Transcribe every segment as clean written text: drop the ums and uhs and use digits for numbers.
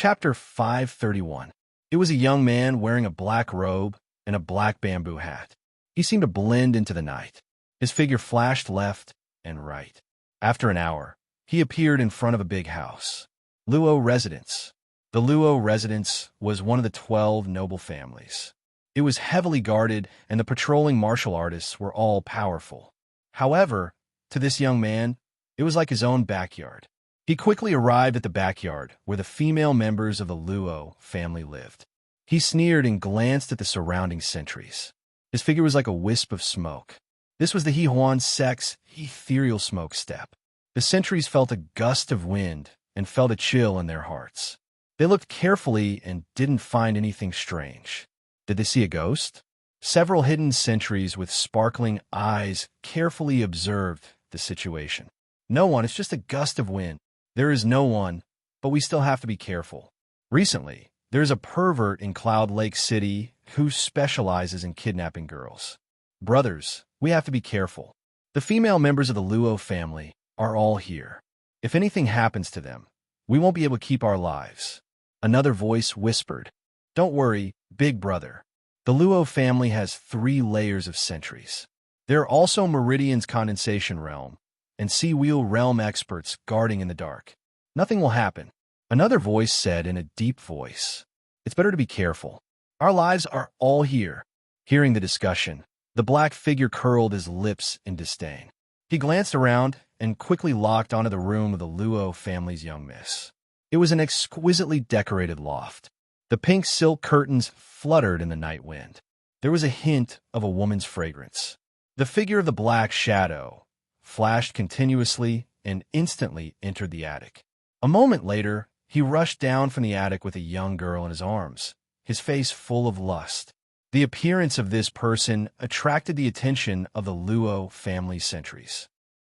Chapter 531. It was a young man wearing a black robe and a black bamboo hat. He seemed to blend into the night. His figure flashed left and right. After an hour, he appeared in front of a big house. Luo residence. The Luo residence was one of the 12 noble families. It was heavily guarded, and the patrolling martial artists were all powerful. However, to this young man, it was like his own backyard. He quickly arrived at the backyard where the female members of the Luo family lived. He sneered and glanced at the surrounding sentries. His figure was like a wisp of smoke. This was the Hehuan sect's ethereal smoke step. The sentries felt a gust of wind and felt a chill in their hearts. They looked carefully and didn't find anything strange. Did they see a ghost? Several hidden sentries with sparkling eyes carefully observed the situation. No one, it's just a gust of wind. There is no one, but we still have to be careful. Recently, there is a pervert in Cloud Lake City who specializes in kidnapping girls. Brothers, we have to be careful. The female members of the Luo family are all here. If anything happens to them, we won't be able to keep our lives. Another voice whispered, "Don't worry, big brother. The Luo family has 3 layers of sentries. There are also Meridian's condensation realm and Seawheel realm experts guarding in the dark. Nothing will happen." Another voice said in a deep voice, "It's better to be careful. Our lives are all here." Hearing the discussion, the black figure curled his lips in disdain. He glanced around and quickly locked onto the room of the Luo family's young miss. It was an exquisitely decorated loft. The pink silk curtains fluttered in the night wind. There was a hint of a woman's fragrance. The figure of the black shadow flashed continuously and instantly entered the attic. A moment later, he rushed down from the attic with a young girl in his arms, his face full of lust. The appearance of this person attracted the attention of the Luo family sentries.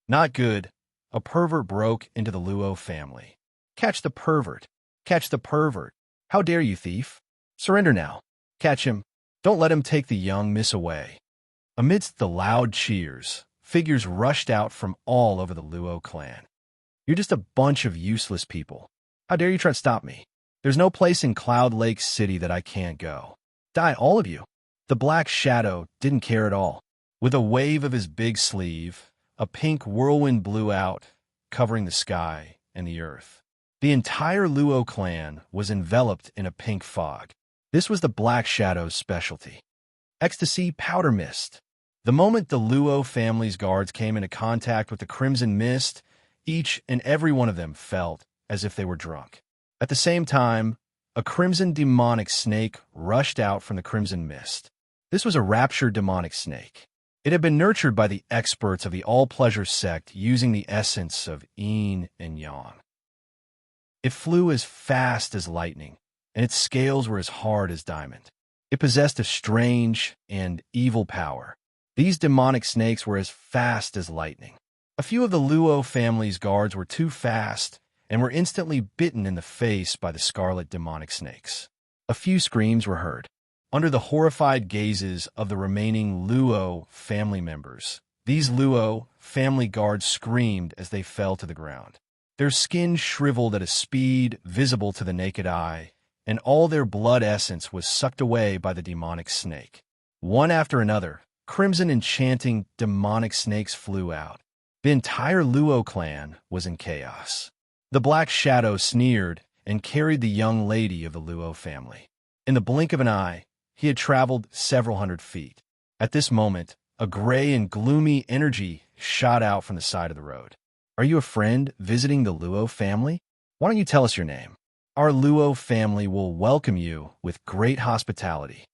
Not good. A pervert broke into the Luo family. "Catch the pervert! Catch the pervert! How dare you, thief! Surrender now! Catch him! Don't let him take the young miss away!" Amidst the loud cheers, figures rushed out from all over the Luo clan. "You're just a bunch of useless people. How dare you try to stop me? There's no place in Cloud Lake City that I can't go. Die, all of you." The black shadow didn't care at all. With a wave of his big sleeve, a pink whirlwind blew out, covering the sky and the earth. The entire Luo clan was enveloped in a pink fog. This was the black shadow's specialty. Ecstasy powder mist. The moment the Luo family's guards came into contact with the crimson mist, each and every one of them felt as if they were drunk. At the same time, a crimson demonic snake rushed out from the crimson mist. This was a raptured demonic snake. It had been nurtured by the experts of the all-pleasure sect using the essence of yin and yang. It flew as fast as lightning, and its scales were as hard as diamond. It possessed a strange and evil power. These demonic snakes were as fast as lightning. A few of the Luo family's guards were too fast and were instantly bitten in the face by the scarlet demonic snakes. A few screams were heard. Under the horrified gazes of the remaining Luo family members, these Luo family guards screamed as they fell to the ground. Their skin shriveled at a speed visible to the naked eye, and all their blood essence was sucked away by the demonic snake. One after another, crimson enchanting demonic snakes flew out. The entire Luo clan was in chaos. The black shadow sneered and carried the young lady of the Luo family. In the blink of an eye, he had traveled several hundred feet. At this moment, a gray and gloomy energy shot out from the side of the road. "Are you a friend visiting the Luo family? Why don't you tell us your name? Our Luo family will welcome you with great hospitality."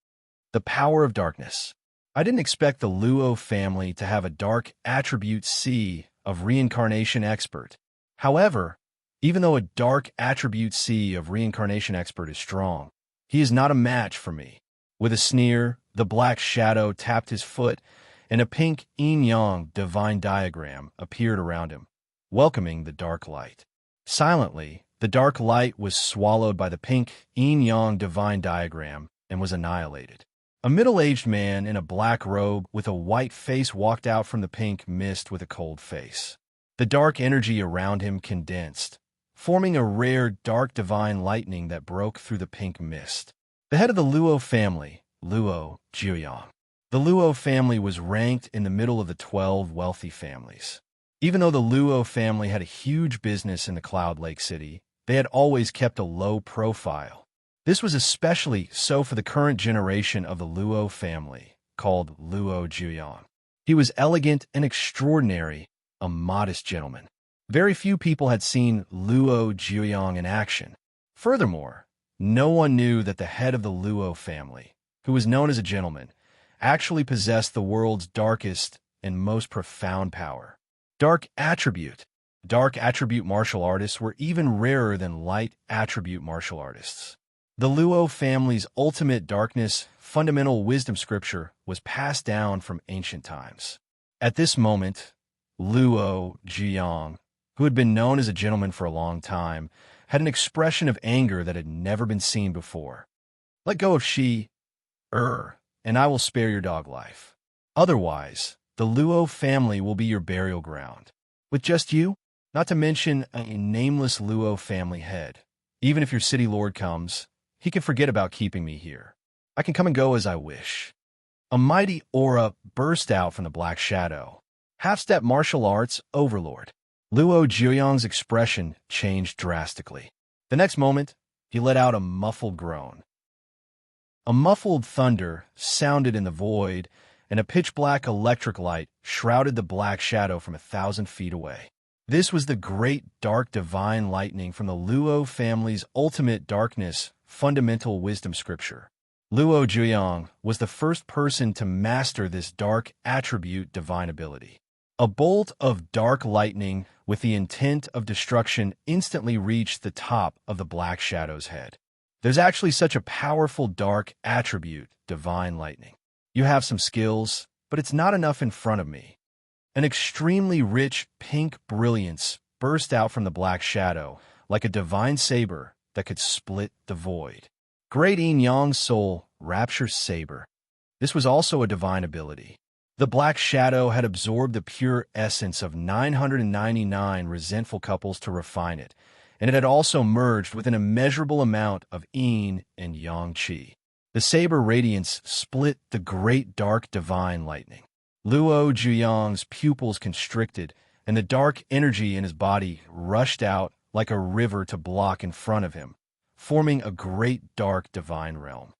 The power of darkness. I didn't expect the Luo family to have a dark attribute C of reincarnation expert. However, even though a dark attribute C of reincarnation expert is strong, he is not a match for me. With a sneer, the black shadow tapped his foot, and a pink yin-yang divine diagram appeared around him, welcoming the dark light. Silently, the dark light was swallowed by the pink yin-yang divine diagram and was annihilated. A middle-aged man in a black robe with a white face walked out from the pink mist with a cold face. The dark energy around him condensed, forming a rare dark divine lightning that broke through the pink mist. The head of the Luo family, Luo Jiuyang. The Luo family was ranked in the middle of the 12 wealthy families. Even though the Luo family had a huge business in the Cloud Lake City, they had always kept a low profile. This was especially so for the current generation of the Luo family, called Luo Jiuyang. He was elegant and extraordinary, a modest gentleman. Very few people had seen Luo Jiuyang in action. Furthermore, no one knew that the head of the Luo family, who was known as a gentleman, actually possessed the world's darkest and most profound power. Dark attribute. Dark attribute martial artists were even rarer than light attribute martial artists. The Luo family's ultimate darkness, fundamental wisdom scripture, was passed down from ancient times. At this moment, Luo Jiuyang, who had been known as a gentleman for a long time, had an expression of anger that had never been seen before. Let go of she, and I will spare your dog life. Otherwise, the Luo family will be your burial ground. With just you, not to mention a nameless Luo family head. Even if your city lord comes, he can forget about keeping me here. I can come and go as I wish. A mighty aura burst out from the black shadow. Half-step martial arts overlord. Luo Jiuyang's expression changed drastically. The next moment, he let out a muffled groan. A muffled thunder sounded in the void, and a pitch-black electric light shrouded the black shadow from 1,000 feet away. This was the great dark divine lightning from the Luo family's ultimate darkness, fundamental wisdom scripture. Luo Jiuyang was the first person to master this dark attribute divine ability. A bolt of dark lightning with the intent of destruction instantly reached the top of the black shadow's head. There's actually such a powerful dark attribute, divine lightning. You have some skills, but it's not enough in front of me. An extremely rich pink brilliance burst out from the black shadow, like a divine saber that could split the void. Great Yin-Yang Soul Rapture Saber. This was also a divine ability. The black shadow had absorbed the pure essence of 999 resentful couples to refine it, and it had also merged with an immeasurable amount of yin and yang qi. The saber radiance split the great dark divine lightning. Luo Jiuyang's pupils constricted, and the dark energy in his body rushed out like a river to block in front of him, forming a great dark divine realm.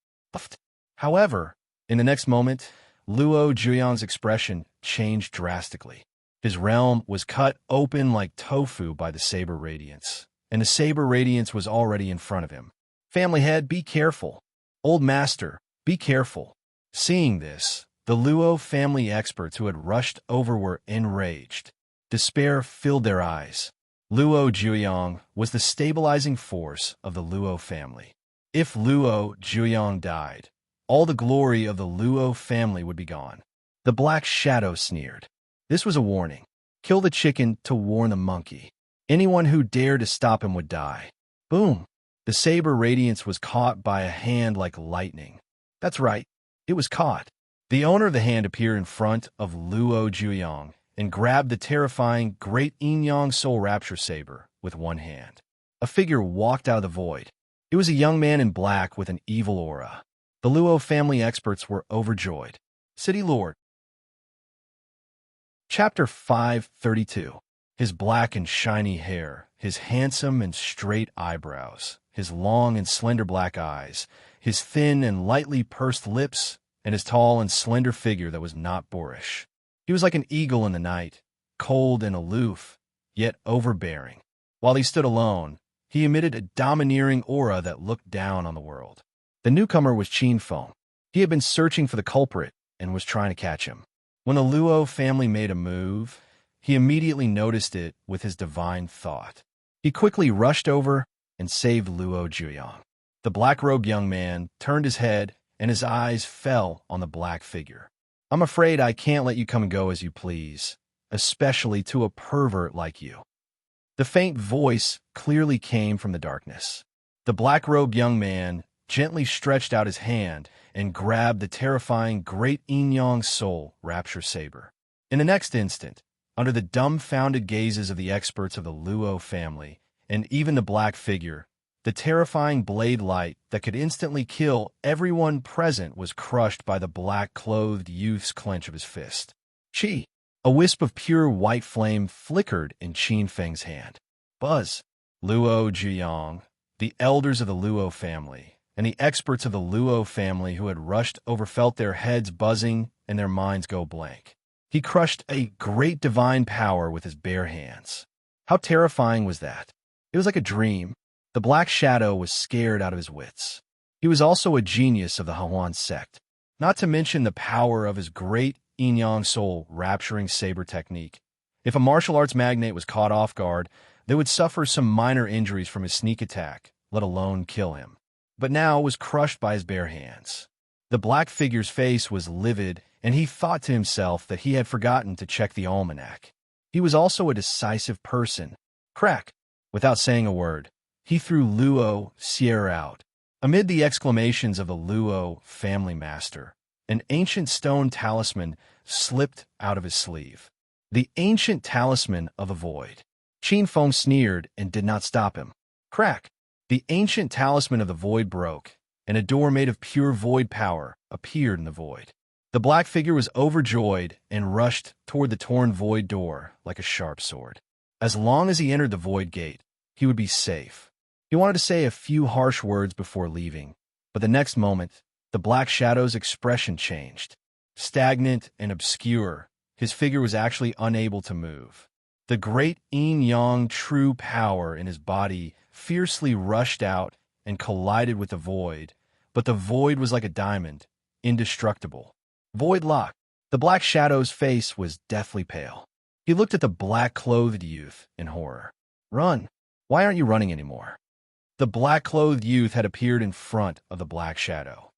However, in the next moment, Luo Jiuyang's expression changed drastically. His realm was cut open like tofu by the saber radiance, and the saber radiance was already in front of him. Family head, be careful. Old master, be careful. Seeing this, the Luo family experts who had rushed over were enraged. Despair filled their eyes. Luo Jiuyang was the stabilizing force of the Luo family. If Luo Jiuyang died, all the glory of the Luo family would be gone. The black shadow sneered. This was a warning. Kill the chicken to warn the monkey. Anyone who dared to stop him would die. Boom! The saber radiance was caught by a hand like lightning. That's right, it was caught. The owner of the hand appeared in front of Luo Jiuyang and grabbed the terrifying Great Yin-Yang Soul Rapture Saber with one hand. A figure walked out of the void. It was a young man in black with an evil aura. The Luo family experts were overjoyed. City Lord. Chapter 532. His black and shiny hair, his handsome and straight eyebrows, his long and slender black eyes, his thin and lightly pursed lips, and his tall and slender figure that was not boorish. He was like an eagle in the night, cold and aloof, yet overbearing. While he stood alone, he emitted a domineering aura that looked down on the world. The newcomer was Qin Feng. He had been searching for the culprit and was trying to catch him. When the Luo family made a move, he immediately noticed it with his divine thought. He quickly rushed over and saved Luo Jiuyang. The black-robed young man turned his head, and his eyes fell on the black figure. I'm afraid I can't let you come and go as you please, especially to a pervert like you. The faint voice clearly came from the darkness. The black-robed young man gently stretched out his hand and grabbed the terrifying Great Yin-Yang Soul Rapture Saber. In the next instant, under the dumbfounded gazes of the experts of the Luo family, and even the black figure, the terrifying blade light that could instantly kill everyone present, was crushed by the black-clothed youth's clench of his fist. Chi! A wisp of pure white flame flickered in Qin Feng's hand. Buzz! Luo Zhiyong, the elders of the Luo family, and the experts of the Luo family who had rushed over felt their heads buzzing and their minds go blank. He crushed a great divine power with his bare hands. How terrifying was that? It was like a dream. The Black Shadow was scared out of his wits. He was also a genius of the Huan sect, not to mention the power of his great yin-yang soul-rapturing saber technique. If a martial arts magnate was caught off guard, they would suffer some minor injuries from his sneak attack, let alone kill him. But now was crushed by his bare hands. The black figure's face was livid, and he thought to himself that he had forgotten to check the almanac. He was also a decisive person. Crack! Without saying a word, he threw Luo Sierra out. Amid the exclamations of the Luo family master, an ancient stone talisman slipped out of his sleeve. The ancient talisman of the void. Qin Feng sneered and did not stop him. Crack! The ancient talisman of the void broke, and a door made of pure void power appeared in the void. The black figure was overjoyed and rushed toward the torn void door like a sharp sword. As long as he entered the void gate, he would be safe. He wanted to say a few harsh words before leaving, but the next moment, the Black Shadow's expression changed. Stagnant and obscure, his figure was actually unable to move. The great yin-yang true power in his body fiercely rushed out and collided with the void, but the void was like a diamond, indestructible. Void lock. The Black Shadow's face was deathly pale. He looked at the black-clothed youth in horror. Run! Why aren't you running anymore? The black-clothed youth had appeared in front of the Black Shadow.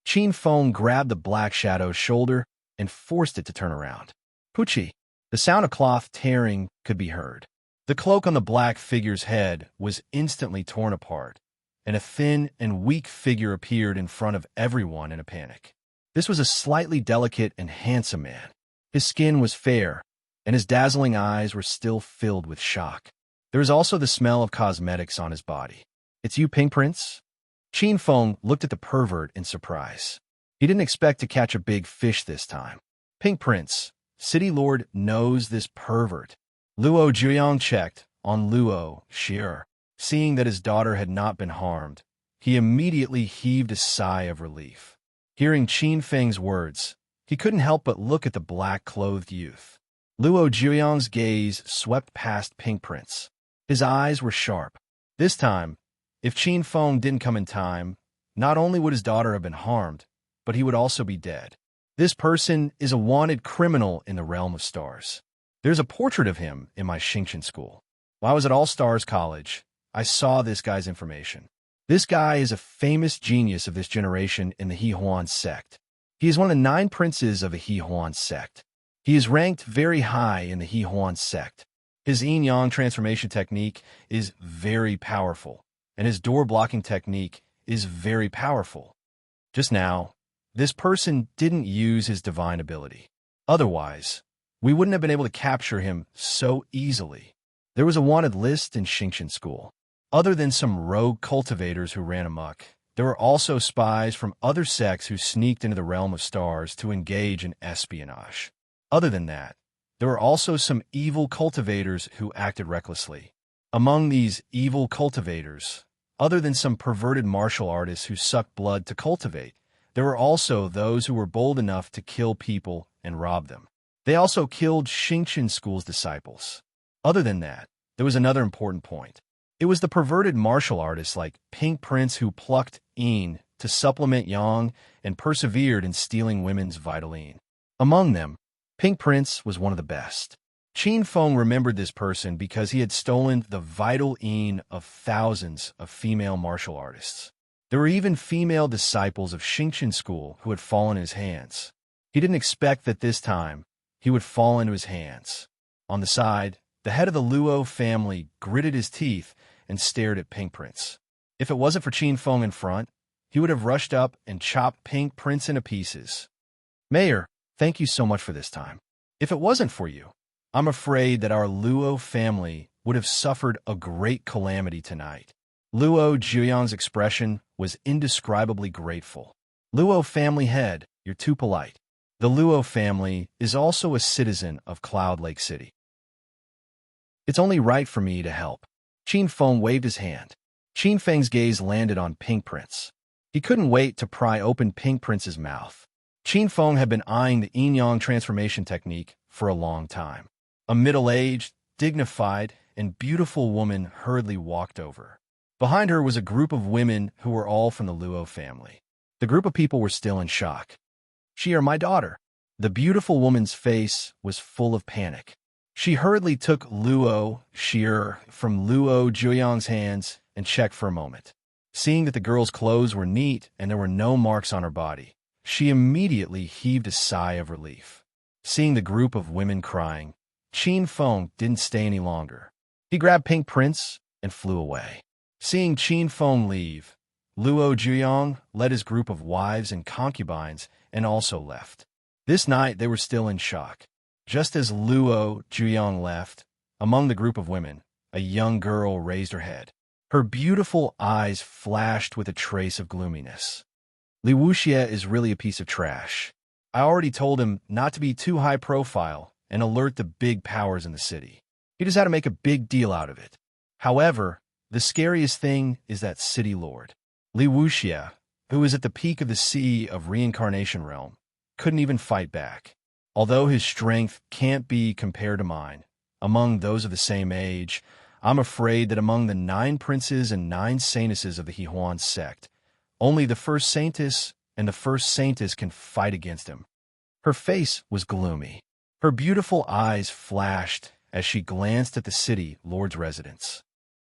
Qin Feng grabbed the Black Shadow's shoulder and forced it to turn around. Pucci! The sound of cloth tearing could be heard. The cloak on the black figure's head was instantly torn apart, and a thin and weak figure appeared in front of everyone in a panic. This was a slightly delicate and handsome man. His skin was fair, and his dazzling eyes were still filled with shock. There was also the smell of cosmetics on his body. It's you, Pink Prince? Qin Feng looked at the pervert in surprise. He didn't expect to catch a big fish this time. Pink Prince, City Lord knows this pervert. Luo Zhiyong checked on Luo Xie. Seeing that his daughter had not been harmed, he immediately heaved a sigh of relief. Hearing Qin Feng's words, he couldn't help but look at the black-clothed youth. Luo Zhiyong's gaze swept past Pink Prince. His eyes were sharp. This time, if Qin Feng didn't come in time, not only would his daughter have been harmed, but he would also be dead. This person is a wanted criminal in the realm of stars. There's a portrait of him in my Xingqian school. While I was at All Stars College, I saw this guy's information. This guy is a famous genius of this generation in the He-Huan sect. He is one of the 9 princes of the He-Huan sect. He is ranked very high in the He-Huan sect. His yin-yang transformation technique is very powerful, and his door-blocking technique is very powerful. Just now, this person didn't use his divine ability. Otherwise, we wouldn't have been able to capture him so easily. There was a wanted list in Xingqian school. Other than some rogue cultivators who ran amok, there were also spies from other sects who sneaked into the realm of stars to engage in espionage. Other than that, there were also some evil cultivators who acted recklessly. Among these evil cultivators, other than some perverted martial artists who sucked blood to cultivate, there were also those who were bold enough to kill people and rob them. They also killed Xingqian school's disciples. Other than that, there was another important point. It was the perverted martial artists like Pink Prince who plucked yin to supplement yang and persevered in stealing women's vital yin. Among them, Pink Prince was one of the best. Qin Feng remembered this person because he had stolen the vital yin of thousands of female martial artists. There were even female disciples of Xingqian school who had fallen in his hands. He didn't expect that this time he would fall into his hands. On the side, the head of the Luo family gritted his teeth and stared at Pink Prince. If it wasn't for Qin Feng in front, he would have rushed up and chopped Pink Prince into pieces. Mayor, thank you so much for this time. If it wasn't for you, I'm afraid that our Luo family would have suffered a great calamity tonight. Luo Zhuyang's expression was indescribably grateful. Luo family head, you're too polite. The Luo family is also a citizen of Cloud Lake City. It's only right for me to help. Qin Feng waved his hand. Qin Feng's gaze landed on Pink Prince. He couldn't wait to pry open Pink Prince's mouth. Qin Feng had been eyeing the yin-yang transformation technique for a long time. A middle-aged, dignified, and beautiful woman hurriedly walked over. Behind her was a group of women who were all from the Luo family. The group of people were still in shock. She are my daughter. The beautiful woman's face was full of panic. She hurriedly took Luo Xier from Luo Zhuyang's hands and checked for a moment. Seeing that the girl's clothes were neat and there were no marks on her body, she immediately heaved a sigh of relief. Seeing the group of women crying, Qin Feng didn't stay any longer. He grabbed Pink Prince and flew away. Seeing Qin Feng leave, Luo Zhuyang led his group of wives and concubines and also left. This night they were still in shock. Just as Luo Zhuyang left, among the group of women, a young girl raised her head. Her beautiful eyes flashed with a trace of gloominess. Li Wuxia is really a piece of trash. I already told him not to be too high profile and alert the big powers in the city. He just had to make a big deal out of it. However, the scariest thing is that city lord. Li Wuxia, who is at the peak of the sea of reincarnation realm, couldn't even fight back. Although his strength can't be compared to mine, among those of the same age, I'm afraid that among the 9 princes and 9 saintesses of the Hehuan sect, only the first saintess and the first saintess can fight against him. Her face was gloomy. Her beautiful eyes flashed as she glanced at the city lord's residence.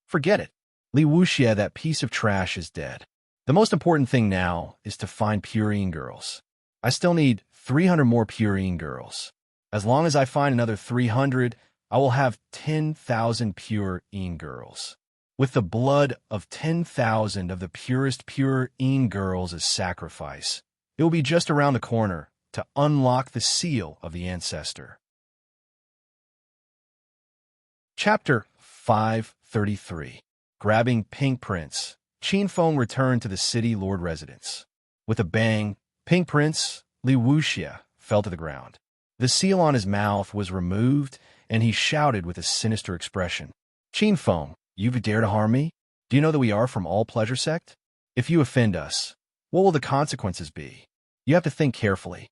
Forget it. Li Wuxia, that piece of trash, is dead. The most important thing now is to find Purine girls. I still need 300 more Purine girls. As long as I find another 300, I will have 10,000 Purine girls. With the blood of 10,000 of the purest Purine girls as sacrifice, it will be just around the corner to unlock the seal of the ancestor. Chapter 533. Grabbing Pink Prince, Qin Feng returned to the city lord residence. With a bang, Pink Prince, Li Wuxia, fell to the ground. The seal on his mouth was removed, and he shouted with a sinister expression. Qin Feng, you dare to harm me? Do you know that we are from All Pleasure Sect? If you offend us, what will the consequences be? You have to think carefully.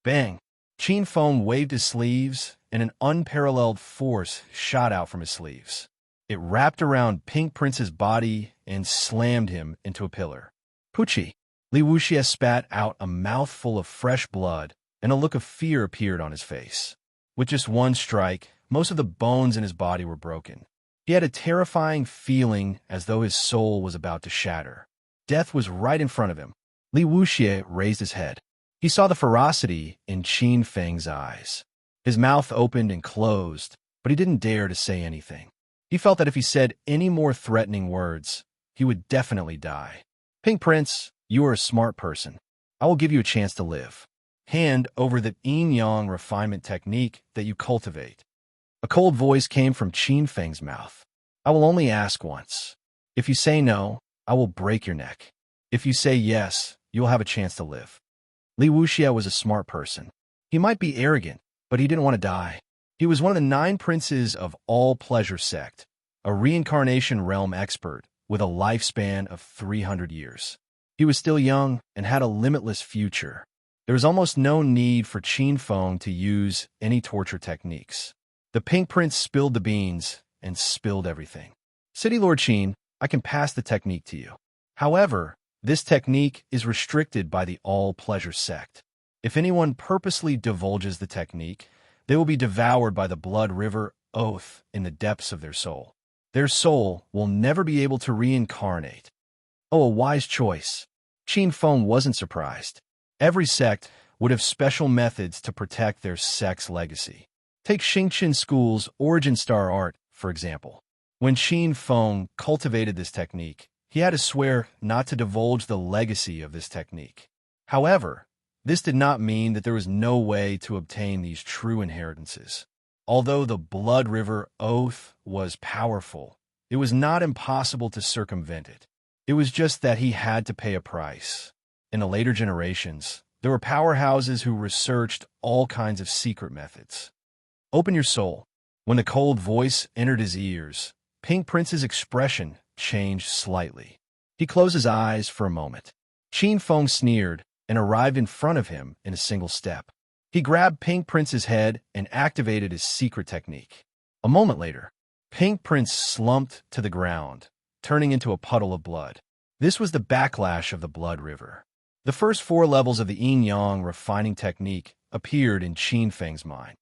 Bang! Qin Feng waved his sleeves, and an unparalleled force shot out from his sleeves. It wrapped around Pink Prince's body and slammed him into a pillar. Pucci! Li Wuxia spat out a mouthful of fresh blood, and a look of fear appeared on his face. With just one strike, most of the bones in his body were broken. He had a terrifying feeling as though his soul was about to shatter. Death was right in front of him. Li Wuxia raised his head. He saw the ferocity in Qin Feng's eyes. His mouth opened and closed, but he didn't dare to say anything. He felt that if he said any more threatening words, he would definitely die. Pink Prince, you are a smart person. I will give you a chance to live. Hand over the yin-yang refinement technique that you cultivate. A cold voice came from Qin Feng's mouth. I will only ask once. If you say no, I will break your neck. If you say yes, you will have a chance to live. Li Wuxia was a smart person. He might be arrogant, but he didn't want to die. He was one of the 9 princes of All Pleasure Sect, a reincarnation realm expert with a lifespan of 300 years. He was still young and had a limitless future. There was almost no need for Qin Feng to use any torture techniques. The Pink Prince spilled the beans and spilled everything. City Lord Qin, I can pass the technique to you. However, this technique is restricted by the All Pleasure Sect. If anyone purposely divulges the technique, they will be devoured by the blood river oath in the depths of their soul. Their soul will never be able to reincarnate. Oh, a wise choice. Qin Feng wasn't surprised. Every sect would have special methods to protect their sect's legacy. Take Xingqian School's Origin Star Art, for example. When Qin Feng cultivated this technique, he had to swear not to divulge the legacy of this technique. However, this did not mean that there was no way to obtain these true inheritances. Although the Blood River oath was powerful, it was not impossible to circumvent it. It was just that he had to pay a price. In the later generations, there were powerhouses who researched all kinds of secret methods. Open your soul. When the cold voice entered his ears, Pink Prince's expression changed slightly. He closed his eyes for a moment. Qin Feng sneered and arrived in front of him in a single step. He grabbed Pink Prince's head and activated his secret technique. A moment later, Pink Prince slumped to the ground, turning into a puddle of blood. This was the backlash of the Blood River. The first 4 levels of the yin-yang refining technique appeared in Qin Feng's mind.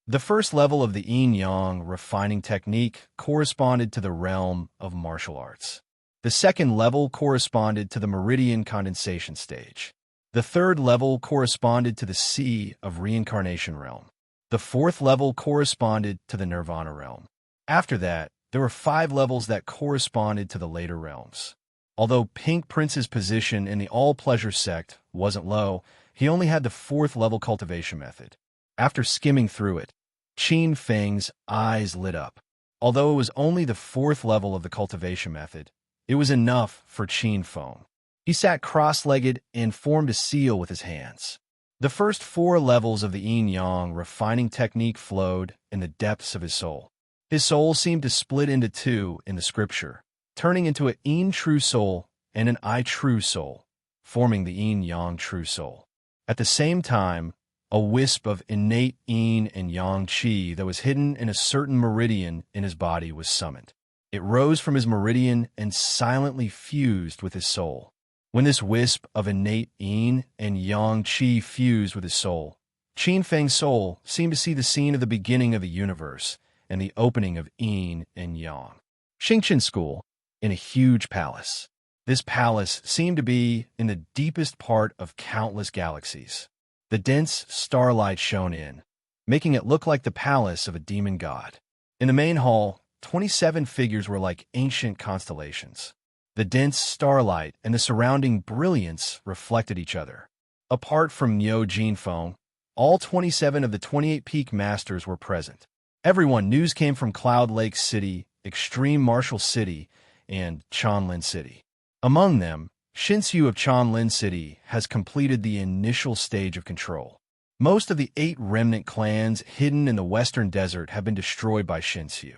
The first level of the yin-yang refining technique corresponded to the realm of martial arts. The second level corresponded to the meridian condensation stage. The third level corresponded to the sea of reincarnation realm. The fourth level corresponded to the nirvana realm. After that, there were 5 levels that corresponded to the later realms. Although Pink Prince's position in the all-pleasure sect wasn't low, he only had the 4th level cultivation method. After skimming through it, Qin Feng's eyes lit up. Although it was only the 4th level of the cultivation method, it was enough for Qin Feng. He sat cross-legged and formed a seal with his hands. The first 4 levels of the yin-yang refining technique flowed in the depths of his soul. His soul seemed to split into 2 in the scripture, turning into an yin true soul and an I true soul, forming the yin-yang true soul. At the same time, a wisp of innate yin and yang qi that was hidden in a certain meridian in his body was summoned. It rose from his meridian and silently fused with his soul. When this wisp of innate yin and yang qi fused with his soul, Qin Feng's soul seemed to see the scene of the beginning of the universe and the opening of yin and yang. Xingqian School, in a huge palace. This palace seemed to be in the deepest part of countless galaxies. The dense starlight shone in, making it look like the palace of a demon god. In the main hall, 27 figures were like ancient constellations. The dense starlight and the surrounding brilliance reflected each other. Apart from Miao Jinfeng, all 27 of the 28 peak masters were present. Everyone news came from Cloud Lake City, Extreme Martial City, and Chanlin City. Among them, Shinsu of Chanlin City has completed the initial stage of control. Most of the 8 remnant clans hidden in the western desert have been destroyed by Shinsu.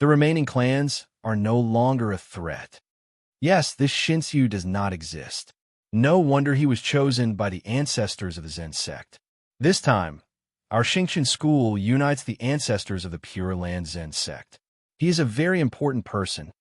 The remaining clans are no longer a threat. Yes, this Shinsu does not exist. No wonder he was chosen by the ancestors of the Zen sect. This time, our Xingqian school unites the ancestors of the Pure Land Zen sect. He is a very important person.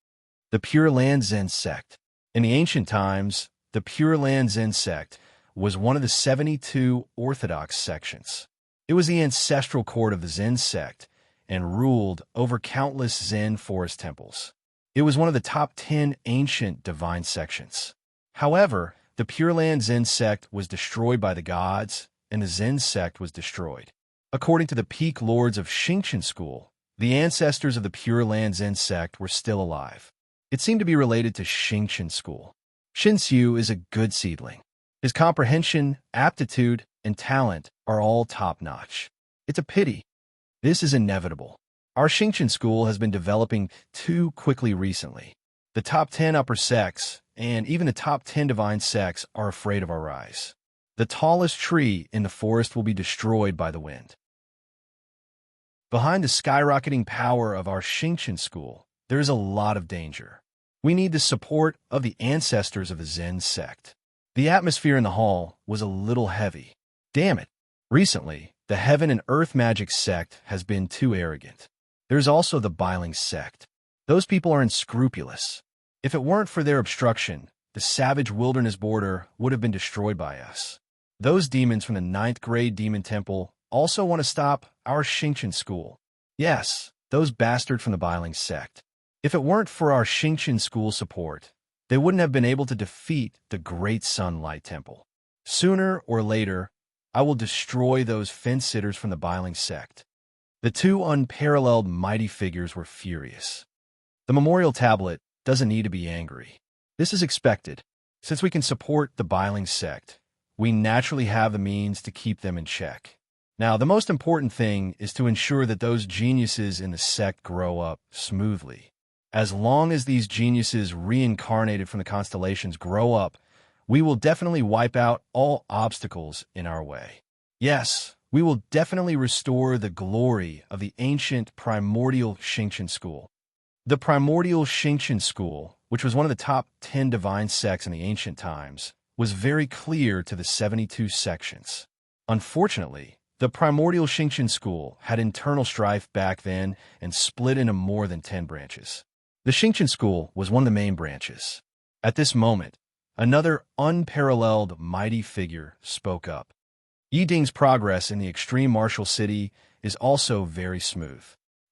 The Pure Land Zen sect. In the ancient times, the Pure Land Zen sect was one of the 72 orthodox sections. It was the ancestral court of the Zen sect and ruled over countless Zen forest temples. It was one of the top 10 ancient divine sections. However, the Pure Land Zen sect was destroyed by the gods, and the Zen sect was destroyed. According to the peak lords of Xingqian school, the ancestors of the Pure Land Zen sect were still alive. It seemed to be related to Xingqian school. Shinsu is a good seedling. His comprehension, aptitude, and talent are all top-notch. It's a pity. This is inevitable. Our Xingqian school has been developing too quickly recently. The top 10 upper sects, and even the top 10 divine sects, are afraid of our rise. The tallest tree in the forest will be destroyed by the wind. Behind the skyrocketing power of our Xingqian school, there is a lot of danger. We need the support of the ancestors of the Zen sect. The atmosphere in the hall was a little heavy. Damn it. Recently, the Heaven and Earth Magic sect has been too arrogant. There's also the Bustling sect. Those people are unscrupulous. If it weren't for their obstruction, the savage wilderness border would have been destroyed by us. Those demons from the 9th grade demon temple also want to stop our Xingqian school. Yes, those bastards from the Bustling sect. If it weren't for our Xingqian school support, they wouldn't have been able to defeat the Great Sunlight Temple. Sooner or later, I will destroy those fence-sitters from the Bustling sect. The 2 unparalleled mighty figures were furious. The memorial tablet doesn't need to be angry. This is expected. Since we can support the Bustling sect, we naturally have the means to keep them in check. Now, the most important thing is to ensure that those geniuses in the sect grow up smoothly. As long as these geniuses reincarnated from the constellations grow up, we will definitely wipe out all obstacles in our way. Yes, we will definitely restore the glory of the ancient primordial Xingqian school. The primordial Xingqian school, which was one of the top 10 divine sects in the ancient times, was very clear to the 72 sections. Unfortunately, the primordial Xingqian school had internal strife back then and split into more than 10 branches. The Xingqian school was one of the main branches. At this moment, another unparalleled mighty figure spoke up. Yi Ding's progress in the extreme martial city is also very smooth.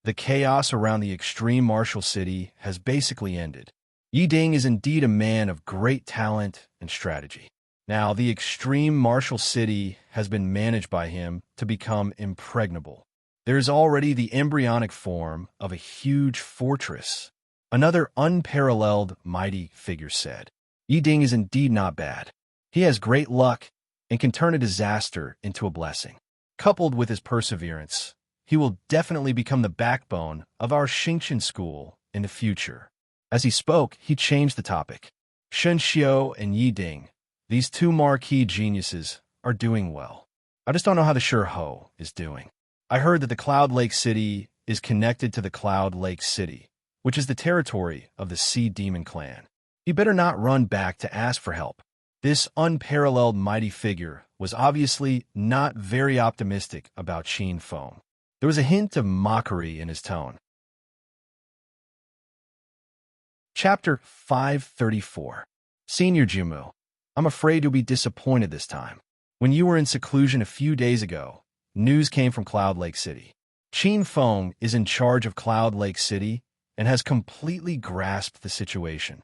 The chaos around the extreme martial city has basically ended. Yi Ding is indeed a man of great talent and strategy. Now, the extreme martial city has been managed by him to become impregnable. There is already the embryonic form of a huge fortress. Another unparalleled mighty figure said, Yi Ding is indeed not bad. He has great luck and can turn a disaster into a blessing. Coupled with his perseverance, he will definitely become the backbone of our Xingqian school in the future. As he spoke, he changed the topic. Shen Xiao and Yi Ding, these two marquee geniuses, are doing well. I just don't know how the Shi Ho is doing. I heard that the Cloud Lake City is connected to the Cloud Lake City, which is the territory of the Sea Demon clan. He better not run back to ask for help. This unparalleled mighty figure was obviously not very optimistic about Qin Feng. There was a hint of mockery in his tone. Chapter 534. Senior Jimu, I'm afraid you'll be disappointed this time. When you were in seclusion a few days ago, news came from Cloud Lake City. Qin Feng is in charge of Cloud Lake City and has completely grasped the situation.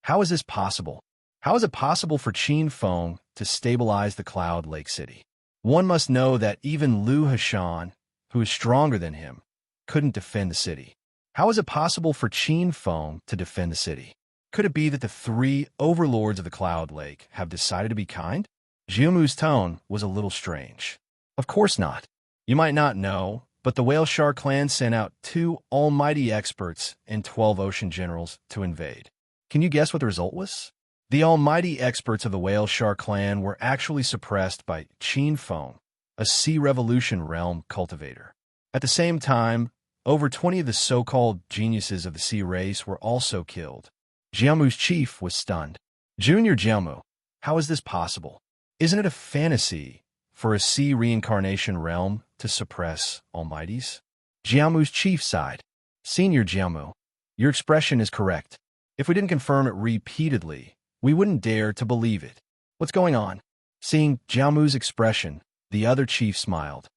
How is this possible? How is it possible for Qin Feng to stabilize the Cloud Lake City? One must know that even Liu Hashan, who is stronger than him, couldn't defend the city. How is it possible for Qin Feng to defend the city? Could it be that the three overlords of the Cloud Lake have decided to be kind? Jiumu's tone was a little strange. Of course not. You might not know, but the Whale Shark clan sent out 2 almighty experts and 12 ocean generals to invade. Can you guess what the result was? The almighty experts of the Whale Shark clan were actually suppressed by Qin Feng, a Sea Revolution realm cultivator. At the same time, over 20 of the so-called geniuses of the sea race were also killed. Jiamu's chief was stunned. Junior Jiamu, how is this possible? Isn't it a fantasy for a sea reincarnation realm to suppress almighties? Jiamu's chief sighed. Senior Jiamu, your expression is correct. If we didn't confirm it repeatedly, we wouldn't dare to believe it. What's going on? Seeing Jiamu's expression, the other chief smiled.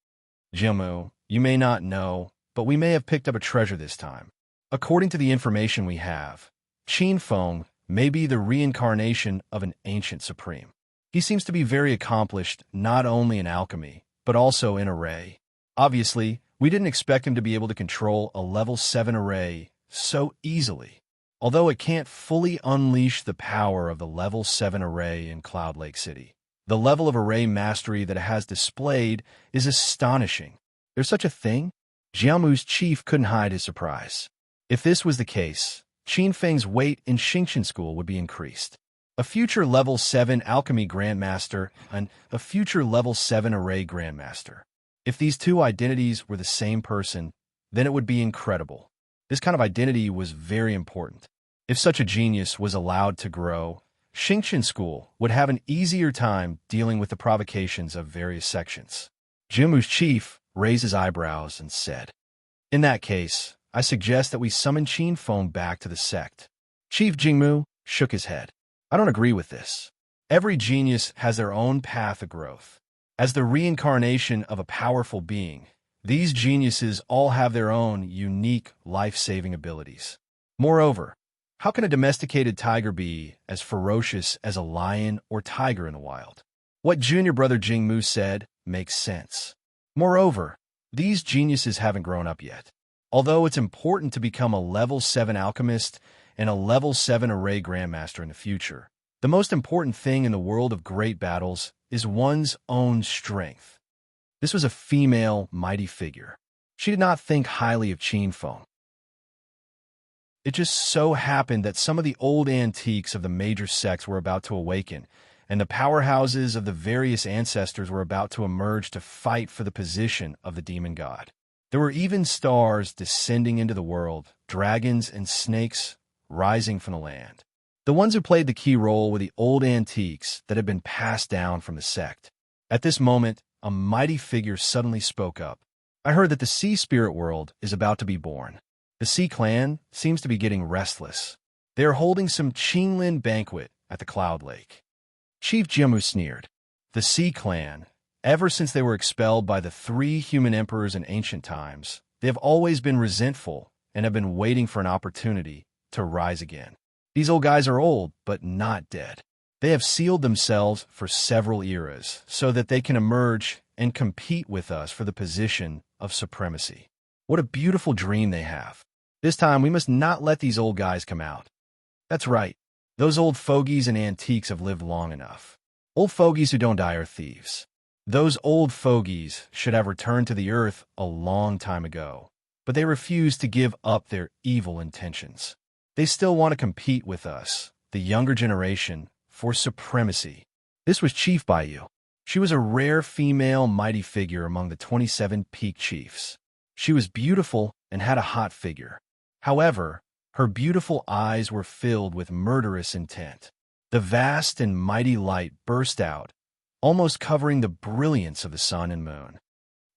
Jiamu, you may not know, but we may have picked up a treasure this time. According to the information we have, Qin Feng may be the reincarnation of an ancient supreme. He seems to be very accomplished not only in alchemy, but also in array. Obviously, we didn't expect him to be able to control a level 7 array so easily, although it can't fully unleash the power of the level 7 array in Cloud Lake City. The level of array mastery that it has displayed is astonishing. There's such a thing? Jiamu's chief couldn't hide his surprise. If this was the case, Qin Feng's weight in Xingqian school would be increased. A future level 7 alchemy grandmaster and a future level 7 array grandmaster. If these two identities were the same person, then it would be incredible. This kind of identity was very important. If such a genius was allowed to grow, Xingqian school would have an easier time dealing with the provocations of various sections. Jimu's chief raised his eyebrows and said, In that case, I suggest that we summon Qin Feng back to the sect. Chief Jingmu shook his head. I don't agree with this. Every genius has their own path of growth. As the reincarnation of a powerful being, these geniuses all have their own unique life-saving abilities. Moreover, how can a domesticated tiger be as ferocious as a lion or tiger in the wild? What junior brother Jingmu said makes sense. Moreover, these geniuses haven't grown up yet. Although it's important to become a level 7 alchemist and a level 7 array grandmaster in the future, the most important thing in the world of great battles is one's own strength. This was a female, mighty figure. She did not think highly of Qin Feng. It just so happened that some of the old antiques of the major sects were about to awaken, and the powerhouses of the various ancestors were about to emerge to fight for the position of the demon god. There were even stars descending into the world, dragons and snakes rising from the land. The ones who played the key role were the old antiques that had been passed down from the sect. At this moment, a mighty figure suddenly spoke up. I heard that the sea spirit world is about to be born. The Sea Clan seems to be getting restless. They are holding some Qinlin banquet at the Cloud Lake. Chief Jimu sneered. The Sea Clan, ever since they were expelled by the 3 human emperors in ancient times, they have always been resentful and have been waiting for an opportunity to rise again. These old guys are old, but not dead. They have sealed themselves for several eras so that they can emerge and compete with us for the position of supremacy. What a beautiful dream they have. This time, we must not let these old guys come out. That's right. Those old fogies and antiques have lived long enough. Old fogies who don't die are thieves. Those old fogies should have returned to the earth a long time ago, but they refuse to give up their evil intentions. They still want to compete with us, the younger generation, for supremacy. This was Chief Baiyu. She was a rare female mighty figure among the 27 peak chiefs. She was beautiful and had a hot figure. However, her beautiful eyes were filled with murderous intent. The vast and mighty light burst out, almost covering the brilliance of the sun and moon.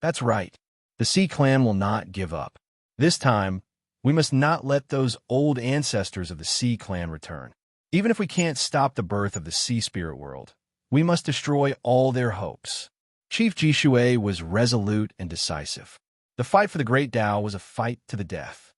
That's right. The Sea Clan will not give up. This time, we must not let those old ancestors of the Sea Clan return. Even if we can't stop the birth of the sea spirit world, we must destroy all their hopes. Chief Jishui was resolute and decisive. The fight for the Great Tao was a fight to the death.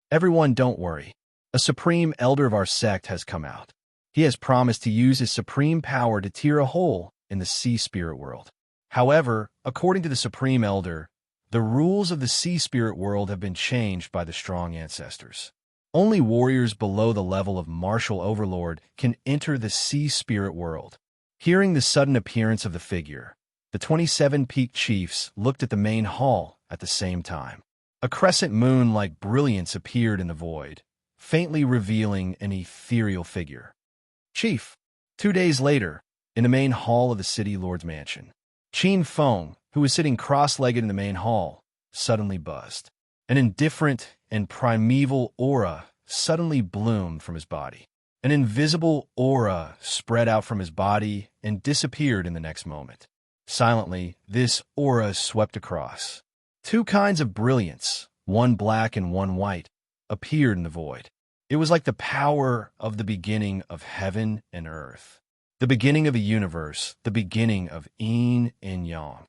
Everyone, don't worry. A supreme elder of our sect has come out. He has promised to use his supreme power to tear a hole in the sea spirit world. However, according to the supreme elder, the rules of the sea spirit world have been changed by the strong ancestors. Only warriors below the level of martial overlord can enter the sea spirit world. Hearing the sudden appearance of the figure, the 27 peak chiefs looked at the main hall at the same time. A crescent moon-like brilliance appeared in the void, faintly revealing an ethereal figure. Chief. 2 days later, in the main hall of the city lord's mansion, Qin Feng, who was sitting cross-legged in the main hall, suddenly buzzed. An indifferent and primeval aura suddenly bloomed from his body. An invisible aura spread out from his body and disappeared in the next moment. Silently, this aura swept across. 2 kinds of brilliance, one black and one white, appeared in the void. It was like the power of the beginning of heaven and earth, the beginning of the universe, the beginning of yin and yang.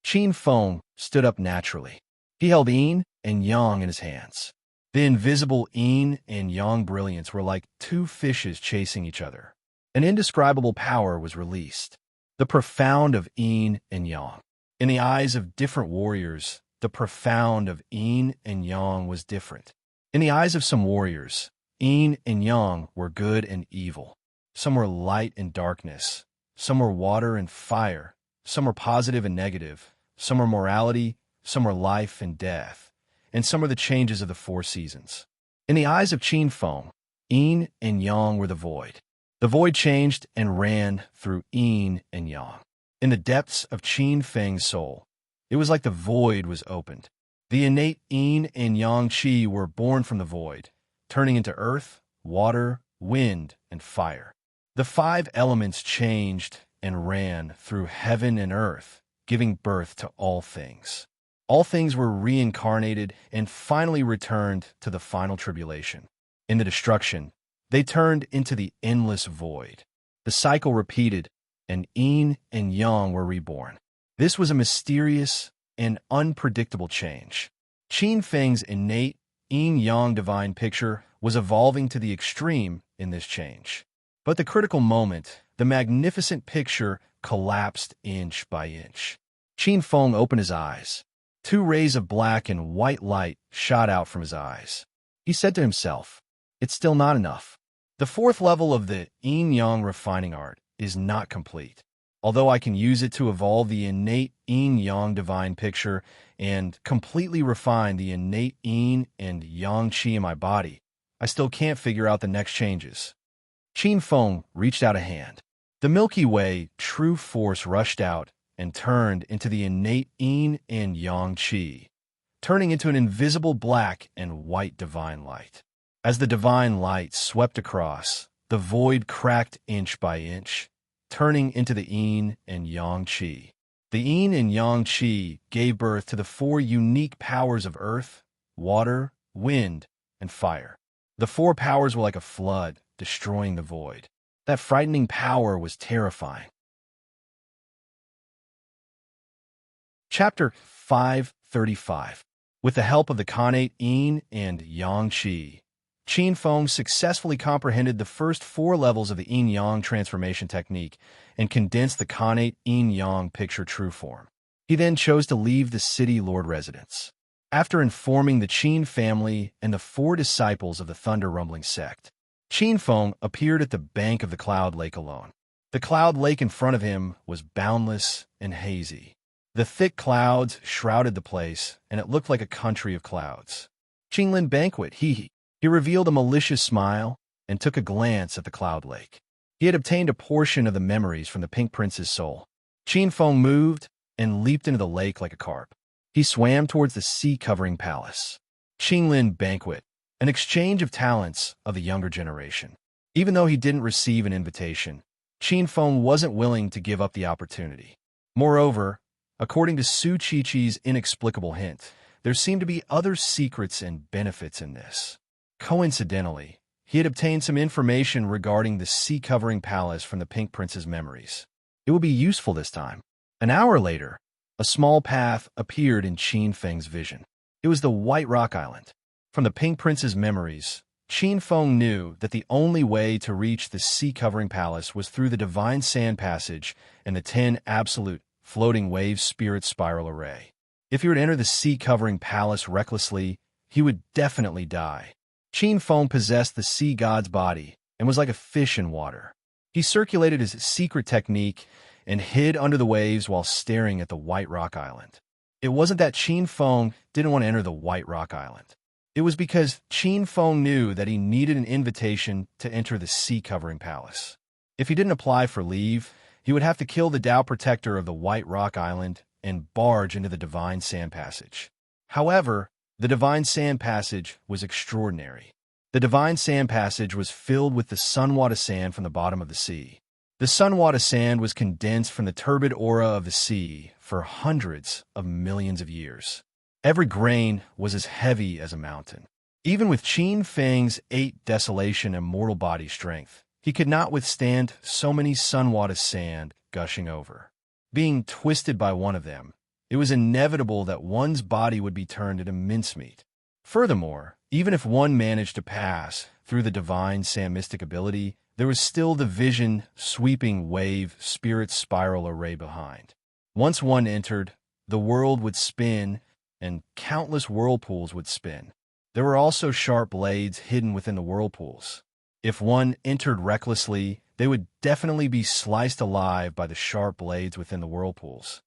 Qin Feng stood up naturally. He held yin and yang in his hands. The invisible yin and yang brilliance were like 2 fishes chasing each other. An indescribable power was released, the profound of yin and yang. In the eyes of different warriors, the profound of yin and yang was different. In the eyes of some warriors, yin and yang were good and evil. Some were light and darkness. Some were water and fire. Some were positive and negative. Some were morality. Some were life and death. And some were the changes of the 4 seasons. In the eyes of Qin Feng, yin and yang were the void. The void changed and ran through yin and yang. In the depths of Qin Feng's soul, it was like the void was opened. The innate yin and yang qi were born from the void, turning into earth, water, wind, and fire. The 5 elements changed and ran through heaven and earth, giving birth to all things. All things were reincarnated and finally returned to the final tribulation. In the destruction, they turned into the endless void. The cycle repeated, and yin and yang were reborn. This was a mysterious and unpredictable change. Qin Feng's innate yin-yang divine picture was evolving to the extreme in this change. But the critical moment, the magnificent picture collapsed inch by inch. Qin Feng opened his eyes. 2 rays of black and white light shot out from his eyes. He said to himself, "It's still not enough. The 4th level of the yin-yang refining art is not complete. although I can use it to evolve the innate yin-yang divine picture and completely refine the innate yin and yang qi in my body, I still can't figure out the next changes. Qin Feng reached out a hand. The Milky Way true force rushed out and turned into the innate yin and yang qi, turning into an invisible black and white divine light. As the divine light swept across, the void cracked inch by inch, turning into the yin and yang qi. The yin and yang qi gave birth to the four unique powers of earth, water, wind, and fire. The four powers were like a flood, destroying the void. That frightening power was terrifying. Chapter 535. With the help of the connate yin and yang qi, Qin Feng successfully comprehended the first four levels of the yin-yang transformation technique and condensed the connate yin-yang picture true form. He then chose to leave the city lord residence. After informing the Qin family and the four disciples of the thunder-rumbling sect, Qin Feng appeared at the bank of the cloud lake alone. The cloud lake in front of him was boundless and hazy. The thick clouds shrouded the place, and it looked like a country of clouds. Qinglin banquet, he revealed a malicious smile and took a glance at the cloud lake. He had obtained a portion of the memories from the Pink Prince's soul. Qin Feng moved and leaped into the lake like a carp. He swam towards the sea-covering palace. Qinglin banquet, an exchange of talents of the younger generation. Even though he didn't receive an invitation, Qin Feng wasn't willing to give up the opportunity. Moreover, according to Su Qiqi's inexplicable hint, there seemed to be other secrets and benefits in this. Coincidentally, he had obtained some information regarding the sea-covering palace from the Pink Prince's memories. It would be useful this time. An hour later, a small path appeared in Qin Feng's vision. It was the White Rock Island. From the Pink Prince's memories, Qin Feng knew that the only way to reach the sea-covering palace was through the Divine Sand Passage and the 10 absolute floating wave spirit spiral array. If he were to enter the sea-covering palace recklessly, he would definitely die. Qin Feng possessed the sea god's body and was like a fish in water. He circulated his secret technique and hid under the waves while staring at the White Rock Island. It wasn't that Qin Feng didn't want to enter the White Rock Island. It was because Qin Feng knew that he needed an invitation to enter the sea-covering palace. If he didn't apply for leave, he would have to kill the Tao Protector of the White Rock Island and barge into the Divine Sand Passage. However, the Divine Sand Passage was extraordinary. The Divine Sand Passage was filled with the sunwater sand from the bottom of the sea. The sunwater sand was condensed from the turbid aura of the sea for hundreds of millions of years. Every grain was as heavy as a mountain. Even with Qin Feng's 8 desolation and mortal body strength, he could not withstand so many sunwater sand gushing over. Being twisted by one of them, it was inevitable that one's body would be turned into mincemeat. Furthermore, even if one managed to pass through the divine sand mystic ability, there was still the vision sweeping wave spirit spiral array behind. Once one entered, the world would spin and countless whirlpools would spin. There were also sharp blades hidden within the whirlpools. If one entered recklessly, they would definitely be sliced alive by the sharp blades within the whirlpools.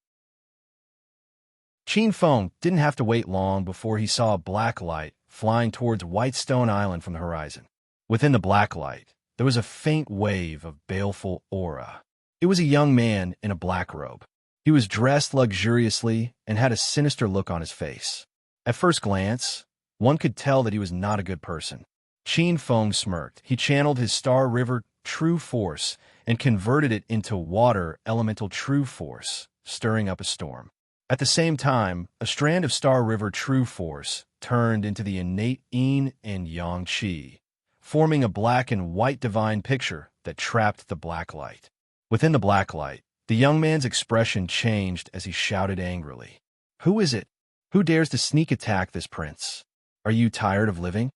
Qin Feng didn't have to wait long before he saw a black light flying towards Whitestone Island from the horizon. Within the black light, there was a faint wave of baleful aura. It was a young man in a black robe. He was dressed luxuriously and had a sinister look on his face. At first glance, one could tell that he was not a good person. Qin Feng smirked. He channeled his Star River True Force and converted it into water elemental True Force, stirring up a storm. At the same time, a strand of Star River True Force turned into the innate yin and yang qi, forming a black and white divine picture that trapped the black light. Within the black light, the young man's expression changed as he shouted angrily. "Who is it? Who dares to sneak attack this prince? Are you tired of living?"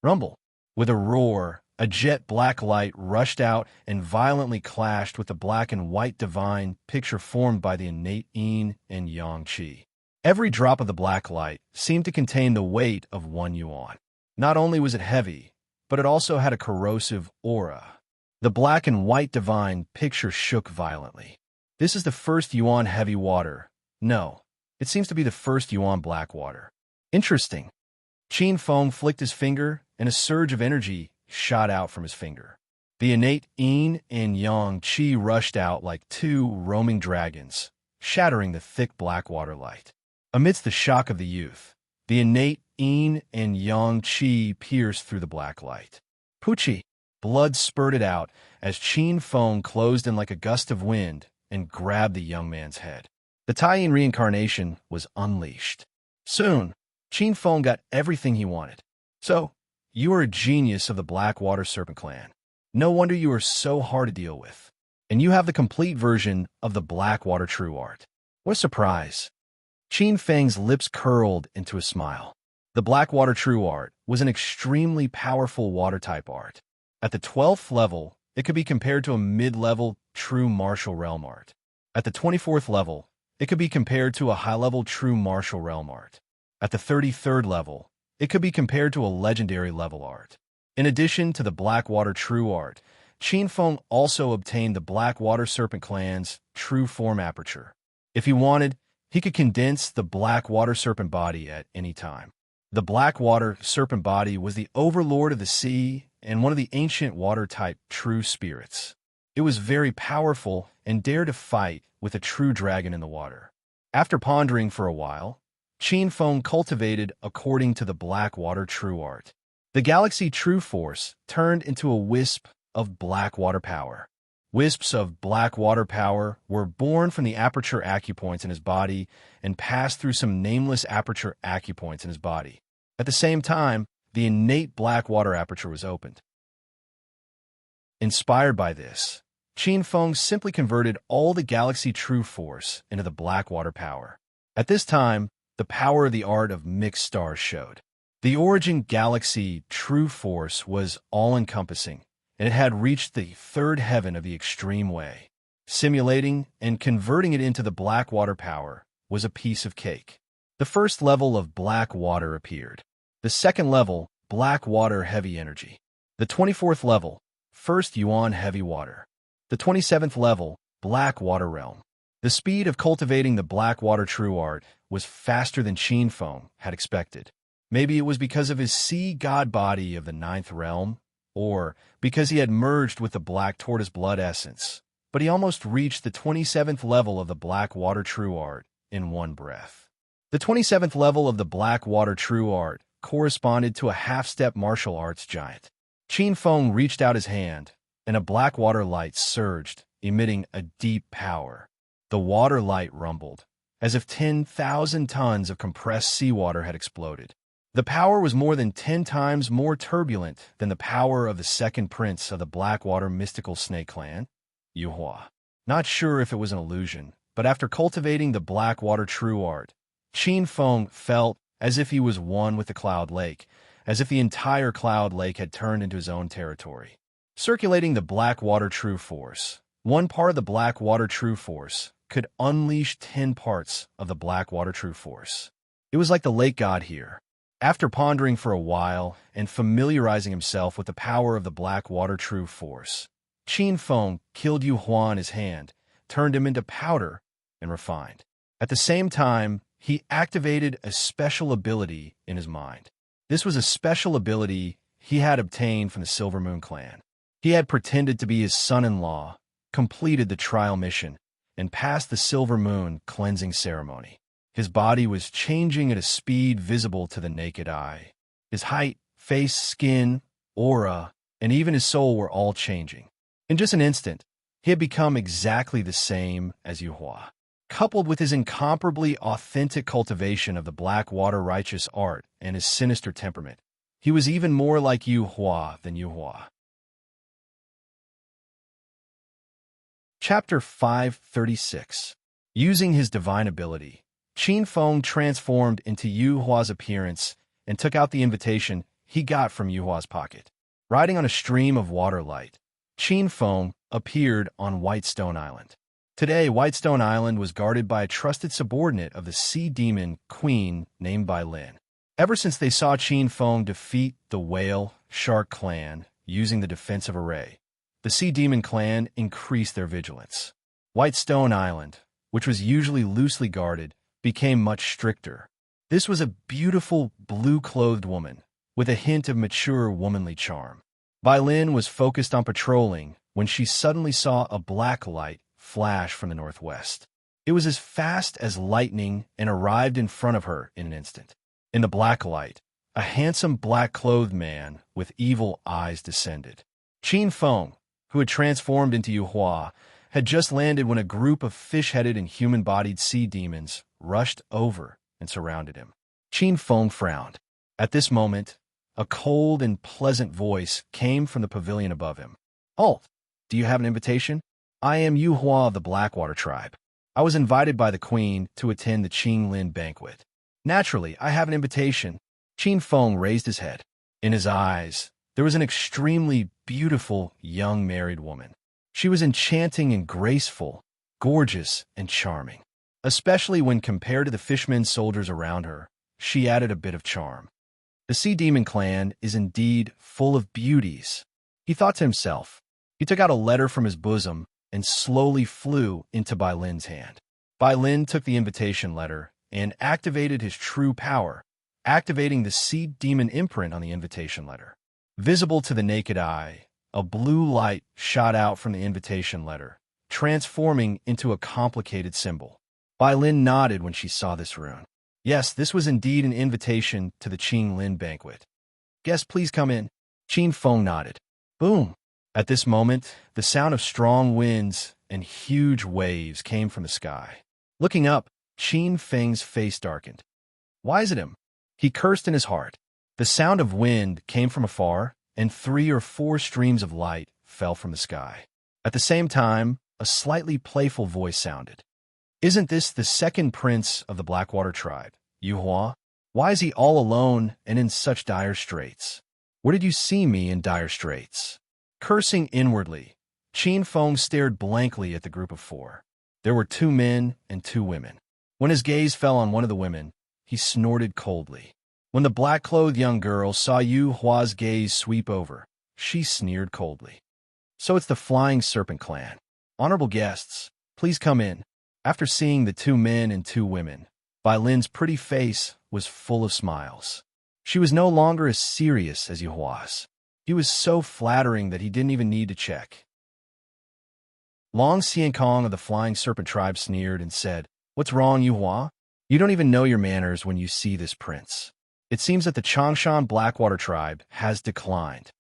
Rumble. With a roar, a jet black light rushed out and violently clashed with the black and white divine picture formed by the innate yin and yang qi. Every drop of the black light seemed to contain the weight of 1 yuan. Not only was it heavy, but it also had a corrosive aura. The black and white divine picture shook violently. This is the first Yuan heavy water. No, it seems to be the first Yuan black water. Interesting. Qin Feng flicked his finger, and a surge of energy shot out from his finger. The innate yin and yang qi rushed out like two roaming dragons, shattering the thick black water light. Amidst the shock of the youth, the innate yin and yang qi pierced through the black light. Puchi! Blood spurted out as Qin Feng closed in like a gust of wind and grabbed the young man's head. The Taiyin reincarnation was unleashed. Soon, Qin Feng got everything he wanted. So, you are a genius of the Blackwater Serpent clan. No wonder you are so hard to deal with. And you have the complete version of the Blackwater True Art. What a surprise. Qin Feng's lips curled into a smile. The Blackwater True Art was an extremely powerful water-type art. At the 12th level, it could be compared to a mid-level true martial realm art. At the 24th level, it could be compared to a high-level true martial realm art. At the 33rd level, it could be compared to a legendary level art. In addition to the Blackwater True Art, Qin Feng also obtained the Blackwater Serpent clan's true form aperture. If he wanted, he could condense the Blackwater Serpent body at any time. The Blackwater Serpent body was the overlord of the sea and one of the ancient water-type true spirits. It was very powerful and dared to fight with a true dragon in the water. After pondering for a while, Qin Feng cultivated according to the Blackwater True Art. The galaxy True Force turned into a wisp of Blackwater power. Wisps of Blackwater power were born from the aperture acupoints in his body and passed through some nameless aperture acupoints in his body. At the same time, the innate Blackwater aperture was opened. Inspired by this, Qin Feng simply converted all the galaxy True Force into the Blackwater power. At this time, the power of the art of mixed stars showed. The origin galaxy True Force was all-encompassing, and it had reached the third heaven of the extreme way. Simulating and converting it into the Blackwater power was a piece of cake. The first level of Blackwater appeared. The second level, Blackwater Heavy Energy. The 24th level, First Yuan Heavy Water. The 27th level, Blackwater Realm. The speed of cultivating the Blackwater True Art was faster than Qin Feng had expected. Maybe it was because of his sea god body of the 9th realm, or because he had merged with the Black Tortoise blood essence, but he almost reached the 27th level of the Blackwater True Art in one breath. The 27th level of the Blackwater True Art corresponded to a half-step martial arts giant. Qin Feng reached out his hand, and a Blackwater light surged, emitting a deep power. The water light rumbled, as if 10,000 tons of compressed seawater had exploded. The power was more than 10 times more turbulent than the power of the second prince of the Blackwater mystical snake clan, Yuhua. Not sure if it was an illusion, but after cultivating the Blackwater True Art, Qin Feng felt as if he was one with the Cloud Lake, as if the entire Cloud Lake had turned into his own territory. Circulating the Blackwater True Force, one part of the Blackwater True Force could unleash 10 parts of the Blackwater True Force. It was like the lake god here. After pondering for a while and familiarizing himself with the power of the Blackwater True Force, Qin Feng killed Yu Huan in his hand, turned him into powder, and refined. At the same time, he activated a special ability in his mind. This was a special ability he had obtained from the Silver Moon clan. He had pretended to be his son-in-law, completed the trial mission, and passed the Silver Moon cleansing ceremony. His body was changing at a speed visible to the naked eye. His height, face, skin, aura, and even his soul were all changing. In just an instant, he had become exactly the same as Yuhua. Coupled with his incomparably authentic cultivation of the Blackwater righteous art and his sinister temperament, he was even more like Yuhua than Yuhua. Chapter 536. Using his divine ability, Qin Feng transformed into Yu Hua's appearance and took out the invitation he got from Yu Hua's pocket. Riding on a stream of water light, Qin Feng appeared on Whitestone Island. Today, Whitestone Island was guarded by a trusted subordinate of the sea demon queen named Bai Lin. Ever since they saw Qin Feng defeat the Whale Shark clan using the defensive array, the sea demon clan increased their vigilance. White Stone Island, which was usually loosely guarded, became much stricter. This was a beautiful, blue-clothed woman, with a hint of mature womanly charm. Bai Lin was focused on patrolling when she suddenly saw a black light flash from the northwest. It was as fast as lightning and arrived in front of her in an instant. In the black light, a handsome black-clothed man with evil eyes descended. Qin Feng, who had transformed into Yu Hua, had just landed when a group of fish-headed and human-bodied sea demons rushed over and surrounded him. Qin Feng frowned. At this moment, a cold and pleasant voice came from the pavilion above him. "Halt! Do you have an invitation? I am Yu Hua of the Blackwater tribe. I was invited by the queen to attend the Qing Lin banquet. Naturally, I have an invitation." Qin Feng raised his head. In his eyes, there was an extremely beautiful young married woman. She was enchanting and graceful, gorgeous and charming. Especially when compared to the fishmen soldiers around her, she added a bit of charm. The Sea Demon clan is indeed full of beauties, he thought to himself. He took out a letter from his bosom and slowly flew into Bai Lin's hand. Bai Lin took the invitation letter and activated his true power, activating the Sea Demon imprint on the invitation letter. Visible to the naked eye, a blue light shot out from the invitation letter, transforming into a complicated symbol. Bai Lin nodded when she saw this rune. Yes, this was indeed an invitation to the Qing Lin banquet. "Guests, please come in." Qin Feng nodded. Boom! At this moment, the sound of strong winds and huge waves came from the sky. Looking up, Qin Feng's face darkened. Why is it him? He cursed in his heart. The sound of wind came from afar, and 3 or 4 streams of light fell from the sky. At the same time, a slightly playful voice sounded. "Isn't this the second prince of the Blackwater tribe, Yu Hua? Why is he all alone and in such dire straits? Where did you see me in dire straits?" Cursing inwardly, Qin Feng stared blankly at the group of 4. There were 2 men and 2 women. When his gaze fell on one of the women, he snorted coldly. When the black-clothed young girl saw Yu Hua's gaze sweep over, she sneered coldly. "So it's the Flying Serpent clan. Honorable guests, please come in." After seeing the 2 men and 2 women, Bai Lin's pretty face was full of smiles. She was no longer as serious as Yu Hua's. He was so flattering that he didn't even need to check. Long Xiankong of the Flying Serpent tribe sneered and said, "What's wrong, Yu Hua? You don't even know your manners when you see this prince. It seems that the Changshan Blackwater tribe has declined."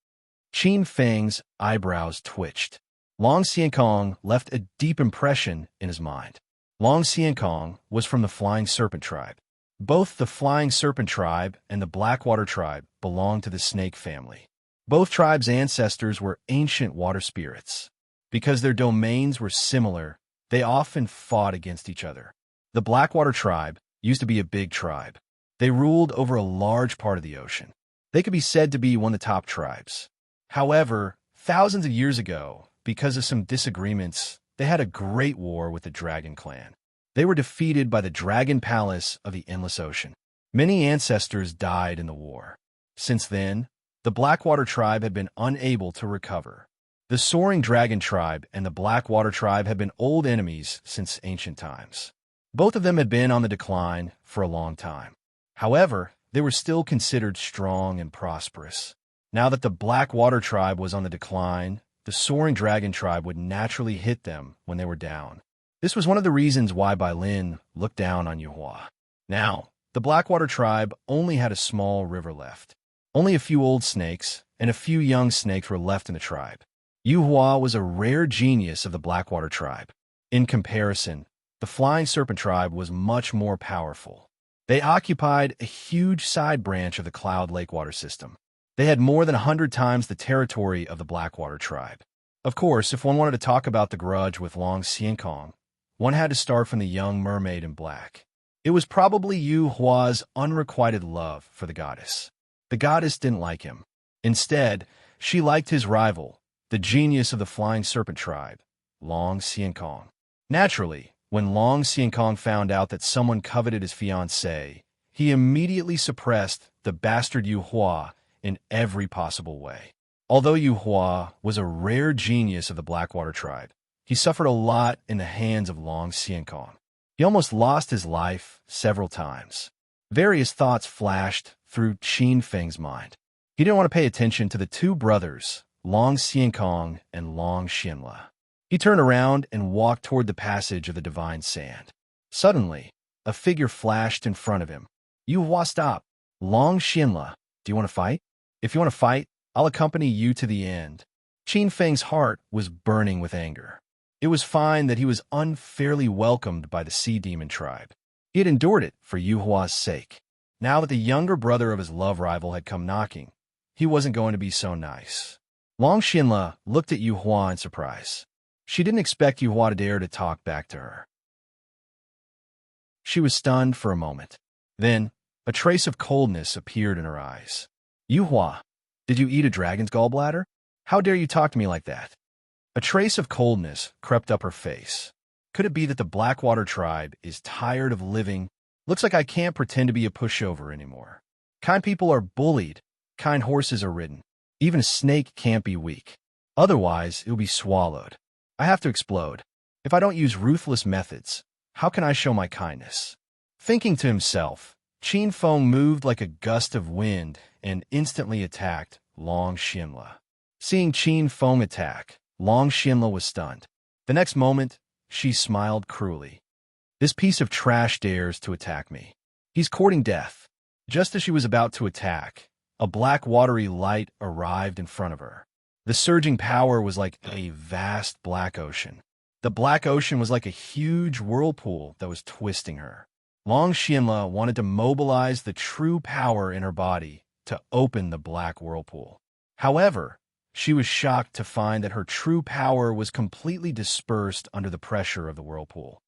Qin Feng's eyebrows twitched. Long Xiankong left a deep impression in his mind. Long Xiankong was from the Flying Serpent tribe. Both the Flying Serpent tribe and the Blackwater tribe belonged to the snake family. Both tribes' ancestors were ancient water spirits. Because their domains were similar, they often fought against each other. The Blackwater tribe used to be a big tribe. They ruled over a large part of the ocean. They could be said to be one of the top tribes. However, thousands of years ago, because of some disagreements, they had a great war with the Dragon clan. They were defeated by the Dragon Palace of the Endless Ocean. Many ancestors died in the war. Since then, the Blackwater tribe had been unable to recover. The Soaring Dragon tribe and the Blackwater tribe had been old enemies since ancient times. Both of them had been on the decline for a long time. However, they were still considered strong and prosperous. Now that the Blackwater tribe was on the decline, the Soaring Dragon tribe would naturally hit them when they were down. This was one of the reasons why Bai Lin looked down on Yu Hua. Now, the Blackwater tribe only had a small river left. Only a few old snakes and a few young snakes were left in the tribe. Yu Hua was a rare genius of the Blackwater tribe. In comparison, the Flying Serpent tribe was much more powerful. They occupied a huge side branch of the Cloud Lake water system. They had more than 100 times the territory of the Blackwater tribe. Of course, if one wanted to talk about the grudge with Long Xiankong, one had to start from the young mermaid in black. It was probably Yu Hua's unrequited love for the goddess. The goddess didn't like him. Instead, she liked his rival, the genius of the Flying Serpent tribe, Long Xiankong. Naturally, when Long Xiankong found out that someone coveted his fiancée, he immediately suppressed the bastard Yu Hua in every possible way. Although Yu Hua was a rare genius of the Blackwater tribe, He suffered a lot in the hands of Long Xiankong. He almost lost his life several times. Various thoughts flashed through Qin Feng's mind. He didn't want to pay attention to the two brothers, Long Xiankong and Long Xinla. He turned around and walked toward the passage of the divine sand. Suddenly, a figure flashed in front of him. "You Hua, stop! Long Xinla, do you want to fight? If you want to fight, I'll accompany you to the end." Qin Feng's heart was burning with anger. It was fine that he was unfairly welcomed by the Sea Demon tribe. He had endured it for Yu Hua's sake. Now that the younger brother of his love rival had come knocking, he wasn't going to be so nice. Long Xinla looked at Yu Hua in surprise. She didn't expect Yu Hua to dare to talk back to her. She was stunned for a moment. Then, a trace of coldness appeared in her eyes. "Yu Hua, did you eat a dragon's gallbladder? How dare you talk to me like that?" A trace of coldness crept up her face. Could it be that the Blackwater tribe is tired of living? Looks like I can't pretend to be a pushover anymore. Kind people are bullied. Kind horses are ridden. Even a snake can't be weak. Otherwise, it will be swallowed. I have to explode. If I don't use ruthless methods, how can I show my kindness? Thinking to himself, Qin Feng moved like a gust of wind and instantly attacked Long Xinla. Seeing Qin Feng attack, Long Xinla was stunned. The next moment, she smiled cruelly. "This piece of trash dares to attack me. He's courting death." Just as she was about to attack, a black watery light arrived in front of her. The surging power was like a vast black ocean. The black ocean was like a huge whirlpool that was twisting her. Long Xinla wanted to mobilize the true power in her body to open the black whirlpool. However, she was shocked to find that her true power was completely dispersed under the pressure of the whirlpool.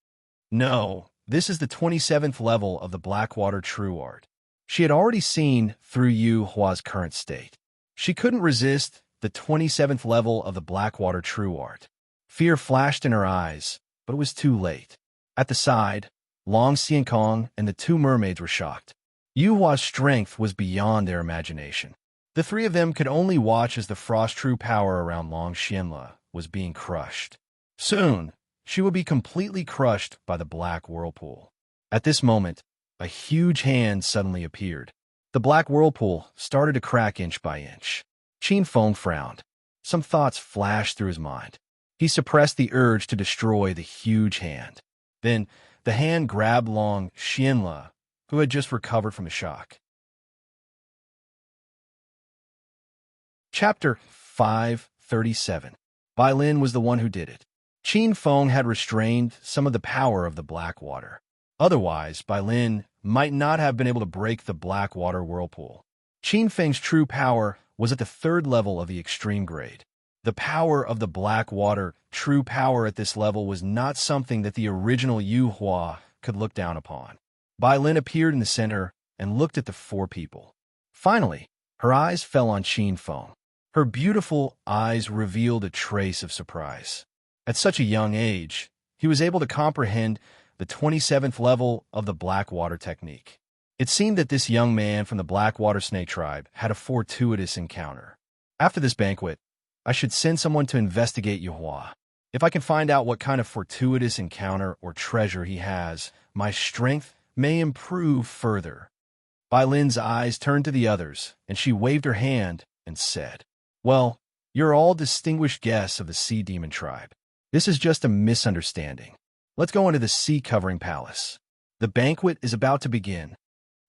No, this is the 27th level of the Blackwater True Art. She had already seen through Yu Hua's current state. She couldn't resist the 27th level of the Blackwater True Art. Fear flashed in her eyes, but it was too late. At the side, Long Xiankong and the two mermaids were shocked. Yu Hua's strength was beyond their imagination. The three of them could only watch as the frost true power around Long Xinla was being crushed. Soon, she would be completely crushed by the black whirlpool. At this moment, a huge hand suddenly appeared. The black whirlpool started to crack inch by inch. Qin Feng frowned. Some thoughts flashed through his mind. He suppressed the urge to destroy the huge hand. Then, the hand grabbed Long Xinla, who had just recovered from the shock. Chapter 537. Bai Lin was the one who did it. Qin Feng had restrained some of the power of the black water. Otherwise, Bai Lin might not have been able to break the black water whirlpool. Qin Feng's true power was at the 3rd level of the extreme grade. The power of the black water true power at this level was not something that the original Yu Hua could look down upon. Bai Lin appeared in the center and looked at the 4 people. Finally, her eyes fell on Qin Feng. Her beautiful eyes revealed a trace of surprise. At such a young age, he was able to comprehend the 27th level of the Blackwater technique. It seemed that this young man from the Blackwater Snake tribe had a fortuitous encounter. After this banquet, I should send someone to investigate Yu Hua. If I can find out what kind of fortuitous encounter or treasure he has, my strength may improve further. Bai Lin's eyes turned to the others, and she waved her hand and said, "Well, you're all distinguished guests of the Sea Demon tribe. This is just a misunderstanding. Let's go into the Sea Covering Palace. The banquet is about to begin."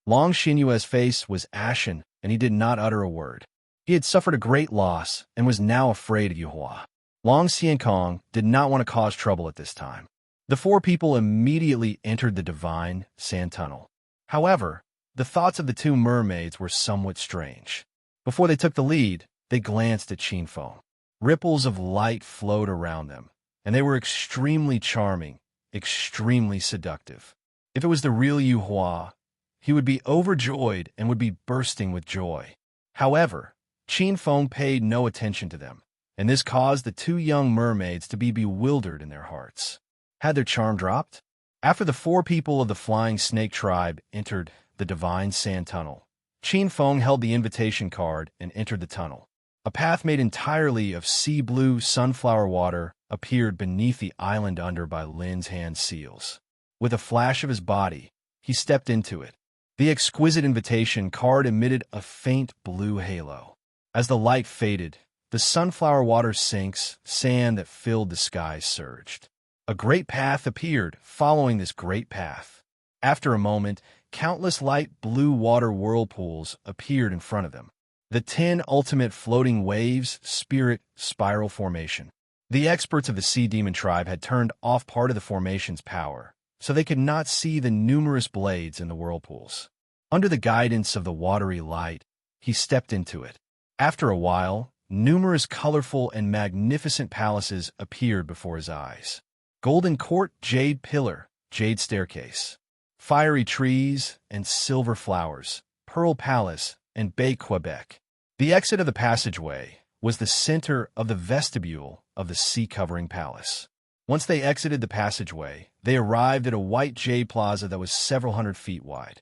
Long Xinyue's face was ashen, and he did not utter a word. He had suffered a great loss and was now afraid of Yu Hua. Long Xiankong did not want to cause trouble at this time. The 4 people immediately entered the divine sand tunnel. However, the thoughts of the 2 mermaids were somewhat strange. Before they took the lead, they glanced at Qin Feng. Ripples of light flowed around them, and they were extremely charming, extremely seductive. If it was the real Yu Hua, he would be overjoyed and would be bursting with joy. However, Qin Feng paid no attention to them, and this caused the 2 young mermaids to be bewildered in their hearts. Had their charm dropped? After the 4 people of the Flying Snake tribe entered the divine sand tunnel, Qin Feng held the invitation card and entered the tunnel. A path made entirely of sea blue sunflower water appeared beneath the island under by Lin's hand seals. With a flash of his body, he stepped into it. The exquisite invitation card emitted a faint blue halo. As the light faded, the sunflower water sinks, sand that filled the sky surged. A great path appeared, following this great path. After a moment, countless light blue water whirlpools appeared in front of them. The 10 ultimate floating waves, spirit, spiral formation. The experts of the sea demon tribe had turned off part of the formation's power, so they could not see the numerous blades in the whirlpools. Under the guidance of the watery light, he stepped into it. After a while, numerous colorful and magnificent palaces appeared before his eyes. Golden court, jade pillar, jade staircase, fiery trees and silver flowers, pearl palace, and bay Quebec. The exit of the passageway was the center of the vestibule of the sea-covering palace. Once they exited the passageway, they arrived at a white jade plaza that was several hundred feet wide.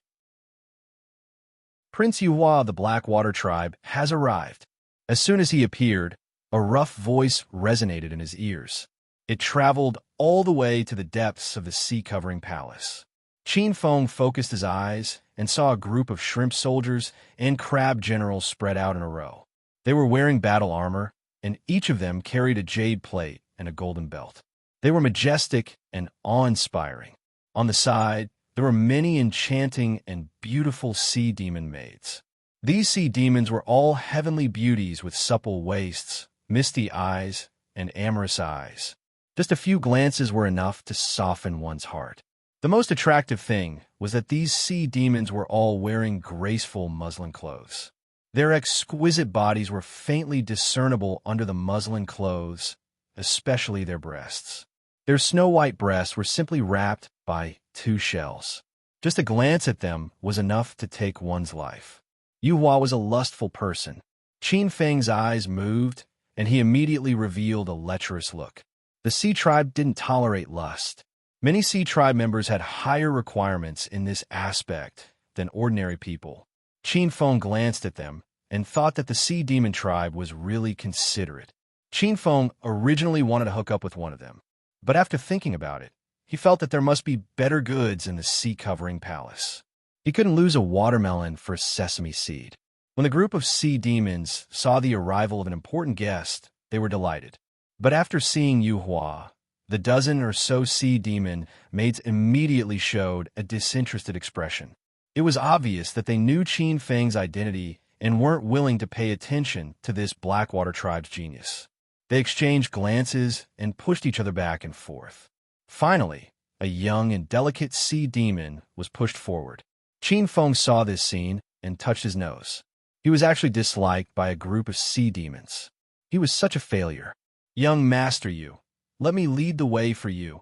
Prince Yuhua of the Blackwater tribe has arrived. As soon as he appeared, a rough voice resonated in his ears. It traveled all the way to the depths of the sea-covering palace. Qin Feng focused his eyes and saw a group of shrimp soldiers and crab generals spread out in a row. They were wearing battle armor, and each of them carried a jade plate and a golden belt. They were majestic and awe-inspiring. On the side, there were many enchanting and beautiful sea demon maids. These sea demons were all heavenly beauties with supple waists, misty eyes, and amorous eyes. Just a few glances were enough to soften one's heart. The most attractive thing was that these sea demons were all wearing graceful muslin clothes. Their exquisite bodies were faintly discernible under the muslin clothes, especially their breasts. Their snow-white breasts were simply wrapped by 2 shells. Just a glance at them was enough to take one's life. Yuhua was a lustful person. Qin Feng's eyes moved, and he immediately revealed a lecherous look. The sea tribe didn't tolerate lust. Many sea tribe members had higher requirements in this aspect than ordinary people. Qin Feng glanced at them and thought that the sea demon tribe was really considerate. Qin Feng originally wanted to hook up with one of them, but after thinking about it, he felt that there must be better goods in the sea-covering palace. He couldn't lose a watermelon for a sesame seed. When the group of sea demons saw the arrival of an important guest, they were delighted. But after seeing Yuhua, the dozen or so sea demon maids immediately showed a disinterested expression. It was obvious that they knew Qin Feng's identity and weren't willing to pay attention to this Blackwater tribe's genius. They exchanged glances and pushed each other back and forth. Finally, a young and delicate sea demon was pushed forward. Qin Feng saw this scene and touched his nose. He was actually disliked by a group of sea demons. He was such a failure. Young master Yu, let me lead the way for you.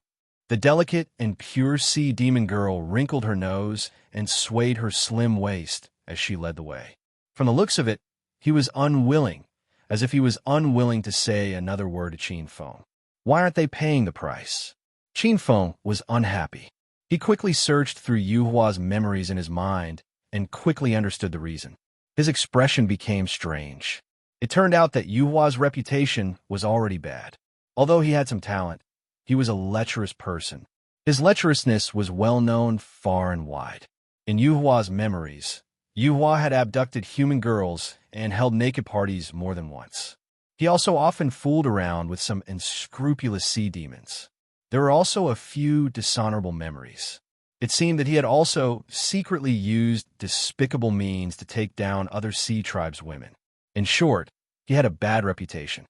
The delicate and pure sea demon girl wrinkled her nose and swayed her slim waist as she led the way. From the looks of it, he was unwilling, as if he was unwilling to say another word to Qin Feng. Why aren't they paying the price? Qin Feng was unhappy. He quickly searched through Yuhua's memories in his mind and quickly understood the reason. His expression became strange. It turned out that Yuhua's reputation was already bad. Although he had some talent, he was a lecherous person. His lecherousness was well known far and wide. In Yuhua's memories, Yuhua had abducted human girls and held naked parties more than once. He also often fooled around with some unscrupulous sea demons. There were also a few dishonorable memories. It seemed that he had also secretly used despicable means to take down other sea tribes' women. In short, he had a bad reputation.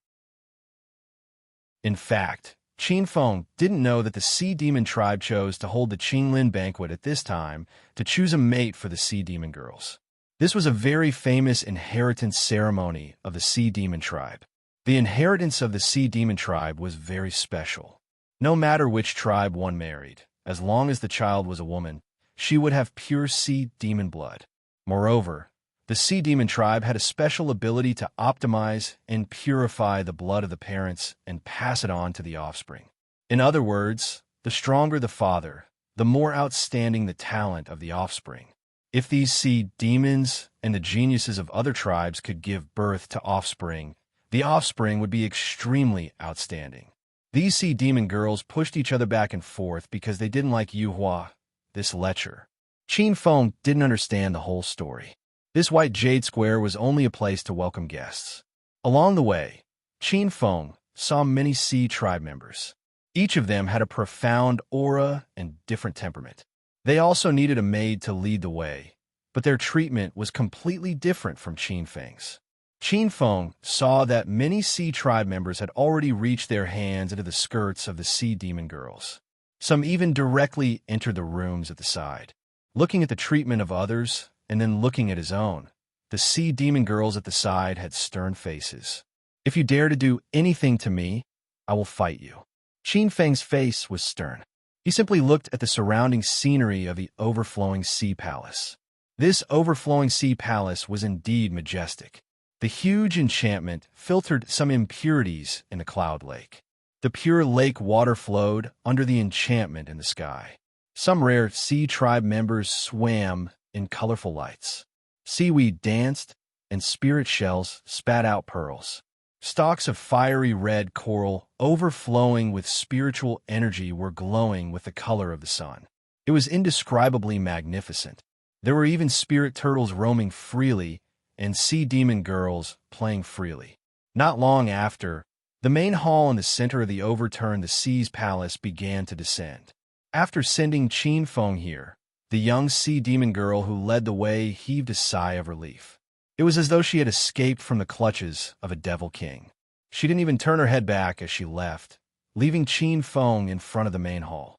In fact, Qin Feng didn't know that the sea demon tribe chose to hold the Qinglin banquet at this time to choose a mate for the sea demon girls. This was a very famous inheritance ceremony of the sea demon tribe. The inheritance of the sea demon tribe was very special. No matter which tribe one married, as long as the child was a woman, she would have pure sea demon blood. Moreover, the sea demon tribe had a special ability to optimize and purify the blood of the parents and pass it on to the offspring. In other words, the stronger the father, the more outstanding the talent of the offspring. If these sea demons and the geniuses of other tribes could give birth to offspring The offspring would be extremely outstanding. These sea demon girls pushed each other back and forth because they didn't like Yuhua, this lecher. Qin Feng didn't understand the whole story. This white jade square was only a place to welcome guests. Along the way, Qin Feng saw many sea tribe members. Each of them had a profound aura and different temperament. They also needed a maid to lead the way, but their treatment was completely different from Qin Feng's. Qin Feng saw that many sea tribe members had already reached their hands into the skirts of the sea demon girls. Some even directly entered the rooms at the side. Looking at the treatment of others, and then looking at his own, the sea demon girls at the side had stern faces. "If you dare to do anything to me, I will fight you." Qin Feng's face was stern. He simply looked at the surrounding scenery of the overflowing sea palace. This overflowing sea palace was indeed majestic. The huge enchantment filtered some impurities in the cloud lake. The pure lake water flowed under the enchantment in the sky. Some rare sea tribe members swam in colorful lights. Seaweed danced, and spirit shells spat out pearls. Stalks of fiery red coral, overflowing with spiritual energy, were glowing with the color of the sun. It was indescribably magnificent. There were even spirit turtles roaming freely, and sea demon girls playing freely. Not long after, the main hall in the center of the overturned sea's palace began to descend. After sending Qin Feng here, the young sea demon girl who led the way heaved a sigh of relief. It was as though she had escaped from the clutches of a devil king. She didn't even turn her head back as she left, leaving Qin Feng in front of the main hall.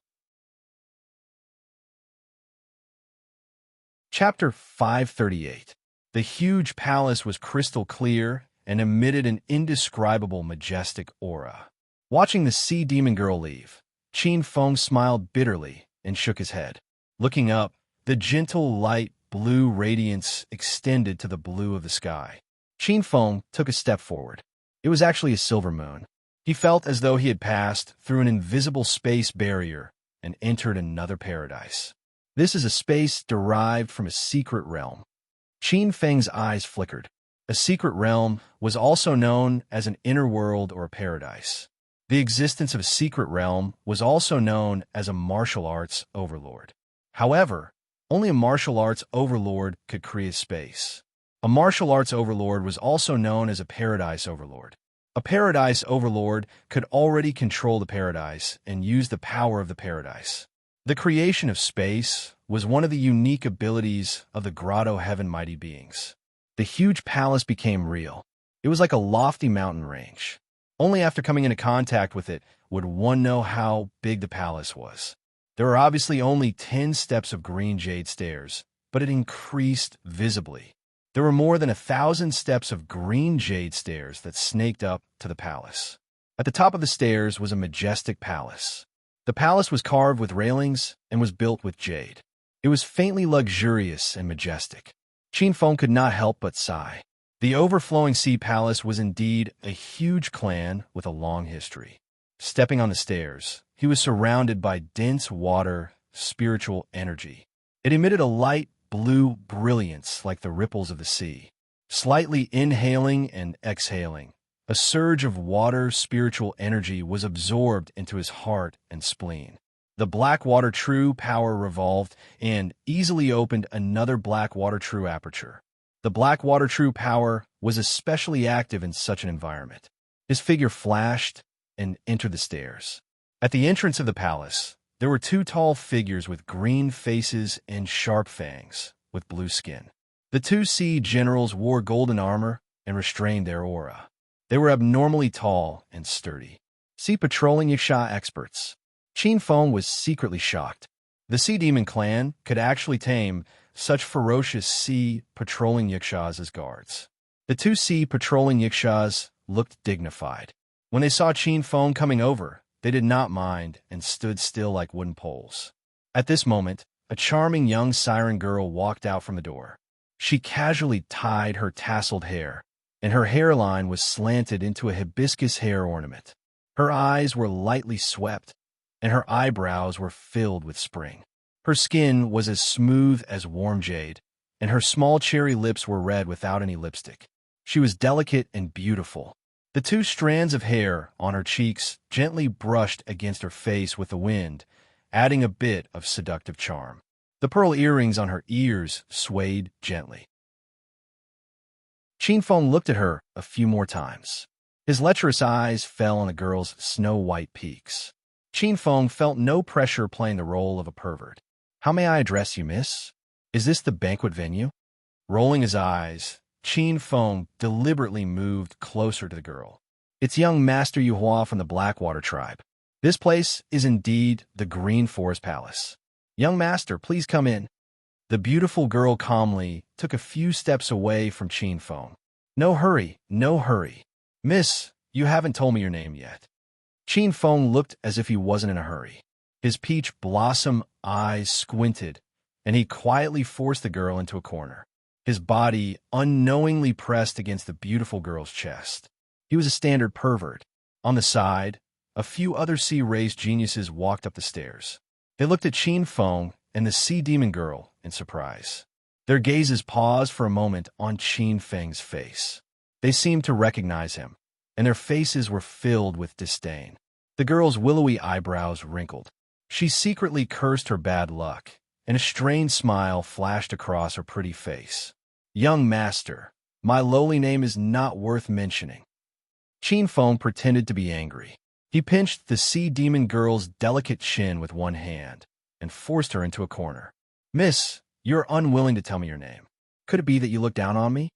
Chapter 538. The huge palace was crystal clear and emitted an indescribable majestic aura. Watching the sea demon girl leave, Qin Feng smiled bitterly and shook his head. Looking up, the gentle light blue radiance extended to the blue of the sky. Qin Feng took a step forward. It was actually a silver moon. He felt as though he had passed through an invisible space barrier and entered another paradise. This is a space derived from a secret realm. Qin Feng's eyes flickered. A secret realm was also known as an inner world or a paradise. The existence of a secret realm was also known as a martial arts overlord. However, only a martial arts overlord could create space. A martial arts overlord was also known as a paradise overlord. A paradise overlord could already control the paradise and use the power of the paradise. The creation of space was one of the unique abilities of the Grotto Heaven Mighty Beings. The huge palace became real. It was like a lofty mountain range. Only after coming into contact with it would one know how big the palace was. There were obviously only 10 steps of green jade stairs, but it increased visibly. There were more than 1,000 steps of green jade stairs that snaked up to the palace. At the top of the stairs was a majestic palace. The palace was carved with railings and was built with jade. It was faintly luxurious and majestic. Qin Feng could not help but sigh. The overflowing sea palace was indeed a huge clan with a long history. Stepping on the stairs, he was surrounded by dense water, spiritual energy. It emitted a light blue brilliance like the ripples of the sea. Slightly inhaling and exhaling, a surge of water spiritual energy was absorbed into his heart and spleen. The black water true power revolved and easily opened another black water true aperture. The black water true power was especially active in such an environment. His figure flashed and entered the stairs. At the entrance of the palace, there were 2 tall figures with green faces and sharp fangs, with blue skin. The 2 sea generals wore golden armor and restrained their aura. They were abnormally tall and sturdy. Sea patrolling Yaksha experts. Qin Feng was secretly shocked. The Sea Demon clan could actually tame such ferocious sea patrolling Yakshas as guards. The 2 sea patrolling Yakshas looked dignified. When they saw Qin Feng coming over, they did not mind and stood still like wooden poles. At this moment, a charming young siren girl walked out from the door. She casually tied her tasseled hair, and her hairline was slanted into a hibiscus hair ornament. Her eyes were lightly swept, and her eyebrows were filled with spring. Her skin was as smooth as warm jade, and her small cherry lips were red without any lipstick. She was delicate and beautiful. The two strands of hair on her cheeks gently brushed against her face with the wind, adding a bit of seductive charm. The pearl earrings on her ears swayed gently. Qin Feng looked at her a few more times. His lecherous eyes fell on the girl's snow-white peaks. Qin Feng felt no pressure playing the role of a pervert. "How may I address you, miss? Is this the banquet venue?" Rolling his eyes, Qin Feng deliberately moved closer to the girl. "It's young Master Yuhua from the Blackwater tribe. This place is indeed the Green Forest Palace. Young Master, please come in." The beautiful girl calmly took a few steps away from Qin Feng. "No hurry, no hurry. Miss, you haven't told me your name yet." Qin Feng looked as if he wasn't in a hurry. His peach blossom eyes squinted, and he quietly forced the girl into a corner. His body unknowingly pressed against the beautiful girl's chest. He was a standard pervert. On the side, a few other sea-raised geniuses walked up the stairs. They looked at Qin Feng and the sea demon girl in surprise. Their gazes paused for a moment on Qin Feng's face. They seemed to recognize him, and their faces were filled with disdain. The girl's willowy eyebrows wrinkled. She secretly cursed her bad luck, and a strained smile flashed across her pretty face. "Young Master, my lowly name is not worth mentioning." Qin Feng pretended to be angry. He pinched the sea demon girl's delicate chin with one hand and forced her into a corner. "Miss, you're unwilling to tell me your name. Could it be that you look down on me?"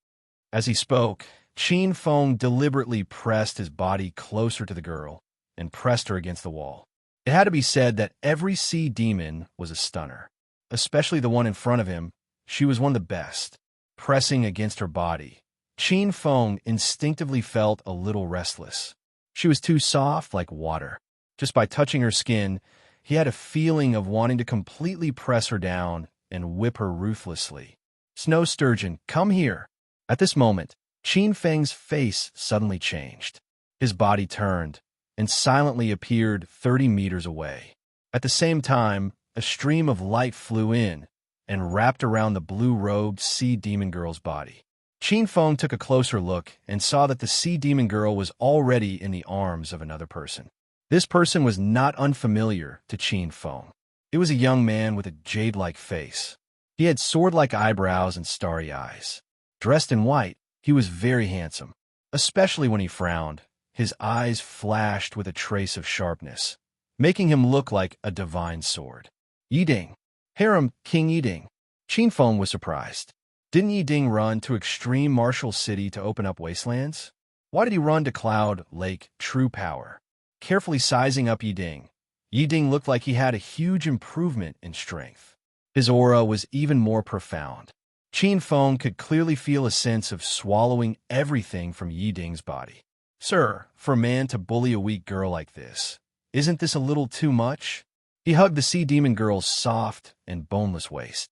As he spoke, Qin Feng deliberately pressed his body closer to the girl and pressed her against the wall. It had to be said that every sea demon was a stunner, especially the one in front of him. She was one of the best. Pressing against her body, Qin Feng instinctively felt a little restless. She was too soft, like water. Just by touching her skin, he had a feeling of wanting to completely press her down and whip her ruthlessly. "Snow sturgeon, come here." At this moment, Qin Feng's face suddenly changed. His body turned and silently appeared 30 meters away. At the same time, a stream of light flew in and wrapped around the blue-robed sea demon girl's body. Qin Feng took a closer look and saw that the sea demon girl was already in the arms of another person. This person was not unfamiliar to Qin Feng. It was a young man with a jade-like face. He had sword-like eyebrows and starry eyes. Dressed in white, he was very handsome. Especially when he frowned, his eyes flashed with a trace of sharpness, making him look like a divine sword. "Yiding, Harem King Yiding." Qin Feng was surprised. Didn't Yiding run to Extreme Martial City to open up wastelands? Why did he run to Cloud Lake True Power? Carefully sizing up Yiding, Yiding looked like he had a huge improvement in strength. His aura was even more profound. Qin Feng could clearly feel a sense of swallowing everything from Yiding's body. "Sir, for a man to bully a weak girl like this, isn't this a little too much?" He hugged the sea demon girl's soft and boneless waist.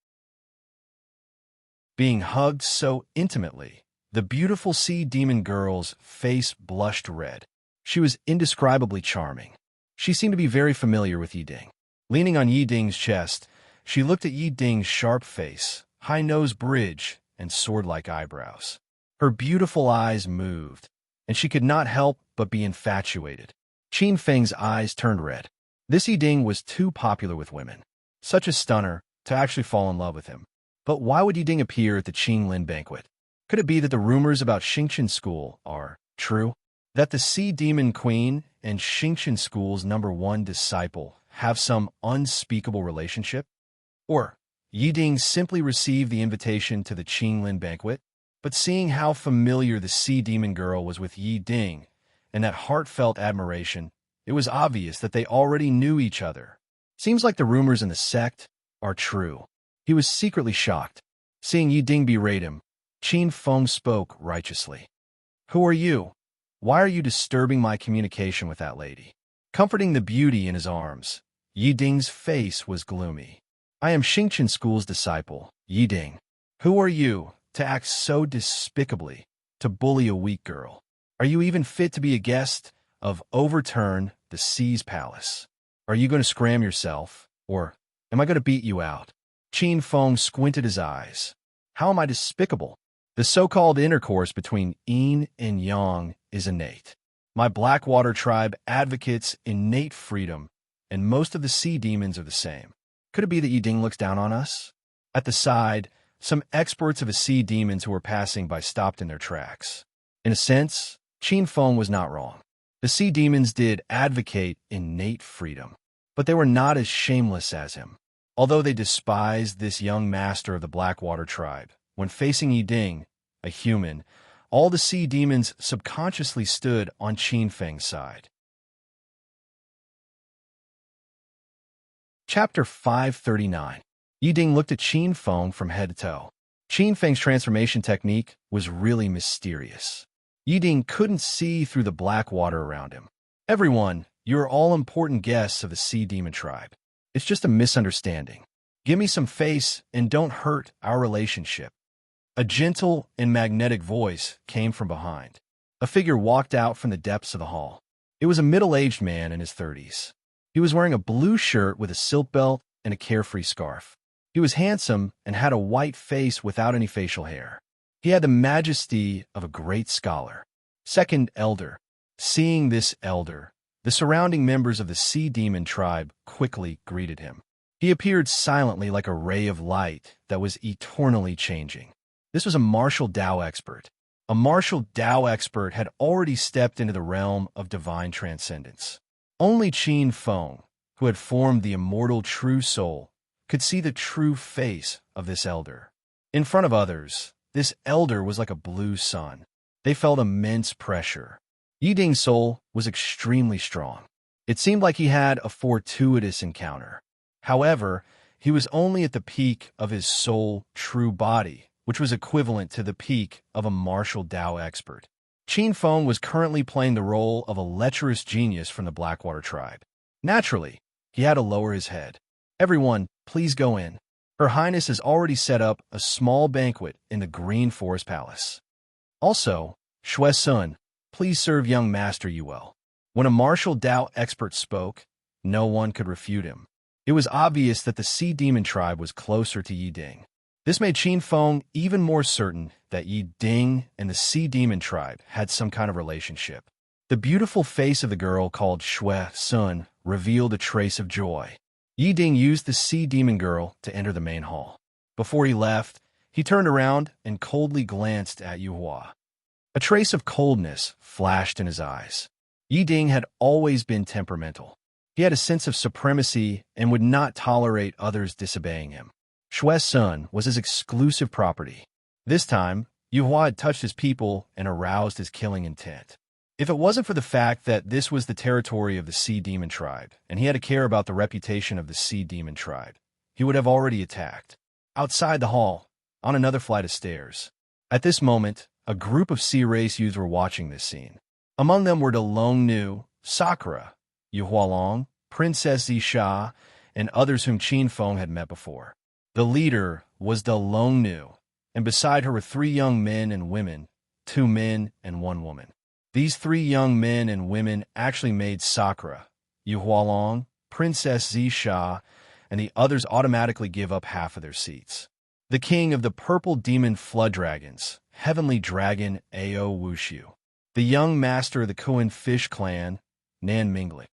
Being hugged so intimately, the beautiful sea demon girl's face blushed red. She was indescribably charming. She seemed to be very familiar with Yiding. Leaning on Yiding's chest, she looked at Yiding's sharp face, high nose bridge, and sword-like eyebrows. Her beautiful eyes moved, and she could not help but be infatuated. Qin Feng's eyes turned red. This Yiding was too popular with women. Such a stunner to actually fall in love with him. But why would Yiding appear at the Qinglin banquet? Could it be that the rumors about Xingqian School are true? That the Sea Demon Queen and Xingqian School's #1 disciple have some unspeakable relationship? Or Yiding simply received the invitation to the Qinglin banquet? But seeing how familiar the Sea Demon girl was with Yiding and that heartfelt admiration, it was obvious that they already knew each other. Seems like the rumors in the sect are true. He was secretly shocked. Seeing Yiding berate him, Qin Feng spoke righteously. "Who are you? Why are you disturbing my communication with that lady?" Comforting the beauty in his arms, Yiding's face was gloomy. "I am Xingqian School's disciple, Yiding. Who are you to act so despicably, to bully a weak girl? Are you even fit to be a guest of Overturn the Sea's Palace? Are you going to scram yourself, or am I going to beat you out?" Qin Feng squinted his eyes. "How am I despicable? The so-called intercourse between yin and yang is innate. My Blackwater tribe advocates innate freedom, and most of the sea demons are the same. Could it be that Yiding looks down on us? At the side, some experts of the sea demons who were passing by stopped in their tracks. In a sense, Qin Feng was not wrong. The sea demons did advocate innate freedom, but they were not as shameless as him. Although they despised this young master of the Blackwater tribe, when facing Yiding, a human, all the sea demons subconsciously stood on Qin Feng's side. Chapter 539. Yiding looked at Qin Feng from head to toe. Qin Feng's transformation technique was really mysterious. Yiding couldn't see through the black water around him. Everyone, you're all important guests of the sea demon tribe. It's just a misunderstanding. Give me some face and don't hurt our relationship. A gentle and magnetic voice came from behind. A figure walked out from the depths of the hall. It was a middle-aged man in his 30s. He was wearing a blue shirt with a silk belt and a carefree scarf. He was handsome and had a white face without any facial hair. He had the majesty of a great scholar. Second elder. Seeing this elder, the surrounding members of the sea demon tribe quickly greeted him. He appeared silently like a ray of light that was eternally changing. This was a martial Dao expert. A martial Dao expert had already stepped into the realm of divine transcendence. Only Qin Feng, who had formed the immortal true soul, could see the true face of this elder. In front of others, this elder was like a blue sun. They felt immense pressure. Yiding's soul was extremely strong. It seemed like he had a fortuitous encounter. However, he was only at the peak of his soul true body, which was equivalent to the peak of a martial Dao expert. Qin Feng was currently playing the role of a lecherous genius from the Blackwater tribe. Naturally, he had to lower his head. Everyone, please go in. Her Highness has already set up a small banquet in the Green Forest Palace. Also, Shui Sun, please serve young master you well. When a martial Dao expert spoke, no one could refute him. It was obvious that the sea demon tribe was closer to Yiding. This made Qin Feng even more certain that Yiding and the sea demon tribe had some kind of relationship. The beautiful face of the girl called Shui Sun revealed a trace of joy. Yiding used the sea demon girl to enter the main hall. Before he left, he turned around and coldly glanced at Yuhua. A trace of coldness flashed in his eyes. Yiding had always been temperamental. He had a sense of supremacy and would not tolerate others disobeying him. Shui Sun was his exclusive property. This time, Yuhua had touched his people and aroused his killing intent. If it wasn't for the fact that this was the territory of the sea demon tribe, and he had to care about the reputation of the sea demon tribe, he would have already attacked. Outside the hall, on another flight of stairs. At this moment, a group of sea race youths were watching this scene. Among them were the Long Nu, Sakura, Yu Hualong, Princess Zisha, and others whom Qin Feng had met before. The leader was the Long Nu, and beside her were 3 young men and women, 2 men and 1 woman. These 3 young men and women actually made Sakura, Yu Hualong, Princess Zisha, and the others automatically give up half of their seats. The king of the purple demon flood dragons, heavenly dragon Ao Wushu. The young master of the Kuan fish clan, Nan Mingling.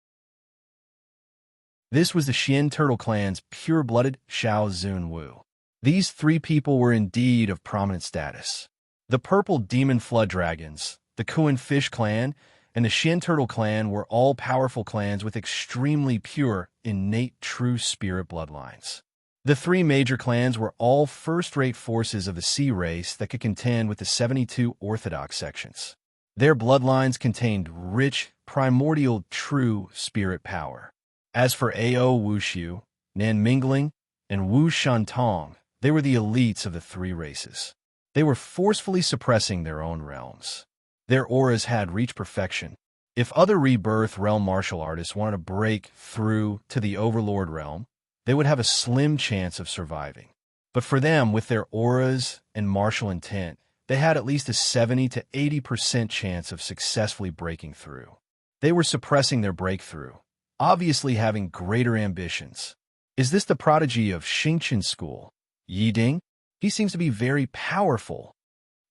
This was the Xian turtle clan's pure-blooded Xiao Zun Wu. These 3 people were indeed of prominent status. The purple demon flood dragons, the Kuan fish clan, and the Xian turtle clan were all powerful clans with extremely pure, innate true spirit bloodlines. The 3 major clans were all first-rate forces of the sea race that could contend with the 72 orthodox sections. Their bloodlines contained rich, primordial true spirit power. As for Ao Wushu, Nan Mingling, and Wu Shantong, they were the elites of the 3 races. They were forcefully suppressing their own realms. Their auras had reached perfection. If other rebirth realm martial artists wanted to break through to the Overlord realm, they would have a slim chance of surviving. But for them, with their auras and martial intent, they had at least a 70 to 80% chance of successfully breaking through. They were suppressing their breakthrough, obviously having greater ambitions. Is this the prodigy of Xingqian school? Yiding? He seems to be very powerful.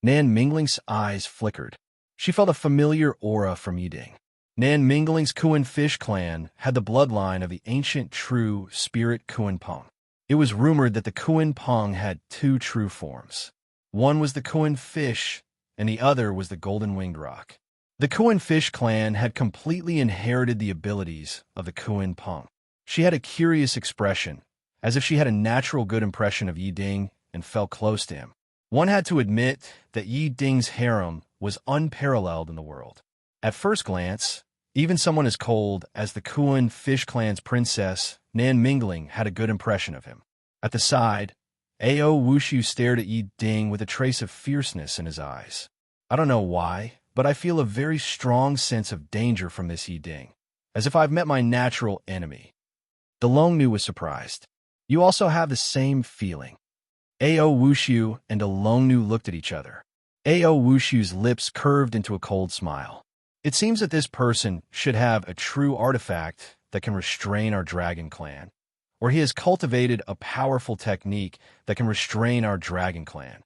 Nan Mingling's eyes flickered. She felt a familiar aura from Yiding. Nan Mingling's Kuan fish clan had the bloodline of the ancient true spirit Kuan Pong. It was rumored that the Kuan Pong had two true forms. One was the Kuan fish, and the other was the golden-winged rock. The Kuan fish clan had completely inherited the abilities of the Kuan Pong. She had a curious expression, as if she had a natural good impression of Yi Ding and felt close to him. One had to admit that Yi Ding's harem was unparalleled in the world. At first glance, even someone as cold as the Kuan fish clan's princess, Nan Mingling, had a good impression of him. At the side, Ao Wushu stared at Yi Ding with a trace of fierceness in his eyes. I don't know why, but I feel a very strong sense of danger from this Yi Ding, as if I've met my natural enemy. The Longnu was surprised. You also have the same feeling. Ao Wushu and a Longnu looked at each other. Ao Wushu's lips curved into a cold smile. It seems that this person should have a true artifact that can restrain our dragon clan, or he has cultivated a powerful technique that can restrain our dragon clan.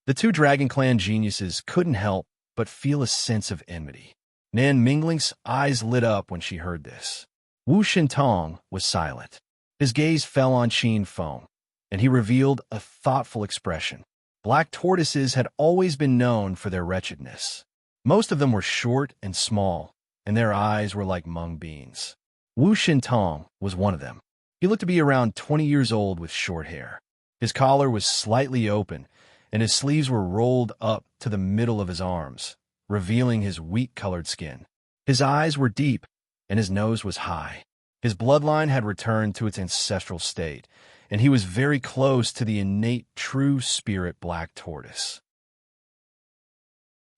The two dragon clan geniuses couldn't help but feel a sense of enmity. Nan Mingling's eyes lit up when she heard this. Wu Shintong was silent. His gaze fell on Qin Feng, and he revealed a thoughtful expression. Black tortoises had always been known for their wretchedness. Most of them were short and small, and their eyes were like mung beans. Wu Shintong was one of them. He looked to be around 20 years old with short hair. His collar was slightly open, and his sleeves were rolled up to the middle of his arms, revealing his wheat-colored skin. His eyes were deep, and his nose was high. His bloodline had returned to its ancestral state, and he was very close to the innate true spirit black tortoise.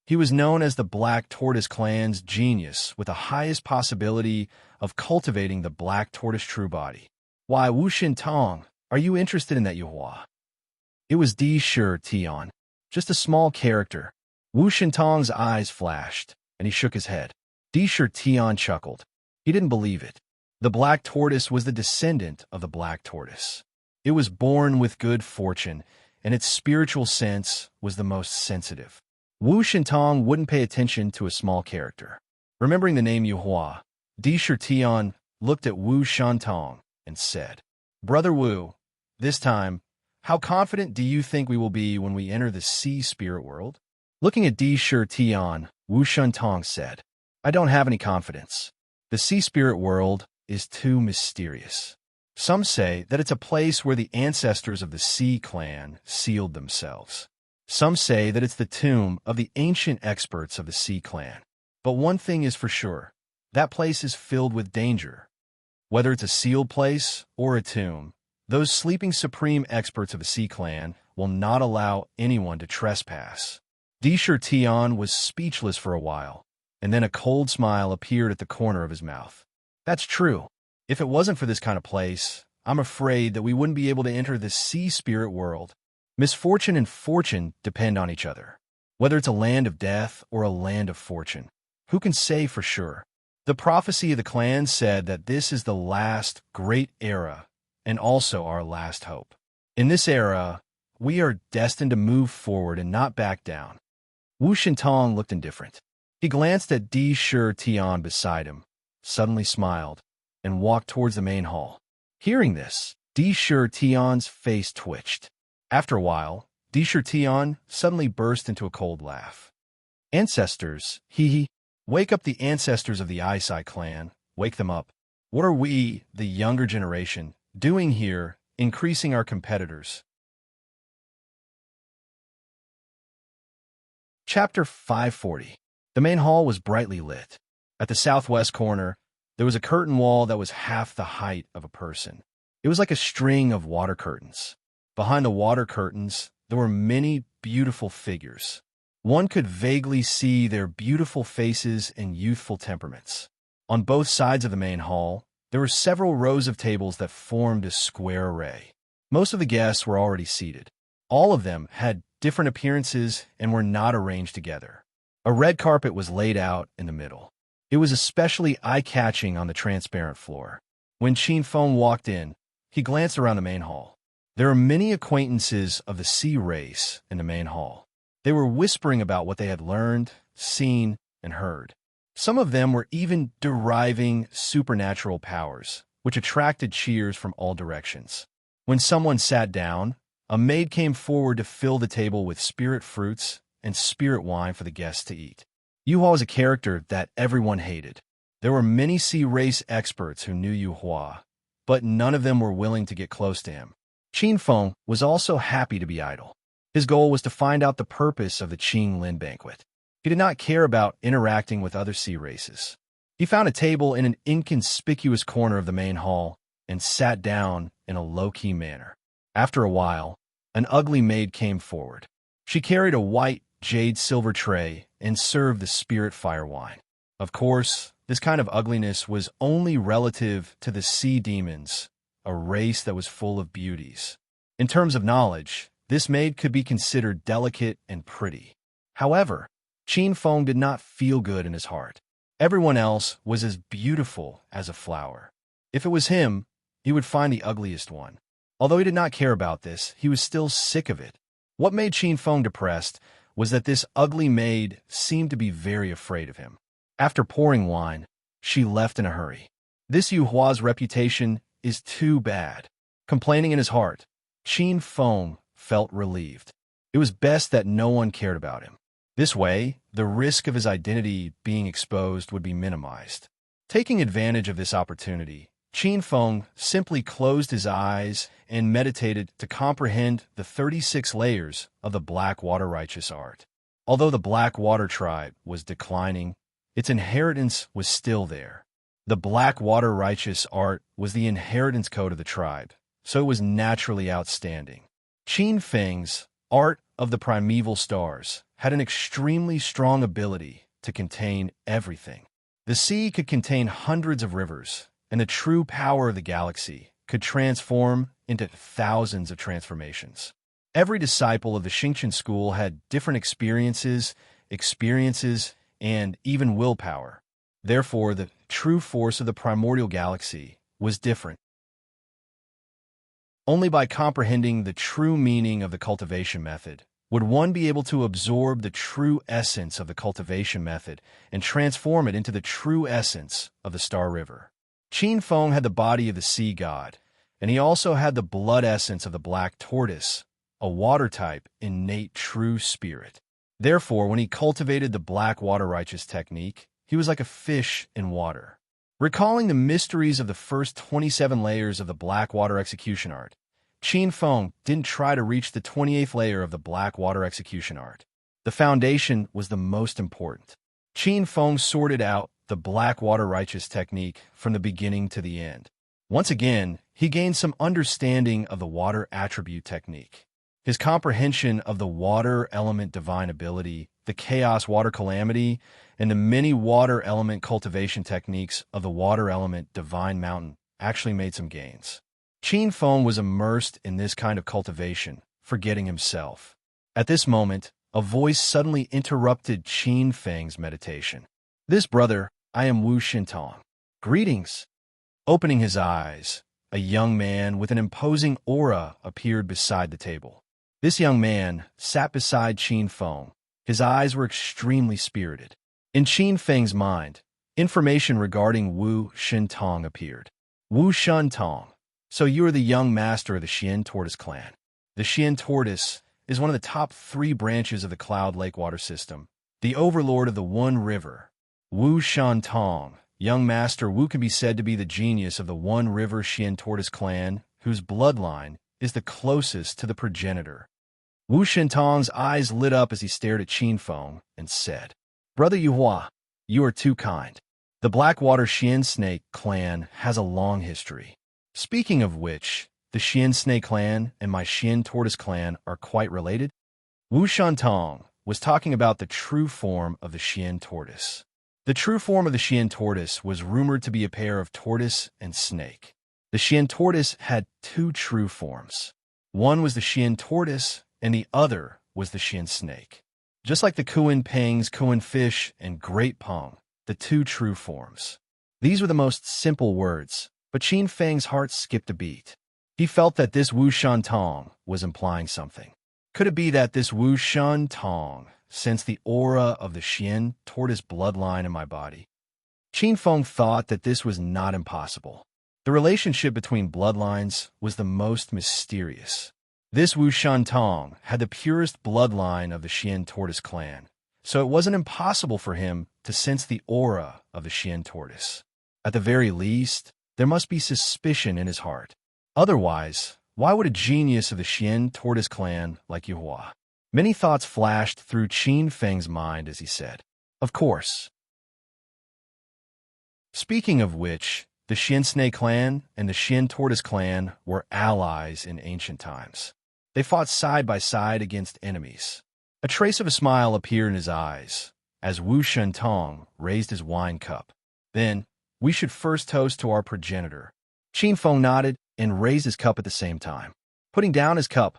He was known as the Black Tortoise clan's genius with the highest possibility of cultivating the Black Tortoise true body. Why, Wu Shintong, are you interested in that Yuhua? It was Di Shi Tian, just a small character. Wu Shintong's eyes flashed, and he shook his head. Di Shi Tian chuckled. He didn't believe it. The Black Tortoise was the descendant of the Black Tortoise. It was born with good fortune, and its spiritual sense was the most sensitive. Wu Shintong wouldn't pay attention to a small character. Remembering the name Yuhua, Di Shi Tian looked at Wu Shintong and said, "Brother Wu, this time, how confident do you think we will be when we enter the sea spirit world?" Looking at Di Shi Tian, Wu Shintong said, "I don't have any confidence. The sea spirit world is too mysterious. Some say that it's a place where the ancestors of the Sea clan sealed themselves. Some say that it's the tomb of the ancient experts of the Sea clan. But one thing is for sure, that place is filled with danger. Whether it's a sealed place or a tomb, those sleeping supreme experts of the Sea clan will not allow anyone to trespass." Di Shi Tian was speechless for a while, and then a cold smile appeared at the corner of his mouth. "That's true. If it wasn't for this kind of place, I'm afraid that we wouldn't be able to enter the sea spirit world. Misfortune and fortune depend on each other. Whether it's a land of death or a land of fortune, who can say for sure? The prophecy of the clan said that this is the last great era and also our last hope. In this era, we are destined to move forward and not back down." Wu Shintong looked indifferent. He glanced at Di Shi Tian beside him, suddenly smiled, and walked towards the main hall. Hearing this, Di Shi Tian's face twitched. After a while, Di Shi Tian suddenly burst into a cold laugh. "Ancestors, hee. Wake up the ancestors of the Eyesight clan. Wake them up. What are we, the younger generation, doing here, increasing our competitors?" Chapter 540. The main hall was brightly lit. At the southwest corner, there was a curtain wall that was half the height of a person. It was like a string of water curtains. Behind the water curtains, there were many beautiful figures. One could vaguely see their beautiful faces and youthful temperaments. On both sides of the main hall, there were several rows of tables that formed a square array. Most of the guests were already seated. All of them had different appearances and were not arranged together. A red carpet was laid out in the middle. It was especially eye-catching on the transparent floor. When Qin Feng walked in, he glanced around the main hall. There were many acquaintances of the sea race in the main hall. They were whispering about what they had learned seen, and heard. Some of them were even deriving supernatural powers, which attracted cheers from all directions. When someone sat down, a maid came forward to fill the table with spirit fruits and spirit wine for the guests to eat. Yuhua was a character that everyone hated. There were many sea race experts who knew Yuhua, but none of them were willing to get close to him. Qin Feng was also happy to be idle. His goal was to find out the purpose of the Qing Lin banquet. He did not care about interacting with other sea races. He found a table in an inconspicuous corner of the main hall and sat down in a low-key manner. After a while, an ugly maid came forward. She carried a white jade silver tray and served the spirit fire wine. Of course, this kind of ugliness was only relative to the sea demons, a race that was full of beauties. In terms of knowledge, this maid could be considered delicate and pretty. However, Qin Feng did not feel good in his heart. Everyone else was as beautiful as a flower. If it was him, he would find the ugliest one. Although he did not care about this, he was still sick of it. What made Qin Feng depressed was that this ugly maid seemed to be very afraid of him. After pouring wine, she left in a hurry. This Yuhua's reputation is too bad. Complaining in his heart, Qin Feng felt relieved. It was best that no one cared about him. This way, the risk of his identity being exposed would be minimized. Taking advantage of this opportunity, Qin Feng simply closed his eyes and meditated to comprehend the 36 layers of the Black Water Righteous art. Although the Black Water tribe was declining, its inheritance was still there. The Black Water Righteous art was the inheritance code of the tribe, so it was naturally outstanding. Qin Feng's art of the primeval stars had an extremely strong ability to contain everything. The sea could contain hundreds of rivers, and the true power of the galaxy could transform into thousands of transformations. Every disciple of the Xingqian school had different experiences, and even willpower. Therefore, the true force of the primordial galaxy was different. Only by comprehending the true meaning of the cultivation method would one be able to absorb the true essence of the cultivation method and transform it into the true essence of the Star River. Qin Feng had the body of the sea god, and he also had the blood essence of the black tortoise, a water-type innate true spirit. Therefore, when he cultivated the Black Water Righteous technique, he was like a fish in water. Recalling the mysteries of the first 27 layers of the Black Water Execution art, Qin Feng didn't try to reach the 28th layer of the Black Water Execution art. The foundation was the most important. Qin Feng sorted out the Black Water Righteous technique from the beginning to the end. Once again, he gained some understanding of the water attribute technique. His comprehension of the water element divine ability, the chaos water calamity, and the many water element cultivation techniques of the water element divine mountain actually made some gains. Qin Feng was immersed in this kind of cultivation, forgetting himself. At this moment, a voice suddenly interrupted Qin Feng's meditation. "This brother, I am Wu Xintong. Greetings." Opening his eyes, a young man with an imposing aura appeared beside the table. This young man sat beside Qin Feng. His eyes were extremely spirited. In Qin Feng's mind, information regarding Wu Xintong appeared. "Wu Xintong, so you are the young master of the Xian Tortoise clan." The Xian Tortoise is one of the top 3 branches of the Cloud Lake water system, the overlord of the One River. Wu Xintong, young master Wu, can be said to be the genius of the One River Xian Tortoise clan, whose bloodline is the closest to the progenitor. Wu Xintong's eyes lit up as he stared at Qin Feng and said, "Brother Yuhua, you are too kind. The Blackwater Xian Snake clan has a long history. Speaking of which, the Xian Snake clan and my Xian Tortoise clan are quite related." Wu Xintong was talking about the true form of the Xian Tortoise. The true form of the Xian Tortoise was rumored to be a pair of tortoise and snake. The Xian Tortoise had 2 true forms. One was the Xian Tortoise, and the other was the Xian Snake. Just like the Kuan Peng's Kuan Fish and Great Peng, the 2 true forms. These were the most simple words, but Qin Feng's heart skipped a beat. He felt that this Wu Xintong was implying something. Could it be that this Wu Xintong sensed the aura of the Xian tortoise bloodline in my body. Qin Feng thought that this was not impossible. The relationship between bloodlines was the most mysterious. This Wu Shantong had the purest bloodline of the Xian tortoise clan, so it wasn't impossible for him to sense the aura of the Xian tortoise. At the very least, there must be suspicion in his heart. Otherwise, why would a genius of the Xian tortoise clan like Yuhua? Many thoughts flashed through Qin Feng's mind as he said, "Of course." Speaking of which, the Xian snake clan and the Xian tortoise clan were allies in ancient times. They fought side by side against enemies. A trace of a smile appeared in his eyes as Wu Shentong raised his wine cup. Then, "We should first toast to our progenitor." Qin Feng nodded and raised his cup at the same time. Putting down his cup,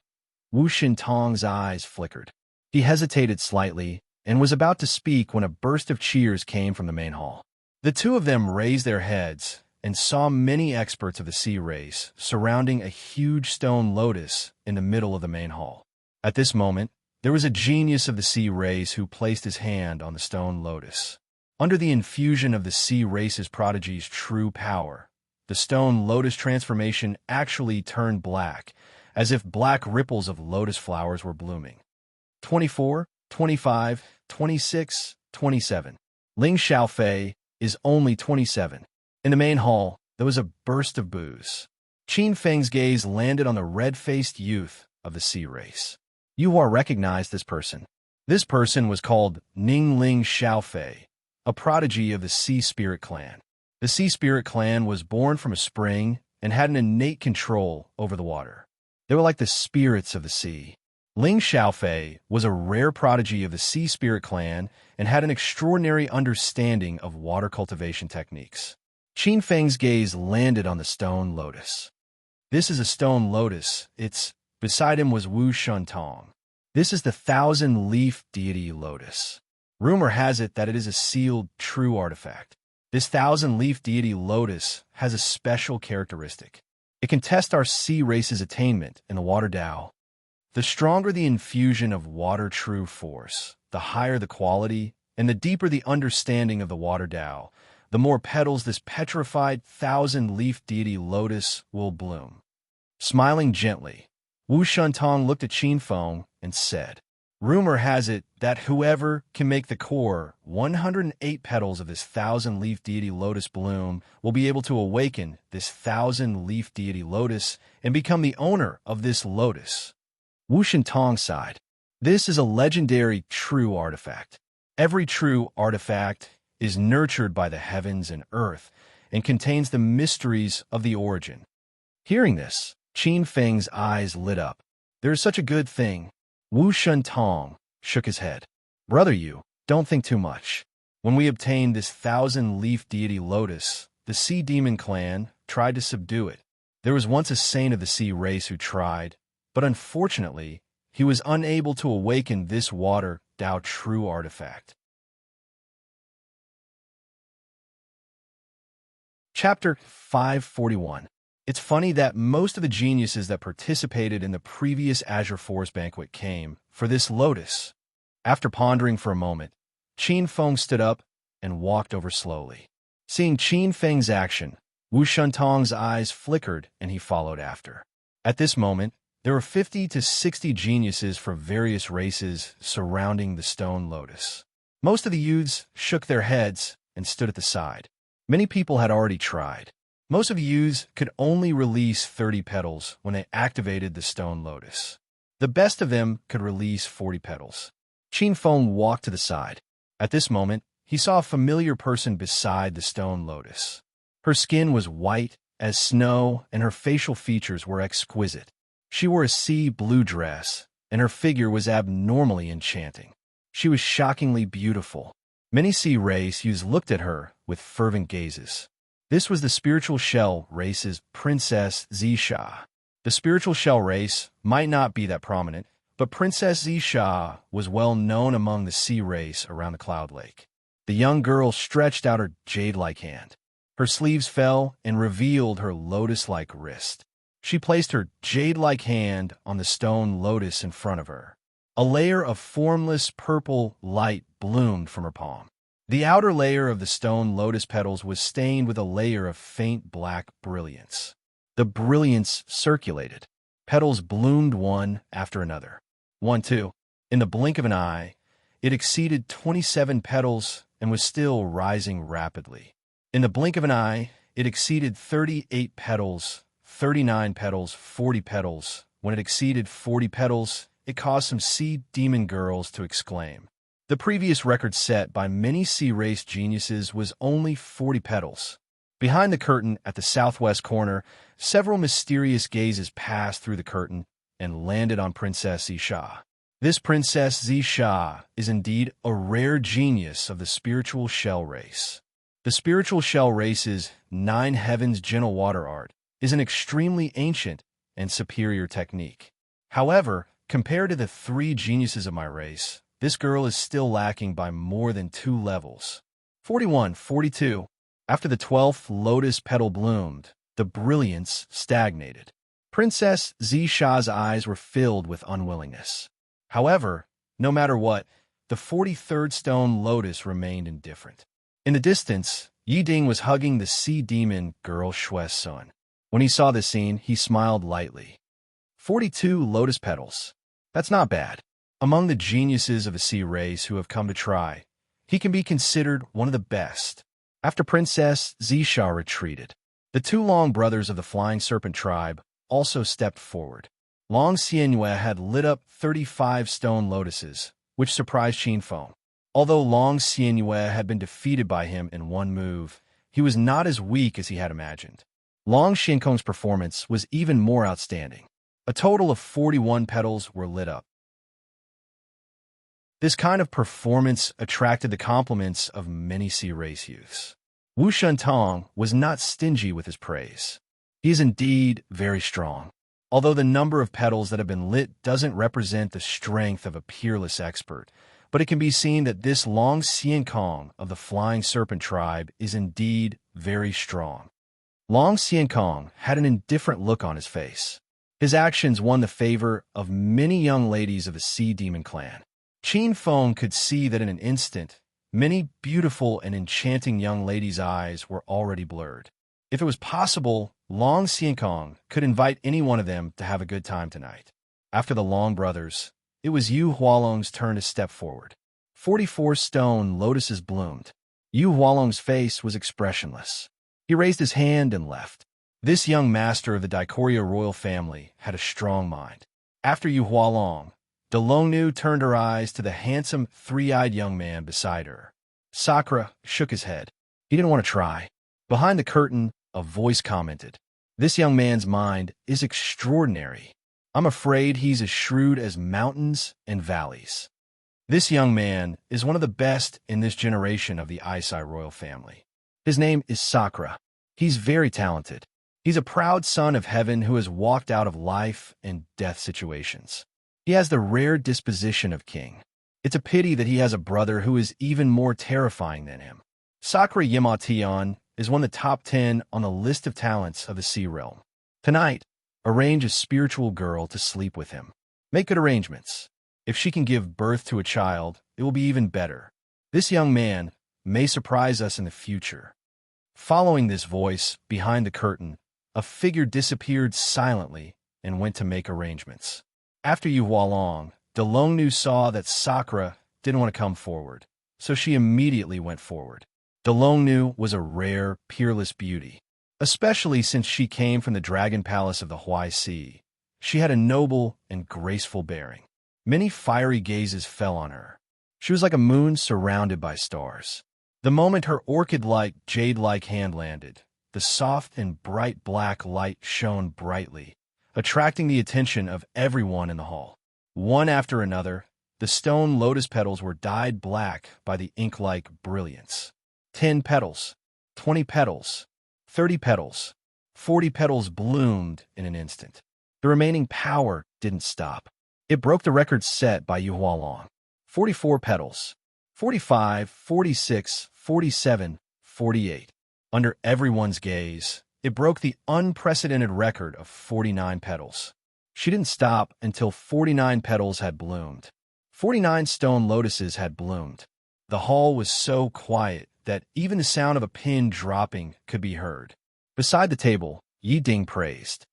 Wu Shentong's eyes flickered. He hesitated slightly and was about to speak when a burst of cheers came from the main hall. The two of them raised their heads and saw many experts of the sea race surrounding a huge stone lotus in the middle of the main hall. At this moment, there was a genius of the sea race who placed his hand on the stone lotus. Under the infusion of the sea race's prodigy's true power, the stone lotus transformation actually turned black, as if black ripples of lotus flowers were blooming. 24, 25, 26, 27. Ling Xiaofei is only 27. In the main hall, there was a burst of boos. Qin Feng's gaze landed on the red-faced youth of the sea race. Yuhua recognized this person. This person was called Ning Ling Xiaofei, a prodigy of the Sea Spirit clan. The Sea Spirit clan was born from a spring and had an innate control over the water. They were like the spirits of the sea. Ling Xiaofei was a rare prodigy of the Sea Spirit clan and had an extraordinary understanding of water cultivation techniques. Qin Feng's gaze landed on the stone lotus. This is a stone lotus. Beside him was Wu Shentong. This is the 1,000-leaf deity lotus. Rumor has it that it is a sealed, true artifact. This 1,000-leaf deity lotus has a special characteristic. It can test our sea race's attainment in the water Tao. The stronger the infusion of water true force, the higher the quality, and the deeper the understanding of the water Tao, the more petals this petrified 1,000-leaf deity lotus will bloom. Smiling gently, Wu Shentong looked at Qin Feng and said, "Rumor has it that whoever can make the core 108 petals of this 1,000-leaf deity lotus bloom will be able to awaken this 1,000-leaf deity lotus and become the owner of this lotus." Wu Shentong sighed. This is a legendary true artifact. Every true artifact is nurtured by the heavens and earth and contains the mysteries of the origin. Hearing this, Qin Feng's eyes lit up. There is such a good thing. Wu Shentong shook his head. "Brother, you don't think too much. When we obtained this 1,000-leaf deity lotus, the Sea Demon clan tried to subdue it. There was once a saint of the sea race who tried, but unfortunately, he was unable to awaken this water Tao true artifact." Chapter 541. It's funny that most of the geniuses that participated in the previous Azure Forest banquet came for this lotus. After pondering for a moment, Qin Feng stood up and walked over slowly. Seeing Qin Feng's action, Wu Shentong's eyes flickered and he followed after. At this moment, there were 50 to 60 geniuses from various races surrounding the stone lotus. Most of the youths shook their heads and stood at the side. Many people had already tried. Most of the youths could only release 30 petals when they activated the stone lotus. The best of them could release 40 petals. Qin Feng walked to the side. At this moment, he saw a familiar person beside the stone lotus. Her skin was white as snow and her facial features were exquisite. She wore a sea blue dress, and her figure was abnormally enchanting. She was shockingly beautiful. Many sea race youths looked at her with fervent gazes. This was the spiritual shell race's Princess Zisha. The spiritual shell race might not be that prominent, but Princess Zisha was well known among the sea race around the Cloud Lake. The young girl stretched out her jade-like hand. Her sleeves fell and revealed her lotus-like wrist. She placed her jade-like hand on the stone lotus in front of her. A layer of formless purple light bloomed from her palm. The outer layer of the stone lotus petals was stained with a layer of faint black brilliance. The brilliance circulated. Petals bloomed one after another. 1, 2. In the blink of an eye, it exceeded 27 petals and was still rising rapidly. In the blink of an eye, it exceeded 38 petals, 39 petals, 40 petals. When it exceeded 40 petals, it caused some sea demon girls to exclaim. The previous record set by many sea race geniuses was only 40 petals. Behind the curtain at the southwest corner, several mysterious gazes passed through the curtain and landed on Princess Zisha. This Princess Zisha is indeed a rare genius of the spiritual shell race. The spiritual shell race's 9 heavens gentle water art is an extremely ancient and superior technique. However, compared to the 3 geniuses of my race, this girl is still lacking by more than 2 levels. 41, 42. After the 12th lotus petal bloomed, the brilliance stagnated. Princess Zisha's eyes were filled with unwillingness. However, no matter what, the 43rd stone lotus remained indifferent. In the distance, Yi Ding was hugging the sea demon girl Shue's son. When he saw this scene, he smiled lightly. 42 lotus petals. That's not bad. Among the geniuses of the sea race who have come to try, he can be considered one of the best. After Princess Zisha retreated, the 2 Long brothers of the Flying Serpent tribe also stepped forward. Long Xianyue had lit up 35 stone lotuses, which surprised Qin Feng. Although Long Xianyue had been defeated by him in one move, he was not as weak as he had imagined. Long Xiankong's performance was even more outstanding. A total of 41 petals were lit up. This kind of performance attracted the compliments of many sea race youths. Wu Shentong was not stingy with his praise. He is indeed very strong. Although the number of petals that have been lit doesn't represent the strength of a peerless expert, but it can be seen that this Long Xiankong of the Flying Serpent tribe is indeed very strong. Long Xiankong had an indifferent look on his face. His actions won the favor of many young ladies of the Sea Demon clan. Qin Feng could see that in an instant, many beautiful and enchanting young ladies' eyes were already blurred. If it was possible, Long Xiankong could invite any one of them to have a good time tonight. After the Long brothers, it was Yu Hualong's turn to step forward. 44 stone lotuses bloomed. Yu Hualong's face was expressionless. He raised his hand and left. This young master of the Daikoria royal family had a strong mind. After Yu Hualong, Delongnu turned her eyes to the handsome, 3-eyed young man beside her. Sakura shook his head. He didn't want to try. Behind the curtain, a voice commented, "This young man's mind is extraordinary. I'm afraid he's as shrewd as mountains and valleys." This young man is one of the best in this generation of the Aisai royal family. His name is Sakura. He's very talented. He's a proud son of heaven who has walked out of life and death situations. He has the rare disposition of king. It's a pity that he has a brother who is even more terrifying than him. Sakura Yamatian is one of the top 10 on the list of talents of the Sea Realm. Tonight, arrange a spiritual girl to sleep with him. Make good arrangements. If she can give birth to a child, it will be even better. This young man may surprise us in the future. Following this voice, behind the curtain, a figure disappeared silently and went to make arrangements. After Yu Hualong, Delongnu saw that Sakura didn't want to come forward, so she immediately went forward. Delongnu was a rare, peerless beauty, especially since she came from the Dragon Palace of the Huai Sea. She had a noble and graceful bearing. Many fiery gazes fell on her. She was like a moon surrounded by stars. The moment her orchid-like, jade-like hand landed, the soft and bright black light shone brightly, attracting the attention of everyone in the hall. One after another, the stone lotus petals were dyed black by the ink-like brilliance. 10 petals, 20 petals, 30 petals, 40 petals bloomed in an instant. The remaining power didn't stop. It broke the record set by Yu Hualong. 44 petals, 45, 46, 47, 48. Under everyone's gaze, it broke the unprecedented record of 49 petals. She didn't stop until 49 petals had bloomed. 49 stone lotuses had bloomed. The hall was so quiet that even the sound of a pin dropping could be heard. Beside the table, Yi Ding praised.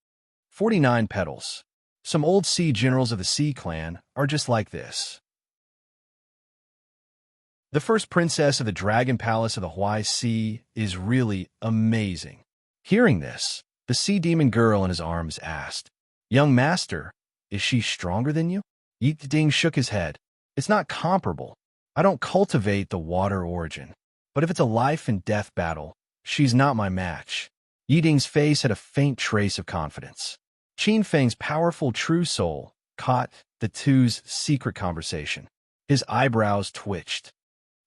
49 petals. Some old sea generals of the Sea clan are just like this. The first princess of the Dragon Palace of the Hawaii Sea is really amazing. Hearing this, the sea demon girl in his arms asked, "Young master, is she stronger than you?" Yi Ding shook his head. "It's not comparable. I don't cultivate the water origin. But if it's a life and death battle, she's not my match." Yi Ding's face had a faint trace of confidence. Qin Feng's powerful true soul caught the two's secret conversation. His eyebrows twitched.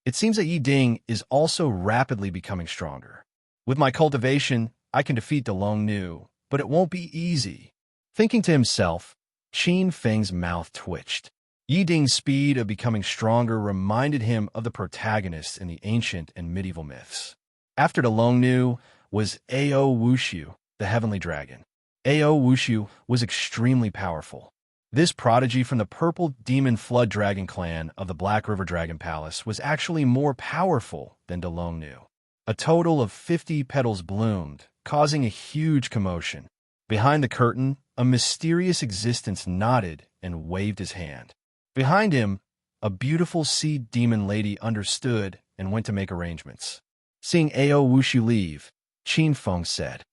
It seems that Yi Ding is also rapidly becoming stronger. With my cultivation, I can defeat DeLong Nu, but it won't be easy. Thinking to himself, Qin Feng's mouth twitched. Yi Ding's speed of becoming stronger reminded him of the protagonists in the ancient and medieval myths. After DeLong Nu was Ao Wushu, the heavenly dragon. Ao Wushu was extremely powerful. This prodigy from the Purple Demon Flood Dragon clan of the Black River Dragon Palace was actually more powerful than DeLong Nu. A total of 50 petals bloomed, causing a huge commotion. Behind the curtain, a mysterious existence nodded and waved his hand. Behind him, a beautiful sea demon lady understood and went to make arrangements. Seeing Ao Wushu leave, Qin Feng said,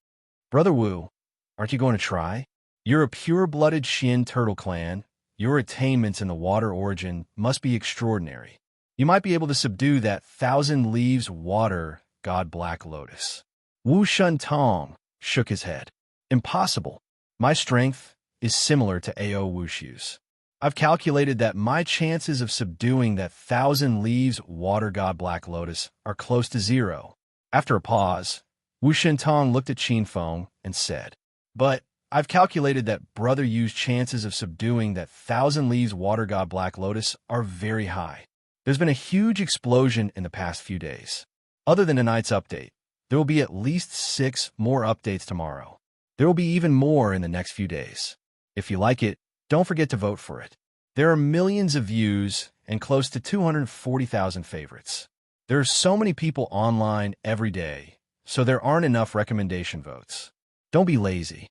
"Brother Wu, aren't you going to try? You're a pure-blooded Xian turtle clan. Your attainments in the water origin must be extraordinary. You might be able to subdue that 1,000 leaves water god Black Lotus." Wu Shuntong shook his head. "Impossible. My strength is similar to Ao Wushu's. I've calculated that my chances of subduing that 1,000 leaves water god Black Lotus are close to zero." After a pause, Wu Shintong looked at Qin Feng and said, "But I've calculated that Brother Yu's chances of subduing that 1,000 leaves water god Black Lotus are very high. There's been a huge explosion in the past few days. Other than tonight's update, there will be at least 6 more updates tomorrow. There will be even more in the next few days. If you like it, don't forget to vote for it. There are millions of views and close to 240,000 favorites. There are so many people online every day, so there aren't enough recommendation votes. Don't be lazy."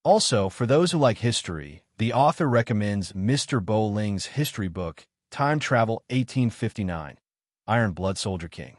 Also, for those who like history, the author recommends Mr. Bo Ling's history book, Time Travel 1859, Iron Blood Soldier King.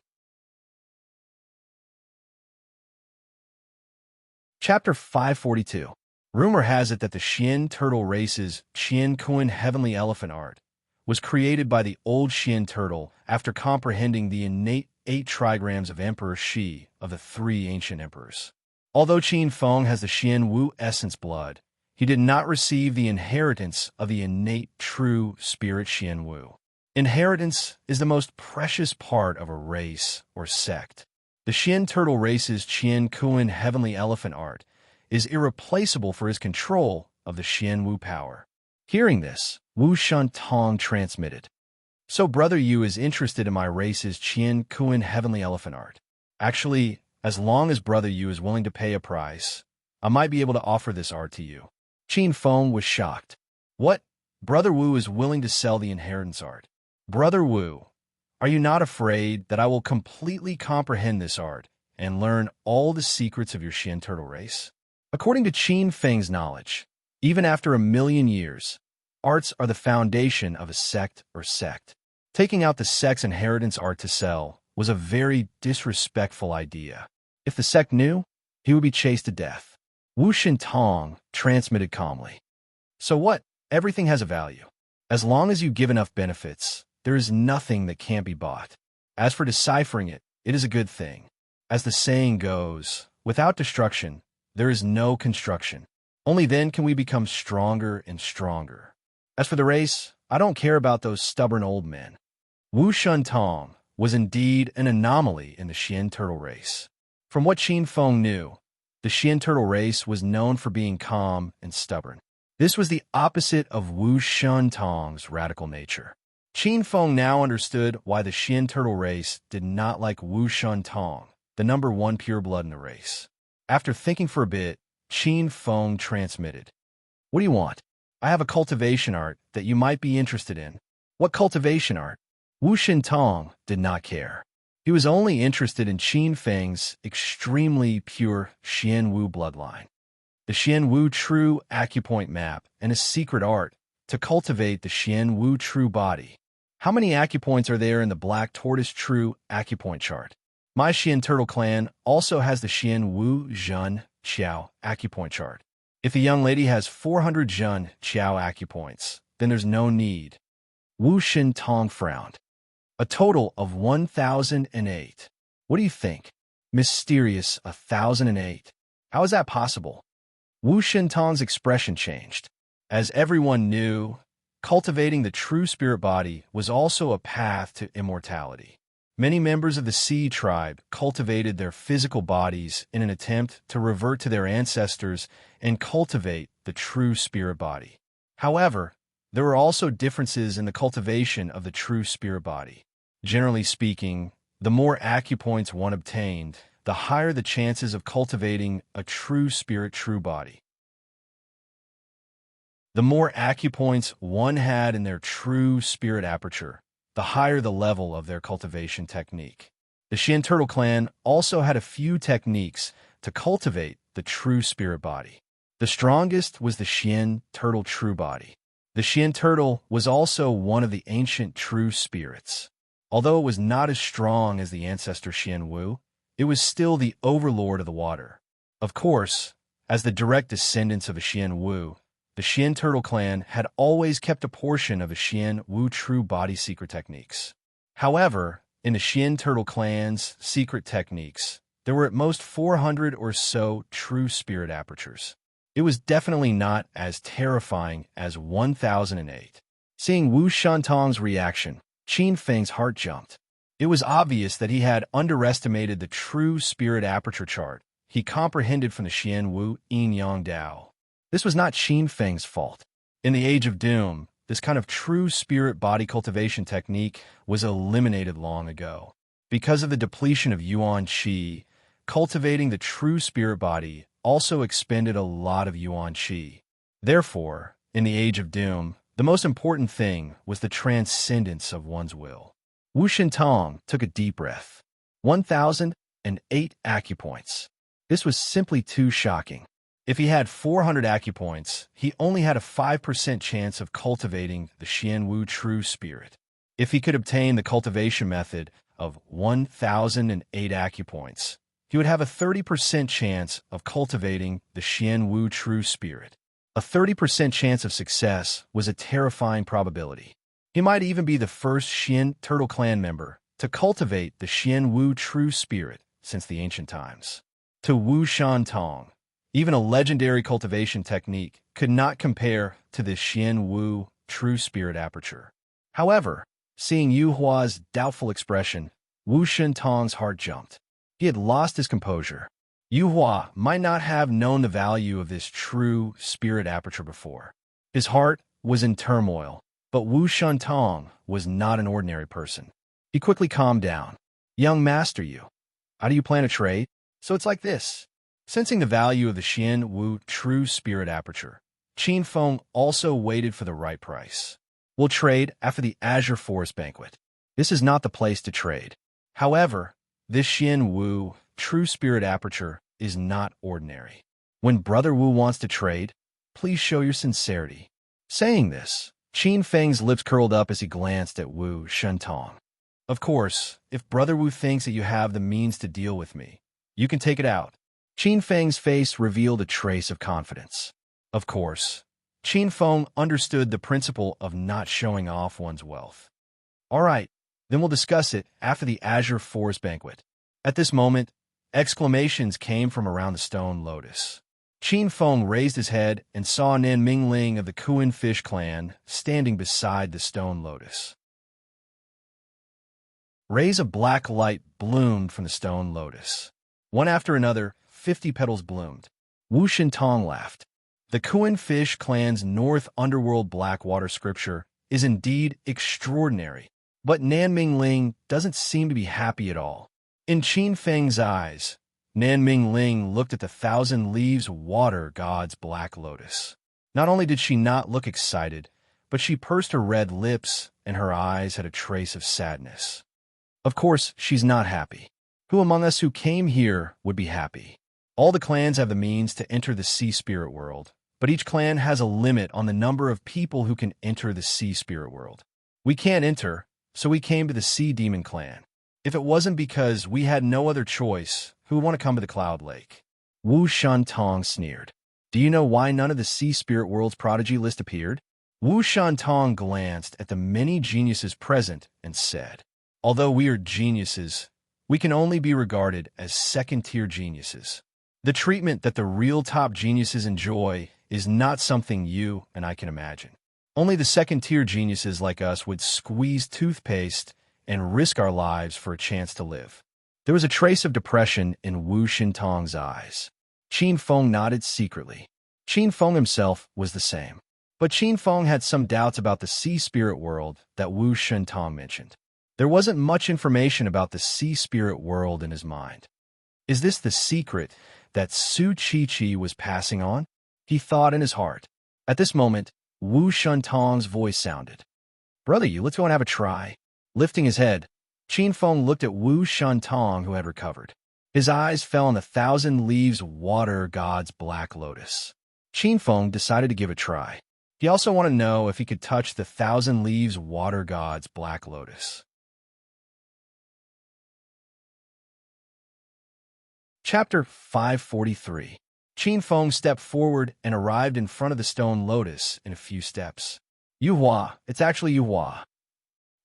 Chapter 542. Rumor has it that the Xian turtle race's Qian Kun heavenly elephant art was created by the old Xian turtle after comprehending the innate 8 trigrams of Emperor Shi of the 3 ancient emperors. Although Qin Feng has the Xian Wu essence blood, he did not receive the inheritance of the innate true spirit Xian Wu. Inheritance is the most precious part of a race or sect. The Xian turtle race's Qian Kun heavenly elephant art is irreplaceable for his control of the Xian Wu power. Hearing this, Wu Shuntong transmitted, "So Brother Yu is interested in my race's Qian Kun heavenly elephant art. Actually, as long as Brother Yu is willing to pay a price, I might be able to offer this art to you." Qin Feng was shocked. "What? Brother Wu is willing to sell the inheritance art? Brother Wu, are you not afraid that I will completely comprehend this art and learn all the secrets of your Xian turtle race?" According to Qin Feng's knowledge, even after 1,000,000 years, arts are the foundation of a sect or sect. Taking out the sect's inheritance art to sell was a very disrespectful idea. If the sect knew, he would be chased to death. Wu Shintong transmitted calmly, "So what? Everything has a value. As long as you give enough benefits, there is nothing that can't be bought. As for deciphering it, it is a good thing. As the saying goes, without destruction, there is no construction. Only then can we become stronger and stronger. As for the race, I don't care about those stubborn old men." Wu Shuntong was indeed an anomaly in the Xian turtle race. From what Qin Feng knew, the Xian turtle race was known for being calm and stubborn. This was the opposite of Wu Shuntong's radical nature. Qin Feng now understood why the Xian turtle race did not like Wu Shuntong, the number 1 pureblood in the race. After thinking for a bit, Qin Feng transmitted, "What do you want? I have a cultivation art that you might be interested in. What cultivation art? Wu Shintong did not care. He was only interested in Qin Feng's extremely pure Xian Wu bloodline. The Xian Wu True Acupoint Map and a secret art to cultivate the Xian Wu True Body. How many acupoints are there in the Black Tortoise True Acupoint chart? My Xian Turtle clan also has the Xian Wu Zhun Qiao Acupoint chart. If a young lady has 400 Zhun Qiao acupoints, then there's no need. Wu Shintong frowned. A total of 1,008. What do you think? Mysterious 1,008. How is that possible? Wu Shintong's expression changed. As everyone knew, cultivating the true spirit body was also a path to immortality. Many members of the Sea tribe cultivated their physical bodies in an attempt to revert to their ancestors and cultivate the true spirit body. However, there were also differences in the cultivation of the true spirit body. Generally speaking, the more acupoints one obtained, the higher the chances of cultivating a true spirit true body. The more acupoints one had in their true spirit aperture, the higher the level of their cultivation technique. The Xian Turtle clan also had a few techniques to cultivate the true spirit body. The strongest was the Xian Turtle True Body. The Xian Turtle was also one of the ancient true spirits. Although it was not as strong as the ancestor Xian Wu, it was still the overlord of the water. Of course, as the direct descendants of a Xian Wu, the Xian Turtle clan had always kept a portion of a Xian Wu true body secret techniques. However, in the Xian Turtle clan's secret techniques, there were at most 400 or so true spirit apertures. It was definitely not as terrifying as 1,008. Seeing Wu Shintong's reaction, Qin Feng's heart jumped. It was obvious that he had underestimated the true spirit aperture chart he comprehended from the Xian Wu Yin Yang Dao. This was not Qin Feng's fault. In the Age of Doom, this kind of true spirit body cultivation technique was eliminated long ago. Because of the depletion of Yuan Qi, cultivating the true spirit body also expended a lot of Yuan Qi. Therefore, in the Age of Doom, the most important thing was the transcendence of one's will. Wu Shintong took a deep breath. 1,008 acupoints. This was simply too shocking. If he had 400 acupoints, he only had a 5% chance of cultivating the Xian Wu true spirit. If he could obtain the cultivation method of 1,008 acupoints, he would have a 30% chance of cultivating the Xian Wu true spirit. A 30% chance of success was a terrifying probability. He might even be the first Xian Turtle clan member to cultivate the Xian Wu true spirit since the ancient times. To Wu Shintong, even a legendary cultivation technique could not compare to the Xian Wu true spirit aperture. However, seeing Yu Hua's doubtful expression, Wu Shintong's heart jumped. He had lost his composure. Yu Hua might not have known the value of this true spirit aperture before. His heart was in turmoil, but Wu Shintong was not an ordinary person. He quickly calmed down. Young master Yu, how do you plan to trade? So it's like this. Sensing the value of the Xian Wu true spirit aperture, Qin Feng also waited for the right price. We'll trade after the Azure Forest banquet. This is not the place to trade. However, this Xian Wu true spirit aperture is not ordinary. When Brother Wu wants to trade, please show your sincerity. Saying this, Qin Feng's lips curled up as he glanced at Wu Shintong. Of course, if Brother Wu thinks that you have the means to deal with me, you can take it out. Qin Feng's face revealed a trace of confidence. Of course, Qin Feng understood the principle of not showing off one's wealth. All right, then we'll discuss it after the Azure Forest banquet. At this moment, exclamations came from around the stone lotus. Qin Feng raised his head and saw Nan Mingling of the Kuan Fish clan standing beside the stone lotus. Rays of black light bloomed from the stone lotus. One after another, 50 petals bloomed. Wu Shintong laughed. The Kuan Fish clan's North Underworld Blackwater scripture is indeed extraordinary, but Nan Mingling doesn't seem to be happy at all. In Qin Feng's eyes, Nan Mingling looked at the thousand leaves water god's black lotus. Not only did she not look excited, but she pursed her red lips and her eyes had a trace of sadness. Of course, she's not happy. Who among us who came here would be happy? All the clans have the means to enter the sea spirit world, but each clan has a limit on the number of people who can enter the sea spirit world. We can't enter, so we came to the sea demon clan. If it wasn't because we had no other choice, who would want to come to the Cloud Lake? Wu Shantong sneered. Do you know why none of the sea spirit world's prodigy list appeared? Wu Shantong glanced at the many geniuses present and said, although we are geniuses, we can only be regarded as second-tier geniuses. The treatment that the real top geniuses enjoy is not something you and I can imagine. Only the second-tier geniuses like us would squeeze toothpaste and risk our lives for a chance to live. There was a trace of depression in Wu Shintong's eyes. Qin Feng nodded secretly. Qin Feng himself was the same. But Qin Feng had some doubts about the sea spirit world that Wu Shintong mentioned. There wasn't much information about the sea spirit world in his mind. Is this the secret that Su Chi was passing on? He thought in his heart. At this moment, Wu Shintong's voice sounded. Brother, let's go and have a try. Lifting his head, Qin Feng looked at Wu Shintong, who had recovered. His eyes fell on the 1,000 Leaves Water God's Black Lotus. Qin Feng decided to give it a try. He also wanted to know if he could touch the 1,000 Leaves Water God's Black Lotus. Chapter 543. Qin Feng stepped forward and arrived in front of the stone lotus in a few steps. Yuhua, it's actually Yuhua.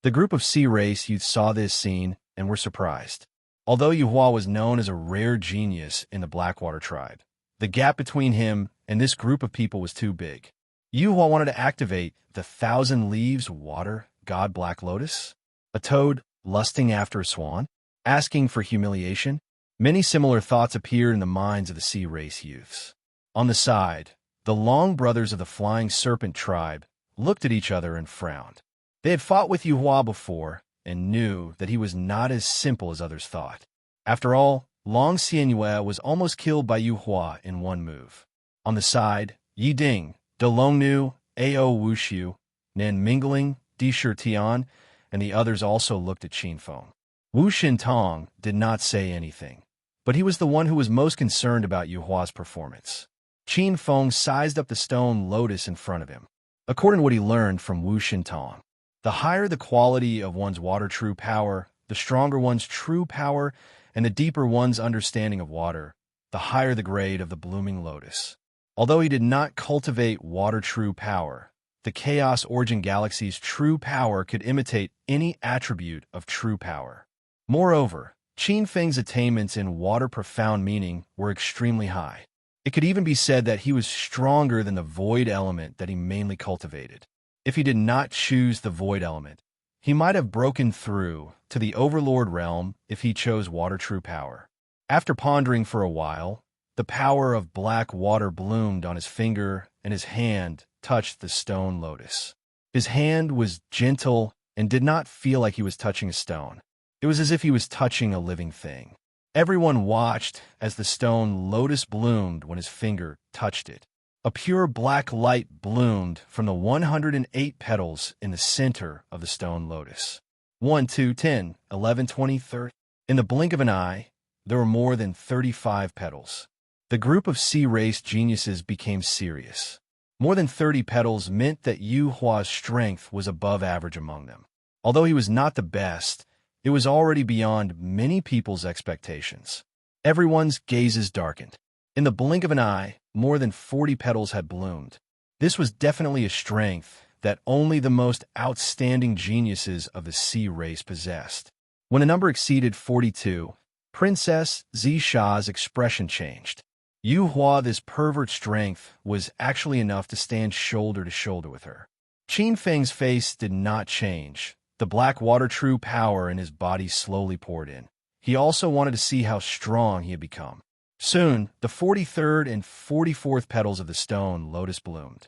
The group of sea race youths saw this scene and were surprised. Although Yuhua was known as a rare genius in the Blackwater tribe, the gap between him and this group of people was too big. Yuhua wanted to activate the 1,000 Leaves Water God Black Lotus, a toad lusting after a swan, asking for humiliation. Many similar thoughts appeared in the minds of the sea race youths. On the side, the Long brothers of the Flying Serpent tribe looked at each other and frowned. They had fought with Yuhua before and knew that he was not as simple as others thought. After all, Long Xianyue was almost killed by Yuhua in one move. On the side, Yi Ding, De Longnu, Ao Wushu, Nan Mingling, Di Shitian, and the others also looked at Qin Feng. Wu Shintong did not say anything, but he was the one who was most concerned about Yuhua's performance. Qin Feng sized up the stone lotus in front of him. According to what he learned from Wu Shintong, the higher the quality of one's water true power, the stronger one's true power, and the deeper one's understanding of water, the higher the grade of the blooming lotus. Although he did not cultivate water true power, the Chaos Origin Galaxy's true power could imitate any attribute of true power. Moreover, Qin Feng's attainments in water profound meaning were extremely high. It could even be said that he was stronger than the void element that he mainly cultivated. If he did not choose the void element, he might have broken through to the Overlord realm if he chose water true power. After pondering for a while, the power of black water bloomed on his finger and his hand touched the stone lotus. His hand was gentle and did not feel like he was touching a stone. It was as if he was touching a living thing. Everyone watched as the stone lotus bloomed when his finger touched it. A pure black light bloomed from the 108 petals in the center of the stone lotus. 1, 2, 10, 11, 20, 30. In the blink of an eye, there were more than 35 petals. The group of sea race geniuses became serious. More than 30 petals meant that Yu Hua's strength was above average among them. Although he was not the best, it was already beyond many people's expectations. Everyone's gazes darkened. In the blink of an eye, more than 40 petals had bloomed. This was definitely a strength that only the most outstanding geniuses of the sea race possessed. When a number exceeded 42, Princess Zisha's expression changed. Yu Hua, this pervert strength, was actually enough to stand shoulder to shoulder with her. Qin Feng's face did not change. The black water true power in his body slowly poured in. He also wanted to see how strong he had become. Soon, the 43rd and 44th petals of the stone lotus bloomed.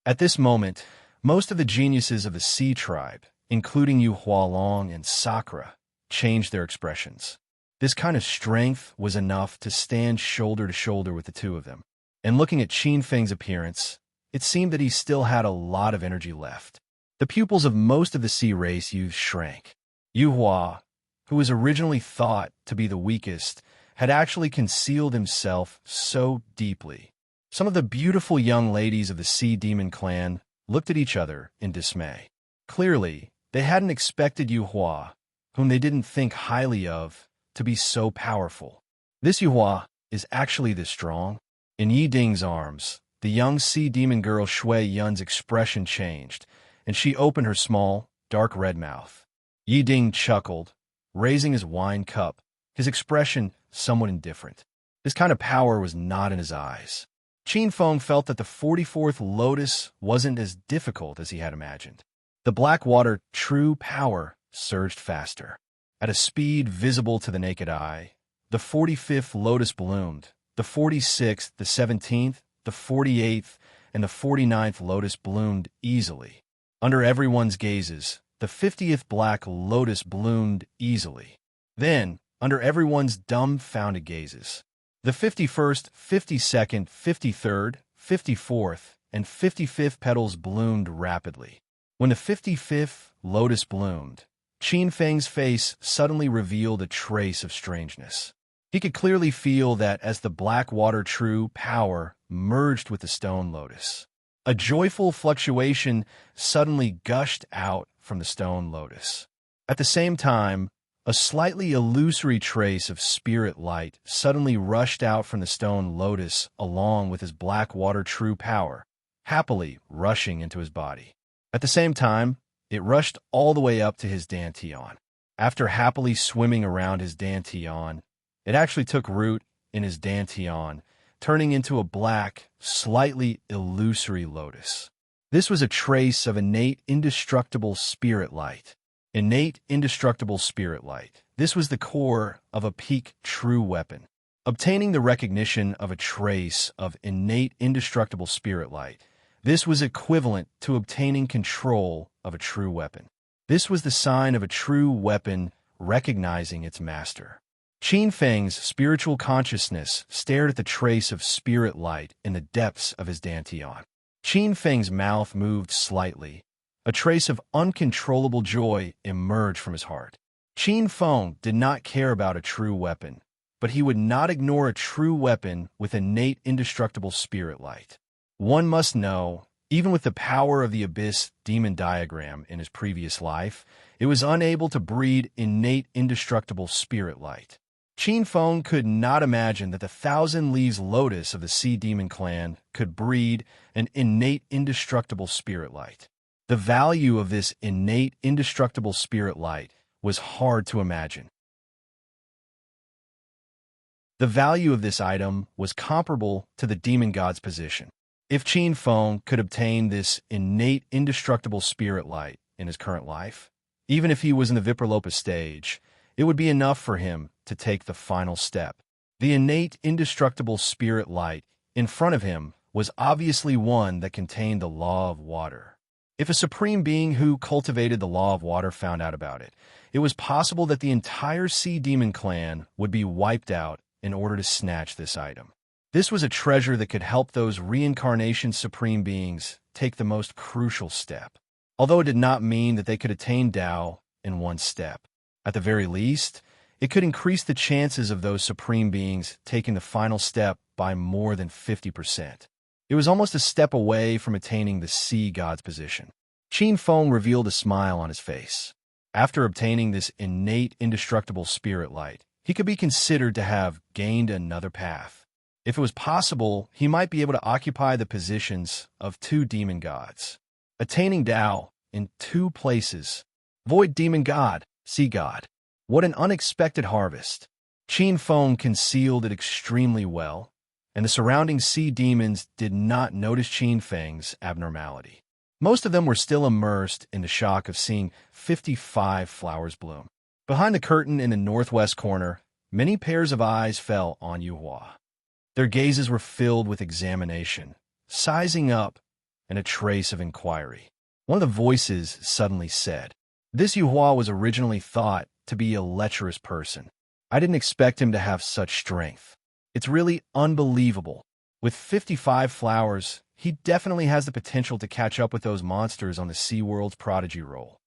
At this moment, most of the geniuses of the sea tribe, including Yu Hualong and Sakura, changed their expressions. This kind of strength was enough to stand shoulder to shoulder with the two of them. And looking at Qin Feng's appearance, it seemed that he still had a lot of energy left. The pupils of most of the sea race youths shrank. Yuhua, who was originally thought to be the weakest, had actually concealed himself so deeply. Some of the beautiful young ladies of the Sea Demon clan looked at each other in dismay. Clearly, they hadn't expected Yuhua, whom they didn't think highly of, to be so powerful. This Yuhua is actually this strong? In Yi Ding's arms, the young Sea Demon girl Shui Yun's expression changed, and she opened her small, dark red mouth. Yi Ding chuckled, raising his wine cup, his expression somewhat indifferent. This kind of power was not in his eyes. Qin Feng felt that the 44th lotus wasn't as difficult as he had imagined. The black water true power surged faster. At a speed visible to the naked eye, the 45th lotus bloomed, the 46th, the 17th, the 48th, and the 49th lotus bloomed easily. Under everyone's gazes, the 50th black lotus bloomed easily. Then, under everyone's dumbfounded gazes, the 51st, 52nd, 53rd, 54th, and 55th petals bloomed rapidly. When the 55th lotus bloomed, Qin Feng's face suddenly revealed a trace of strangeness. He could clearly feel that as the black water true power merged with the stone lotus, a joyful fluctuation suddenly gushed out from the stone lotus. At the same time, a slightly illusory trace of spirit light suddenly rushed out from the stone lotus along with his black water true power, happily rushing into his body. At the same time, it rushed all the way up to his dantian. After happily swimming around his dantian, it actually took root in his dantian, turning into a black, slightly illusory lotus. This was a trace of innate, indestructible spirit light. Innate, indestructible spirit light. This was the core of a peak true weapon. Obtaining the recognition of a trace of innate, indestructible spirit light, this was equivalent to obtaining control of a true weapon. This was the sign of a true weapon recognizing its master. Qin Feng's spiritual consciousness stared at the trace of spirit light in the depths of his dantian. Qin Feng's mouth moved slightly. A trace of uncontrollable joy emerged from his heart. Qin Feng did not care about a true weapon, but he would not ignore a true weapon with innate indestructible spirit light. One must know, even with the power of the Abyss demon diagram in his previous life, it was unable to breed innate indestructible spirit light. Qin Feng could not imagine that the 1,000 Leaves Lotus of the Sea Demon clan could breed an innate indestructible spirit light. The value of this innate indestructible spirit light was hard to imagine. The value of this item was comparable to the demon god's position. If Qin Feng could obtain this innate indestructible spirit light in his current life, even if he was in the Vipralopa stage, it would be enough for him to take the final step. The innate indestructible spirit light in front of him was obviously one that contained the law of water. If a supreme being who cultivated the law of water found out about it, it was possible that the entire Sea Demon clan would be wiped out in order to snatch this item. This was a treasure that could help those reincarnation supreme beings take the most crucial step, although it did not mean that they could attain Tao in one step. At the very least, it could increase the chances of those supreme beings taking the final step by more than 50%. It was almost a step away from attaining the sea god's position. Qin Feng revealed a smile on his face. After obtaining this innate indestructible spirit light, he could be considered to have gained another path. If it was possible, he might be able to occupy the positions of two demon gods, attaining Tao in two places. Void demon god, sea god. What an unexpected harvest. Qin Feng concealed it extremely well, and the surrounding sea demons did not notice Qin Feng's abnormality. Most of them were still immersed in the shock of seeing 55 flowers bloom. Behind the curtain in the northwest corner, many pairs of eyes fell on Yuhua. Their gazes were filled with examination, sizing up, and a trace of inquiry. One of the voices suddenly said, "This Yuhua was originally thought to be a lecherous person. I didn't expect him to have such strength. It's really unbelievable. With 55 flowers, he definitely has the potential to catch up with those monsters on the SeaWorld's Prodigy roll.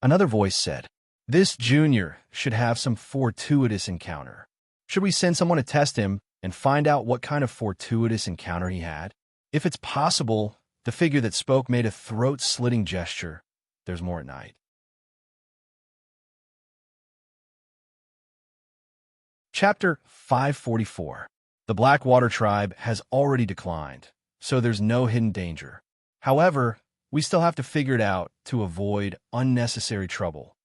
Another voice said, "This junior should have some fortuitous encounter. Should we send someone to test him and find out what kind of fortuitous encounter he had? If it's possible," the figure that spoke made a throat-slitting gesture. "There's more at night." Chapter 544. The Blackwater tribe has already declined, so there's no hidden danger. However, we still have to figure it out to avoid unnecessary trouble.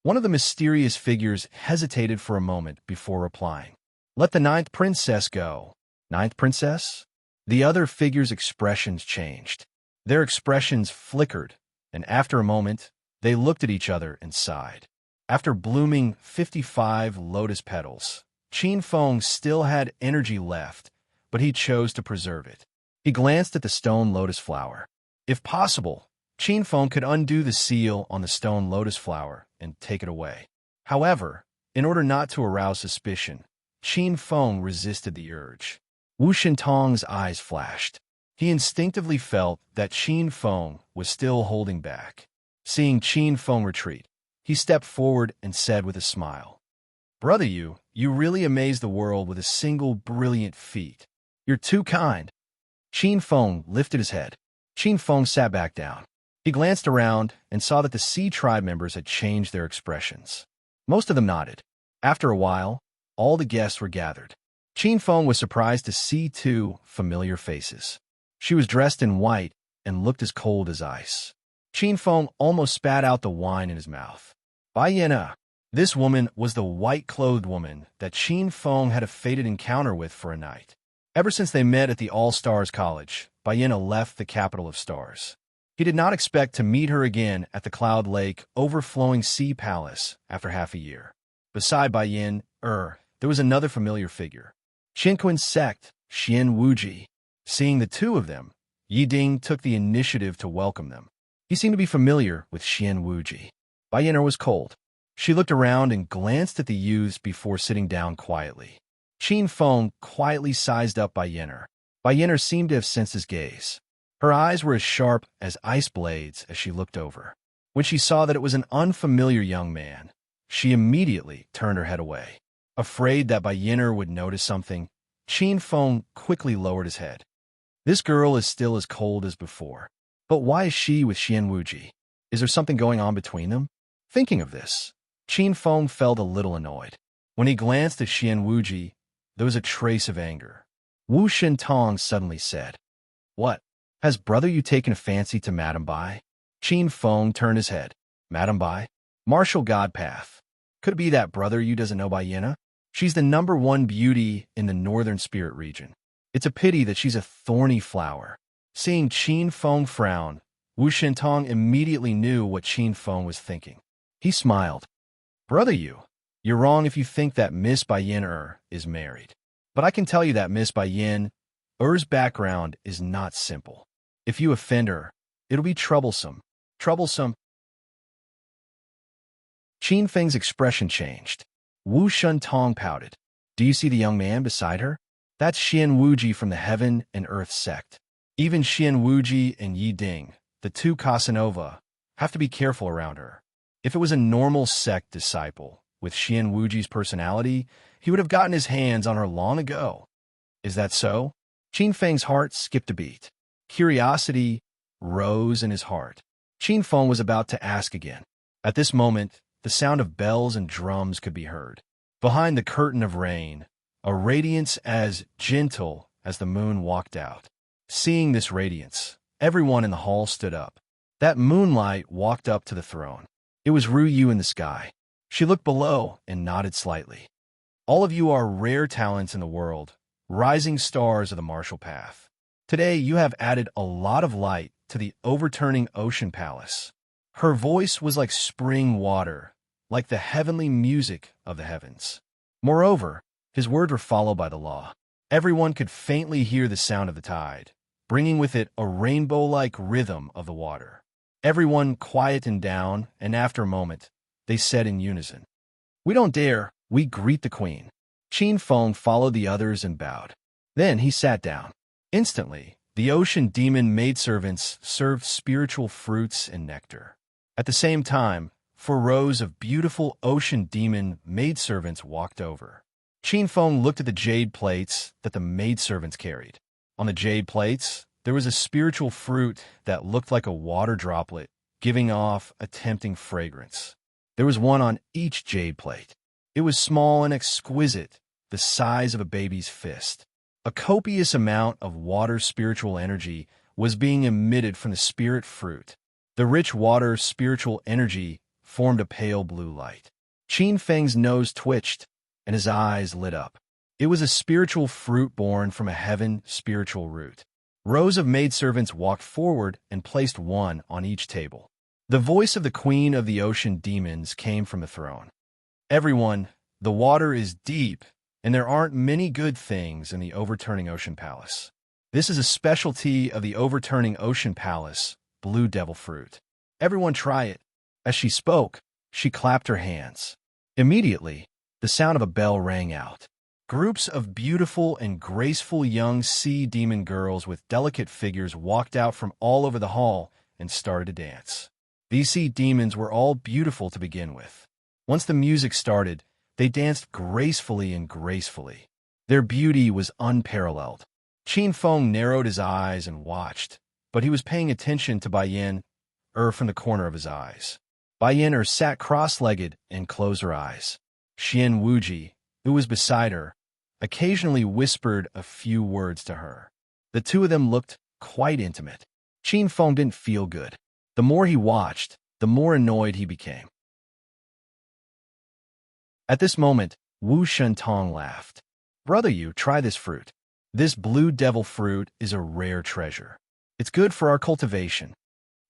One of the mysterious figures hesitated for a moment before replying. "Let the ninth princess go." "Ninth princess?" The other figure's expressions changed. Their expressions flickered, and after a moment, they looked at each other and sighed. After blooming 55 lotus petals, Qin Feng still had energy left, but he chose to preserve it. He glanced at the stone lotus flower. If possible, Qin Feng could undo the seal on the stone lotus flower and take it away. However, in order not to arouse suspicion, Qin Feng resisted the urge. Wu Shintong's eyes flashed. He instinctively felt that Qin Feng was still holding back. Seeing Qin Feng retreat, he stepped forward and said with a smile, "Brother, you really amazed the world with a single brilliant feat. You're too kind." Qin Feng lifted his head. Qin Feng sat back down. He glanced around and saw that the Sea tribe members had changed their expressions. Most of them nodded. After a while, all the guests were gathered. Qin Feng was surprised to see two familiar faces. She was dressed in white and looked as cold as ice. Qin Feng almost spat out the wine in his mouth. Baiyena. This woman was the white-clothed woman that Qin Feng had a fated encounter with for a night. Ever since they met at the All-Stars College, Baiyena left the capital of stars. He did not expect to meet her again at the Cloud Lake overflowing sea palace after half a year. Beside Baiyen, there was another familiar figure. Qinquan's sect, Xian Wuji. Seeing the two of them, Yi Ding took the initiative to welcome them. He seemed to be familiar with Xian Wuji. Baiyena was cold. She looked around and glanced at the youths before sitting down quietly. Qin Feng quietly sized up Baiyena. Baiyena seemed to have sensed his gaze. Her eyes were as sharp as ice blades as she looked over. When she saw that it was an unfamiliar young man, she immediately turned her head away. Afraid that Baiyena would notice something, Qin Feng quickly lowered his head. This girl is still as cold as before. But why is she with Xian Wuji? Is there something going on between them? Thinking of this, Qin Feng felt a little annoyed. When he glanced at Xian Wuji, there was a trace of anger. Wu Shintong suddenly said, "What? Has brother you taken a fancy to Madame Bai?" Qin Feng turned his head. "Madame Bai? Martial God Path. Could it be that brother you doesn't know Baiyena? She's the #1 beauty in the northern spirit region. It's a pity that she's a thorny flower." Seeing Qin Feng frown, Wu Shintong immediately knew what Qin Feng was thinking. He smiled. "Brother you're wrong if you think that Miss Baiyena is married. But I can tell you that Miss Baiyena background is not simple. If you offend her, it'll be troublesome. Troublesome." Qin Feng's expression changed. Wu Shintong pouted. "Do you see the young man beside her? That's Xian Wuji from the Heaven and Earth sect. Even Xian Wuji and Yi Ding, the two Casanova, have to be careful around her. If it was a normal sect disciple, with Xian Wuji's personality, he would have gotten his hands on her long ago." "Is that so?" Qin Feng's heart skipped a beat. Curiosity rose in his heart. Qin Feng was about to ask again. At this moment, the sound of bells and drums could be heard. Behind the curtain of rain, a radiance as gentle as the moon walked out. Seeing this radiance, everyone in the hall stood up. That moonlight walked up to the throne. It was Ru Yu in the sky. She looked below and nodded slightly. "All of you are rare talents in the world, rising stars of the martial path. Today you have added a lot of light to the overturning ocean palace." Her voice was like spring water, like the heavenly music of the heavens. Moreover, his words were followed by the law. Everyone could faintly hear the sound of the tide, bringing with it a rainbow-like rhythm of the water. Everyone quietened down, and after a moment, they said in unison, "We don't dare, we greet the queen." Qin Feng followed the others and bowed. Then he sat down. Instantly, The ocean demon maidservants served spiritual fruits and nectar. At the same time, 4 rows of beautiful ocean demon maidservants walked over. Qin Feng looked at the jade plates that the maidservants carried. On the jade plates, there was a spiritual fruit that looked like a water droplet, giving off a tempting fragrance. There was one on each jade plate. It was small and exquisite, the size of a baby's fist. A copious amount of water spiritual energy was being emitted from the spirit fruit. The rich water spiritual energy formed a pale blue light. Qin Feng's nose twitched, and his eyes lit up. It was a spiritual fruit born from a heaven spiritual root. Rows of maidservants walked forward and placed one on each table. The voice of the queen of the ocean demons came from the throne. Everyone, the water is deep, and there aren't many good things in the overturning ocean palace. This is a specialty of the overturning ocean palace, blue devil fruit. Everyone try it. As she spoke, she clapped her hands. Immediately, the sound of a bell rang out. Groups of beautiful and graceful young sea demon girls with delicate figures walked out from all over the hall and started to dance. These sea demons were all beautiful to begin with. Once the music started, they danced gracefully and gracefully. Their beauty was unparalleled. Qin Feng narrowed his eyes and watched, but he was paying attention to Bai Yin from the corner of his eyes. Bai Yin sat cross-legged and closed her eyes. Xian Wuji, who was beside her, occasionally whispered a few words to her. The two of them looked quite intimate. Qin Feng didn't feel good. The more he watched, the more annoyed he became. At this moment, Wu Shentong laughed. "Brother Yu, try this fruit. This blue devil fruit is a rare treasure. It's good for our cultivation."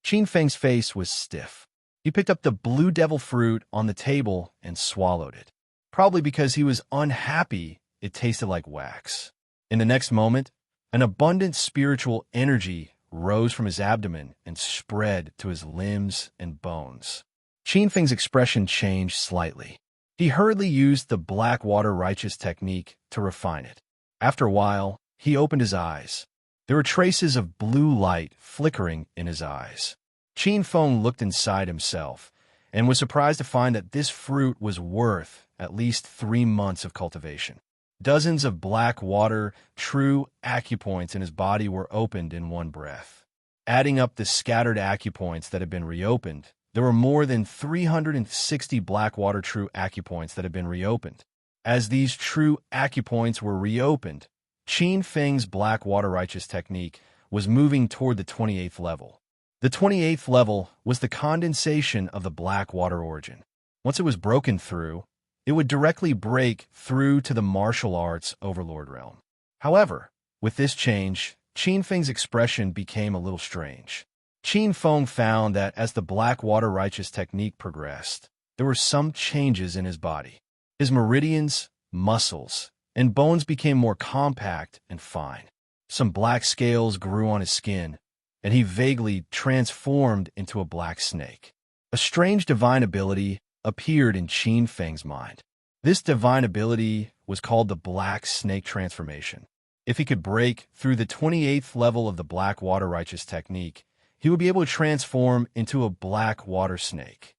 Qin Feng's face was stiff. He picked up the blue devil fruit on the table and swallowed it. Probably because he was unhappy, it tasted like wax. In the next moment, an abundant spiritual energy rose from his abdomen and spread to his limbs and bones. Qin Feng's expression changed slightly. He hurriedly used the black water righteous technique to refine it. After a while, he opened his eyes. There were traces of blue light flickering in his eyes. Qin Feng looked inside himself and was surprised to find that this fruit was worth at least 3 months of cultivation. Dozens of black water, true acupoints in his body were opened in one breath. Adding up the scattered acupoints that had been reopened, there were more than 360 black water true acupoints that had been reopened. As these true acupoints were reopened, Qin Feng's black water righteous technique was moving toward the 28th level. The 28th level was the condensation of the black water origin. Once it was broken through, it would directly break through to the martial arts overlord realm. However, with this change, Qin Feng's expression became a little strange. Qin Feng found that as the black water righteous technique progressed, there were some changes in his body. His meridians, muscles, and bones became more compact and fine. Some black scales grew on his skin, and he vaguely transformed into a black snake. A strange divine ability appeared in Qin Feng's mind. This divine ability was called the Black Snake Transformation. If he could break through the 28th level of the black water righteous technique, he would be able to transform into a black water snake.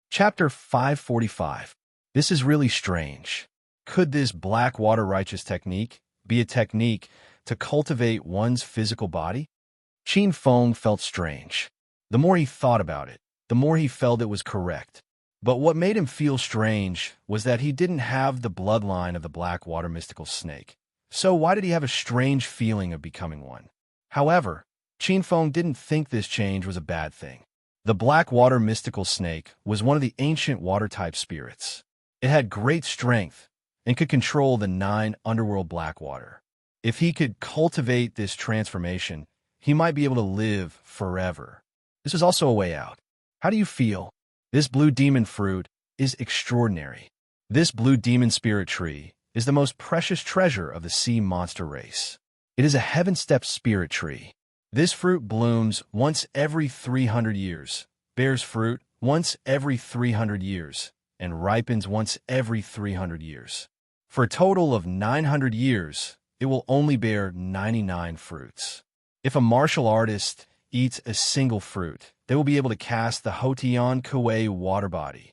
Chapter 545. This is really strange. Could this black water righteous technique be a technique to cultivate one's physical body? Qin Feng felt strange. The more he thought about it, the more he felt it was correct. But what made him feel strange was that he didn't have the bloodline of the black water mystical snake. So why did he have a strange feeling of becoming one? However, Qin Feng didn't think this change was a bad thing. The black water mystical snake was one of the ancient water-type spirits. It had great strength and could control the 9 underworld black water. If he could cultivate this transformation, he might be able to live forever. This is also a way out. How do you feel? This blue demon fruit is extraordinary. This blue demon spirit tree is the most precious treasure of the sea monster race. It is a heaven-stepped spirit tree. This fruit blooms once every 300 years, bears fruit once every 300 years, and ripens once every 300 years. For a total of 900 years, it will only bear 99 fruits. If a martial artist eats a single fruit, they will be able to cast the Hotion Kuei water body.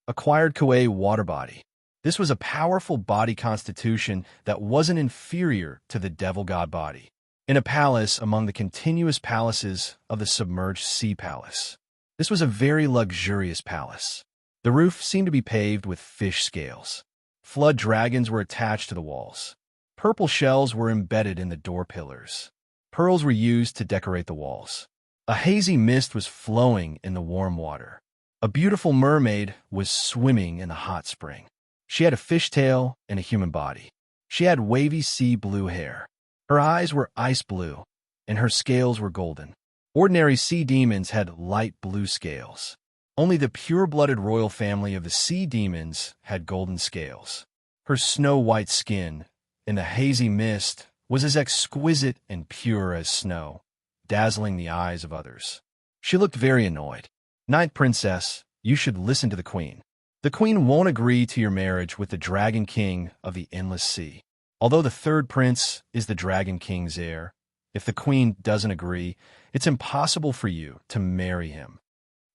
Acquired Kuei water body. This was a powerful body constitution that wasn't inferior to the devil god body. In a palace among the continuous palaces of the submerged sea palace. This was a very luxurious palace. The roof seemed to be paved with fish scales. Flood dragons were attached to the walls. Purple shells were embedded in the door pillars. Pearls were used to decorate the walls. A hazy mist was flowing in the warm water. A beautiful mermaid was swimming in the hot spring. She had a fishtail and a human body. She had wavy sea blue hair. Her eyes were ice blue, and her scales were golden. Ordinary sea demons had light blue scales. Only the pure-blooded royal family of the sea demons had golden scales. Her snow-white skin, in the hazy mist, was as exquisite and pure as snow, dazzling the eyes of others. She looked very annoyed. Ninth Princess, you should listen to the Queen. The Queen won't agree to your marriage with the Dragon King of the Endless Sea. Although the third prince is the Dragon King's heir, if the Queen doesn't agree, it's impossible for you to marry him.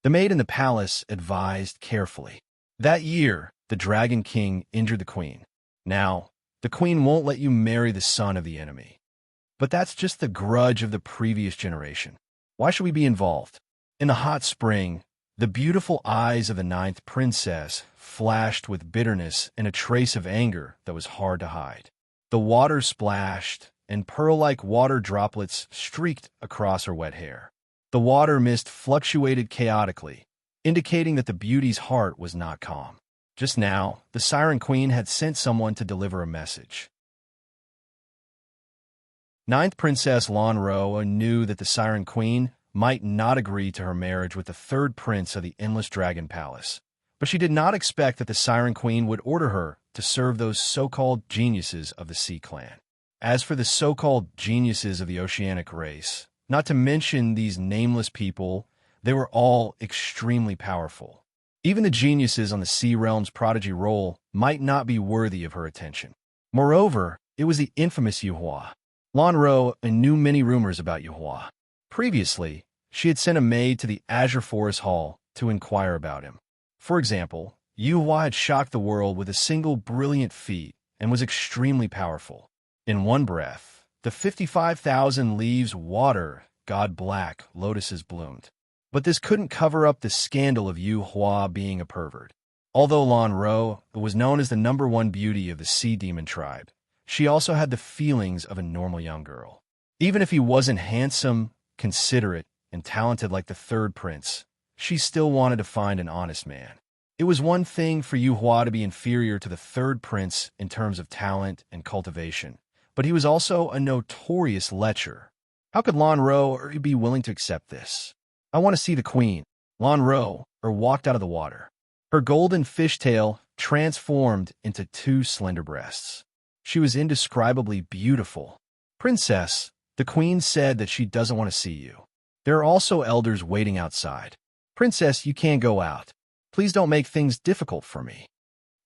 The maid in the palace advised carefully. That year, the Dragon King injured the Queen. Now, the Queen won't let you marry the son of the enemy. But that's just the grudge of the previous generation. Why should we be involved? In the hot spring, the beautiful eyes of the ninth princess flashed with bitterness and a trace of anger that was hard to hide. The water splashed, and pearl-like water droplets streaked across her wet hair. The water mist fluctuated chaotically, indicating that the beauty's heart was not calm. Just now, the Siren Queen had sent someone to deliver a message. Ninth Princess Lonro knew that the Siren Queen might not agree to her marriage with the third prince of the Endless Dragon Palace, but she did not expect that the Siren Queen would order her to serve those so-called geniuses of the Sea Clan. As for the so-called geniuses of the Oceanic race, not to mention these nameless people, they were all extremely powerful. Even the geniuses on the Sea Realm's prodigy roll might not be worthy of her attention. Moreover, it was the infamous Yuhua. Lonro knew many rumors about Yuhua. Previously, she had sent a maid to the Azure Forest Hall to inquire about him. For example, Yuhua had shocked the world with a single brilliant feat and was extremely powerful. In one breath, the 55,000 leaves water god black lotuses bloomed. But this couldn't cover up the scandal of Yuhua being a pervert. Although Lonro was known as the #1 beauty of the sea demon tribe, she also had the feelings of a normal young girl. Even if he wasn't handsome, considerate, and talented like the third prince, she still wanted to find an honest man. It was one thing for Yuhua to be inferior to the third prince in terms of talent and cultivation, but he was also a notorious lecher. How could Lonro be willing to accept this? I want to see the Queen. Lonro walked out of the water. Her golden fishtail transformed into 2 slender breasts. She was indescribably beautiful. Princess, the Queen said that she doesn't want to see you. There are also elders waiting outside. Princess, you can't go out. Please don't make things difficult for me.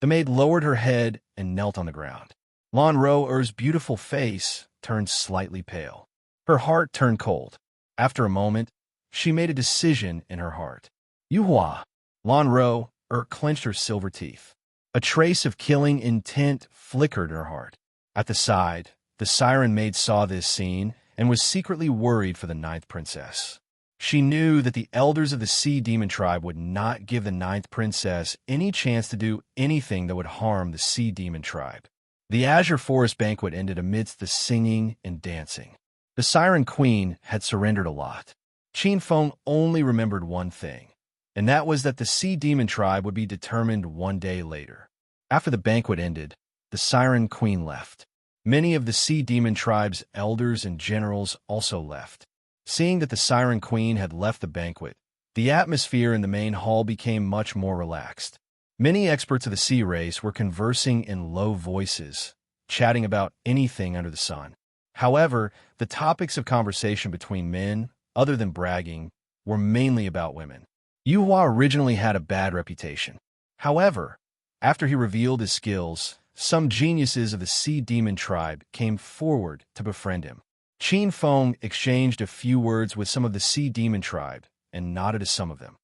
The maid lowered her head and knelt on the ground. Lonro's beautiful face turned slightly pale. Her heart turned cold. After a moment, she made a decision in her heart. Yuhua. Lonro clenched her silver teeth. A trace of killing intent flickered in her heart. At the side, the siren maid saw this scene and was secretly worried for the ninth princess. She knew that the elders of the sea demon tribe would not give the ninth princess any chance to do anything that would harm the sea demon tribe. The Azure Forest banquet ended amidst the singing and dancing. The Siren Queen had surrendered a lot. Qin Feng only remembered one thing, and that was that the sea demon tribe would be determined one day later. After the banquet ended, the Siren Queen left. Many of the sea demon tribe's elders and generals also left. Seeing that the Siren Queen had left the banquet, the atmosphere in the main hall became much more relaxed. Many experts of the sea race were conversing in low voices, chatting about anything under the sun. However, the topics of conversation between men, other than bragging, were mainly about women. Yuhua originally had a bad reputation. However, after he revealed his skills, some geniuses of the sea demon tribe came forward to befriend him. Qin Feng exchanged a few words with some of the sea demon tribe and nodded to some of them.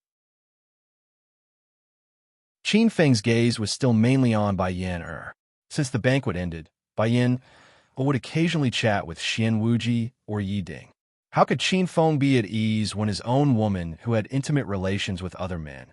Qin Feng's gaze was still mainly on Bai Yin. Since the banquet ended, Bai Yin would occasionally chat with Xian Wuji or Yi Ding. How could Qin Feng be at ease when his own woman who had intimate relations with other men,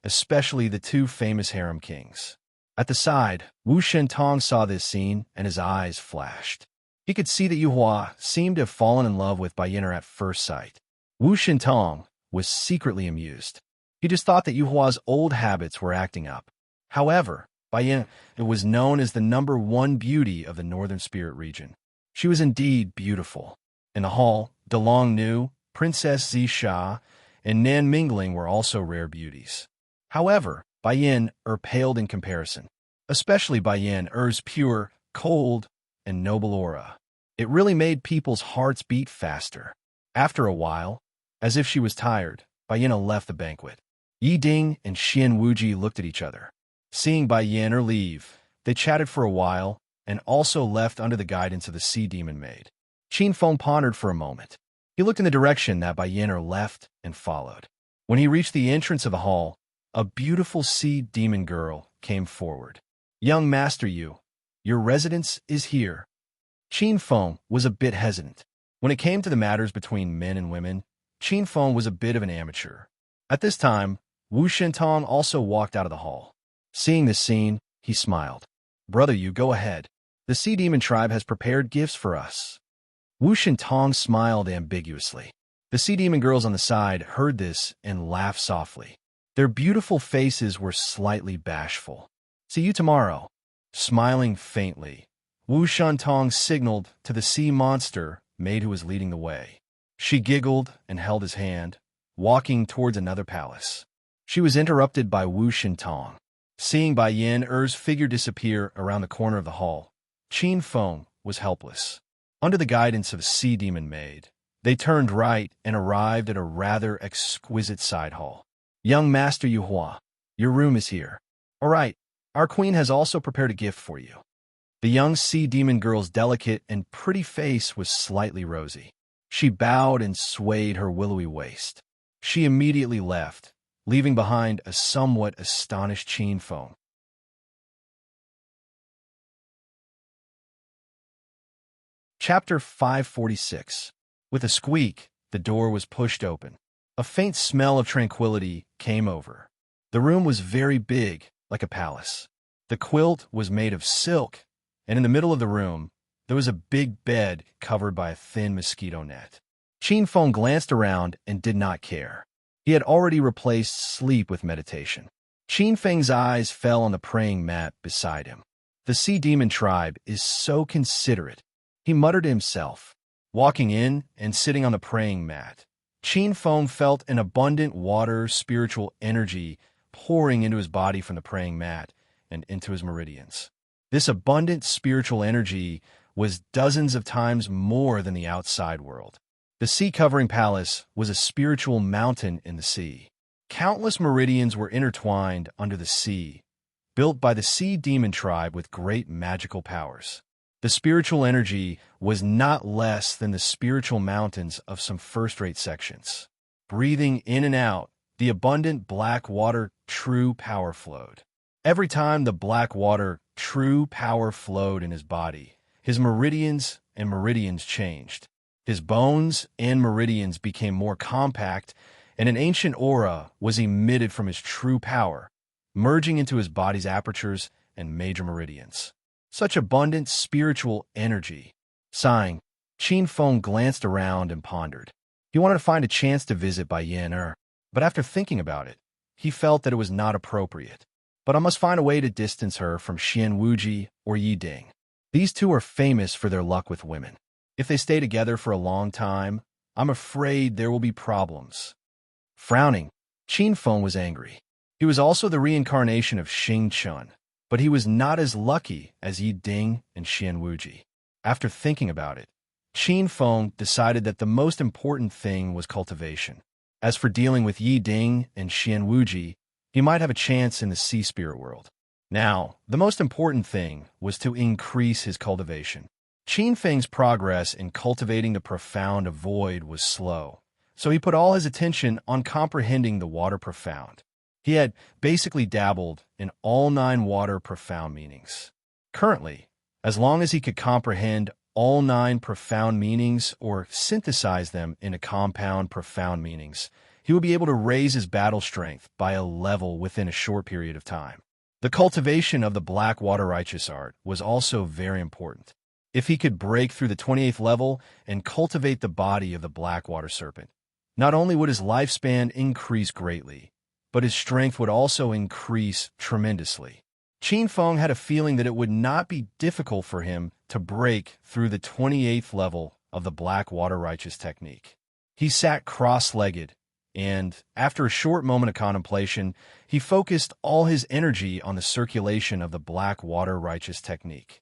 especially the two famous harem kings? At the side, Wu Shentong saw this scene and his eyes flashed. He could see that Yu Hua seemed to have fallen in love with Bai Yin at first sight. Wu Shentong was secretly amused. He just thought that Yu Hua's old habits were acting up. However, Bai Yin was known as the #1 beauty of the Northern Spirit region. She was indeed beautiful. In the hall, DeLong knew Princess Zisha and Nan Mingling were also rare beauties. However, Bai Yin paled in comparison, especially Bai Yin's pure, cold, and noble aura. It really made people's hearts beat faster. After a while, as if she was tired, Bai Yin left the banquet. Yi Ding and Xian Wuji looked at each other. Seeing Bai Yin leave, they chatted for a while and also left under the guidance of the sea demon maid. Qin Feng pondered for a moment. He looked in the direction that Bai Yin left and followed. When he reached the entrance of the hall, a beautiful sea demon girl came forward. "Young Master Yu, your residence is here." Qin Feng was a bit hesitant. When it came to the matters between men and women, Qin Feng was a bit of an amateur. At this time, Wu Shentong also walked out of the hall. Seeing this scene, he smiled. "Brother Yu, go ahead. The sea demon tribe has prepared gifts for us." Wu Shentong smiled ambiguously. The sea demon girls on the side heard this and laughed softly. Their beautiful faces were slightly bashful. "See you tomorrow." Smiling faintly, Wu Shentong signaled to the sea monster maid who was leading the way. She giggled and held his hand, walking towards another palace. She was interrupted by Wu Shentong. Seeing Bai Yin's figure disappear around the corner of the hall, Qin Feng was helpless. Under the guidance of the sea demon maid, they turned right and arrived at a rather exquisite side hall. "Young Master Yu Hua, your room is here." "All right, our queen has also prepared a gift for you." The young sea demon girl's delicate and pretty face was slightly rosy. She bowed and swayed her willowy waist. She immediately left, leaving behind a somewhat astonished Qin Feng. Chapter 546. With a squeak, the door was pushed open. A faint smell of tranquility came over. The room was very big, like a palace. The quilt was made of silk, and in the middle of the room, there was a big bed covered by a thin mosquito net. Qin Feng glanced around and did not care. He had already replaced sleep with meditation. Qin Feng's eyes fell on the praying mat beside him. The sea demon tribe is so considerate, he muttered to himself. Walking in and sitting on the praying mat, Qin Feng felt an abundant water spiritual energy pouring into his body from the praying mat and into his meridians. This abundant spiritual energy was dozens of times more than the outside world. The sea-covering palace was a spiritual mountain in the sea. Countless meridians were intertwined under the sea, built by the sea demon tribe with great magical powers. The spiritual energy was not less than the spiritual mountains of some first-rate sections. Breathing in and out, the abundant black water true power flowed. Every time the black water true power flowed in his body, his meridians changed. His bones and meridians became more compact, and an ancient aura was emitted from his true power, merging into his body's apertures and major meridians. Such abundant spiritual energy. Sighing, Qin Feng glanced around and pondered. He wanted to find a chance to visit Bai Yin, but after thinking about it, he felt that it was not appropriate. But I must find a way to distance her from Xian Wuji or Yi Ding. These two are famous for their luck with women. If they stay together for a long time, I'm afraid there will be problems. Frowning, Qin Feng was angry. He was also the reincarnation of Xing Chun, but he was not as lucky as Yi Ding and Xian Wuji. After thinking about it, Qin Feng decided that the most important thing was cultivation. As for dealing with Yi Ding and Xian Wuji, he might have a chance in the sea spirit world. Now, the most important thing was to increase his cultivation. Qin Feng's progress in cultivating the profound void was slow, so he put all his attention on comprehending the water profound. He had basically dabbled in all 9 water profound meanings. Currently, as long as he could comprehend all 9 profound meanings or synthesize them into compound profound meanings, he would be able to raise his battle strength by a level within a short period of time. The cultivation of the Black Water Righteous art was also very important. If he could break through the 28th level and cultivate the body of the Black Water Serpent, not only would his lifespan increase greatly, but his strength would also increase tremendously. Qin Feng had a feeling that it would not be difficult for him to break through the 28th level of the Black Water Righteous technique. He sat cross-legged, and, after a short moment of contemplation, he focused all his energy on the circulation of the Black Water Righteous technique.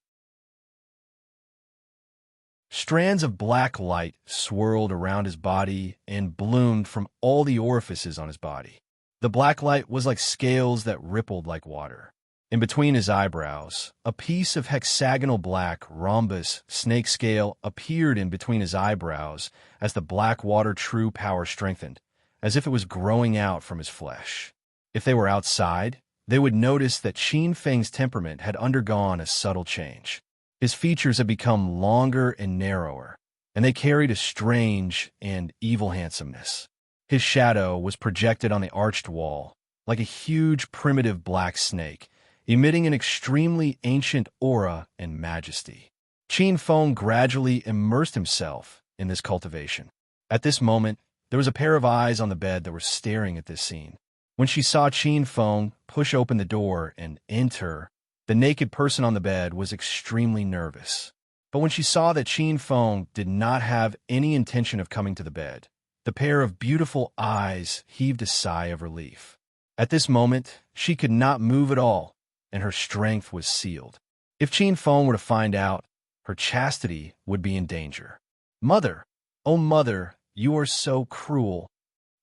Strands of black light swirled around his body and bloomed from all the orifices on his body. The black light was like scales that rippled like water. In between his eyebrows, a piece of hexagonal black rhombus snake scale appeared in between his eyebrows as the black water true power strengthened, as if it was growing out from his flesh. If they were outside, they would notice that Qin Feng's temperament had undergone a subtle change. His features had become longer and narrower, and they carried a strange and evil handsomeness. His shadow was projected on the arched wall, like a huge primitive black snake, emitting an extremely ancient aura and majesty. Qin Feng gradually immersed himself in this cultivation. At this moment, there was a pair of eyes on the bed that were staring at this scene. When she saw Qin Feng push open the door and enter, the naked person on the bed was extremely nervous. But when she saw that Qin Feng did not have any intention of coming to the bed, the pair of beautiful eyes heaved a sigh of relief. At this moment, she could not move at all, and her strength was sealed. If Qin Feng were to find out, her chastity would be in danger. "Mother, oh mother, you are so cruel."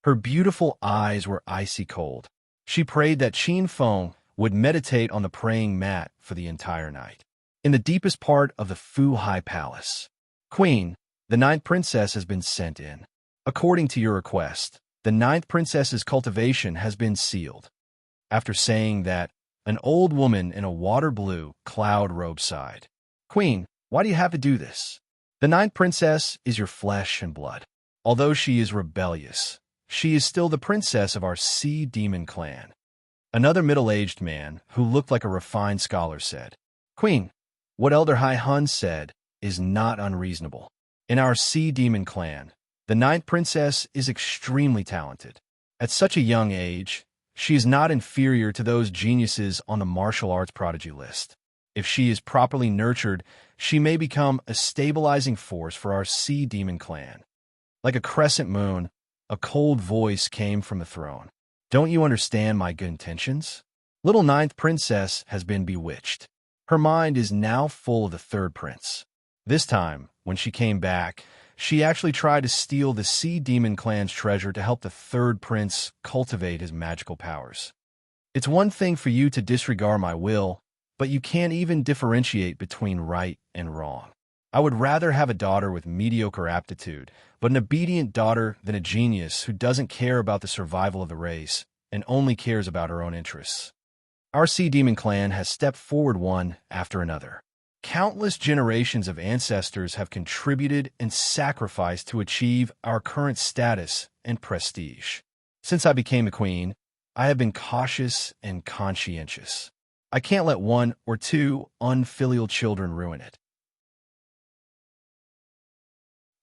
Her beautiful eyes were icy cold. She prayed that Qin Feng would meditate on the praying mat for the entire night. In the deepest part of the Fu Hai Palace, "Queen, the 9th princess has been sent in. According to your request, the 9th princess's cultivation has been sealed." After saying that, an old woman in a water-blue cloud robe sighed. "Queen, why do you have to do this? The 9th princess is your flesh and blood. Although she is rebellious, she is still the princess of our sea demon clan." Another middle-aged man, who looked like a refined scholar, said, "Queen, what Elder Hai Hun said is not unreasonable. In our sea demon clan, the 9th princess is extremely talented. At such a young age, she is not inferior to those geniuses on the martial arts prodigy list. If she is properly nurtured, she may become a stabilizing force for our sea demon clan." Like a crescent moon, a cold voice came from the throne. "Don't you understand my good intentions? Little 9th princess has been bewitched. Her mind is now full of the 3rd prince. This time, when she came back, she actually tried to steal the Sea Demon clan's treasure to help the 3rd prince cultivate his magical powers. It's one thing for you to disregard my will, but you can't even differentiate between right and wrong. I would rather have a daughter with mediocre aptitude, but an obedient daughter than a genius who doesn't care about the survival of the race and only cares about her own interests." Our Sea Demon clan has stepped forward one after another. Countless generations of ancestors have contributed and sacrificed to achieve our current status and prestige. Since I became a queen, I have been cautious and conscientious. I can't let 1 or 2 unfilial children ruin it.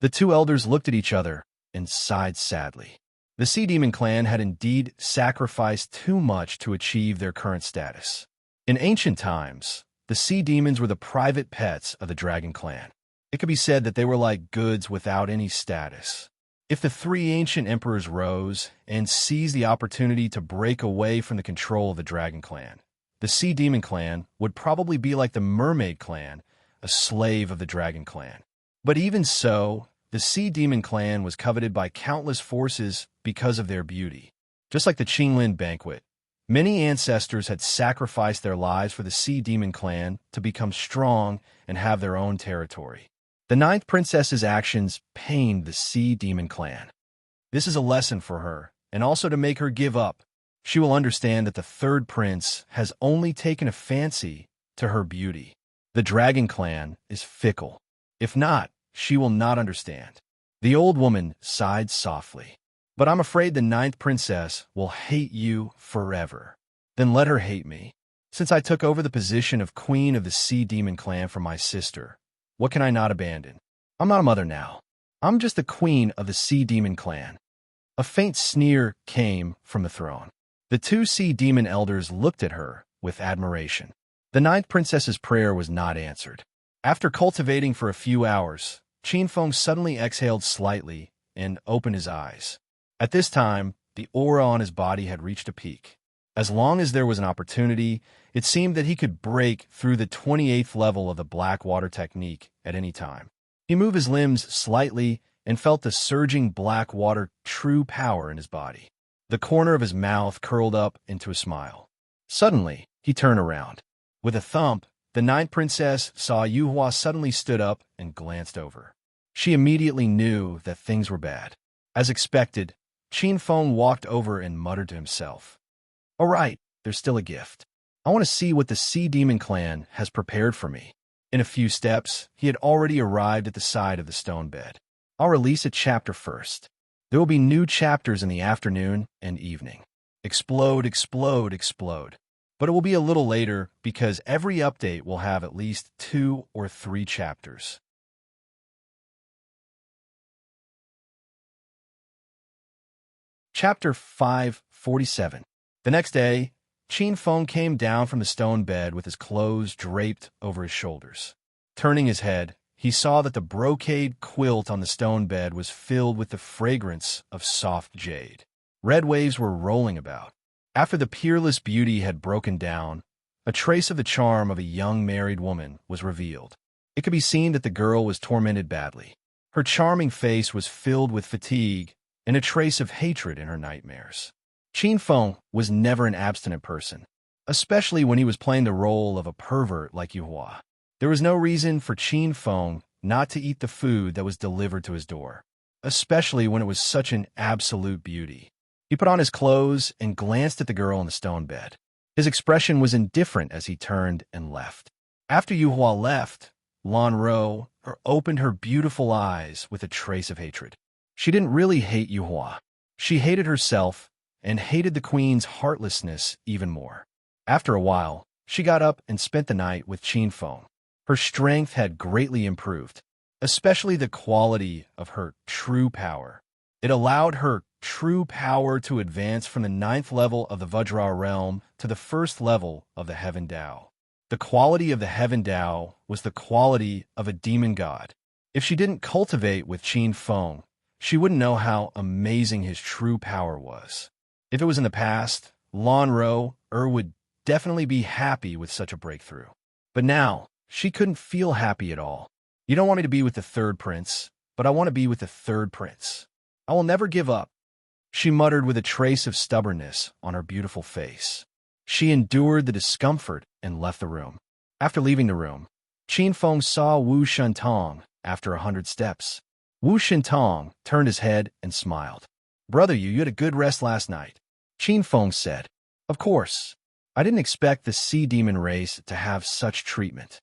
The 2 elders looked at each other and sighed sadly. The Sea Demon clan had indeed sacrificed too much to achieve their current status. In ancient times, the Sea Demons were the private pets of the Dragon clan. It could be said that they were like goods without any status. If the 3 ancient emperors rose and seized the opportunity to break away from the control of the Dragon clan, the Sea Demon clan would probably be like the Mermaid clan, a slave of the Dragon clan. But even so, the Sea Demon clan was coveted by countless forces because of their beauty. Just like the Qinglin banquet, Many ancestors had sacrificed their lives for the Sea Demon clan to become strong and have their own territory. The ninth princess's actions pained the Sea Demon clan. This is a lesson for her, and also to make her give up. She will understand that the third prince has only taken a fancy to her beauty. The Dragon clan is fickle. If not, she will not understand. The old woman sighed softly. But I'm afraid the ninth princess will hate you forever. Then let her hate me. Since I took over the position of queen of the Sea Demon clan from my sister, what can I not abandon? I'm not a mother now. I'm just the queen of the Sea Demon clan. A faint sneer came from the throne. The two Sea Demon elders looked at her with admiration. The ninth princess's prayer was not answered. After cultivating for a few hours, Qinfeng suddenly exhaled slightly and opened his eyes. At this time, the aura on his body had reached a peak. As long as there was an opportunity, it seemed that he could break through the 28th level of the black water technique at any time. He moved his limbs slightly and felt the surging black water true power in his body. The corner of his mouth curled up into a smile. Suddenly, he turned around. With a thump, the ninth princess saw Yuhua suddenly stood up and glanced over. She immediately knew that things were bad. As expected, Qinfeng walked over and muttered to himself, "All right, there's still a gift. I want to see what the Sea Demon clan has prepared for me." In a few steps, he had already arrived at the side of the stone bed. I'll release a chapter first. There will be new chapters in the afternoon and evening. Explode, explode, explode. But it will be a little later because every update will have at least 2 or 3 chapters. Chapter 547. The next day, Qinfeng came down from the stone bed with his clothes draped over his shoulders. Turning his head, he saw that the brocade quilt on the stone bed was filled with the fragrance of soft jade. Red waves were rolling about. After the peerless beauty had broken down, a trace of the charm of a young married woman was revealed. It could be seen that the girl was tormented badly. Her charming face was filled with fatigue and a trace of hatred in her nightmares. Qinfeng was never an abstinent person, especially when he was playing the role of a pervert like Yuhua. There was no reason for Qinfeng not to eat the food that was delivered to his door, especially when it was such an absolute beauty. He put on his clothes and glanced at the girl on the stone bed. His expression was indifferent as he turned and left. After Yuhua left, Lan Ro opened her beautiful eyes with a trace of hatred. She didn't really hate Yuhua. She hated herself and hated the queen's heartlessness even more. After a while, she got up and spent the night with Qinfeng. Her strength had greatly improved, especially the quality of her true power. It allowed her true power to advance from the 9th level of the Vajra realm to the 1st level of the Heaven Tao. The quality of the Heaven Tao was the quality of a demon god. If she didn't cultivate with Qinfeng, she wouldn't know how amazing his true power was. If it was in the past, Lan Ro would definitely be happy with such a breakthrough. But now, she couldn't feel happy at all. You don't want me to be with the third prince, but I want to be with the third prince. I will never give up, she muttered with a trace of stubbornness on her beautiful face. She endured the discomfort and left the room. After leaving the room, Qinfeng saw Wu Shentong after 100 steps. Wu Shentong turned his head and smiled. "Brother, you had a good rest last night," Qinfeng said. "Of course. I didn't expect the Sea Demon race to have such treatment."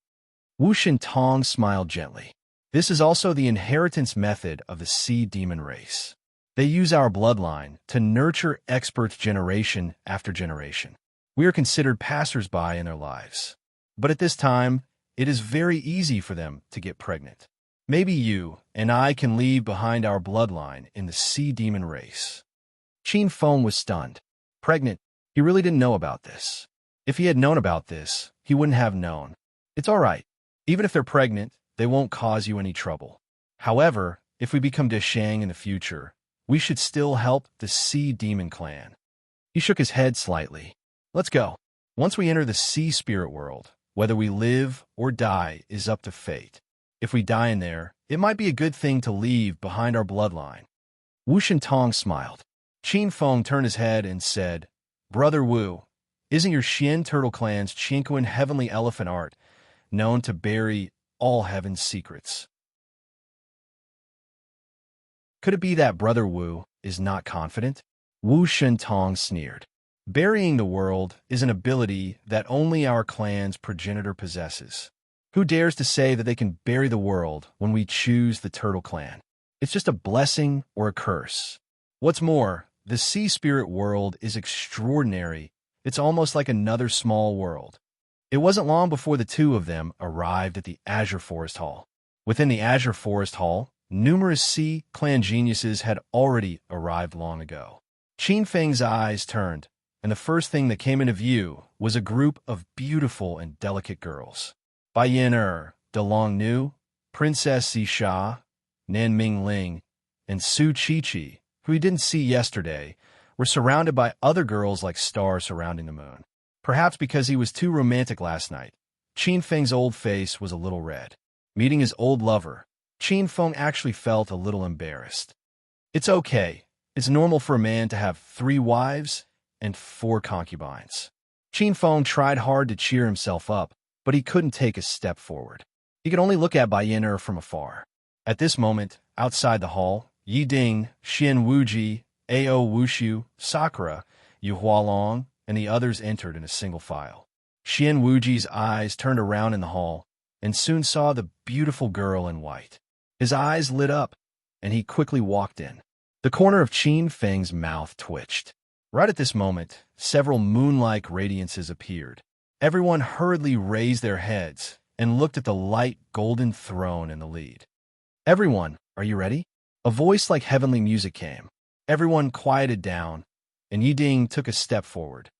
Wu Shentong smiled gently. "This is also the inheritance method of the Sea Demon race. They use our bloodline to nurture experts generation after generation. We are considered passers-by in their lives. But at this time, it is very easy for them to get pregnant. Maybe you and I can leave behind our bloodline in the Sea Demon race." Qinfeng was stunned. Pregnant? He really didn't know about this. If he had known about this, he wouldn't have known. It's all right. Even if they're pregnant, they won't cause you any trouble. However, if we become Deshang in the future, we should still help the Sea Demon clan. He shook his head slightly. Let's go. Once we enter the sea spirit world, whether we live or die is up to fate. If we die in there, it might be a good thing to leave behind our bloodline. Wu Shentong smiled. Qinfeng turned his head and said, "Brother Wu, Isn't your Xian Turtle Clan's Chinquan heavenly elephant art known to bury all heaven's secrets? Could it be that Brother Wu is not confident? Wu Shentong sneered. Burying the world is an ability that only our clan's progenitor possesses. Who dares to say that they can bury the world when we choose the Turtle Clan? It's just a blessing or a curse. What's more, the sea spirit world is extraordinary. It's almost like another small world. It wasn't long before the two of them arrived at the Azure Forest Hall. Within the Azure Forest Hall, numerous sea clan geniuses had already arrived long ago. Qin Feng's eyes turned, and the first thing that came into view was a group of beautiful and delicate girls. Bai Yin De Long Nu, Princess Xisha, Nan Mingling, and Su Qiqi, who he didn't see yesterday, were surrounded by other girls like stars surrounding the moon. Perhaps because he was too romantic last night, Qin Feng's old face was a little red. Meeting his old lover, Qin Feng actually felt a little embarrassed. It's okay. It's normal for a man to have 3 wives and 4 concubines. Qin Feng tried hard to cheer himself up, but he couldn't take a step forward. He could only look at Bai Yin from afar. At this moment, outside the hall, Yi Ding, Xian Wuji, Ao Wushu, Sakura, Yu Hualong, and the others entered in a single file. Xian Wuji's eyes turned around in the hall and soon saw the beautiful girl in white. His eyes lit up, and he quickly walked in. The corner of Qin Feng's mouth twitched. Right at this moment, several moon-like radiances appeared. Everyone hurriedly raised their heads and looked at the light golden throne in the lead. Everyone, are you ready? A voice like heavenly music came. Everyone quieted down, and Yi Ding took a step forward.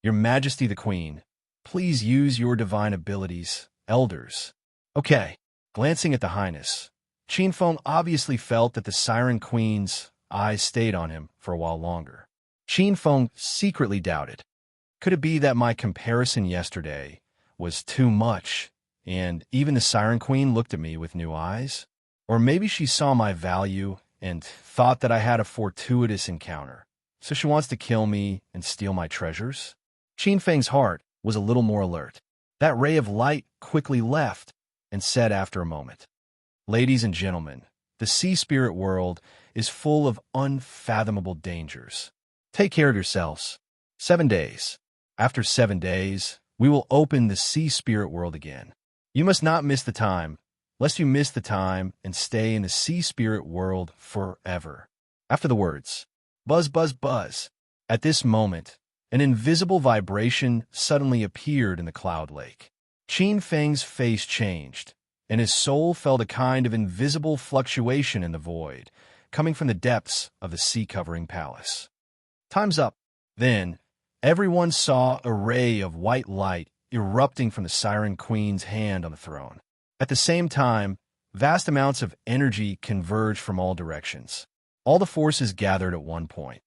Your Majesty the Queen, please use your divine abilities, elders. Okay. Glancing at the Highness, Qin Feng obviously felt that the Siren Queen's eyes stayed on him for a while longer. Qin Feng secretly doubted. Could it be that my comparison yesterday was too much, and even the Siren Queen looked at me with new eyes? Or maybe she saw my value and thought that I had a fortuitous encounter, so she wants to kill me and steal my treasures? Qin Feng's heart was a little more alert. That ray of light quickly left and said after a moment, Ladies and gentlemen, the sea spirit world is full of unfathomable dangers. Take care of yourselves. 7 days. After 7 days, we will open the sea spirit world again. You must not miss the time, lest you miss the time and stay in the sea spirit world forever. After the words, buzz, buzz, buzz. At this moment, an invisible vibration suddenly appeared in the cloud lake. Qin Feng's face changed, and his soul felt a kind of invisible fluctuation in the void, coming from the depths of the sea-covering palace. Time's up. Then, everyone saw a ray of white light erupting from the Siren Queen's hand on the throne. At the same time, vast amounts of energy converged from all directions. All the forces gathered at one point.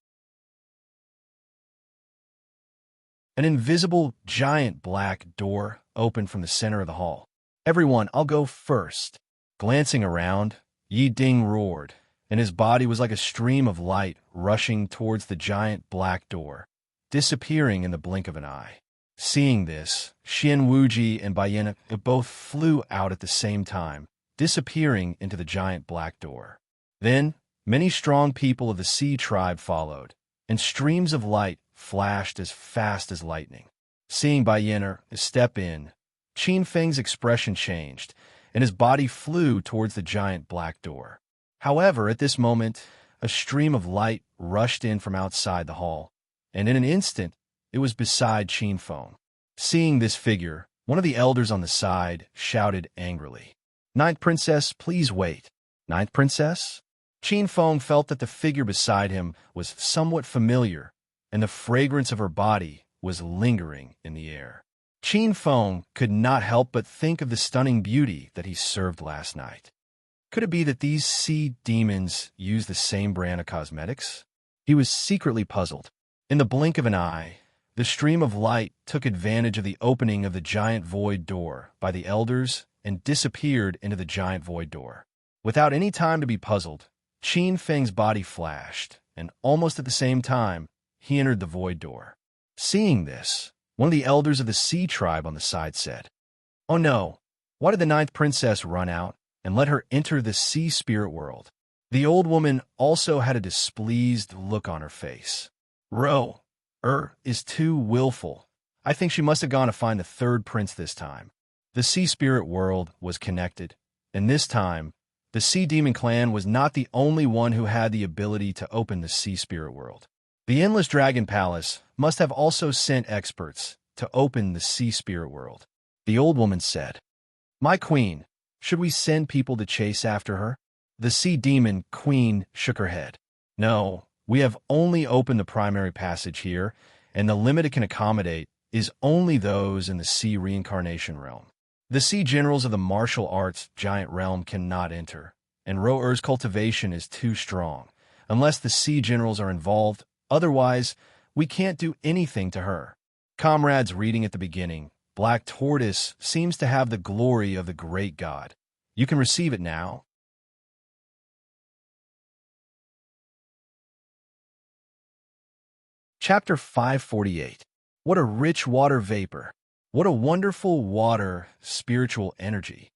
An invisible, giant black door opened from the center of the hall. Everyone, I'll go first. Glancing around, Yi Ding roared, and his body was like a stream of light rushing towards the giant black door, disappearing in the blink of an eye. Seeing this, Xian Wuji and Bai Yin both flew out at the same time, disappearing into the giant black door. Then, many strong people of the sea tribe followed, and streams of light flashed as fast as lightning. Seeing Bai Yin step in, Qin Feng's expression changed, and his body flew towards the giant black door. However, at this moment, a stream of light rushed in from outside the hall, and in an instant, it was beside Qin Feng. Seeing this figure, one of the elders on the side shouted angrily, Ninth Princess, please wait. Ninth Princess? Qin Feng felt that the figure beside him was somewhat familiar, and the fragrance of her body was lingering in the air. Qin Feng could not help but think of the stunning beauty that he served last night. Could it be that these sea demons use the same brand of cosmetics? He was secretly puzzled. In the blink of an eye, the stream of light took advantage of the opening of the giant void door by the elders and disappeared into the giant void door. Without any time to be puzzled, Qin Feng's body flashed, and almost at the same time, he entered the void door. Seeing this, One of the elders of the sea tribe on the side said, "Oh no, why did the ninth princess run out and let her enter the sea spirit world?" The old woman also had a displeased look on her face. "Ro, is too willful. I think she must have gone to find the third prince this time." The sea spirit world was connected, and this time, the sea demon clan was not the only one who had the ability to open the sea spirit world. The Endless Dragon Palace must have also sent experts to open the sea spirit world. The old woman said, "My queen, should we send people to chase after her?" The sea demon queen shook her head. "No, we have only opened the primary passage here, and the limit it can accommodate is only those in the sea reincarnation realm. The sea generals of the martial arts giant realm cannot enter, and Ro-Er's cultivation is too strong, unless the sea generals are involved. Otherwise, we can't do anything to her." Comrades reading at the beginning, Black Tortoise seems to have the glory of the great god. You can receive it now. Chapter 548. What a rich water vapor. What a wonderful water, spiritual energy.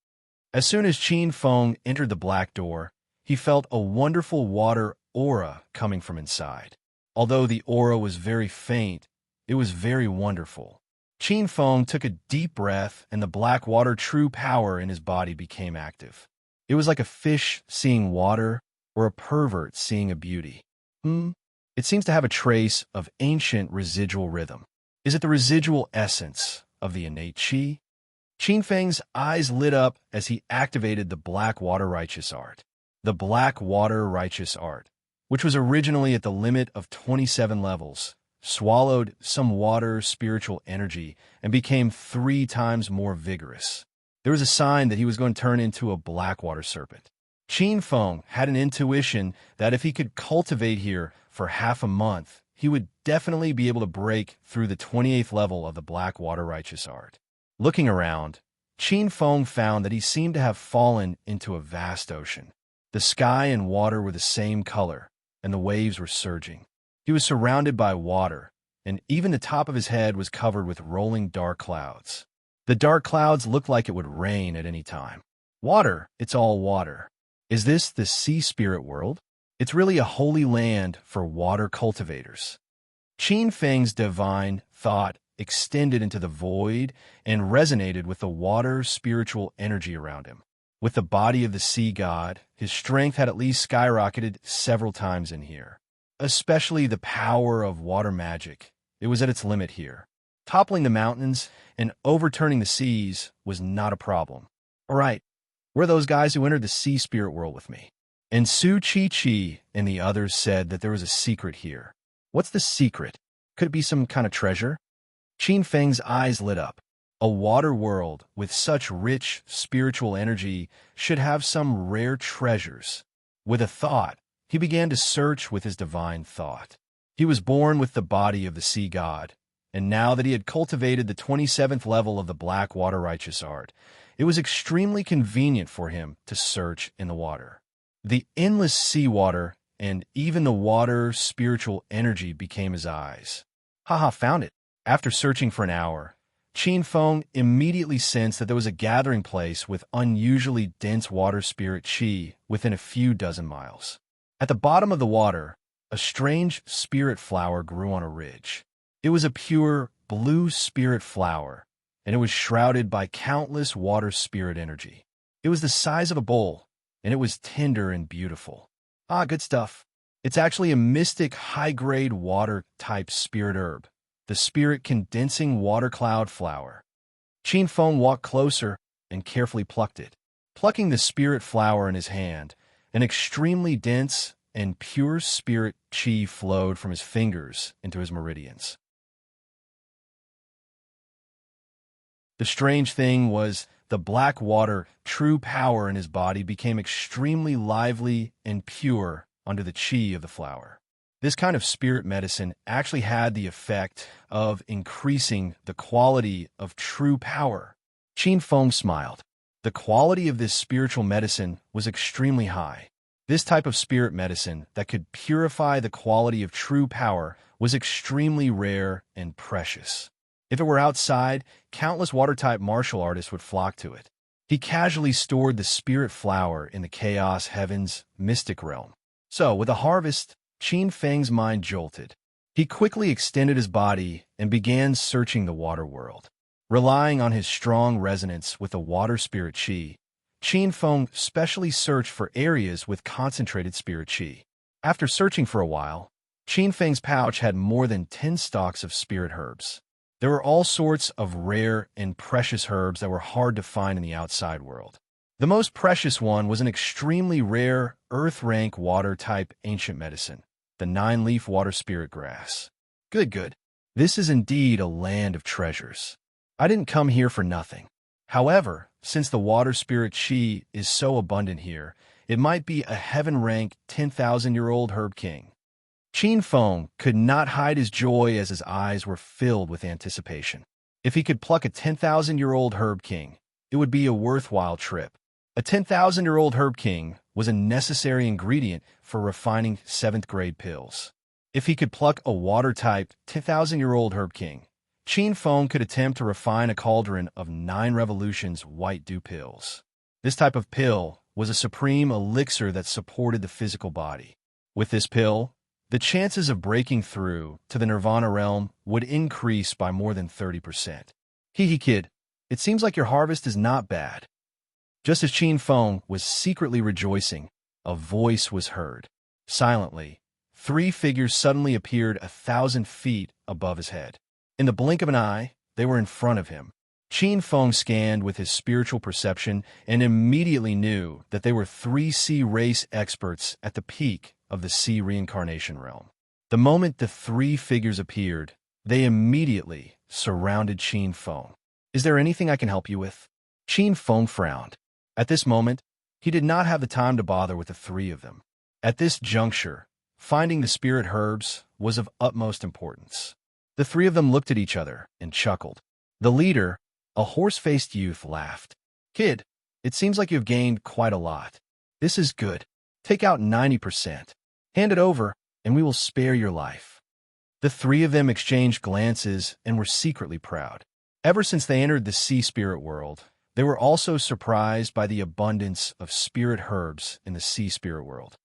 As soon as Qin Feng entered the black door, he felt a wonderful water aura coming from inside. Although the aura was very faint, it was very wonderful. Qin Feng took a deep breath, and the black water true power in his body became active. It was like a fish seeing water or a pervert seeing a beauty. It seems to have a trace of ancient residual rhythm. Is it the residual essence of the innate qi? Qin Feng's eyes lit up as he activated the black water righteous art. The black water righteous art, which was originally at the limit of 27 levels, swallowed some water spiritual energy and became 3 times more vigorous. There was a sign that he was going to turn into a black water serpent. Qin Feng had an intuition that if he could cultivate here for half a month, he would definitely be able to break through the 28th level of the black water righteous art. Looking around, Qin Feng found that he seemed to have fallen into a vast ocean. The sky and water were the same color, and the waves were surging. He was surrounded by water, and even the top of his head was covered with rolling dark clouds. The dark clouds looked like it would rain at any time. Water, it's all water. Is this the sea spirit world? It's really a holy land for water cultivators. Qin Feng's divine thought extended into the void and resonated with the water spiritual energy around him. With the body of the sea god, his strength had at least skyrocketed several times in here. Especially the power of water magic. It was at its limit here. Toppling the mountains and overturning the seas was not a problem. All right, we're those guys who entered the sea spirit world with me. And Su Chi and the others said that there was a secret here. What's the secret? Could it be some kind of treasure? Qin Feng's eyes lit up. A water world with such rich spiritual energy should have some rare treasures. With a thought, he began to search with his divine thought. He was born with the body of the sea god, and now that he had cultivated the 27th level of the black water righteous art, it was extremely convenient for him to search in the water. The endless seawater and even the water spiritual energy became his eyes. Haha, found it. After searching for an hour, Qin Feng immediately sensed that there was a gathering place with unusually dense water spirit qi within a few dozen miles. At the bottom of the water, a strange spirit flower grew on a ridge. It was a pure blue spirit flower, and it was shrouded by countless water spirit energy. It was the size of a bowl, and it was tender and beautiful. Good stuff. It's actually a mystic high-grade water-type spirit herb, the spirit condensing water cloud flower. Qin Feng walked closer and carefully plucked it. Plucking the spirit flower in his hand, an extremely dense and pure spirit qi flowed from his fingers into his meridians. The strange thing was the black water true power in his body became extremely lively and pure under the qi of the flower. This kind of spirit medicine actually had the effect of increasing the quality of true power. Qin Feng smiled. The quality of this spiritual medicine was extremely high. This type of spirit medicine that could purify the quality of true power was extremely rare and precious. If it were outside, countless water-type martial artists would flock to it. He casually stored the spirit flower in the chaos heaven's mystic realm. So, with a harvest, Qin Feng's mind jolted. He quickly extended his body and began searching the water world. Relying on his strong resonance with the water spirit qi, Qin Feng specially searched for areas with concentrated spirit qi. After searching for a while, Qin Feng's pouch had more than 10 stalks of spirit herbs. There were all sorts of rare and precious herbs that were hard to find in the outside world. The most precious one was an extremely rare, earth-rank water-type ancient medicine, the 9-leaf water spirit grass. Good. This is indeed a land of treasures. I didn't come here for nothing. However, since the water spirit qi is so abundant here, it might be a heaven-ranked 10,000-year-old herb king. Qin Feng could not hide his joy as his eyes were filled with anticipation. If he could pluck a 10,000-year-old herb king, it would be a worthwhile trip. A 10,000-year-old herb king was a necessary ingredient for refining 7th-grade pills. If he could pluck a water-type 10,000-year-old herb king, Qin Feng could attempt to refine a cauldron of 9 revolutions white dew pills. This type of pill was a supreme elixir that supported the physical body. With this pill, the chances of breaking through to the nirvana realm would increase by more than 30%. Hee kid, it seems like your harvest is not bad. Just as Qin Feng was secretly rejoicing, a voice was heard. Silently, 3 figures suddenly appeared 1,000 feet above his head. In the blink of an eye, they were in front of him. Qin Feng scanned with his spiritual perception and immediately knew that they were 3 sea race experts at the peak of the sea reincarnation realm. The moment the 3 figures appeared, they immediately surrounded Qin Feng. Is there anything I can help you with? Qin Feng frowned. At this moment, he did not have the time to bother with the 3 of them. At this juncture, finding the spirit herbs was of utmost importance. The 3 of them looked at each other and chuckled. The leader, a horse-faced youth, laughed. Kid, it seems like you've gained quite a lot. This is good. Take out 90%. Hand it over, and we will spare your life. The 3 of them exchanged glances and were secretly proud. Ever since they entered the sea spirit world, they were also surprised by the abundance of spirit herbs in the sea spirit world.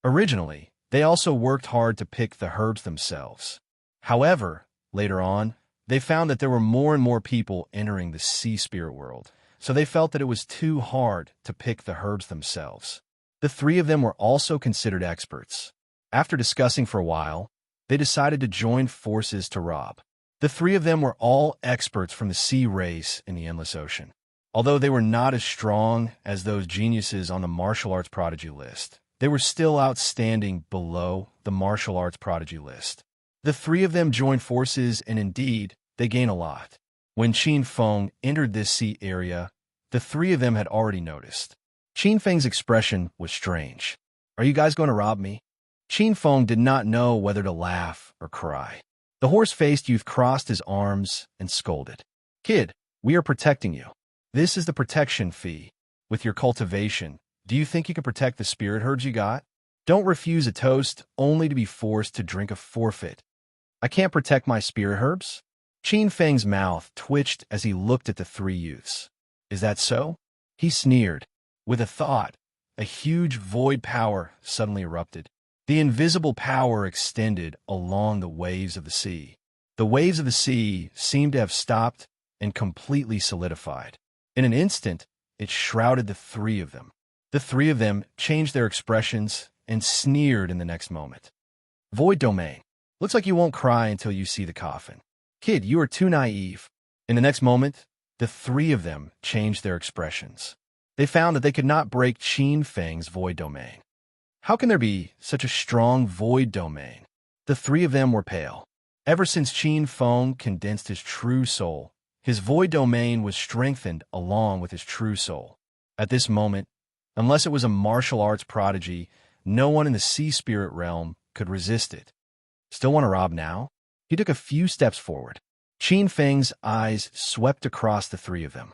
Originally, they also worked hard to pick the herbs themselves. However, later on, they found that there were more and more people entering the sea spirit world, so they felt that it was too hard to pick the herbs themselves. The 3 of them were also considered experts. After discussing for a while, they decided to join forces to rob. The 3 of them were all experts from the sea race in the Endless Ocean. Although they were not as strong as those geniuses on the martial arts prodigy list, they were still outstanding below the martial arts prodigy list. The 3 of them joined forces, and indeed, they gained a lot. When Qin Feng entered this sea area, the 3 of them had already noticed. Qin Feng's expression was strange. Are you guys going to rob me? Qin Feng did not know whether to laugh or cry. The horse-faced youth crossed his arms and scolded. Kid, we are protecting you. This is the protection fee. With your cultivation, do you think you can protect the spirit herbs you got? Don't refuse a toast only to be forced to drink a forfeit. I can't protect my spirit herbs? Qin Feng's mouth twitched as he looked at the 3 youths. Is that so? He sneered. With a thought, a huge void power suddenly erupted. The invisible power extended along the waves of the sea. The waves of the sea seemed to have stopped and completely solidified. In an instant, it shrouded the 3 of them. The 3 of them changed their expressions and sneered in the next moment. Void domain. Looks like you won't cry until you see the coffin. Kid, you are too naive. In the next moment, the 3 of them changed their expressions. They found that they could not break Qin Feng's void domain. How can there be such a strong void domain? The 3 of them were pale. Ever since Qin Feng condensed his true soul, his void domain was strengthened along with his true soul. At this moment, unless it was a martial arts prodigy, no one in the sea spirit realm could resist it. Still want to rob now? He took a few steps forward. Qin Feng's eyes swept across the 3 of them.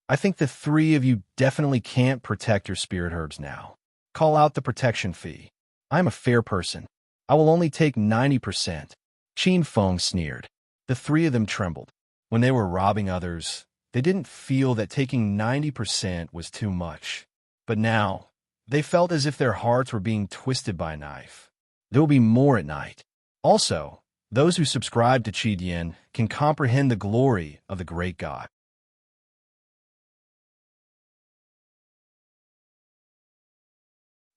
I think the 3 of you definitely can't protect your spirit herbs now. Call out the protection fee. I am a fair person. I will only take 90%. Qin Feng sneered. The three of them trembled. When they were robbing others, they didn't feel that taking 90% was too much. But now, they felt as if their hearts were being twisted by a knife. There will be more at night. Also, those who subscribe to Qi Dian can comprehend the glory of the great God.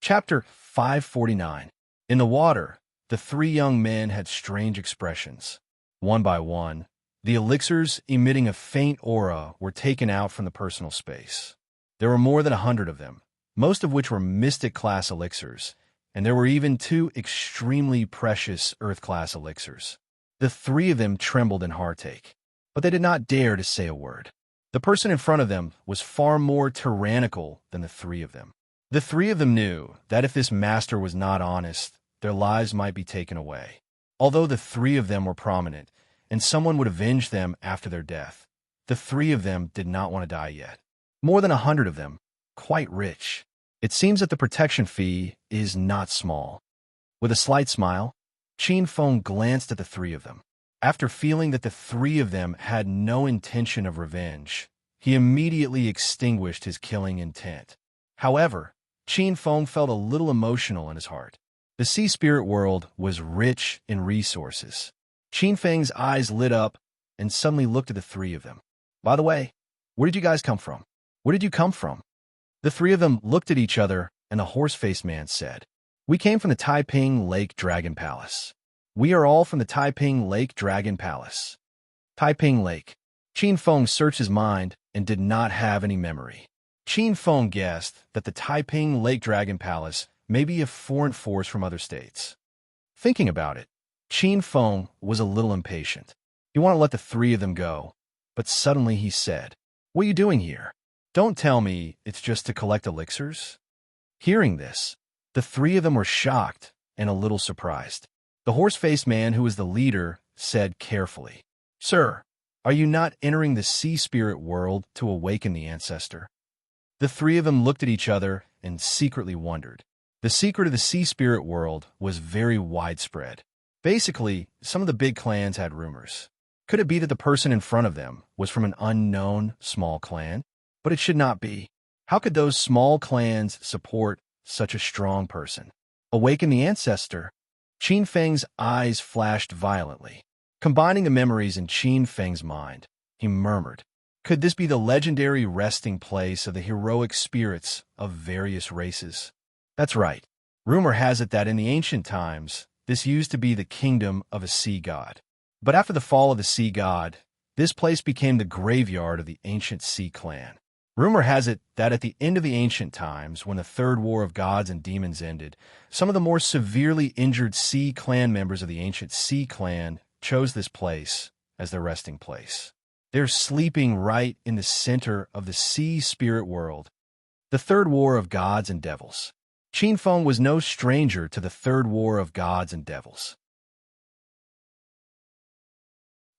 Chapter 549. In the water, the three young men had strange expressions. One by one, the elixirs emitting a faint aura were taken out from the personal space. There were more than 100 of them, most of which were mystic-class elixirs, and there were even 2 extremely precious Earth-class elixirs. The three of them trembled in heartache, but they did not dare to say a word. The person in front of them was far more tyrannical than the three of them. The three of them knew that if this master was not honest, their lives might be taken away. Although the three of them were prominent, and someone would avenge them after their death, the three of them did not want to die yet. More than 100 of them, quite rich. It seems that the protection fee is not small. With a slight smile, Qin Feng glanced at the three of them. After feeling that the three of them had no intention of revenge, he immediately extinguished his killing intent. However, Qin Feng felt a little emotional in his heart. The sea spirit world was rich in resources. Qin Feng's eyes lit up and suddenly looked at the three of them. By the way, where did you guys come from? Where did you come from? The three of them looked at each other, and the horse-faced man said, "We came from the Taiping Lake Dragon Palace. We are all from the Taiping Lake Dragon Palace." Taiping Lake. Qin Feng searched his mind and did not have any memory. Qin Feng guessed that the Taiping Lake Dragon Palace may be a foreign force from other states. Thinking about it, Qin Feng was a little impatient. He wanted to let the three of them go, but suddenly he said, "What are you doing here? Don't tell me it's just to collect elixirs?" Hearing this, the three of them were shocked and a little surprised. The horse-faced man, who was the leader, said carefully, "Sir, are you not entering the sea spirit world to awaken the ancestor?" The three of them looked at each other and secretly wondered. The secret of the sea spirit world was very widespread. Basically, some of the big clans had rumors. Could it be that the person in front of them was from an unknown small clan? But it should not be. How could those small clans support such a strong person? Awaken the ancestor. Qin Feng's eyes flashed violently. Combining the memories in Qin Feng's mind, he murmured, "Could this be the legendary resting place of the heroic spirits of various races?" That's right. Rumor has it that in the ancient times, this used to be the kingdom of a sea god. But after the fall of the sea god, this place became the graveyard of the ancient sea clan. Rumor has it that at the end of the ancient times, when the third war of gods and demons ended, some of the more severely injured sea clan members of the ancient sea clan chose this place as their resting place. They're sleeping right in the center of the sea spirit world. The third war of gods and devils. Qin Feng was no stranger to the third war of gods and devils.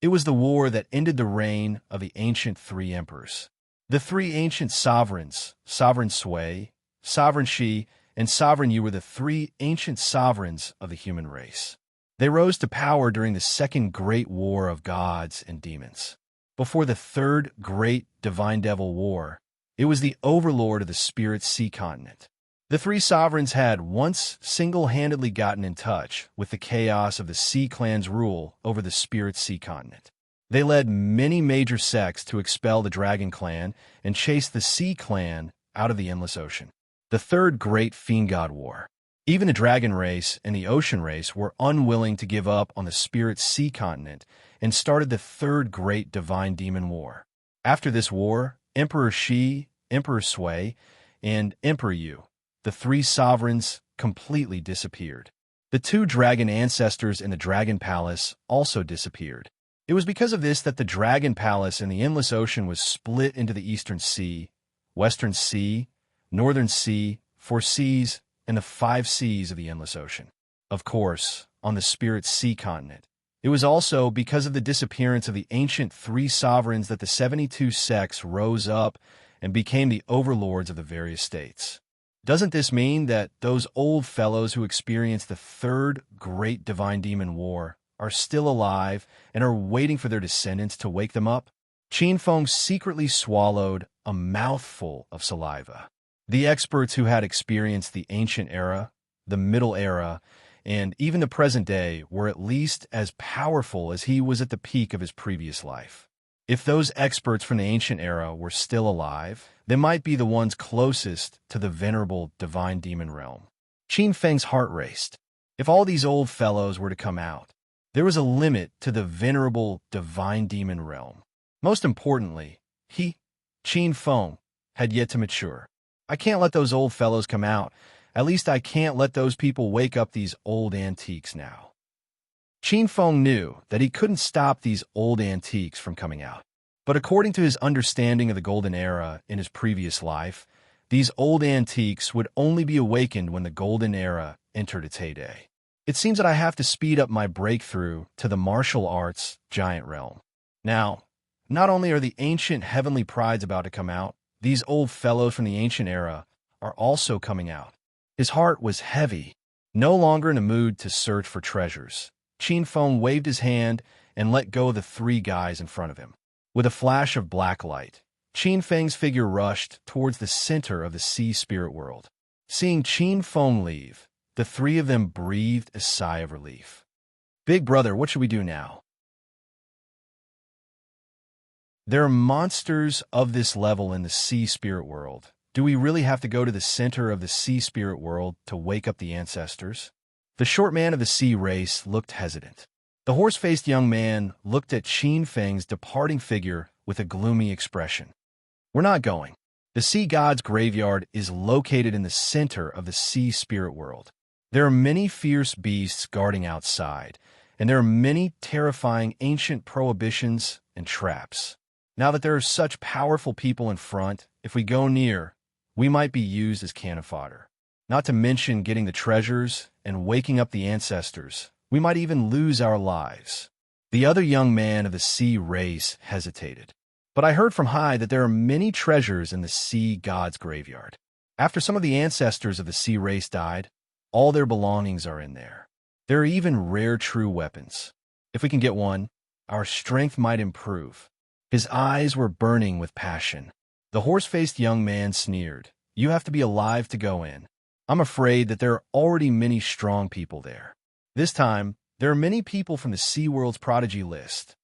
It was the war that ended the reign of the ancient three emperors. The three ancient sovereigns, Sovereign Sui, Sovereign Shi, and Sovereign Yu, were the three ancient sovereigns of the human race. They rose to power during the Second Great War of Gods and Demons. Before the Third Great Divine Devil War, it was the overlord of the Spirit Sea continent. The three sovereigns had once single-handedly gotten in touch with the chaos of the Sea Clan's rule over the Spirit Sea continent. They led many major sects to expel the Dragon Clan and chase the Sea Clan out of the Endless Ocean. The Third Great Fiend God War. Even the Dragon race and the Ocean race were unwilling to give up on the Spirit Sea continent and started the Third Great Divine Demon War. After this war, Emperor Shi, Emperor Sui, and Emperor Yu, the three sovereigns, completely disappeared. The two dragon ancestors in the Dragon Palace also disappeared. It was because of this that the Dragon Palace in the Endless Ocean was split into the Eastern Sea, Western Sea, Northern Sea, 4 seas, and the 5 seas of the Endless Ocean. Of course, on the Spirit Sea continent. It was also because of the disappearance of the ancient three sovereigns that the 72 sects rose up and became the overlords of the various states. Doesn't this mean that those old fellows who experienced the Third Great Divine Demon War are still alive and are waiting for their descendants to wake them up? Qin Feng secretly swallowed a mouthful of saliva. The experts who had experienced the ancient era, the middle era, and even the present day were at least as powerful as he was at the peak of his previous life. If those experts from the ancient era were still alive, they might be the ones closest to the venerable divine demon realm. Qin Feng's heart raced. If all these old fellows were to come out, there was a limit to the venerable divine demon realm. Most importantly, Qin Feng, had yet to mature. I can't let those old fellows come out. At least I can't let those people wake up these old antiques now. Qin Feng knew that he couldn't stop these old antiques from coming out. But according to his understanding of the golden era in his previous life, these old antiques would only be awakened when the golden era entered its heyday. It seems that I have to speed up my breakthrough to the martial arts giant realm. Now, not only are the ancient heavenly prides about to come out, these old fellows from the ancient era are also coming out. His heart was heavy, no longer in a mood to search for treasures. Qin Feng waved his hand and let go of the three guys in front of him. With a flash of black light, Qin Feng's figure rushed towards the center of the sea spirit world. Seeing Qin Feng leave, the three of them breathed a sigh of relief. Big brother, what should we do now? There are monsters of this level in the sea spirit world. Do we really have to go to the center of the sea spirit world to wake up the ancestors? The short man of the sea race looked hesitant. The horse-faced young man looked at Qin Feng's departing figure with a gloomy expression. We're not going. The sea god's graveyard is located in the center of the sea spirit world. There are many fierce beasts guarding outside, and there are many terrifying ancient prohibitions and traps. Now that there are such powerful people in front, if we go near, we might be used as cannon fodder. Not to mention getting the treasures and waking up the ancestors. We might even lose our lives. The other young man of the sea race hesitated. But I heard from high that there are many treasures in the sea god's graveyard. After some of the ancestors of the sea race died, all their belongings are in there. There are even rare true weapons. If we can get one, our strength might improve. His eyes were burning with passion. The horse-faced young man sneered. You have to be alive to go in. I'm afraid that there are already many strong people there. This time, there are many people from the Sea World's prodigy list.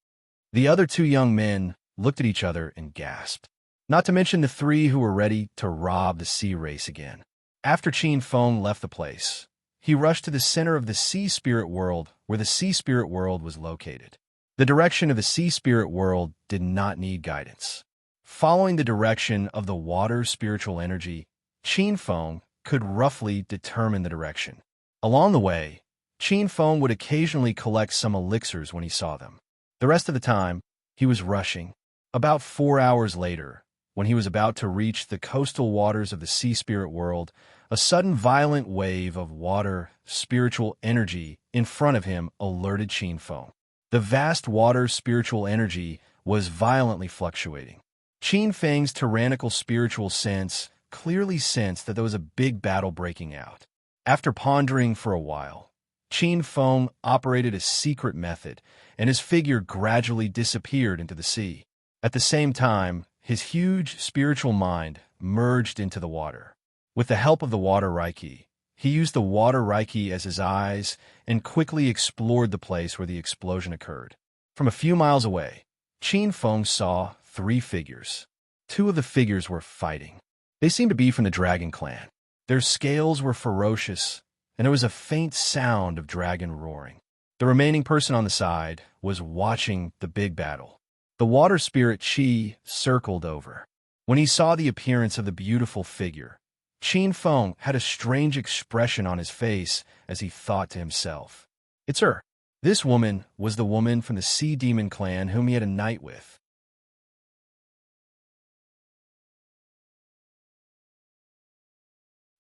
The other two young men looked at each other and gasped. Not to mention the three who were ready to rob the sea race again. After Qin Feng left the place, he rushed to the center of the sea spirit world where the sea spirit world was located. The direction of the sea spirit world did not need guidance. Following the direction of the water's spiritual energy, Qin Feng could roughly determine the direction. Along the way, Qin Feng would occasionally collect some elixirs when he saw them. The rest of the time, he was rushing. About 4 hours later, when he was about to reach the coastal waters of the sea spirit world, a sudden violent wave of water spiritual energy in front of him alerted Qin Feng. The vast water spiritual energy was violently fluctuating. Qin Feng's tyrannical spiritual sense clearly sensed that there was a big battle breaking out. After pondering for a while, Qin Feng operated a secret method, and his figure gradually disappeared into the sea. At the same time, his huge spiritual mind merged into the water. With the help of the water Reiki, he used the water Reiki as his eyes and quickly explored the place where the explosion occurred. From a few miles away, Qin Feng saw 3 figures. 2 of the figures were fighting. They seemed to be from the dragon clan. Their scales were ferocious, and there was a faint sound of dragon roaring. The remaining person on the side was watching the big battle. The water spirit Qi circled over. When he saw the appearance of the beautiful figure, Qin Feng had a strange expression on his face as he thought to himself, "It's her." This woman was the woman from the Sea Demon clan whom he had a night with.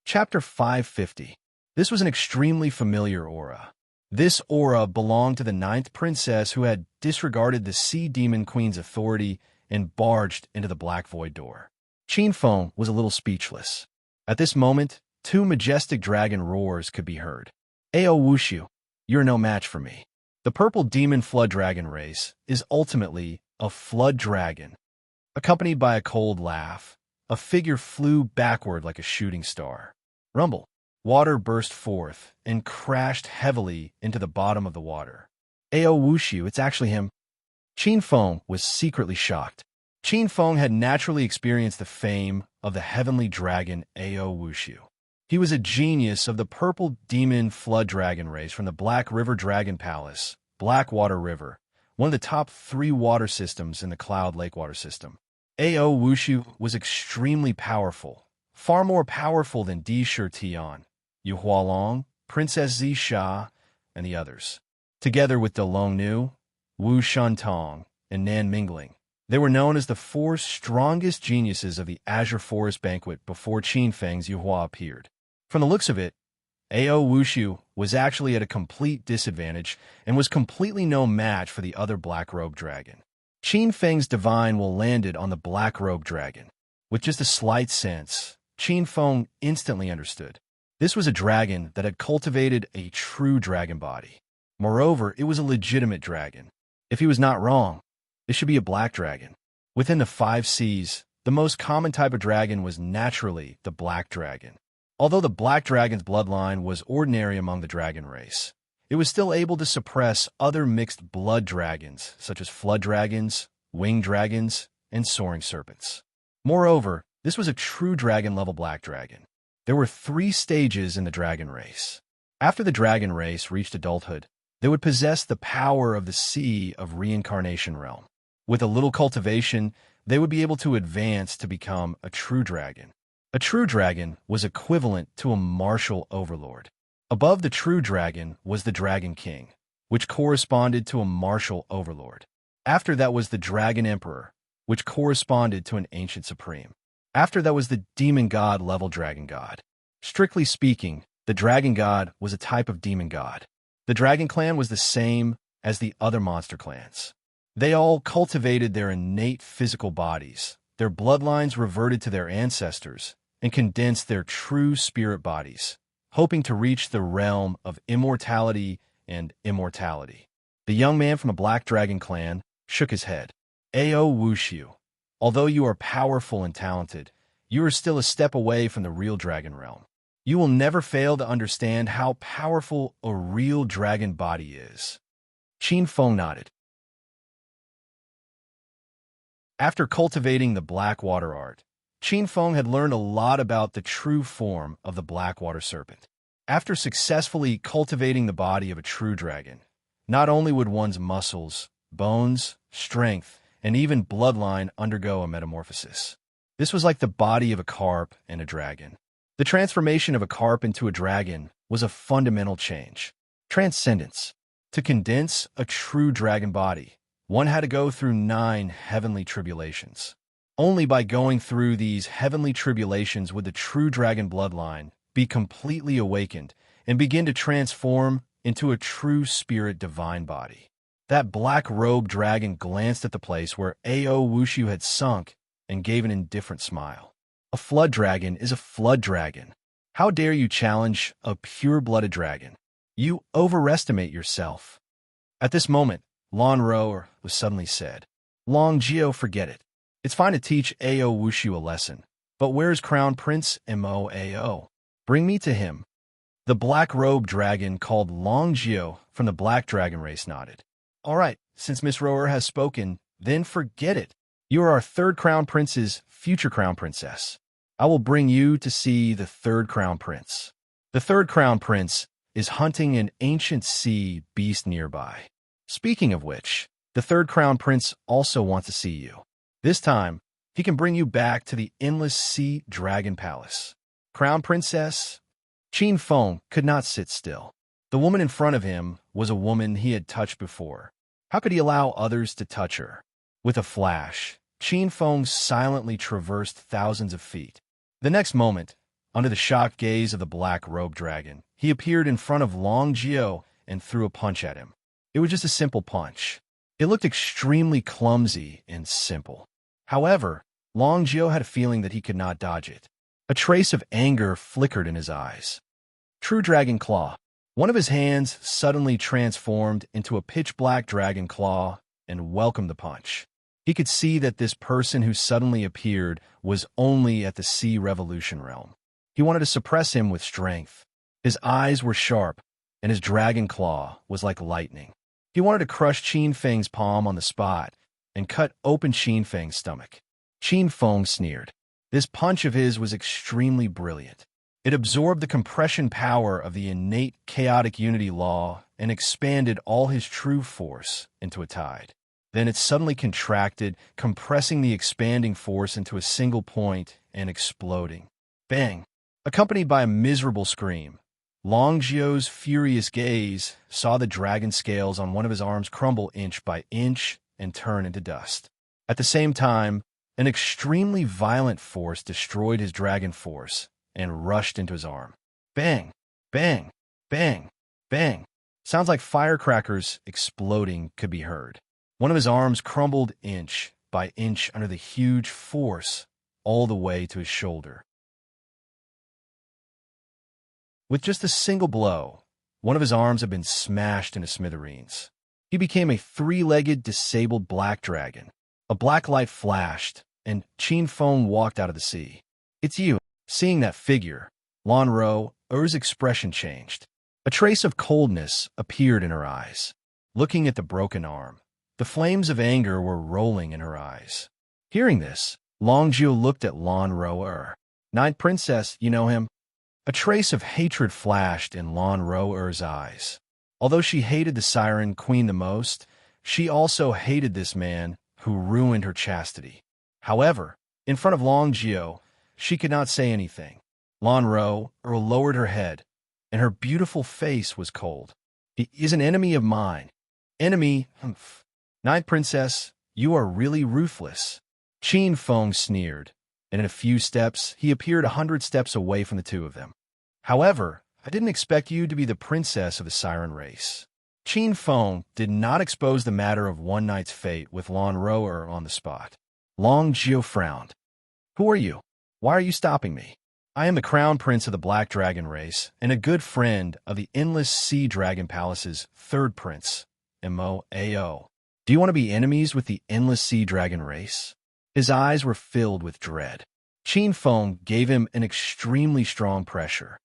Chapter 550. This was an extremely familiar aura. This aura belonged to the 9th princess who had disregarded the Sea Demon Queen's authority and barged into the Black Void door. Qin Feng was a little speechless. At this moment, 2 majestic dragon roars could be heard. Ao Wushu, you're no match for me. The purple demon flood dragon race is ultimately a flood dragon. Accompanied by a cold laugh, a figure flew backward like a shooting star. Rumble. Water burst forth and crashed heavily into the bottom of the water. Ao Wushu, it's actually him. Qin Feng was secretly shocked. Qin Feng had naturally experienced the fame of the heavenly dragon Ao Wushu. He was a genius of the purple demon flood dragon race from the Black River Dragon Palace, Blackwater River, one of the top 3 water systems in the Cloud Lake water system. Ao Wushu was extremely powerful, far more powerful than Di Shi Tian, Yu Hualong, Princess Zisha, and the others. Together with De Long Nu, Wu Shantong, and Nan Mingling, they were known as the 4 strongest geniuses of the Azure Forest Banquet before Qin Feng's Yuhua appeared. From the looks of it, Ao Wushu was actually at a complete disadvantage and was completely no match for the other Black Robe Dragon. Qin Feng's divine will landed on the Black Robe Dragon. With just a slight sense, Qin Feng instantly understood. This was a dragon that had cultivated a true dragon body. Moreover, it was a legitimate dragon. If he was not wrong, it should be a black dragon. Within the 5 seas, the most common type of dragon was naturally the black dragon. Although the black dragon's bloodline was ordinary among the dragon race, it was still able to suppress other mixed blood dragons, such as flood dragons, winged dragons, and soaring serpents. Moreover, this was a true dragon-level black dragon. There were 3 stages in the dragon race. After the dragon race reached adulthood, they would possess the power of the Sea of Reincarnation realm. With a little cultivation, they would be able to advance to become a true dragon. A true dragon was equivalent to a martial overlord. Above the true dragon was the Dragon King, which corresponded to a martial overlord. After that was the Dragon Emperor, which corresponded to an ancient supreme. After that was the demon god level dragon god. Strictly speaking, the dragon god was a type of demon god. The dragon clan was the same as the other monster clans. They all cultivated their innate physical bodies. Their bloodlines reverted to their ancestors and condensed their true spirit bodies, hoping to reach the realm of immortality and immortality. The young man from the Black Dragon clan shook his head. Ao Wushu, although you are powerful and talented, you are still a step away from the real dragon realm. You will never fail to understand how powerful a real dragon body is. Qin Feng nodded. After cultivating the Blackwater art, Qin Feng had learned a lot about the true form of the Blackwater serpent. After successfully cultivating the body of a true dragon, not only would one's muscles, bones, strength, and even bloodline undergo a metamorphosis. This was like the body of a carp and a dragon. The transformation of a carp into a dragon was a fundamental change. Transcendence. To condense a true dragon body, one had to go through 9 heavenly tribulations. Only by going through these heavenly tribulations would the true dragon bloodline be completely awakened and begin to transform into a true spirit divine body. That black robe dragon glanced at the place where Ao Wushu had sunk and gave an indifferent smile. A flood dragon is a flood dragon. How dare you challenge a pure-blooded dragon? You overestimate yourself. At this moment, Lan Ro was suddenly said, Long Geo, forget it. It's fine to teach Ao Wushu a lesson, but where's Crown Prince Moao? Bring me to him. The black robe dragon called Long Geo from the Black Dragon race nodded. All right, since Miss Rower has spoken, then forget it. You are our 3rd Crown Prince's future Crown Princess. I will bring you to see the 3rd Crown Prince. The 3rd Crown Prince is hunting an ancient sea beast nearby. Speaking of which, the 3rd Crown Prince also wants to see you. This time, he can bring you back to the Endless Sea Dragon Palace. Crown Princess? Qin Feng could not sit still. The woman in front of him was a woman he had touched before. How could he allow others to touch her? With a flash, Qin Feng silently traversed thousands of feet. The next moment, under the shocked gaze of the black robe dragon, he appeared in front of Long Geo and threw a punch at him. It was just a simple punch. It looked extremely clumsy and simple. However, Long Geo had a feeling that he could not dodge it. A trace of anger flickered in his eyes. True Dragon Claw. One of his hands suddenly transformed into a pitch-black dragon claw and welcomed the punch. He could see that this person who suddenly appeared was only at the Sea Revolution realm. He wanted to suppress him with strength. His eyes were sharp, and his dragon claw was like lightning. He wanted to crush Qin Feng's palm on the spot and cut open Qin Feng's stomach. Qin Feng sneered. This punch of his was extremely brilliant. It absorbed the compression power of the innate chaotic unity law and expanded all his true force into a tide. Then it suddenly contracted, compressing the expanding force into a single point and exploding. Bang! Accompanied by a miserable scream, Long Zhio's furious gaze saw the dragon scales on one of his arms crumble inch by inch and turn into dust. At the same time, an extremely violent force destroyed his dragon force and rushed into his arm. Bang! Bang! Bang! Bang! Sounds like firecrackers exploding could be heard. One of his arms crumbled inch by inch under the huge force all the way to his shoulder. With just a single blow, one of his arms had been smashed into smithereens. He became a three-legged, disabled black dragon. A black light flashed, and Qin Feng walked out of the sea. "It's you." Seeing that figure, Lan Ro's expression changed. A trace of coldness appeared in her eyes. Looking at the broken arm, the flames of anger were rolling in her eyes. Hearing this, Long Zhio looked at Lan Ro. "Night Princess, you know him?" A trace of hatred flashed in Lan Ro's eyes. Although she hated the Siren Queen the most, she also hated this man who ruined her chastity. However, in front of Long Zhio, she could not say anything. Lan Ro lowered her head, and her beautiful face was cold. "He is an enemy of mine." "Enemy? Humph. Night Princess, you are really ruthless." Qin Feng sneered, and in a few steps, he appeared 100 steps away from the two of them. "However, I didn't expect you to be the princess of the Siren race." Qin Feng did not expose the matter of one night's fate with Lan Ro on the spot. Long Zhio frowned. "Who are you? Why are you stopping me? I am the crown prince of the Black Dragon race and a good friend of the Endless Sea Dragon Palace's third prince, Mo. Do you want to be enemies with the Endless Sea Dragon race?" His eyes were filled with dread. Qin Feng gave him an extremely strong pressure.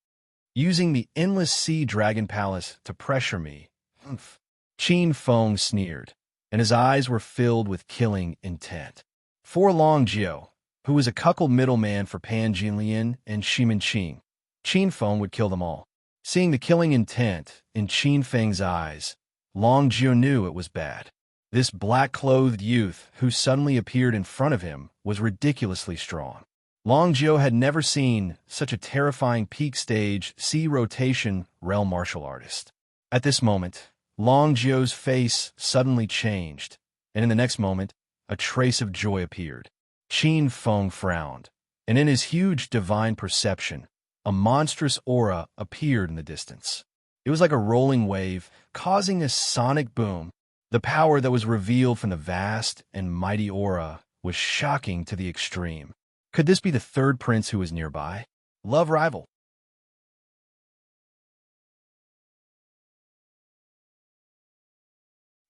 "Using the Endless Sea Dragon Palace to pressure me?" Humph. Qin Feng sneered, and his eyes were filled with killing intent. For Long Zhio, who was a cuckold middleman for Pan Jinlian and Shimin Qing, Qin Feng would kill them all. Seeing the killing intent in Qin Feng's eyes, Long Zhio knew it was bad. This black-clothed youth who suddenly appeared in front of him was ridiculously strong. Long Zhio had never seen such a terrifying peak stage sea rotation realm martial artist. At this moment, Long Zhio's face suddenly changed, and in the next moment, a trace of joy appeared. Qin Feng frowned, and in his huge divine perception, a monstrous aura appeared in the distance. It was like a rolling wave, causing a sonic boom. The power that was revealed from the vast and mighty aura was shocking to the extreme. Could this be the third prince who was nearby? Love rival.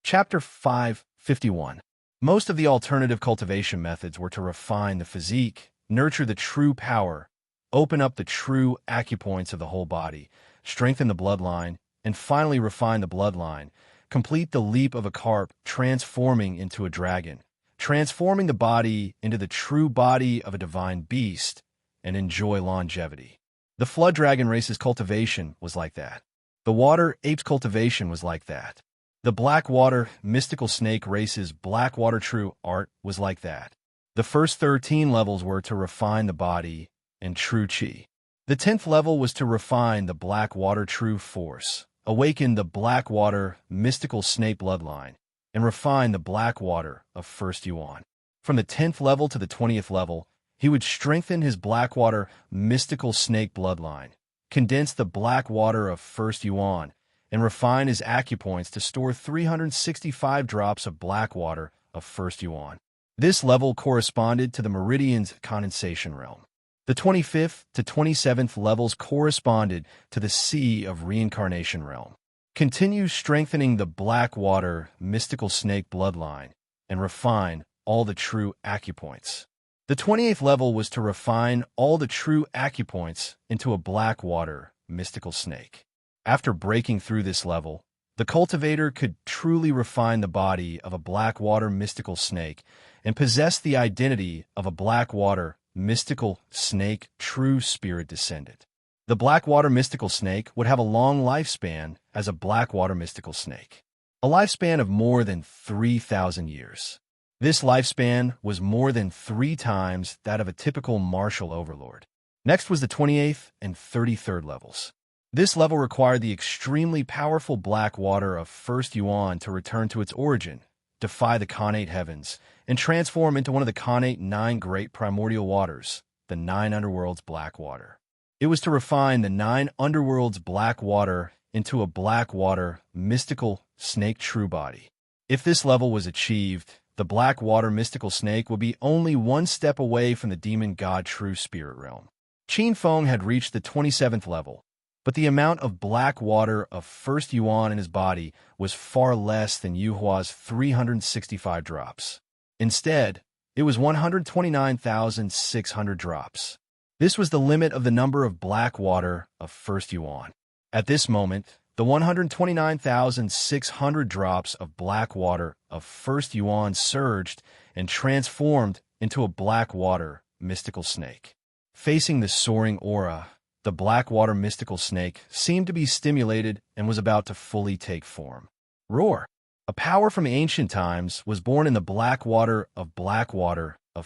Chapter 551. Most of the alternative cultivation methods were to refine the physique, nurture the true power, open up the true acupoints of the whole body, strengthen the bloodline, and finally refine the bloodline, complete the leap of a carp transforming into a dragon, transforming the body into the true body of a divine beast, and enjoy longevity. The flood dragon race's cultivation was like that. The water ape's cultivation was like that. The Blackwater mystical snake race's Blackwater true art was like that. The first 13 levels were to refine the body and true chi. The 10th level was to refine the Blackwater true force, awaken the Blackwater mystical snake bloodline, and refine the Blackwater of First Yuan. From the 10th level to the 20th level, he would strengthen his Blackwater mystical snake bloodline, condense the Blackwater of First Yuan, and refine his acupoints to store 365 drops of Blackwater of First Yuan. This level corresponded to the Meridian's condensation realm. The 25th to 27th levels corresponded to the Sea of Reincarnation realm. Continue strengthening the Blackwater mystical snake bloodline and refine all the true acupoints. The 28th level was to refine all the true acupoints into a Blackwater mystical snake. After breaking through this level, the cultivator could truly refine the body of a Blackwater mystical snake and possess the identity of a Blackwater mystical snake true spirit descendant. The Blackwater mystical snake would have a long lifespan as a Blackwater mystical snake, a lifespan of more than 3,000 years. This lifespan was more than 3 times that of a typical martial overlord. Next was the 28th and 33rd levels. This level required the extremely powerful Blackwater of First Yuan to return to its origin, defy the Khanate heavens, and transform into one of the Khanate 9 great primordial waters, the 9 underworlds Blackwater. It was to refine the 9 underworlds Blackwater into a Blackwater mystical snake true body. If this level was achieved, the Blackwater mystical snake would be only 1 step away from the demon god true spirit realm. Qin Feng had reached the 27th level, but the amount of Blackwater of First Yuan in his body was far less than Yuhua's 365 drops. Instead, it was 129,600 drops. This was the limit of the number of Blackwater of First Yuan. At this moment, the 129,600 drops of Blackwater of First Yuan surged and transformed into a Blackwater mystical snake. Facing the soaring aura, the Blackwater mystical snake seemed to be stimulated and was about to fully take form. Roar! A power from ancient times was born in the Blackwater of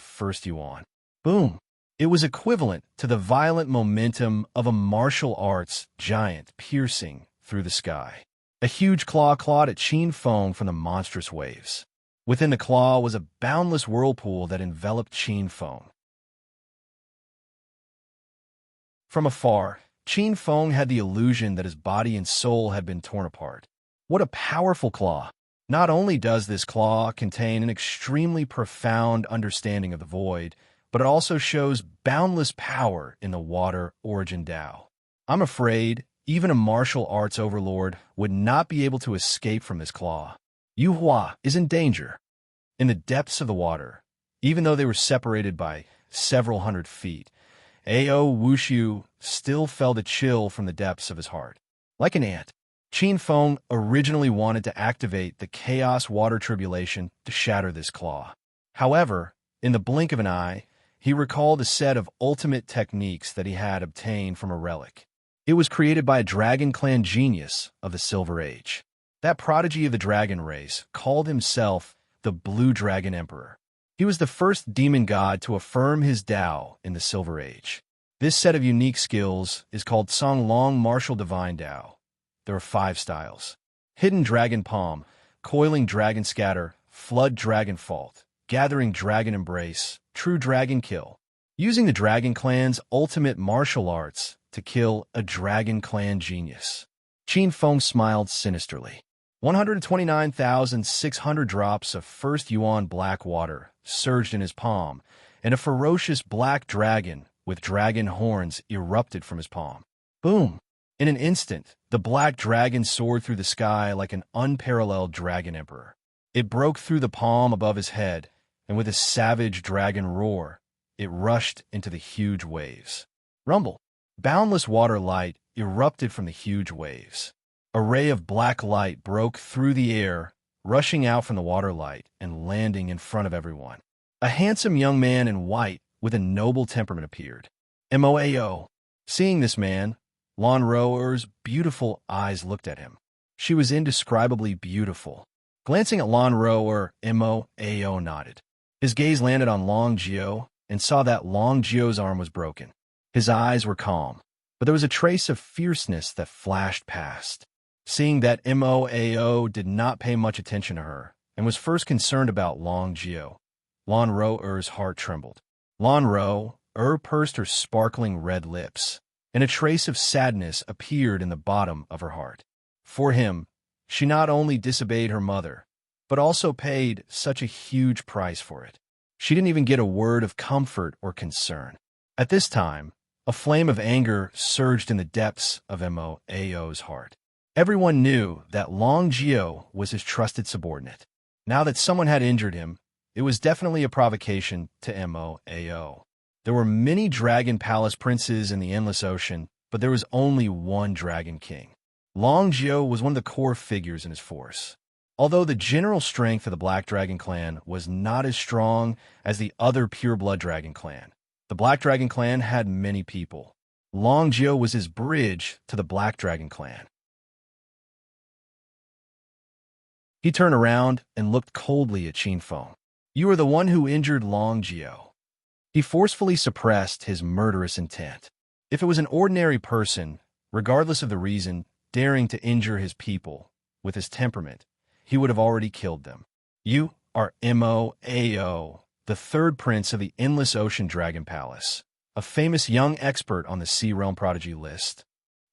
First Yuan. Boom! It was equivalent to the violent momentum of a martial arts giant piercing through the sky. A huge claw clawed at Qin Feng from the monstrous waves. Within the claw was a boundless whirlpool that enveloped Qin Feng. From afar, Qin Feng had the illusion that his body and soul had been torn apart. What a powerful claw! Not only does this claw contain an extremely profound understanding of the void, but it also shows boundless power in the water origin Tao. I'm afraid even a martial arts overlord would not be able to escape from this claw. Yuhua is in danger. In the depths of the water, even though they were separated by several hundred feet, Ao Wushu still felt a chill from the depths of his heart. Like an ant, Qin Feng originally wanted to activate the Chaos Water Tribulation to shatter this claw. However, in the blink of an eye, he recalled a set of ultimate techniques that he had obtained from a relic. It was created by a Dragon Clan genius of the Silver Age. That prodigy of the dragon race called himself the Blue Dragon Emperor. He was the first demon god to affirm his Tao in the Silver Age. This set of unique skills is called Songlong Martial Divine Tao. There are 5 styles: Hidden Dragon Palm, Coiling Dragon Scatter, Flood Dragon Fault, Gathering Dragon Embrace, True Dragon Kill. Using the Dragon Clan's ultimate martial arts to kill a Dragon Clan genius. Qin Feng smiled sinisterly. 129,600 drops of First Yuan Blackwater surged in his palm, and a ferocious black dragon with dragon horns erupted from his palm. Boom! In an instant, the black dragon soared through the sky like an unparalleled dragon emperor. It broke through the palm above his head, and with a savage dragon roar, it rushed into the huge waves. Rumble! Boundless water light erupted from the huge waves. A ray of black light broke through the air, rushing out from the water light and landing in front of everyone. A handsome young man in white with a noble temperament appeared. Moao. Seeing this man, Lan Roer's beautiful eyes looked at him. She was indescribably beautiful. Glancing at Lan Roer, Moao nodded. His gaze landed on Long Jio and saw that Long Jio's arm was broken. His eyes were calm, but there was a trace of fierceness that flashed past. Seeing that Moao did not pay much attention to her and was first concerned about Long Jio, Lan Roer's heart trembled. Lan Roer pursed her sparkling red lips, and a trace of sadness appeared in the bottom of her heart. For him, she not only disobeyed her mother, but also paid such a huge price for it. She didn't even get a word of comfort or concern. At this time, a flame of anger surged in the depths of Moao's heart. Everyone knew that Long Geo was his trusted subordinate. Now that someone had injured him, it was definitely a provocation to Moao. There were many Dragon Palace princes in the Endless Ocean, but there was only one Dragon King. Long Geo was one of the core figures in his force. Although the general strength of the Black Dragon clan was not as strong as the other Pure-Blood Dragon clan, the Black Dragon clan had many people. Long Geo was his bridge to the Black Dragon clan. He turned around and looked coldly at Qin Feng. "You are the one who injured Long Geo." He forcefully suppressed his murderous intent. If it was an ordinary person, regardless of the reason, daring to injure his people, with his temperament, he would have already killed them. "You are Moao, the third prince of the Endless Ocean Dragon Palace, a famous young expert on the Sea Realm Prodigy list."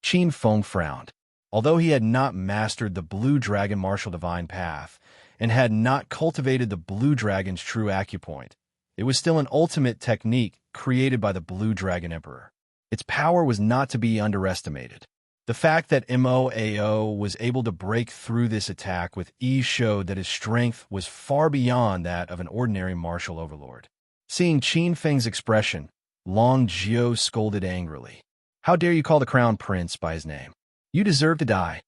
Qin Feng frowned. Although he had not mastered the Blue Dragon Martial Divine Path and had not cultivated the Blue Dragon's true acupoint, it was still an ultimate technique created by the Blue Dragon Emperor. Its power was not to be underestimated. The fact that Moao was able to break through this attack with ease showed that his strength was far beyond that of an ordinary martial overlord. Seeing Qin Feng's expression, Long Geo scolded angrily. "How dare you call the Crown Prince by his name? You deserve to die.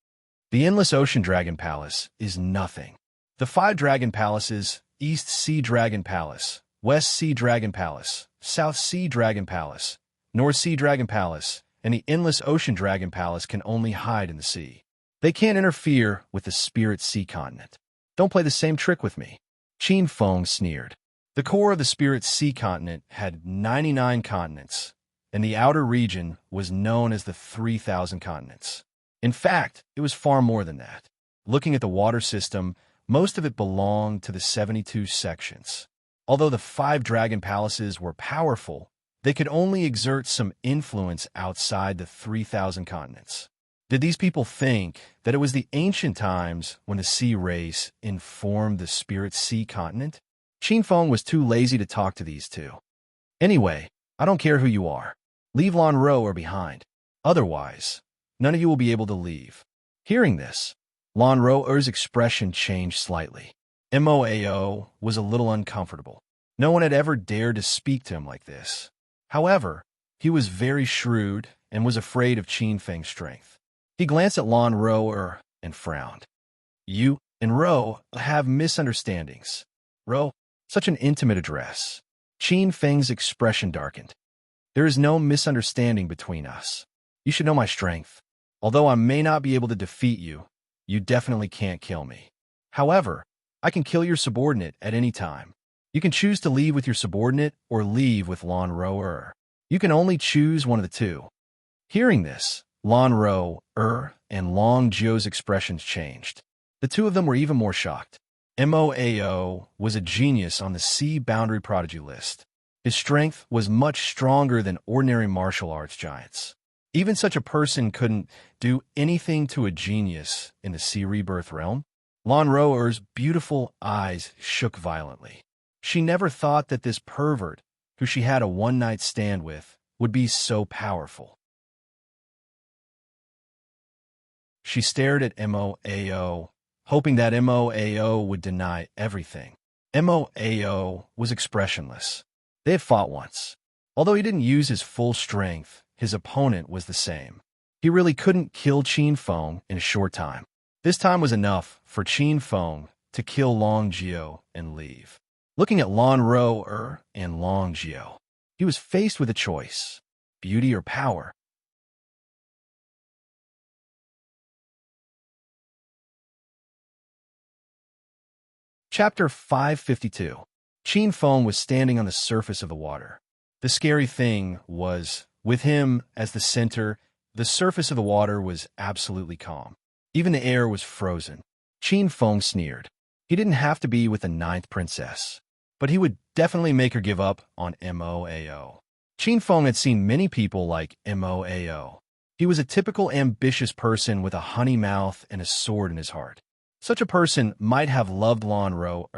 The Endless Ocean Dragon Palace is nothing. The 5 Dragon Palaces, East Sea Dragon Palace, West Sea Dragon Palace, South Sea Dragon Palace, North Sea Dragon Palace, and the Endless Ocean Dragon Palace can only hide in the sea. They can't interfere with the Spirit Sea Continent. Don't play the same trick with me." Qin Feng sneered. The core of the Spirit Sea Continent had 99 continents, and the outer region was known as the 3,000 continents. In fact, it was far more than that. Looking at the water system, most of it belonged to the 72 sections. Although the 5 Dragon Palaces were powerful, they could only exert some influence outside the 3,000 continents. Did these people think that it was the ancient times when the sea race informed the Spirit Sea Continent? Qin Feng was too lazy to talk to these two. "Anyway, I don't care who you are. Leave Lan Ro behind. Otherwise, none of you will be able to leave." Hearing this, Lan Ro's expression changed slightly. Moao was a little uncomfortable. No one had ever dared to speak to him like this. However, he was very shrewd and was afraid of Qin Feng's strength. He glanced at Lan Ro and frowned. "You and Ro have misunderstandings. Ro, such an intimate address." Qin Feng's expression darkened. "There is no misunderstanding between us. You should know my strength. Although I may not be able to defeat you, you definitely can't kill me. However, I can kill your subordinate at any time. You can choose to leave with your subordinate or leave with Lan Ro. You can only choose one of the two." Hearing this, Lan Ro and Long Geo's expressions changed. The two of them were even more shocked. Moao was a genius on the Sea Boundary Prodigy list. His strength was much stronger than ordinary martial arts giants. Even such a person couldn't do anything to a genius in the Sea Rebirth realm. Lan Ro's beautiful eyes shook violently. She never thought that this pervert, who she had a one-night stand with, would be so powerful. She stared at Moao, hoping that Moao would deny everything. Moao was expressionless. They had fought once. Although he didn't use his full strength, his opponent was the same. He really couldn't kill Qin Feng in a short time. This time was enough for Qin Feng to kill Long Geo and leave. Looking at Lan Ro and Long Geo, he was faced with a choice: beauty or power. Chapter 552. Qin Feng was standing on the surface of the water. The scary thing was, with him as the center, the surface of the water was absolutely calm. Even the air was frozen. Qin Feng sneered. He didn't have to be with the 9th princess, but he would definitely make her give up on Moao. Qin Feng had seen many people like Moao. He was a typical ambitious person with a honey mouth and a sword in his heart. Such a person might have loved Lan Ro,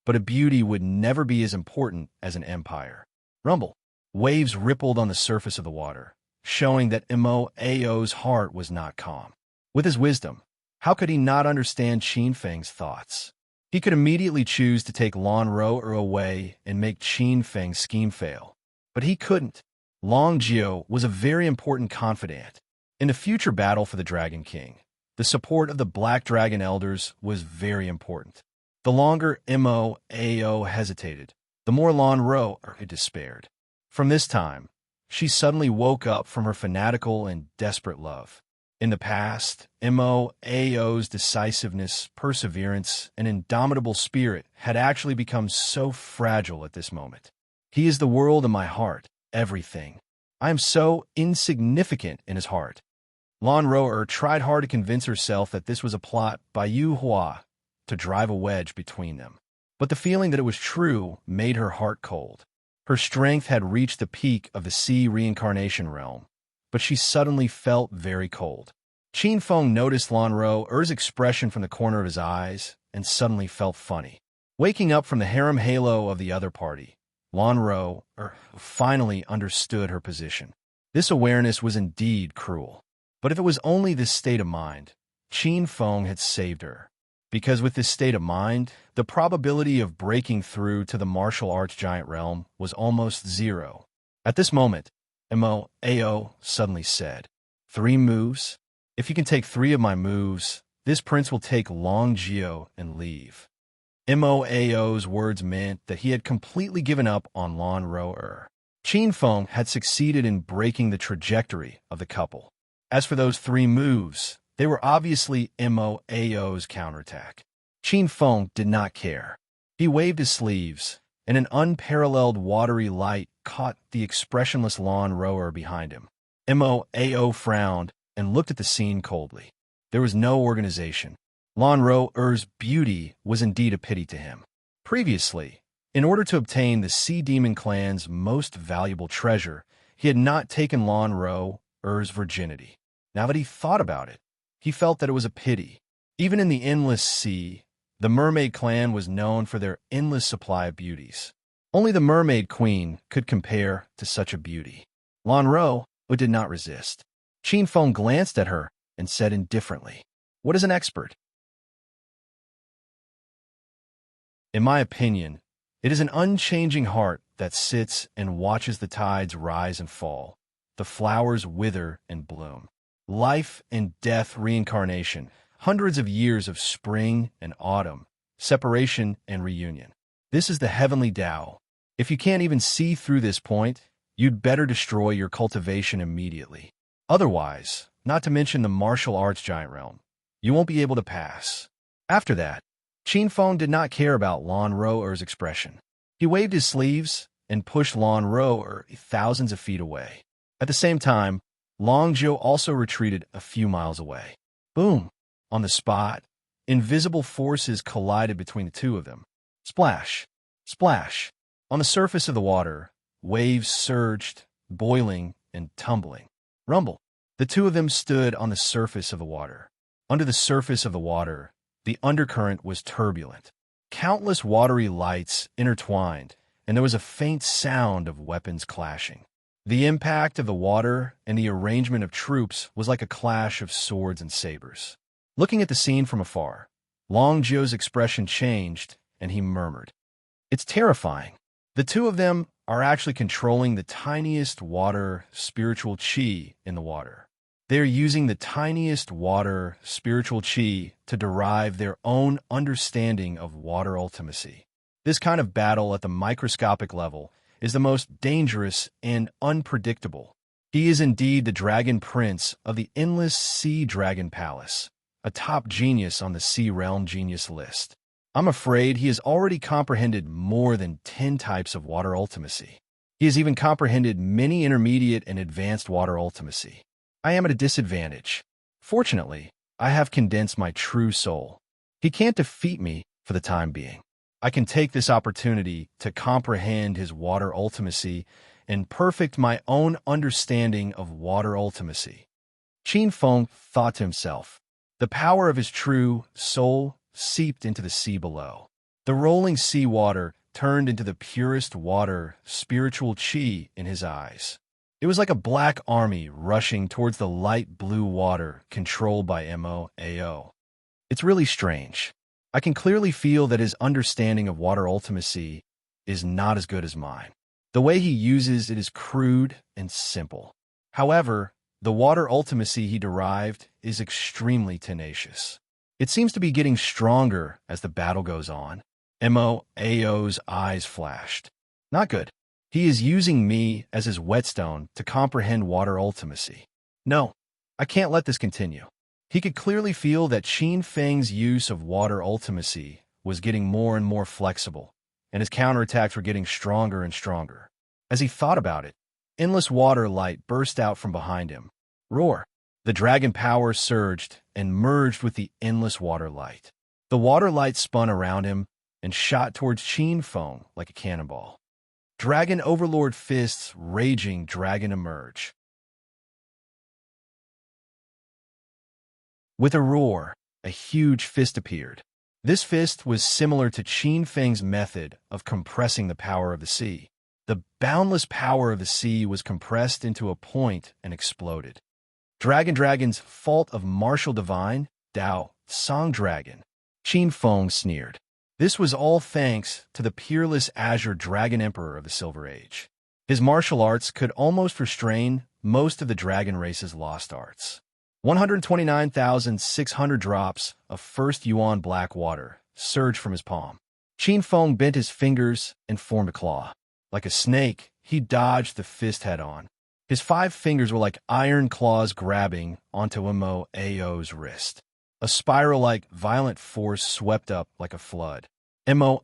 but a beauty would never be as important as an empire. Rumble. Waves rippled on the surface of the water, showing that Ao's heart was not calm. With his wisdom, how could he not understand Qin Feng's thoughts? He could immediately choose to take Lan Ro away and make Qin Feng's scheme fail. But he couldn't. Long Jiao was a very important confidant. In the future battle for the Dragon King, the support of the Black Dragon Elders was very important. The longer Ao hesitated, the more Lan Ro despaired. From this time, she suddenly woke up from her fanatical and desperate love. In the past, Ao's decisiveness, perseverance, and indomitable spirit had actually become so fragile at this moment. He is the world in my heart, everything. I am so insignificant in his heart. Lan Ro tried hard to convince herself that this was a plot by Yu Hua to drive a wedge between them. But the feeling that it was true made her heart cold. Her strength had reached the peak of the sea reincarnation realm, but she suddenly felt very cold. Qin Feng noticed Lan Ro's expression from the corner of his eyes and suddenly felt funny. Waking up from the harem halo of the other party, Lan Ro finally understood her position. This awareness was indeed cruel. But if it was only this state of mind, Qin Feng had saved her. Because with this state of mind, the probability of breaking through to the martial arts giant realm was almost zero. At this moment, Ao suddenly said, 3 moves? If you can take 3 of my moves, this prince will take Long Jiao and leave. Ao's words meant that he had completely given up on Lan Ro. Qin Feng had succeeded in breaking the trajectory of the couple. As for those 3 moves, they were obviously Ao's counterattack. Qin Feng did not care. He waved his sleeves, and an unparalleled watery light caught the expressionless Lan Ro behind him. Ao frowned and looked at the scene coldly. There was no organization. Lan Ro's beauty was indeed a pity to him. Previously, in order to obtain the Sea Demon clan's most valuable treasure, he had not taken Lan Ro's virginity. Now that he thought about it, he felt that it was a pity. Even in the endless sea, the Mermaid clan was known for their endless supply of beauties. Only the Mermaid Queen could compare to such a beauty. Lan Ro did not resist. Qin Feng glanced at her and said indifferently, "What is an expert?" In my opinion, it is an unchanging heart that sits and watches the tides rise and fall, the flowers wither and bloom. Life and death reincarnation, hundreds of years of spring and autumn, separation and reunion. This is the heavenly Tao. If you can't even see through this point, you'd better destroy your cultivation immediately. Otherwise, not to mention the martial arts giant realm, you won't be able to pass. After that, Qin Feng did not care about Lan Ro's expression. He waved his sleeves and pushed Lan Ro thousands of feet away. At the same time, Long Jiao also retreated a few miles away. Boom! On the spot, invisible forces collided between the two of them. Splash! Splash! On the surface of the water, waves surged, boiling and tumbling. Rumble! The two of them stood on the surface of the water. Under the surface of the water, the undercurrent was turbulent. Countless watery lights intertwined, and there was a faint sound of weapons clashing. The impact of the water and the arrangement of troops was like a clash of swords and sabers. Looking at the scene from afar, Long Jiao's expression changed, and he murmured, "It's terrifying. The two of them are actually controlling the tiniest water spiritual qi in the water. They are using the tiniest water spiritual qi to derive their own understanding of water ultimacy. This kind of battle at the microscopic level is the most dangerous and unpredictable. He is indeed the Dragon Prince of the Endless Sea Dragon Palace, a top genius on the Sea Realm Genius list. I'm afraid he has already comprehended more than 10 types of water ultimacy. He has even comprehended many intermediate and advanced water ultimacy. I am at a disadvantage. Fortunately, I have condensed my true soul. He can't defeat me for the time being. I can take this opportunity to comprehend his water ultimacy and perfect my own understanding of water ultimacy." Qin Feng thought to himself. The power of his true soul seeped into the sea below. The rolling sea water turned into the purest water, spiritual chi in his eyes. It was like a black army rushing towards the light blue water controlled by Mo. It's really strange. I can clearly feel that his understanding of water ultimacy is not as good as mine. The way he uses it is crude and simple. However, the water ultimacy he derived is extremely tenacious. It seems to be getting stronger as the battle goes on. Mo's eyes flashed. Not good. He is using me as his whetstone to comprehend water ultimacy. No, I can't let this continue. He could clearly feel that Qin Feng's use of water ultimacy was getting more and more flexible, and his counterattacks were getting stronger and stronger. As he thought about it, endless water light burst out from behind him. Roar! The dragon power surged and merged with the endless water light. The water light spun around him and shot towards Qin Feng like a cannonball. Dragon Overlord fists, raging dragon emerge. With a roar, a huge fist appeared. This fist was similar to Qin Feng's method of compressing the power of the sea. The boundless power of the sea was compressed into a point and exploded. Dragon's fault of martial divine, Dao, Song Dragon. Qin Feng sneered. This was all thanks to the peerless azure dragon emperor of the Silver Age. His martial arts could almost restrain most of the dragon race's lost arts. 129,600 drops of first yuan black water surged from his palm. Qin Feng bent his fingers and formed a claw. Like a snake, he dodged the fist head-on. His 5 fingers were like iron claws grabbing onto Mo's wrist. A spiral-like violent force swept up like a flood. Mo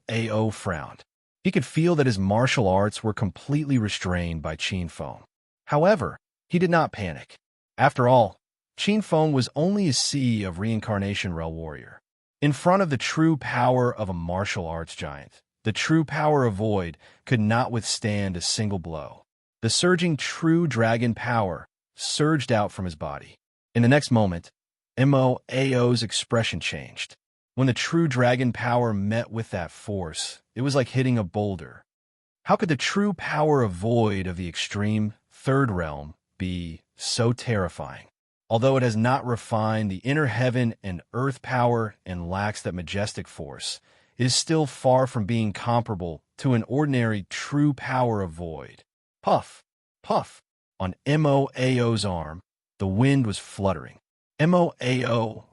frowned. He could feel that his martial arts were completely restrained by Qin Feng. However, he did not panic. After all, Qin Feng was only a sea of reincarnation realm warrior. In front of the true power of a martial arts giant, the true power of void could not withstand a single blow. The surging true dragon power surged out from his body. In the next moment, Mo's expression changed. When the true dragon power met with that force, it was like hitting a boulder. How could the true power of void of the extreme third realm be so terrifying? Although it has not refined the inner heaven and earth power and lacks that majestic force, it is still far from being comparable to an ordinary true power of void. Puff, puff. On Mo's arm, the wind was fluttering. Mo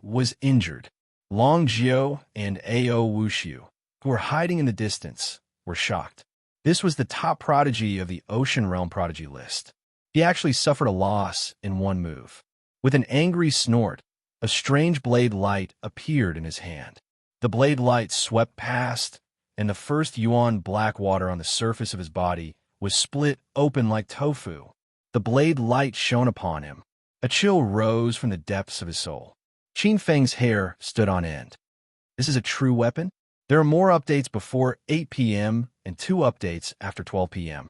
was injured. Long Jiao and Ao Wuxiu, who were hiding in the distance, were shocked. This was the top prodigy of the Ocean Realm prodigy list. He actually suffered a loss in one move. With an angry snort, a strange blade light appeared in his hand. The blade light swept past, and the first yuan black water on the surface of his body was split open like tofu. The blade light shone upon him. A chill rose from the depths of his soul. Qin Feng's hair stood on end. This is a true weapon? There are more updates before 8 p.m. and 2 updates after 12 p.m.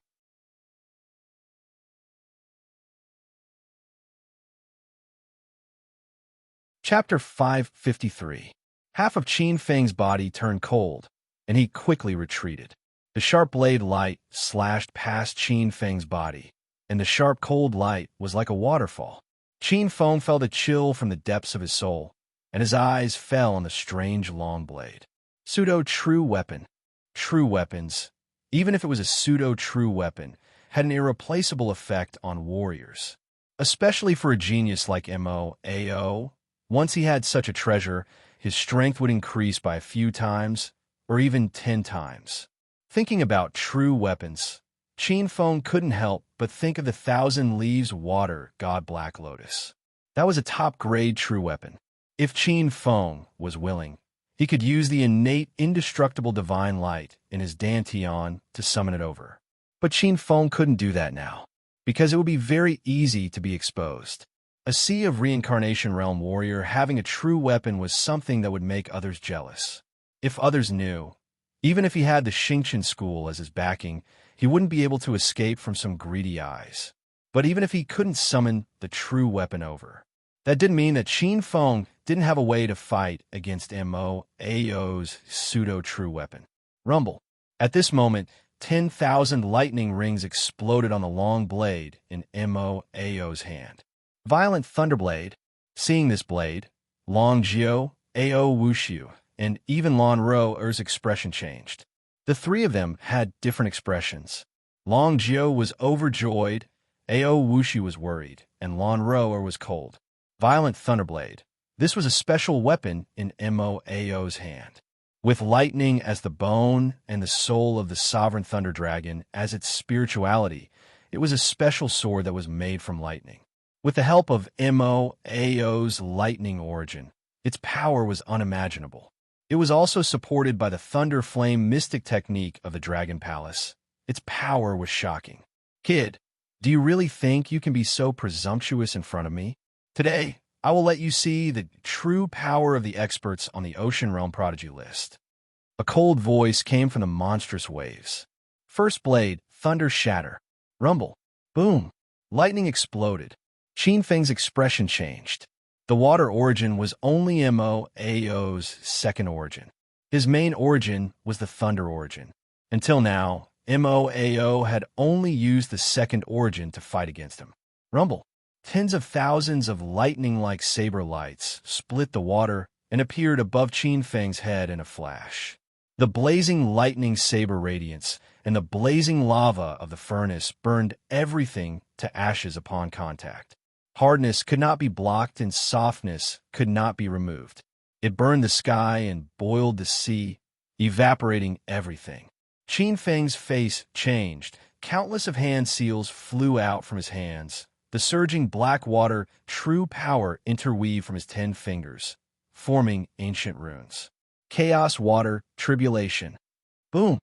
Chapter 553. Half of Qin Feng's body turned cold, and he quickly retreated. The sharp blade light slashed past Qin Feng's body, and the sharp cold light was like a waterfall. Qin Feng felt a chill from the depths of his soul, and his eyes fell on the strange long blade. Pseudo-true weapon. True weapons, even if it was a pseudo-true weapon, had an irreplaceable effect on warriors. Especially for a genius like Mo. Once he had such a treasure, his strength would increase by a few times, or even 10 times. Thinking about true weapons, Qin Feng couldn't help but think of the 1,000 Leaves Water God Black Lotus. That was a top-grade true weapon. If Qin Feng was willing, he could use the innate indestructible divine light in his Dantian to summon it over. But Qin Feng couldn't do that now, because it would be very easy to be exposed. A Sea of Reincarnation Realm warrior having a true weapon was something that would make others jealous. If others knew, even if he had the Xingqian school as his backing, he wouldn't be able to escape from some greedy eyes. But even if he couldn't summon the true weapon over, that didn't mean that Qin Feng didn't have a way to fight against Mo's pseudo-true weapon. Rumble. At this moment, 10,000 lightning rings exploded on the long blade in Moao's hand. Violent Thunderblade. Seeing this blade, Long Jiao, Ao Wushu, and even Lan Ro'er's expression changed. The three of them had different expressions. Long Jiao was overjoyed, Ao Wushu was worried, and Lan Ro'er was cold. Violent Thunderblade. This was a special weapon in Moao's hand. With lightning as the bone and the soul of the sovereign thunder dragon as its spirituality, it was a special sword that was made from lightning. With the help of Moao's lightning origin, its power was unimaginable. It was also supported by the thunder flame mystic technique of the Dragon Palace. Its power was shocking. Kid, do you really think you can be so presumptuous in front of me? Today, I will let you see the true power of the experts on the Ocean Realm Prodigy list. A cold voice came from the monstrous waves. First blade, thunder shatter. Rumble. Boom. Lightning exploded. Qin Feng's expression changed. The water origin was only Moao's second origin. His main origin was the thunder origin. Until now, Moao had only used the second origin to fight against him. Rumble. Tens of thousands of lightning-like saber lights split the water and appeared above Qin Feng's head in a flash. The blazing lightning saber radiance and the blazing lava of the furnace burned everything to ashes upon contact. Hardness could not be blocked and softness could not be removed. It burned the sky and boiled the sea, evaporating everything. Qin Feng's face changed. Countless of hand seals flew out from his hands. The surging black water, true power interweaved from his 10 fingers, forming ancient runes. Chaos water, tribulation. Boom!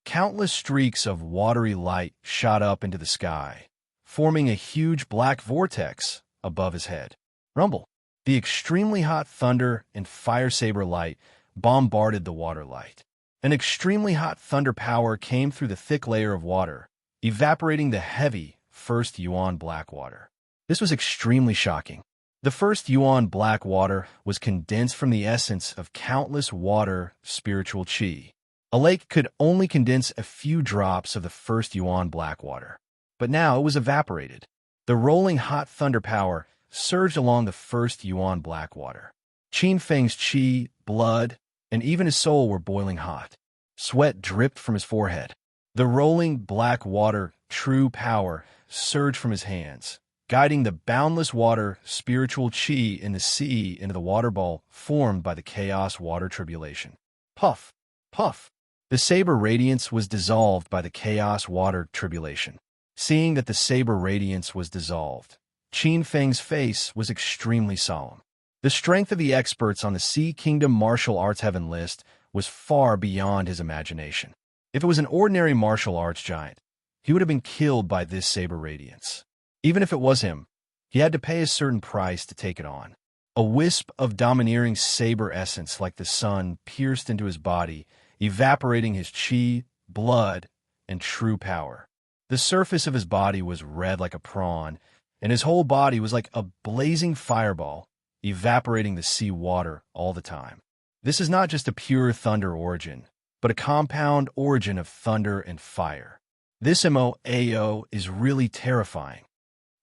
Countless streaks of watery light shot up into the sky, forming a huge black vortex above his head. Rumble. The extremely hot thunder and fire saber light bombarded the water light. An extremely hot thunder power came through the thick layer of water, evaporating the heavy first yuan black water. This was extremely shocking. The first yuan black water was condensed from the essence of countless water spiritual qi. A lake could only condense a few drops of the first yuan black water, but now it was evaporated. The rolling hot thunder power surged along the first yuan black water. Qin Feng's qi, blood, and even his soul were boiling hot. Sweat dripped from his forehead. The rolling black water, true power, surged from his hands, guiding the boundless water, spiritual qi in the sea into the water ball formed by the chaos water tribulation. Puff, puff. The saber radiance was dissolved by the chaos water tribulation. Seeing that the saber radiance was dissolved, Qin Feng's face was extremely solemn. The strength of the experts on the Sea Kingdom martial arts heaven list was far beyond his imagination. If it was an ordinary martial arts giant, he would have been killed by this saber radiance. Even if it was him, he had to pay a certain price to take it on. A wisp of domineering saber essence like the sun pierced into his body, evaporating his qi, blood, and true power. The surface of his body was red like a prawn, and his whole body was like a blazing fireball, evaporating the sea water all the time. This is not just a pure thunder origin, but a compound origin of thunder and fire. This Moao is really terrifying.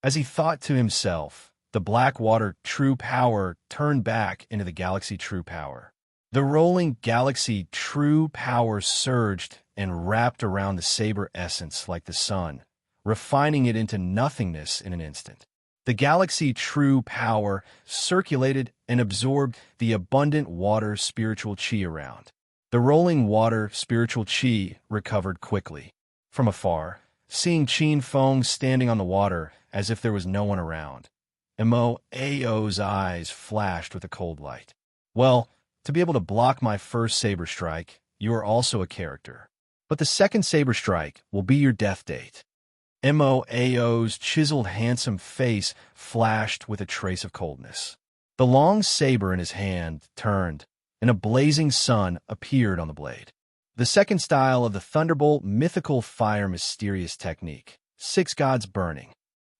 As he thought to himself, the black water true power turned back into the galaxy true power. The rolling galaxy true power surged and wrapped around the saber essence like the sun, refining it into nothingness in an instant. The galaxy true power circulated and absorbed the abundant water spiritual qi around. The rolling water spiritual qi recovered quickly. From afar, seeing Qin Feng standing on the water as if there was no one around, Moao's eyes flashed with a cold light. Well, to be able to block my first saber strike, you are also a character. But the second saber strike will be your death date. Moao's chiseled handsome face flashed with a trace of coldness. The long saber in his hand turned, and a blazing sun appeared on the blade. The second style of the Thunderbolt mythical fire mysterious technique, 6 gods burning.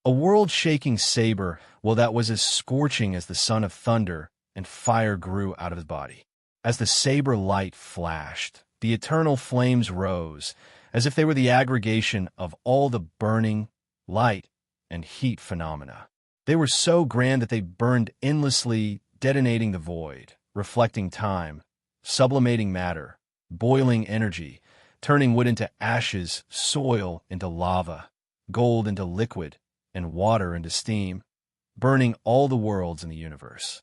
A world-shaking saber, well, that was as scorching as the son of thunder, and fire grew out of his body. As the saber light flashed, the eternal flames rose, as if they were the aggregation of all the burning, light, and heat phenomena. They were so grand that they burned endlessly, detonating the void, reflecting time, sublimating matter, boiling energy, turning wood into ashes, soil into lava, gold into liquid, and water into steam, burning all the worlds in the universe.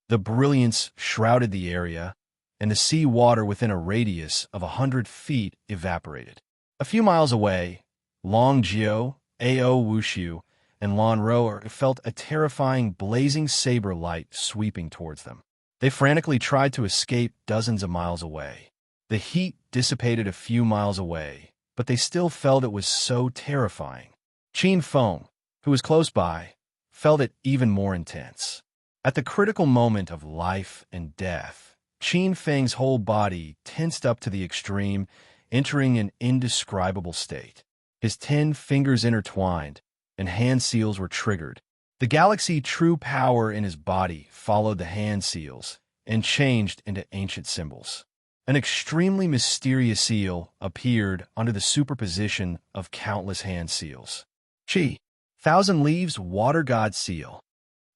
The brilliance shrouded the area, and the sea water within a radius of 100 feet evaporated. A few miles away, Long Jiao, Ao Wushu, and Lan Roer felt a terrifying blazing saber light sweeping towards them. They frantically tried to escape dozens of miles away. The heat dissipated a few miles away, but they still felt it was so terrifying. Qin Feng, who was close by, felt it even more intense. At the critical moment of life and death, Qin Feng's whole body tensed up to the extreme, entering an indescribable state. His 10 fingers intertwined, and hand seals were triggered. The galaxy true power in his body followed the hand seals and changed into ancient symbols. An extremely mysterious seal appeared under the superposition of countless hand seals. Qi, Thousand Leaves Water God Seal.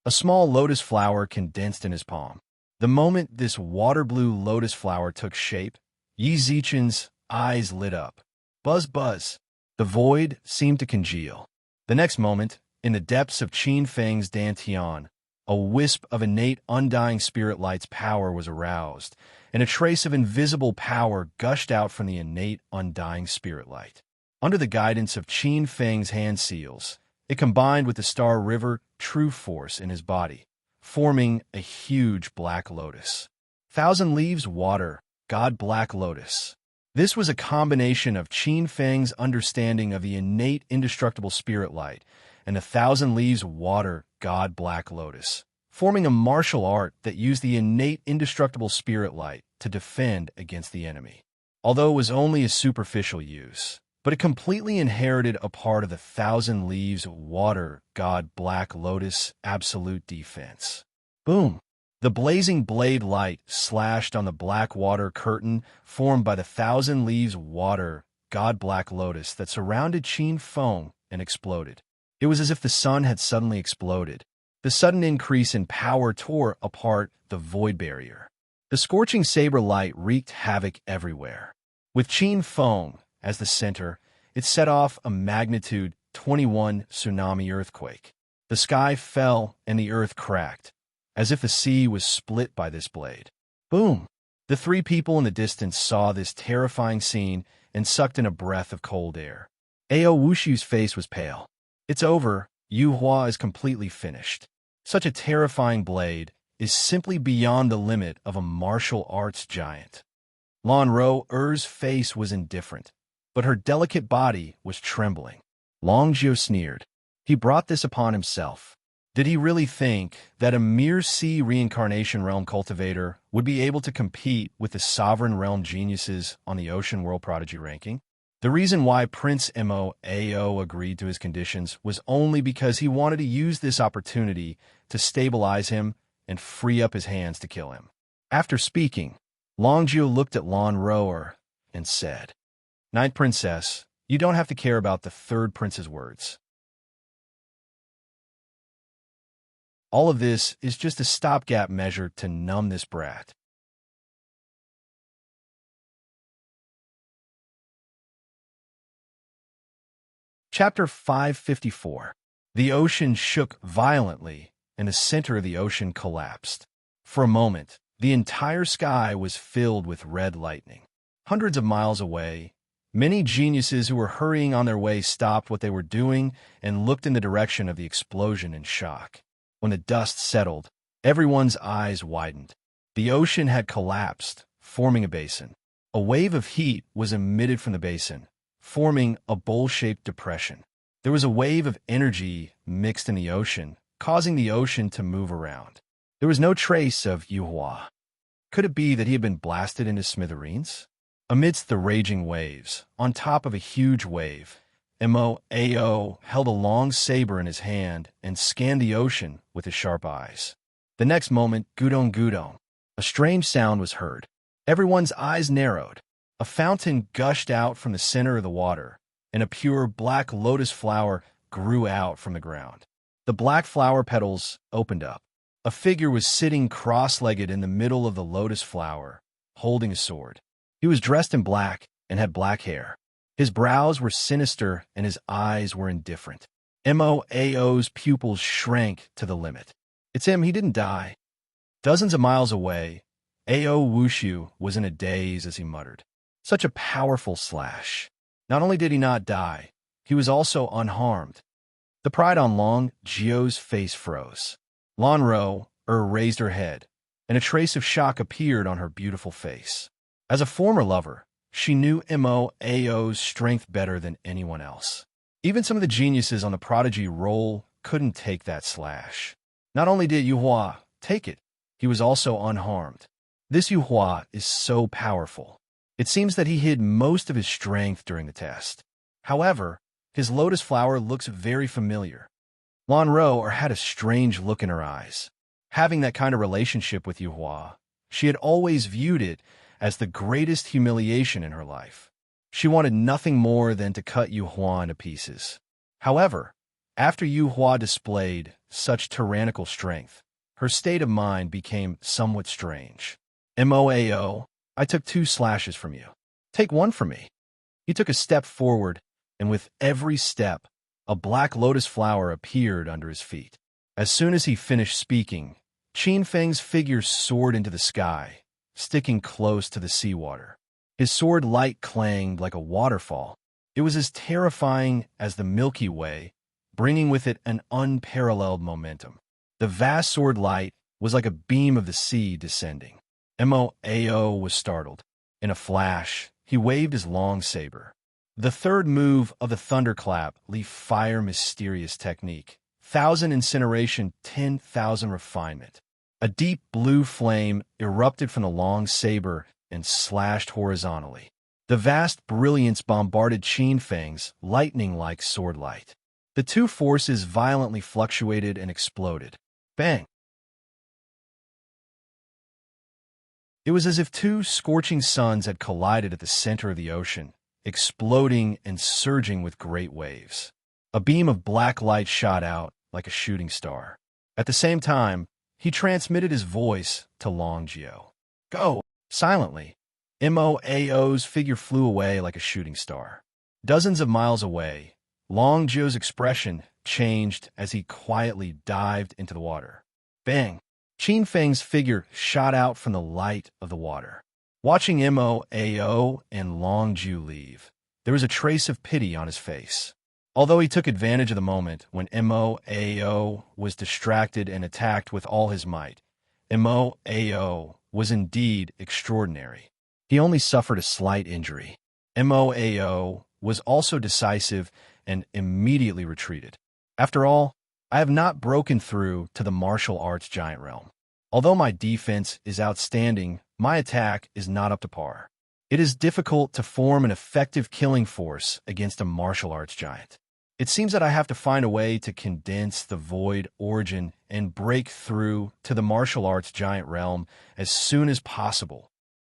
A small lotus flower condensed in his palm. The moment this water-blue lotus flower took shape, Yi Zichen's eyes lit up. Buzz, buzz. The void seemed to congeal. The next moment, in the depths of Qin Feng's dantian, a wisp of innate undying spirit light's power was aroused, and a trace of invisible power gushed out from the innate undying spirit light. Under the guidance of Qin Feng's hand seals, it combined with the Star River true force in his body, forming a huge black lotus. Thousand Leaves Water, God Black Lotus. This was a combination of Qin Feng's understanding of the innate indestructible spirit light and the Thousand Leaves Water, God Black Lotus, forming a martial art that used the innate indestructible spirit light to defend against the enemy. Although it was only a superficial use, but it completely inherited a part of the Thousand Leaves Water, God Black Lotus absolute defense. Boom! The blazing blade light slashed on the black water curtain formed by the Thousand Leaves Water, God Black Lotus that surrounded Qin Feng and exploded. It was as if the sun had suddenly exploded. The sudden increase in power tore apart the void barrier. The scorching saber light wreaked havoc everywhere. With Qin Feng as the center, it set off a magnitude 21 tsunami earthquake. The sky fell and the earth cracked, as if the sea was split by this blade. Boom! The 3 people in the distance saw this terrifying scene and sucked in a breath of cold air. Ao Wushu's face was pale. It's over. Yu Hua is completely finished. Such a terrifying blade is simply beyond the limit of a martial arts giant. Lan Roer's face was indifferent, but her delicate body was trembling. Long Jiao sneered. He brought this upon himself. Did he really think that a mere sea reincarnation realm cultivator would be able to compete with the sovereign realm geniuses on the Ocean World Prodigy ranking? The reason why Prince Mo Ao agreed to his conditions was only because he wanted to use this opportunity to stabilize him and free up his hands to kill him. After speaking, Long Jiao looked at Lan Roer and said, "Ninth Princess, you don't have to care about the third prince's words. All of this is just a stopgap measure to numb this brat." Chapter 554. The ocean shook violently, and the center of the ocean collapsed. For a moment, the entire sky was filled with red lightning. Hundreds of miles away, many geniuses who were hurrying on their way stopped what they were doing and looked in the direction of the explosion in shock. When the dust settled, everyone's eyes widened. The ocean had collapsed, forming a basin. A wave of heat was emitted from the basin, forming a bowl-shaped depression. There was a wave of energy mixed in the ocean, causing the ocean to move around. There was no trace of Yu Hua. Could it be that he had been blasted into smithereens? Amidst the raging waves, on top of a huge wave, Mo Ao held a long saber in his hand and scanned the ocean with his sharp eyes. The next moment, gudong gudong, a strange sound was heard. Everyone's eyes narrowed. A fountain gushed out from the center of the water, and a pure black lotus flower grew out from the ground. The black flower petals opened up. A figure was sitting cross-legged in the middle of the lotus flower, holding a sword. He was dressed in black and had black hair. His brows were sinister and his eyes were indifferent. Moao's pupils shrank to the limit. It's him, he didn't die. Dozens of miles away, Ao Wushu was in a daze as he muttered. Such a powerful slash. Not only did he not die, he was also unharmed. The pride on Long Jio's face froze. Lan Ro raised her head, and a trace of shock appeared on her beautiful face. As a former lover, she knew Moao's strength better than anyone else. Even some of the geniuses on the prodigy roll couldn't take that slash. Not only did Yuhua take it, he was also unharmed. This Yuhua is so powerful. It seems that he hid most of his strength during the test. However, his lotus flower looks very familiar. Lan Ro had a strange look in her eyes. Having that kind of relationship with Yuhua, she had always viewed it as the greatest humiliation in her life. She wanted nothing more than to cut Yuhua into pieces. However, after Yuhua displayed such tyrannical strength, her state of mind became somewhat strange. Moao, I took 2 slashes from you. Take 1 from me. He took a step forward, and with every step, a black lotus flower appeared under his feet. As soon as he finished speaking, Qin Feng's figure soared into the sky, sticking close to the seawater. His sword light clanged like a waterfall. It was as terrifying as the Milky Way, bringing with it an unparalleled momentum. The vast sword light was like a beam of the sea descending. Moao was startled. In a flash, he waved his long saber. The third move of the thunderclap, leaf fire mysterious technique. 1,000 incineration, 10,000 refinement. A deep blue flame erupted from the long saber and slashed horizontally. The vast brilliance bombarded Qin Feng's lightning-like sword light. The two forces violently fluctuated and exploded. Bang! It was as if 2 scorching suns had collided at the center of the ocean, exploding and surging with great waves. A beam of black light shot out like a shooting star. At the same time, he transmitted his voice to Long Jio. Go! Silently. Moao's figure flew away like a shooting star. Dozens of miles away, Long Jio's expression changed as he quietly dived into the water. Bang! Qin Feng's figure shot out from the light of the water. Watching Moao and Long Jiu leave, there was a trace of pity on his face. Although he took advantage of the moment when Moao was distracted and attacked with all his might, Moao was indeed extraordinary. He only suffered a slight injury. Moao was also decisive and immediately retreated. After all, I have not broken through to the martial arts giant realm. Although my defense is outstanding, my attack is not up to par. It is difficult to form an effective killing force against a martial arts giant. It seems that I have to find a way to condense the void origin and break through to the martial arts giant realm as soon as possible.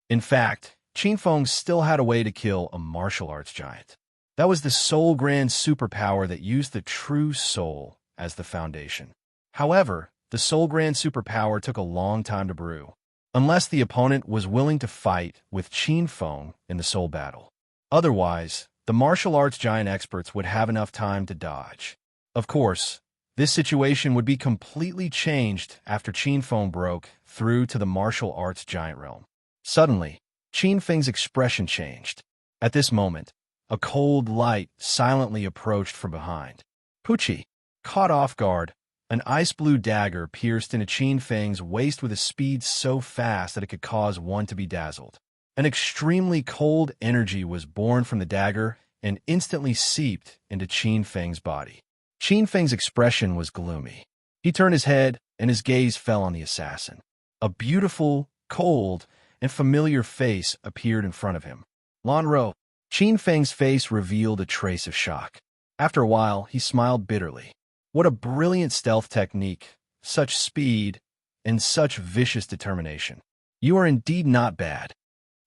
In fact, Qin Feng still had a way to kill a martial arts giant. That was the Soul Grand superpower that used the true soul as the foundation. However, the Soul Grand superpower took a long time to brew, unless the opponent was willing to fight with Qin Feng in the soul battle. Otherwise, the martial arts giant experts would have enough time to dodge. Of course, this situation would be completely changed after Qin Feng broke through to the martial arts giant realm. Suddenly, Qin Feng's expression changed. At this moment, a cold light silently approached from behind. Pucci, caught off guard, an ice-blue dagger pierced into Qin Feng's waist with a speed so fast that it could cause one to be dazzled. An extremely cold energy was born from the dagger and instantly seeped into Qin Feng's body. Qin Feng's expression was gloomy. He turned his head, and his gaze fell on the assassin. A beautiful, cold, and familiar face appeared in front of him. Lan Ro. Qin Feng's face revealed a trace of shock. After a while, he smiled bitterly. What a brilliant stealth technique. Such speed, and such vicious determination. You are indeed not bad.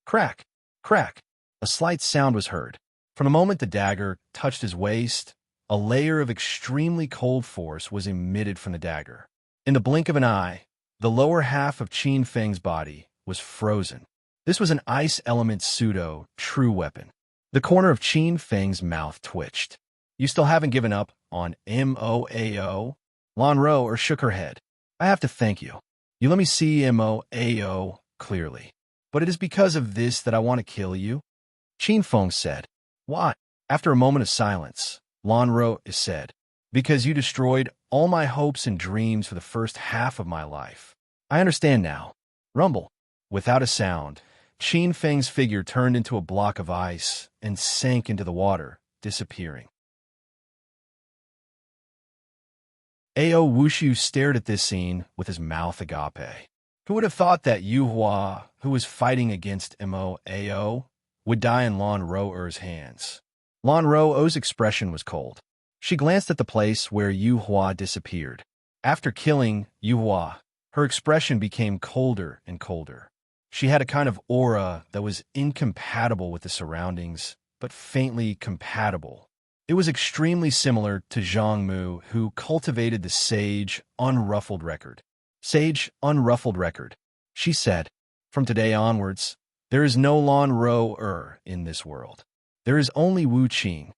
Crack, crack. A slight sound was heard. From the moment the dagger touched his waist, a layer of extremely cold force was emitted from the dagger. In the blink of an eye, the lower half of Qin Feng's body was frozen. This was an ice element pseudo-true weapon. The corner of Qin Feng's mouth twitched. You still haven't given up on MOAO? Lan Ro shook her head. I have to thank you. You let me see MOAO clearly. But it is because of this that I want to kill you? Qin Feng said. Why? After a moment of silence, Lan Ro said, because you destroyed all my hopes and dreams for the first half of my life. I understand now. Rumble. Without a sound, Qin Feng's figure turned into a block of ice and sank into the water, disappearing. Ao Wushu stared at this scene with his mouth agape. Who would have thought that Yu Hua, who was fighting against Mo-Ao, would die in Lan Ro-er's hands? Lan Ro-o's expression was cold. She glanced at the place where Yu Hua disappeared. After killing Yu Hua, her expression became colder and colder. She had a kind of aura that was incompatible with the surroundings, but faintly compatible. It was extremely similar to Zhang Mu, who cultivated the sage, unruffled record. Sage, unruffled record. She said, from today onwards, there is no Lan Ro-er in this world. There is only Wu Qing.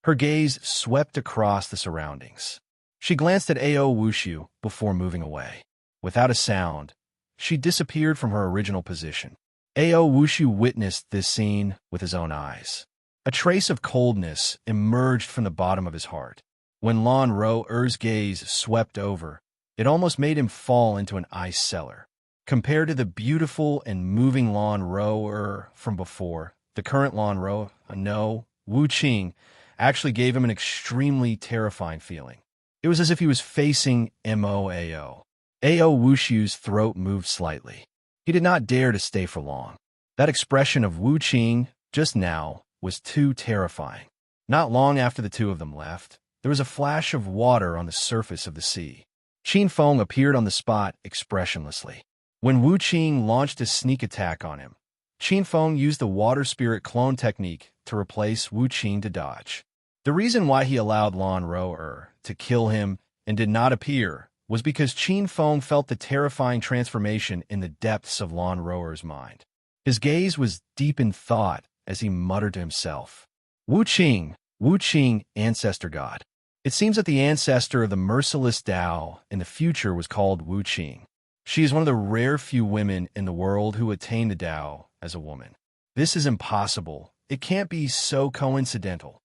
Her gaze swept across the surroundings. She glanced at Ao Wushu before moving away. Without a sound, she disappeared from her original position. Ao Wushu witnessed this scene with his own eyes. A trace of coldness emerged from the bottom of his heart. When Lan Ro-er's gaze swept over, it almost made him fall into an ice cellar. Compared to the beautiful and moving Lan Ro-er from before, the current Lan Ro, Wu Qing, actually gave him an extremely terrifying feeling. It was as if he was facing Mo-Ao. Ao Wushu's throat moved slightly. He did not dare to stay for long. That expression of Wu Qing, just now, was too terrifying. Not long after the two of them left, there was a flash of water on the surface of the sea. Qin Feng appeared on the spot expressionlessly. When Wu Qing launched a sneak attack on him, Qin Feng used the water spirit clone technique to replace Wu Qing to dodge. The reason why he allowed Lan Ro-er to kill him and did not appear was because Qin Feng felt the terrifying transformation in the depths of Lan Ro-er's mind. His gaze was deep in thought as he muttered to himself, Wu Qing, ancestor god. It seems that the ancestor of the merciless Tao in the future was called Wu Qing. She is one of the rare few women in the world who attain the Tao as a woman. This is impossible. It can't be so coincidental.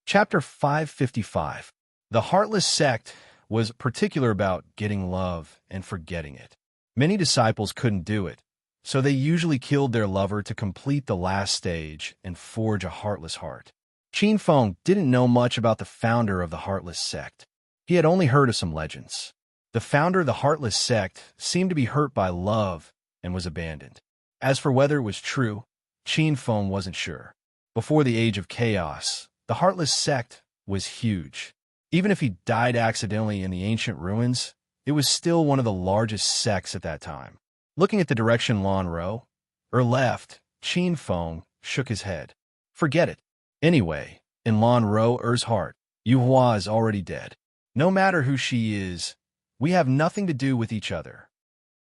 Chapter 555. The Heartless Sect was particular about getting love and forgetting it. Many disciples couldn't do it, so they usually killed their lover to complete the last stage and forge a heartless heart. Qin Feng didn't know much about the founder of the Heartless Sect. He had only heard of some legends. The founder of the Heartless Sect seemed to be hurt by love and was abandoned. As for whether it was true, Qin Feng wasn't sure. Before the Age of Chaos, the Heartless Sect was huge. Even if he died accidentally in the ancient ruins, it was still one of the largest sects at that time. Looking at the direction Lan Ro-er left, Qin Feng shook his head. Forget it. Anyway, in Lan Ro-er's heart, Yu Hua is already dead. No matter who she is, we have nothing to do with each other.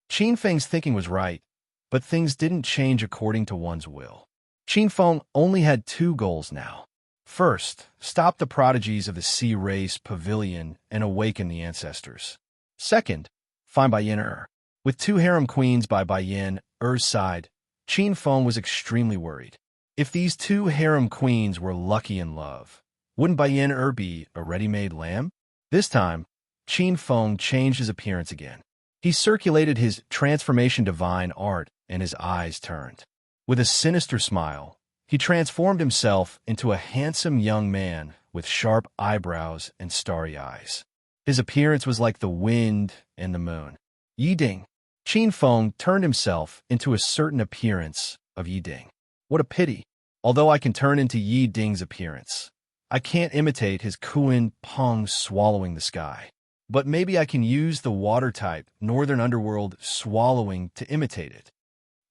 Qin Feng's thinking was right, but things didn't change according to one's will. Qin Feng only had two goals now. First, stop the prodigies of the Sea Race Pavilion and awaken the ancestors. Second, find Baiyan-er. With two harem queens by Baiyan-er's side, Qin Feng was extremely worried. If these two harem queens were lucky in love, wouldn't Baiyan-er be a ready-made lamb? This time, Qin Feng changed his appearance again. He circulated his transformation divine art and his eyes turned. With a sinister smile, he transformed himself into a handsome young man with sharp eyebrows and starry eyes. His appearance was like the wind and the moon. Yi Ding. Qin Feng turned himself into a certain appearance of Yi Ding. What a pity. Although I can turn into Yi Ding's appearance, I can't imitate his Kuin Peng swallowing the sky. But maybe I can use the water-type northern underworld swallowing to imitate it.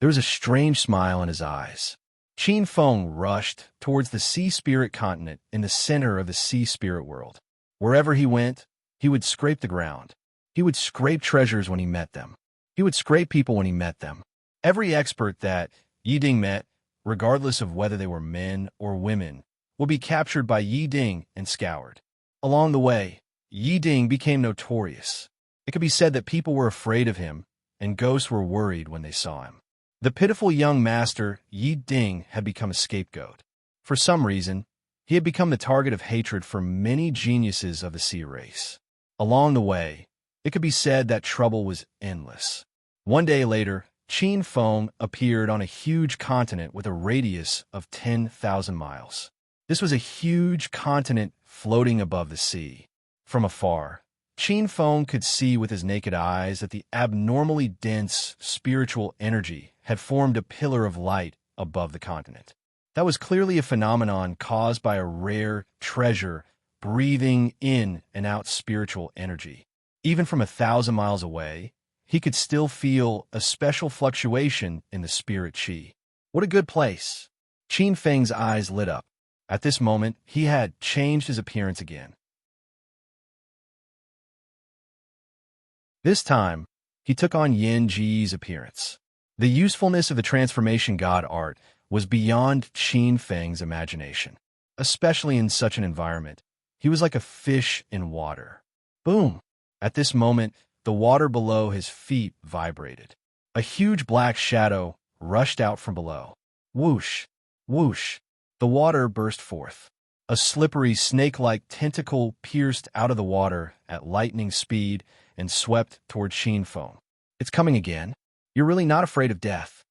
There was a strange smile in his eyes. Qin Feng rushed towards the sea spirit continent in the center of the sea spirit world. Wherever he went, he would scrape the ground. He would scrape treasures when he met them. He would scrape people when he met them. Every expert that Yi Ding met, regardless of whether they were men or women, would be captured by Yi Ding and scoured. Along the way, Yi Ding became notorious. It could be said that people were afraid of him, and ghosts were worried when they saw him. The pitiful young master, Yi Ding, had become a scapegoat. For some reason, he had become the target of hatred for many geniuses of the sea race. Along the way, it could be said that trouble was endless. One day later, Qin Feng appeared on a huge continent with a radius of 10,000 miles. This was a huge continent floating above the sea. From afar, Qin Feng could see with his naked eyes that the abnormally dense spiritual energy had formed a pillar of light above the continent. That was clearly a phenomenon caused by a rare treasure breathing in and out spiritual energy. Even from 1,000 miles away, he could still feel a special fluctuation in the spirit qi. What a good place! Qin Feng's eyes lit up. At this moment, he had changed his appearance again. This time, he took on Yin Ji's appearance. The usefulness of the transformation god art was beyond Qin Feng's imagination. Especially in such an environment, he was like a fish in water. Boom! At this moment, the water below his feet vibrated. A huge black shadow rushed out from below. Whoosh! Whoosh! The water burst forth. A slippery snake-like tentacle pierced out of the water at lightning speed and swept toward Qin Feng. It's coming again. You're really not afraid of death.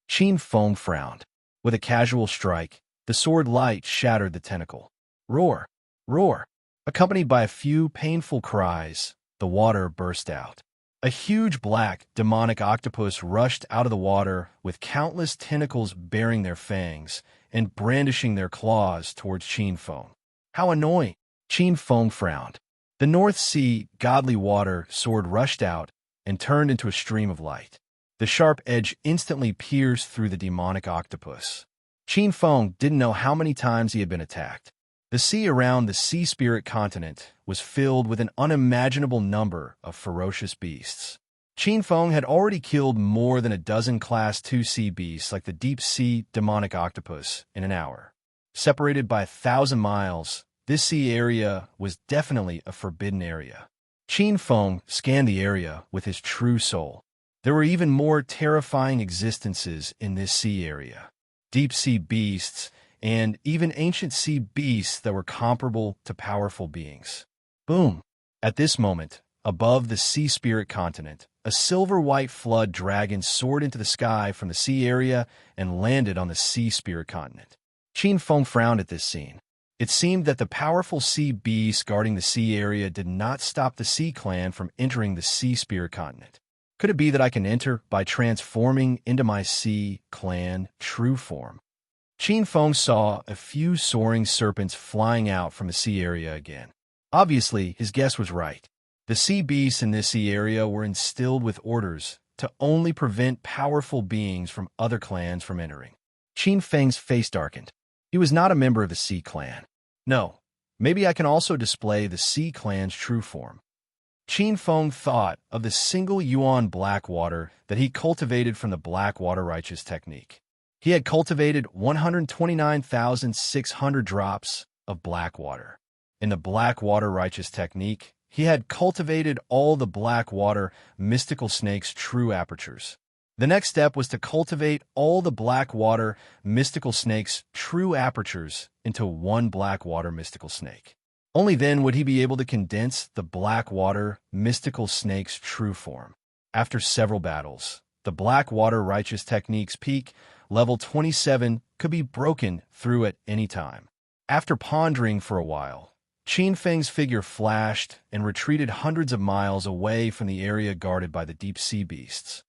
Qin Feng frowned. With a casual strike, the sword light shattered the tentacle. Roar! Roar! Accompanied by a few painful cries, the water burst out. A huge black, demonic octopus rushed out of the water with countless tentacles bearing their fangs and brandishing their claws towards Qin Feng. How annoying! Qin Feng frowned. The North Sea godly water sword rushed out and turned into a stream of light. The sharp edge instantly pierced through the demonic octopus. Qin Feng didn't know how many times he had been attacked. The sea around the sea spirit continent was filled with an unimaginable number of ferocious beasts. Qin Feng had already killed more than a dozen Class 2 sea beasts like the deep-sea demonic octopus in an hour. Separated by 1,000 miles, this sea area was definitely a forbidden area. Qin Feng scanned the area with his true soul. There were even more terrifying existences in this sea area. Deep-sea beasts, and even ancient sea beasts that were comparable to powerful beings. Boom! At this moment, above the sea spirit continent, a silver-white flood dragon soared into the sky from the sea area and landed on the sea spirit continent. Qin Feng frowned at this scene. It seemed that the powerful sea beasts guarding the sea area did not stop the Sea Clan from entering the sea spirit continent. Could it be that I can enter by transforming into my Sea Clan true form? Qin Feng saw a few soaring serpents flying out from the sea area again. Obviously, his guess was right. The sea beasts in this sea area were instilled with orders to only prevent powerful beings from other clans from entering. Qin Feng's face darkened. He was not a member of the Sea Clan. No, maybe I can also display the Sea Clan's true form. Qin Feng thought of the single yuan black water that he cultivated from the black water righteous technique. He had cultivated 129,600 drops of black water. In the black water righteous technique, he had cultivated all the black water mystical snake's true apertures. The next step was to cultivate all the black water mystical snake's true apertures into one black water mystical snake. Only then would he be able to condense the black water mystical snake's true form. After several battles, the black water righteous technique's peak, level 27, could be broken through at any time. After pondering for a while, Qin Feng's figure flashed and retreated hundreds of miles away from the area guarded by the deep sea beasts.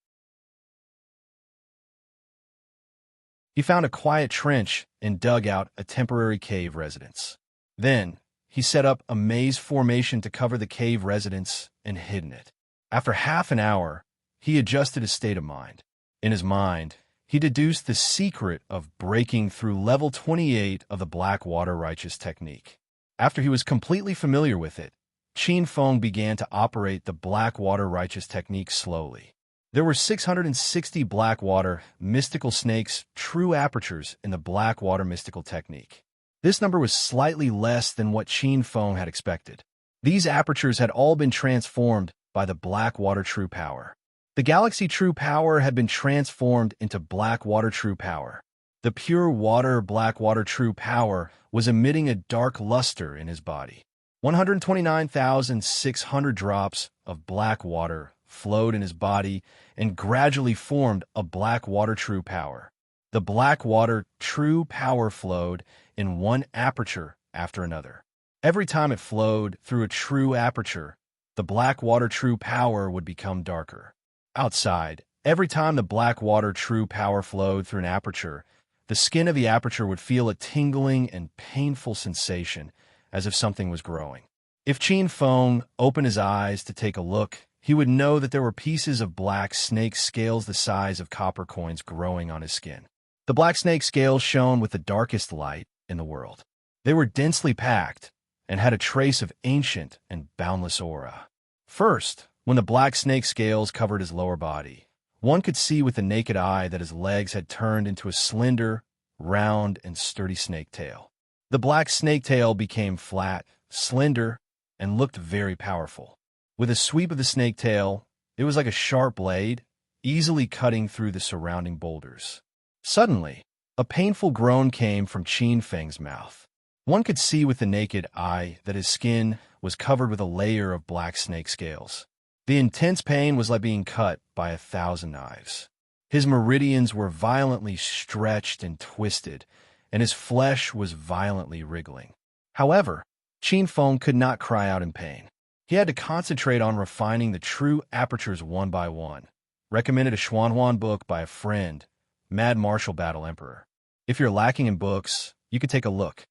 He found a quiet trench and dug out a temporary cave residence. Then, he set up a maze formation to cover the cave residence and hid in it. After half an hour, he adjusted his state of mind. In his mind, he deduced the secret of breaking through level 28 of the Blackwater Righteous technique. After he was completely familiar with it, Qin Feng began to operate the Blackwater Righteous technique slowly. There were 660 Blackwater mystical snakes, true apertures in the Blackwater mystical technique. This number was slightly less than what Qin Feng had expected. These apertures had all been transformed by the Blackwater True Power. The Galaxy True Power had been transformed into Blackwater True Power. The pure water Blackwater True Power was emitting a dark luster in his body. 129,600 drops of black water flowed in his body and gradually formed a Blackwater True Power. The Blackwater True Power flowed in one aperture after another. Every time it flowed through a true aperture, the Blackwater True Power would become darker. Outside, every time the Blackwater True Power flowed through an aperture, the skin of the aperture would feel a tingling and painful sensation, as if something was growing. If Qin Feng opened his eyes to take a look, he would know that there were pieces of black snake scales the size of copper coins growing on his skin. The black snake scales shone with the darkest light in the world. They were densely packed and had a trace of ancient and boundless aura. First, when the black snake scales covered his lower body, one could see with the naked eye that his legs had turned into a slender, round, and sturdy snake tail. The black snake tail became flat, slender, and looked very powerful. With a sweep of the snake tail, it was like a sharp blade, easily cutting through the surrounding boulders. Suddenly, a painful groan came from Qin Feng's mouth. One could see with the naked eye that his skin was covered with a layer of black snake scales. The intense pain was like being cut by 1,000 knives. His meridians were violently stretched and twisted, and his flesh was violently wriggling. However, Qin Feng could not cry out in pain. He had to concentrate on refining the true apertures one by one. Recommended a Xuanhuan book by a friend, Mad Martial Battle Emperor. If you're lacking in books, you could take a look.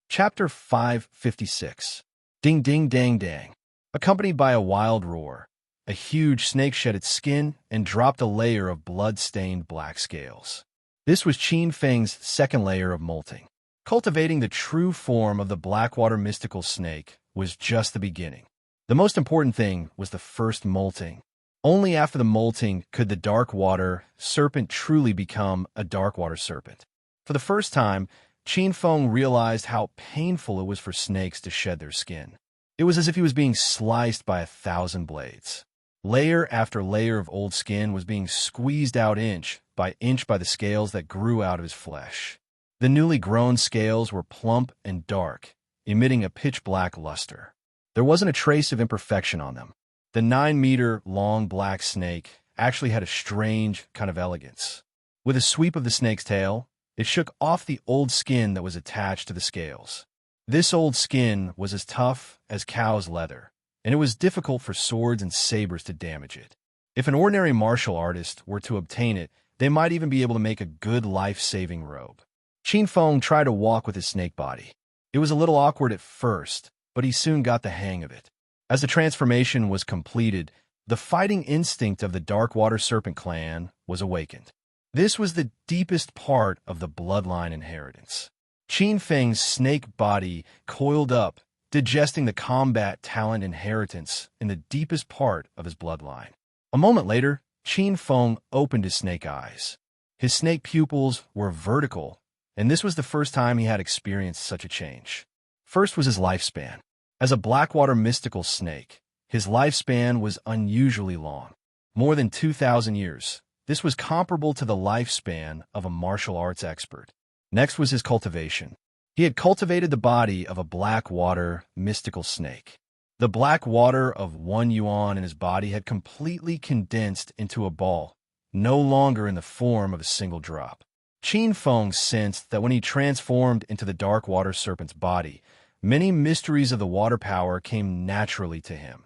Chapter 556. Ding ding dang dang. Accompanied by a wild roar, a huge snake shed its skin and dropped a layer of blood-stained black scales. This was Qin Feng's second layer of molting. Cultivating the true form of the Blackwater mystical snake was just the beginning. The most important thing was the first molting. Only after the molting could the dark water serpent truly become a dark water serpent. For the first time, Qin Feng realized how painful it was for snakes to shed their skin. It was as if he was being sliced by 1,000 blades. Layer after layer of old skin was being squeezed out inch by the scales that grew out of his flesh. The newly grown scales were plump and dark, emitting a pitch-black luster. There wasn't a trace of imperfection on them. The 9-meter-long black snake actually had a strange kind of elegance. With a sweep of the snake's tail, it shook off the old skin that was attached to the scales. This old skin was as tough as cow's leather, and it was difficult for swords and sabers to damage it. If an ordinary martial artist were to obtain it, they might even be able to make a good life-saving robe. Qin Feng tried to walk with his snake body. It was a little awkward at first, but he soon got the hang of it. As the transformation was completed, the fighting instinct of the Darkwater Serpent clan was awakened. This was the deepest part of the bloodline inheritance. Qin Feng's snake body coiled up, digesting the combat talent inheritance in the deepest part of his bloodline. A moment later, Qin Feng opened his snake eyes. His snake pupils were vertical, and this was the first time he had experienced such a change. First was his lifespan. As a Blackwater mystical snake, his lifespan was unusually long, more than 2,000 years. This was comparable to the lifespan of a martial arts expert. Next was his cultivation. He had cultivated the body of a Blackwater mystical snake. The black water of 1 yuan in his body had completely condensed into a ball, no longer in the form of a single drop. Qin Feng sensed that when he transformed into the Darkwater Serpent's body, many mysteries of the water power came naturally to him,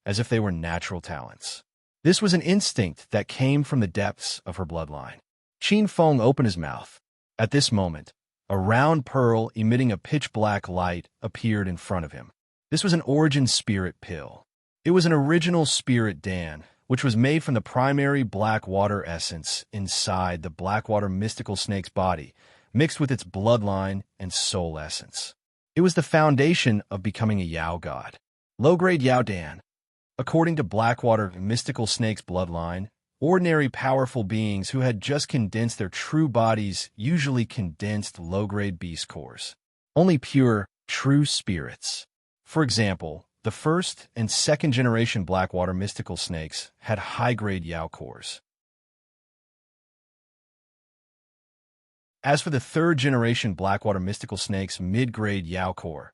as if they were natural talents. This was an instinct that came from the depths of her bloodline. Qin Feng opened his mouth. At this moment, a round pearl emitting a pitch-black light appeared in front of him. This was an origin spirit pill. It was an original spirit Dan, which was made from the primary black water essence inside the blackwater mystical snake's body, mixed with its bloodline and soul essence. It was the foundation of becoming a Yao god. Low-grade Yao Dan. According to blackwater mystical snake's bloodline, ordinary powerful beings who had just condensed their true bodies usually condensed low-grade beast cores. Only pure, true spirits. For example, the first and second generation blackwater mystical snakes had high-grade Yao cores. As for the third generation blackwater mystical snake's mid-grade Yao core,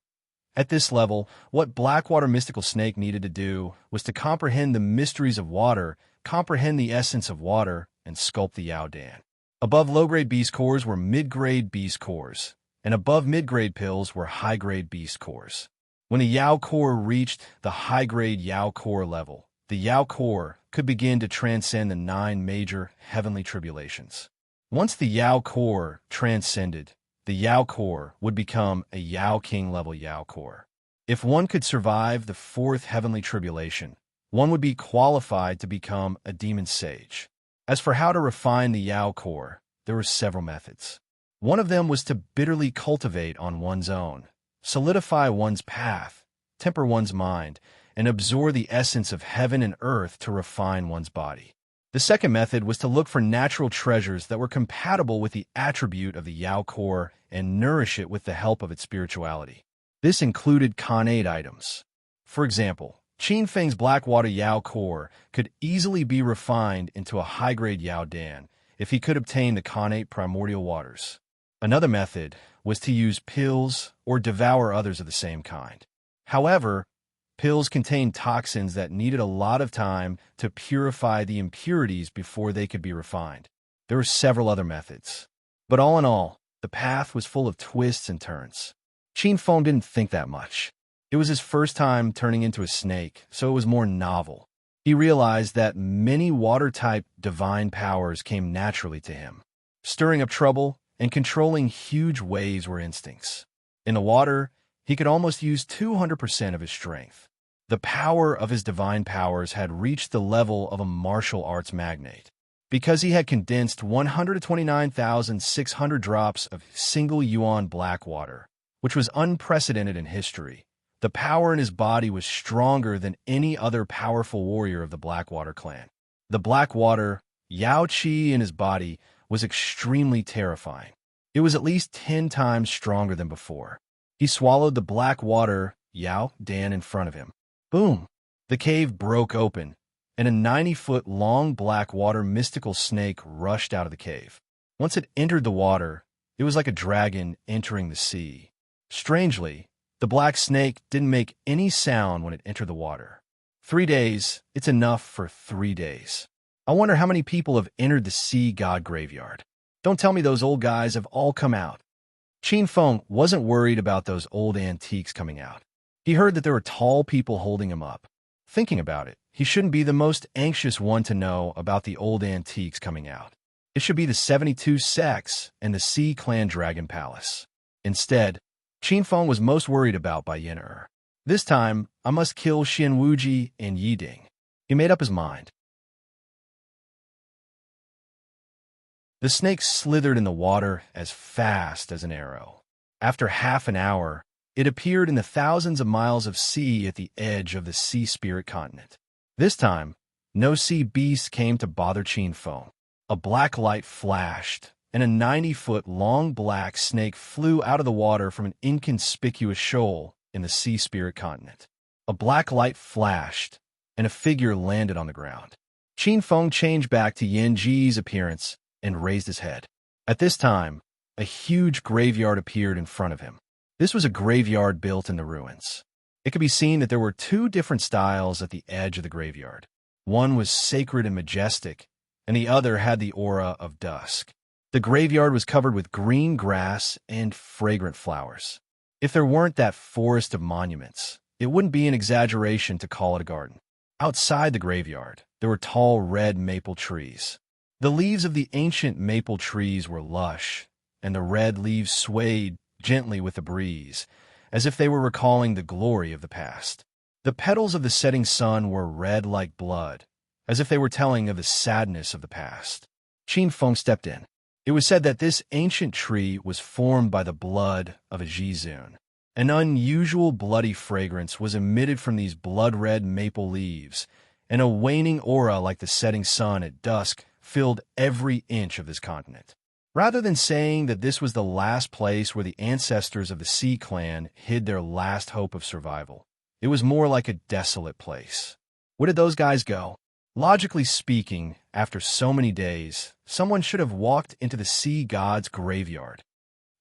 at this level, what blackwater mystical snake needed to do was to comprehend the mysteries of water, comprehend the essence of water, and sculpt the Yao Dan. Above low-grade beast cores were mid-grade beast cores, and above mid-grade pills were high-grade beast cores. When the Yao core reached the high-grade Yao core level, the Yao core could begin to transcend the 9 major heavenly tribulations. Once the Yao core transcended, the Yao core would become a Yao King level Yao core. If one could survive the 4th heavenly tribulation, one would be qualified to become a demon sage. As for how to refine the Yao core, there were several methods. One of them was to bitterly cultivate on one's own, solidify one's path, temper one's mind, and absorb the essence of heaven and earth to refine one's body. The second method was to look for natural treasures that were compatible with the attribute of the Yao core and nourish it with the help of its spirituality. This included Khanate items. For example, Qin Feng's Blackwater Yao core could easily be refined into a high-grade Yao Dan if he could obtain the Khanate primordial waters. Another method was to use pills or devour others of the same kind. However, pills contained toxins that needed a lot of time to purify the impurities before they could be refined. There were several other methods. But all in all, the path was full of twists and turns. Qin Feng didn't think that much. It was his first time turning into a snake, so it was more novel. He realized that many water-type divine powers came naturally to him. Stirring up trouble and controlling huge waves were instincts. In the water, he could almost use 200% of his strength. The power of his divine powers had reached the level of a martial arts magnate. Because he had condensed 129,600 drops of single yuan black water, which was unprecedented in history, the power in his body was stronger than any other powerful warrior of the Blackwater clan. The Blackwater, Yao Qi in his body, was extremely terrifying. It was at least 10 times stronger than before. He swallowed the black water Yao Dan in front of him. Boom! The cave broke open, and a 90-foot-long black water mystical snake rushed out of the cave. Once it entered the water, it was like a dragon entering the sea. Strangely, the black snake didn't make any sound when it entered the water. 3 days, it's enough for 3 days. I wonder how many people have entered the sea god graveyard. Don't tell me those old guys have all come out. Qin Feng wasn't worried about those old antiques coming out. He heard that there were tall people holding him up. Thinking about it, he shouldn't be the most anxious one to know about the old antiques coming out. It should be the 72 sects and the Sea Clan Dragon Palace. Instead, Qin Feng was most worried about by Yin-Er. This time, I must kill Xian Wuji and Yiding. He made up his mind. The snake slithered in the water as fast as an arrow. After half an hour, it appeared in the thousands of miles of sea at the edge of the Sea Spirit continent. This time, no sea beast came to bother Qin Feng. A black light flashed, and a 90-foot-long black snake flew out of the water from an inconspicuous shoal in the Sea Spirit continent. A black light flashed, and a figure landed on the ground. Qin Feng changed back to Yin Ji's appearance and raised his head. At this time, a huge graveyard appeared in front of him. This was a graveyard built in the ruins. It could be seen that there were 2 different styles at the edge of the graveyard. One was sacred and majestic, and the other had the aura of dusk. The graveyard was covered with green grass and fragrant flowers. If there weren't that forest of monuments, it wouldn't be an exaggeration to call it a garden. Outside the graveyard, there were tall red maple trees. The leaves of the ancient maple trees were lush, and the red leaves swayed gently with the breeze, as if they were recalling the glory of the past. The petals of the setting sun were red like blood, as if they were telling of the sadness of the past. Qin Feng stepped in. It was said that this ancient tree was formed by the blood of a Jizun. An unusual bloody fragrance was emitted from these blood-red maple leaves, and a waning aura like the setting sun at dusk filled every inch of this continent. Rather than saying that this was the last place where the ancestors of the Sea clan hid their last hope of survival, it was more like a desolate place. Where did those guys go? Logically speaking, after so many days, someone should have walked into the sea god's graveyard.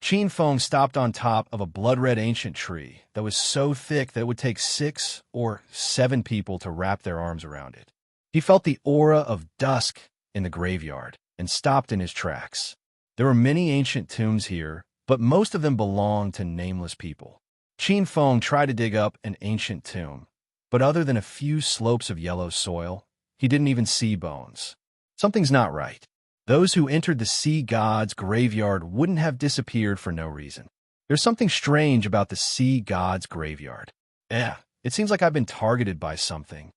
Qin Feng stopped on top of a blood-red ancient tree that was so thick that it would take 6 or 7 people to wrap their arms around it. He felt the aura of dusk in the graveyard and stopped in his tracks. There were many ancient tombs here, but most of them belonged to nameless people. Qin Feng tried to dig up an ancient tomb, but other than a few slopes of yellow soil, he didn't even see bones. Something's not right. Those who entered the sea god's graveyard wouldn't have disappeared for no reason. There's something strange about the sea god's graveyard. It seems like I've been targeted by something.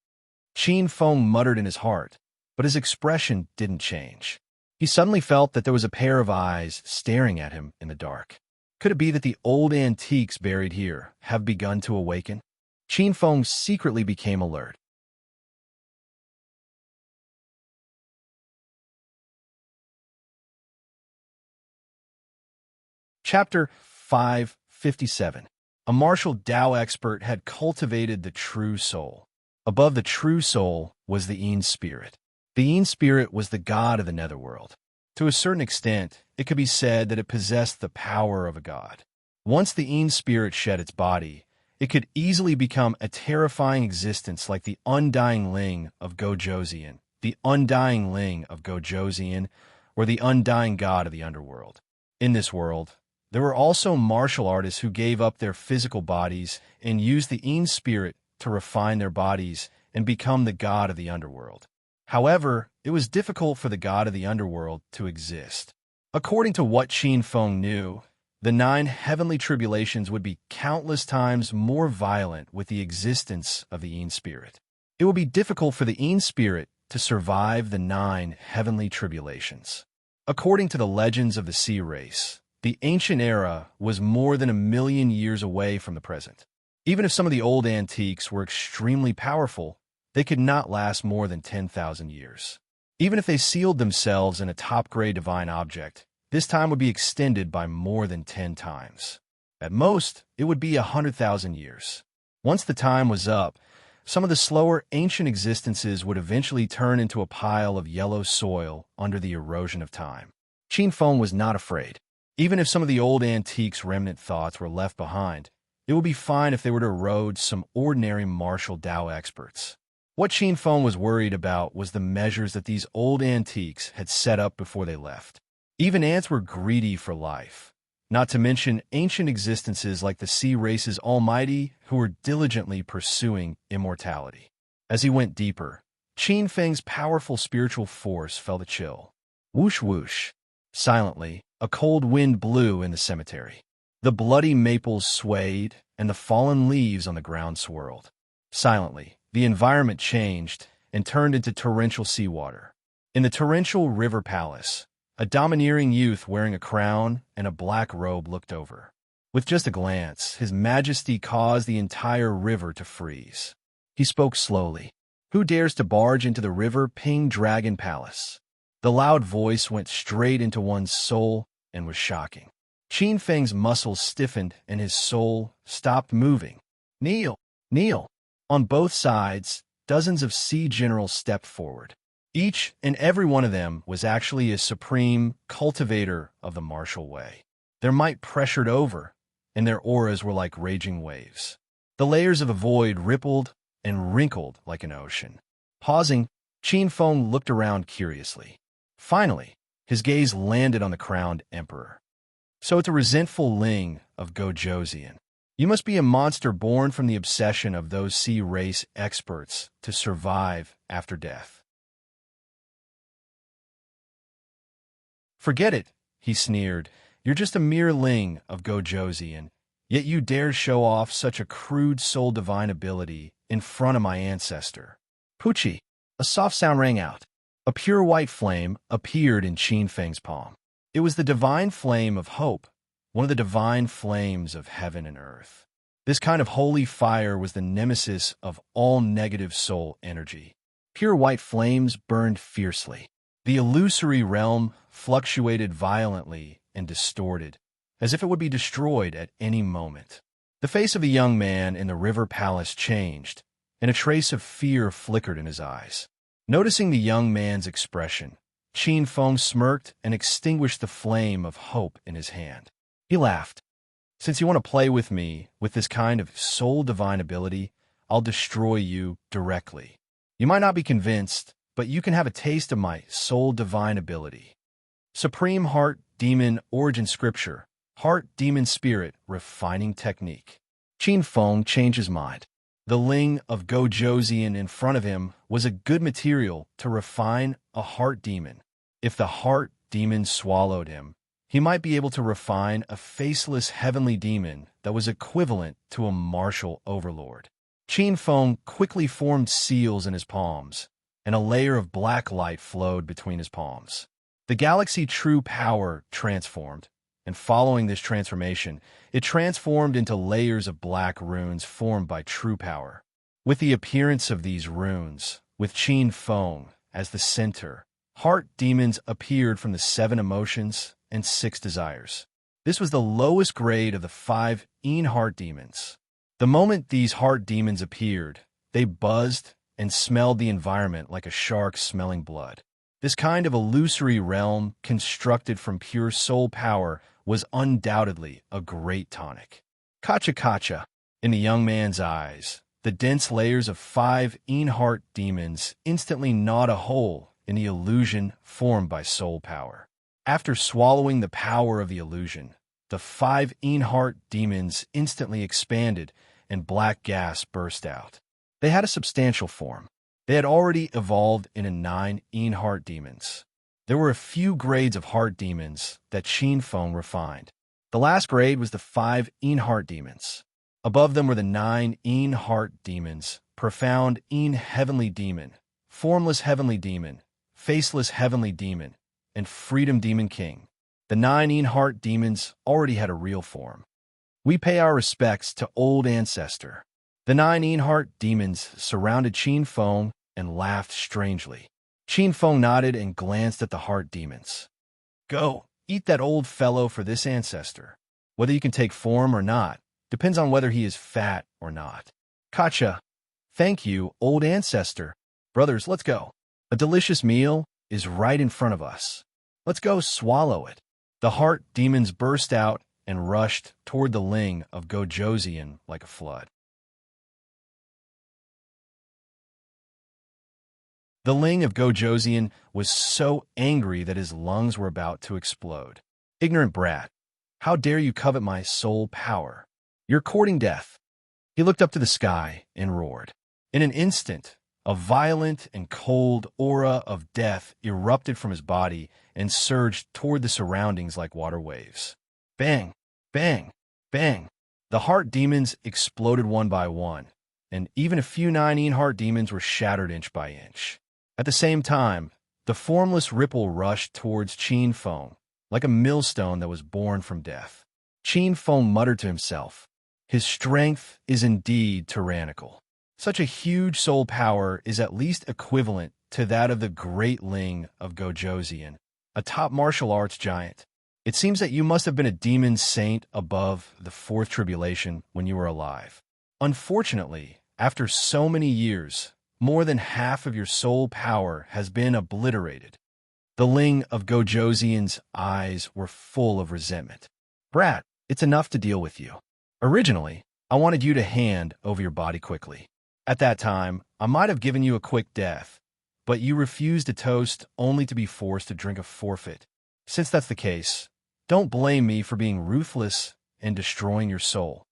Qin Feng muttered in his heart, but his expression didn't change. He suddenly felt that there was a pair of eyes staring at him in the dark. Could it be that the old antiques buried here have begun to awaken? Qin Feng secretly became alert. Chapter 557. A martial Tao expert had cultivated the true soul. Above the true soul was the Yin spirit. The Yin spirit was the god of the netherworld. To a certain extent, it could be said that it possessed the power of a god. Once the Yin spirit shed its body, it could easily become a terrifying existence like the undying Ling of Gojoseon, or the undying god of the underworld. In this world, there were also martial artists who gave up their physical bodies and used the Yin spirit to refine their bodies and become the god of the underworld. However, it was difficult for the god of the underworld to exist. According to what Qin Feng knew, the 9 heavenly tribulations would be countless times more violent with the existence of the Yin spirit. It would be difficult for the Yin spirit to survive the 9 heavenly tribulations. According to the legends of the sea race, the ancient era was more than 1,000,000 years away from the present. Even if some of the old antiques were extremely powerful, they could not last more than 10,000 years. Even if they sealed themselves in a top-grade divine object, this time would be extended by more than 10 times. At most, it would be 100,000 years. Once the time was up, some of the slower ancient existences would eventually turn into a pile of yellow soil under the erosion of time. Qin Feng was not afraid. Even if some of the old antiques' remnant thoughts were left behind, it would be fine if they were to erode some ordinary martial Tao experts. What Qin Feng was worried about was the measures that these old antiques had set up before they left. Even ants were greedy for life, not to mention ancient existences like the sea race's almighty who were diligently pursuing immortality. As he went deeper, Qin Feng's powerful spiritual force felt a chill. Whoosh whoosh. Silently, a cold wind blew in the cemetery. The bloody maples swayed, and the fallen leaves on the ground swirled. Silently, the environment changed and turned into torrential seawater. In the torrential river palace, a domineering youth wearing a crown and a black robe looked over. With just a glance, his majesty caused the entire river to freeze. He spoke slowly. "Who dares to barge into the river Ping Dragon Palace?" The loud voice went straight into one's soul and was shocking. Qin Feng's muscles stiffened and his soul stopped moving. "Kneel! Kneel!" On both sides, dozens of sea generals stepped forward. Each and every one of them was actually a supreme cultivator of the martial way. Their might pressured over, and their auras were like raging waves. The layers of the void rippled and wrinkled like an ocean. Pausing, Qin Feng looked around curiously. Finally, his gaze landed on the crowned emperor. "So it's a resentful Ling of Gojoseon. You must be a monster born from the obsession of those sea race experts to survive after death. Forget it, he sneered. You're just a mere ling of Gojosian, yet you dare show off such a crude soul divine ability in front of my ancestor. Poochie, a soft sound rang out. A pure white flame appeared in Qin Feng's palm. It was the divine flame of hope, one of the divine flames of heaven and earth. This kind of holy fire was the nemesis of all negative soul energy. Pure white flames burned fiercely. The illusory realm fluctuated violently and distorted, as if it would be destroyed at any moment. The face of the young man in the river palace changed, and a trace of fear flickered in his eyes. Noticing the young man's expression, Qin Feng smirked and extinguished the flame of hope in his hand. He laughed. Since you want to play with me with this kind of soul divine ability, I'll destroy you directly. You might not be convinced, but you can have a taste of my soul divine ability. Supreme Heart Demon Origin Scripture, Heart Demon Spirit Refining Technique. Qin Feng changed his mind. The ling of Gojosian in front of him was a good material to refine a heart demon. If the heart demon swallowed him, he might be able to refine a faceless heavenly demon that was equivalent to a martial overlord. Qin Feng quickly formed seals in his palms, and a layer of black light flowed between his palms. The galaxy true power transformed, and following this transformation, it transformed into layers of black runes formed by true power. With the appearance of these runes, with Qin Feng as the center, heart demons appeared from the 7 emotions and 6 desires. This was the lowest grade of the 5 heart demons. The moment these heart demons appeared, they buzzed and smelled the environment like a shark smelling blood. This kind of illusory realm, constructed from pure soul power, was undoubtedly a great tonic. Kacha, in the young man's eyes, the dense layers of 5 heart demons instantly gnawed a hole in the illusion formed by soul power. After swallowing the power of the illusion, the 5 heart demons instantly expanded and black gas burst out. They had a substantial form. They had already evolved into 9 heart demons. There were a few grades of heart demons that Qin Feng refined. The last grade was the 5 heart demons. Above them were the 9 heart demons, profound heavenly demon, formless heavenly demon, faceless heavenly demon, and freedom demon king. The 9 heart demons already had a real form. We pay our respects to old ancestor. The 9 heart demons surrounded Qin Feng and laughed strangely. Qin Feng nodded and glanced at the heart demons. Go, eat that old fellow for this ancestor. Whether you can take form or not depends on whether he is fat or not. Kacha, thank you, old ancestor. Brothers, let's go. A delicious meal is right in front of us. Let's go swallow it. The heart demons burst out and rushed toward the ling of Gojosian like a flood. The ling of Gojosian was so angry that his lungs were about to explode. Ignorant brat, how dare you covet my soul power? You're courting death. He looked up to the sky and roared. In an instant, a violent and cold aura of death erupted from his body and surged toward the surroundings like water waves. Bang, bang, bang. The heart demons exploded one by one, and even a few 9 heart demons were shattered inch by inch. At the same time, the formless ripple rushed towards Qin Feng, like a millstone that was born from death. Qin Feng muttered to himself, his strength is indeed tyrannical. Such a huge soul power is at least equivalent to that of the great ling of Gojosian, a top martial arts giant. It seems that you must have been a demon saint above the 4th tribulation when you were alive. Unfortunately, after so many years, more than half of your soul power has been obliterated. The ling of Gojosian's eyes were full of resentment. Brat, it's enough to deal with you. Originally, I wanted you to hand over your body quickly. At that time, I might have given you a quick death, but you refused a toast only to be forced to drink a forfeit. Since that's the case, don't blame me for being ruthless and destroying your soul.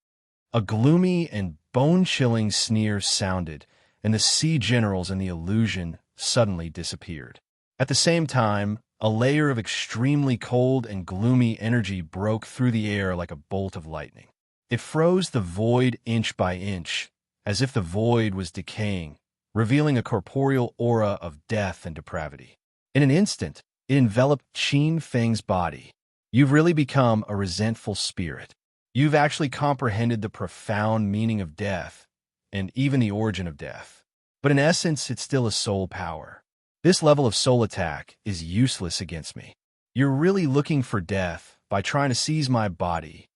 A gloomy and bone-chilling sneer sounded, and the sea generals and the illusion suddenly disappeared. At the same time, a layer of extremely cold and gloomy energy broke through the air like a bolt of lightning. It froze the void inch by inch, as if the void was decaying, revealing a corporeal aura of death and depravity. In an instant, it enveloped Qin Feng's body. You've really become a resentful spirit. You've actually comprehended the profound meaning of death, and even the origin of death. But in essence, it's still a soul power. This level of soul attack is useless against me. You're really looking for death by trying to seize my body.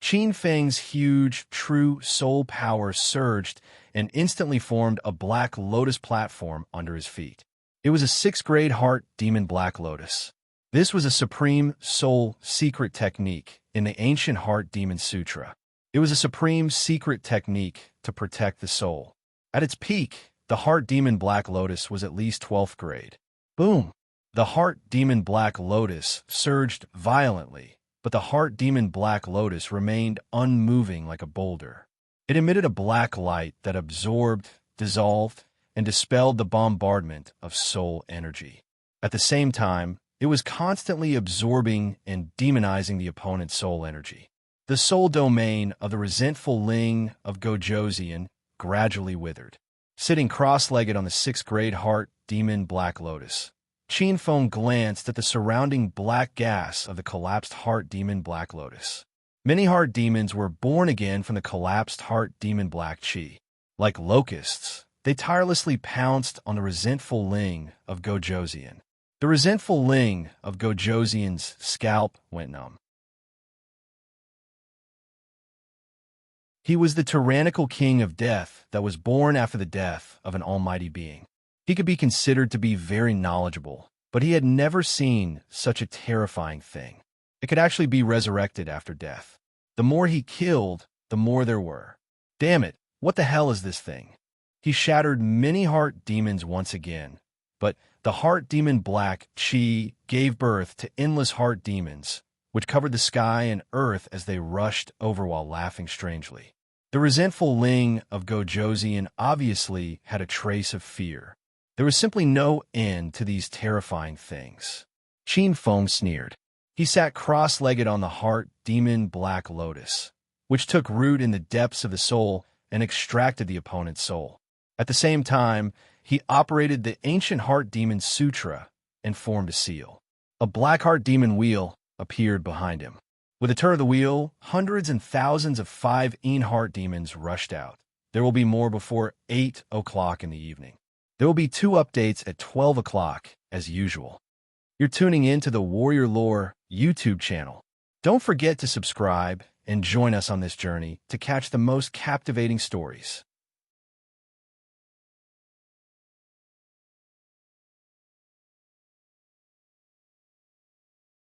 Qin Feng's huge, true soul power surged and instantly formed a black lotus platform under his feet. It was a 6th-grade heart demon black lotus. This was a supreme soul secret technique in the ancient Heart Demon Sutra. It was a supreme secret technique to protect the soul. At its peak, the Heart Demon Black Lotus was at least 12th grade. Boom! The Heart Demon Black Lotus surged violently, but the Heart Demon Black Lotus remained unmoving like a boulder. It emitted a black light that absorbed, dissolved, and dispelled the bombardment of soul energy. At the same time, it was constantly absorbing and demonizing the opponent's soul energy. The soul domain of the resentful Ling of Gojoseon gradually withered. Sitting cross-legged on the 6th-grade Heart Demon Black Lotus, Qin Feng glanced at the surrounding black gas of the collapsed Heart Demon Black Lotus. Many heart demons were born again from the collapsed Heart Demon Black Chi. Like locusts, they tirelessly pounced on the resentful Ling of Gojoseon. The resentful Ling of Gojoseon's scalp went numb. He was the tyrannical king of death that was born after the death of an almighty being. He could be considered to be very knowledgeable, but he had never seen such a terrifying thing. It could actually be resurrected after death. The more he killed, the more there were. Damn it, what the hell is this thing? He shattered many heart demons once again, but the Heart Demon Black Chi gave birth to endless heart demons, which covered the sky and earth as they rushed over while laughing strangely. The resentful Ling of Gojoseon obviously had a trace of fear. There was simply no end to these terrifying things. Qin Feng sneered. He sat cross-legged on the Heart Demon Black Lotus, which took root in the depths of the soul and extracted the opponent's soul. At the same time, he operated the ancient Heart Demon Sutra and formed a seal. A black heart demon wheel appeared behind him. With a turn of the wheel, hundreds and thousands of 5 heart demons rushed out. There will be more before 8 o'clock in the evening. There will be 2 updates at 12 o'clock, as usual. You're tuning in to the Warrior Lore YouTube channel. Don't forget to subscribe and join us on this journey to catch the most captivating stories.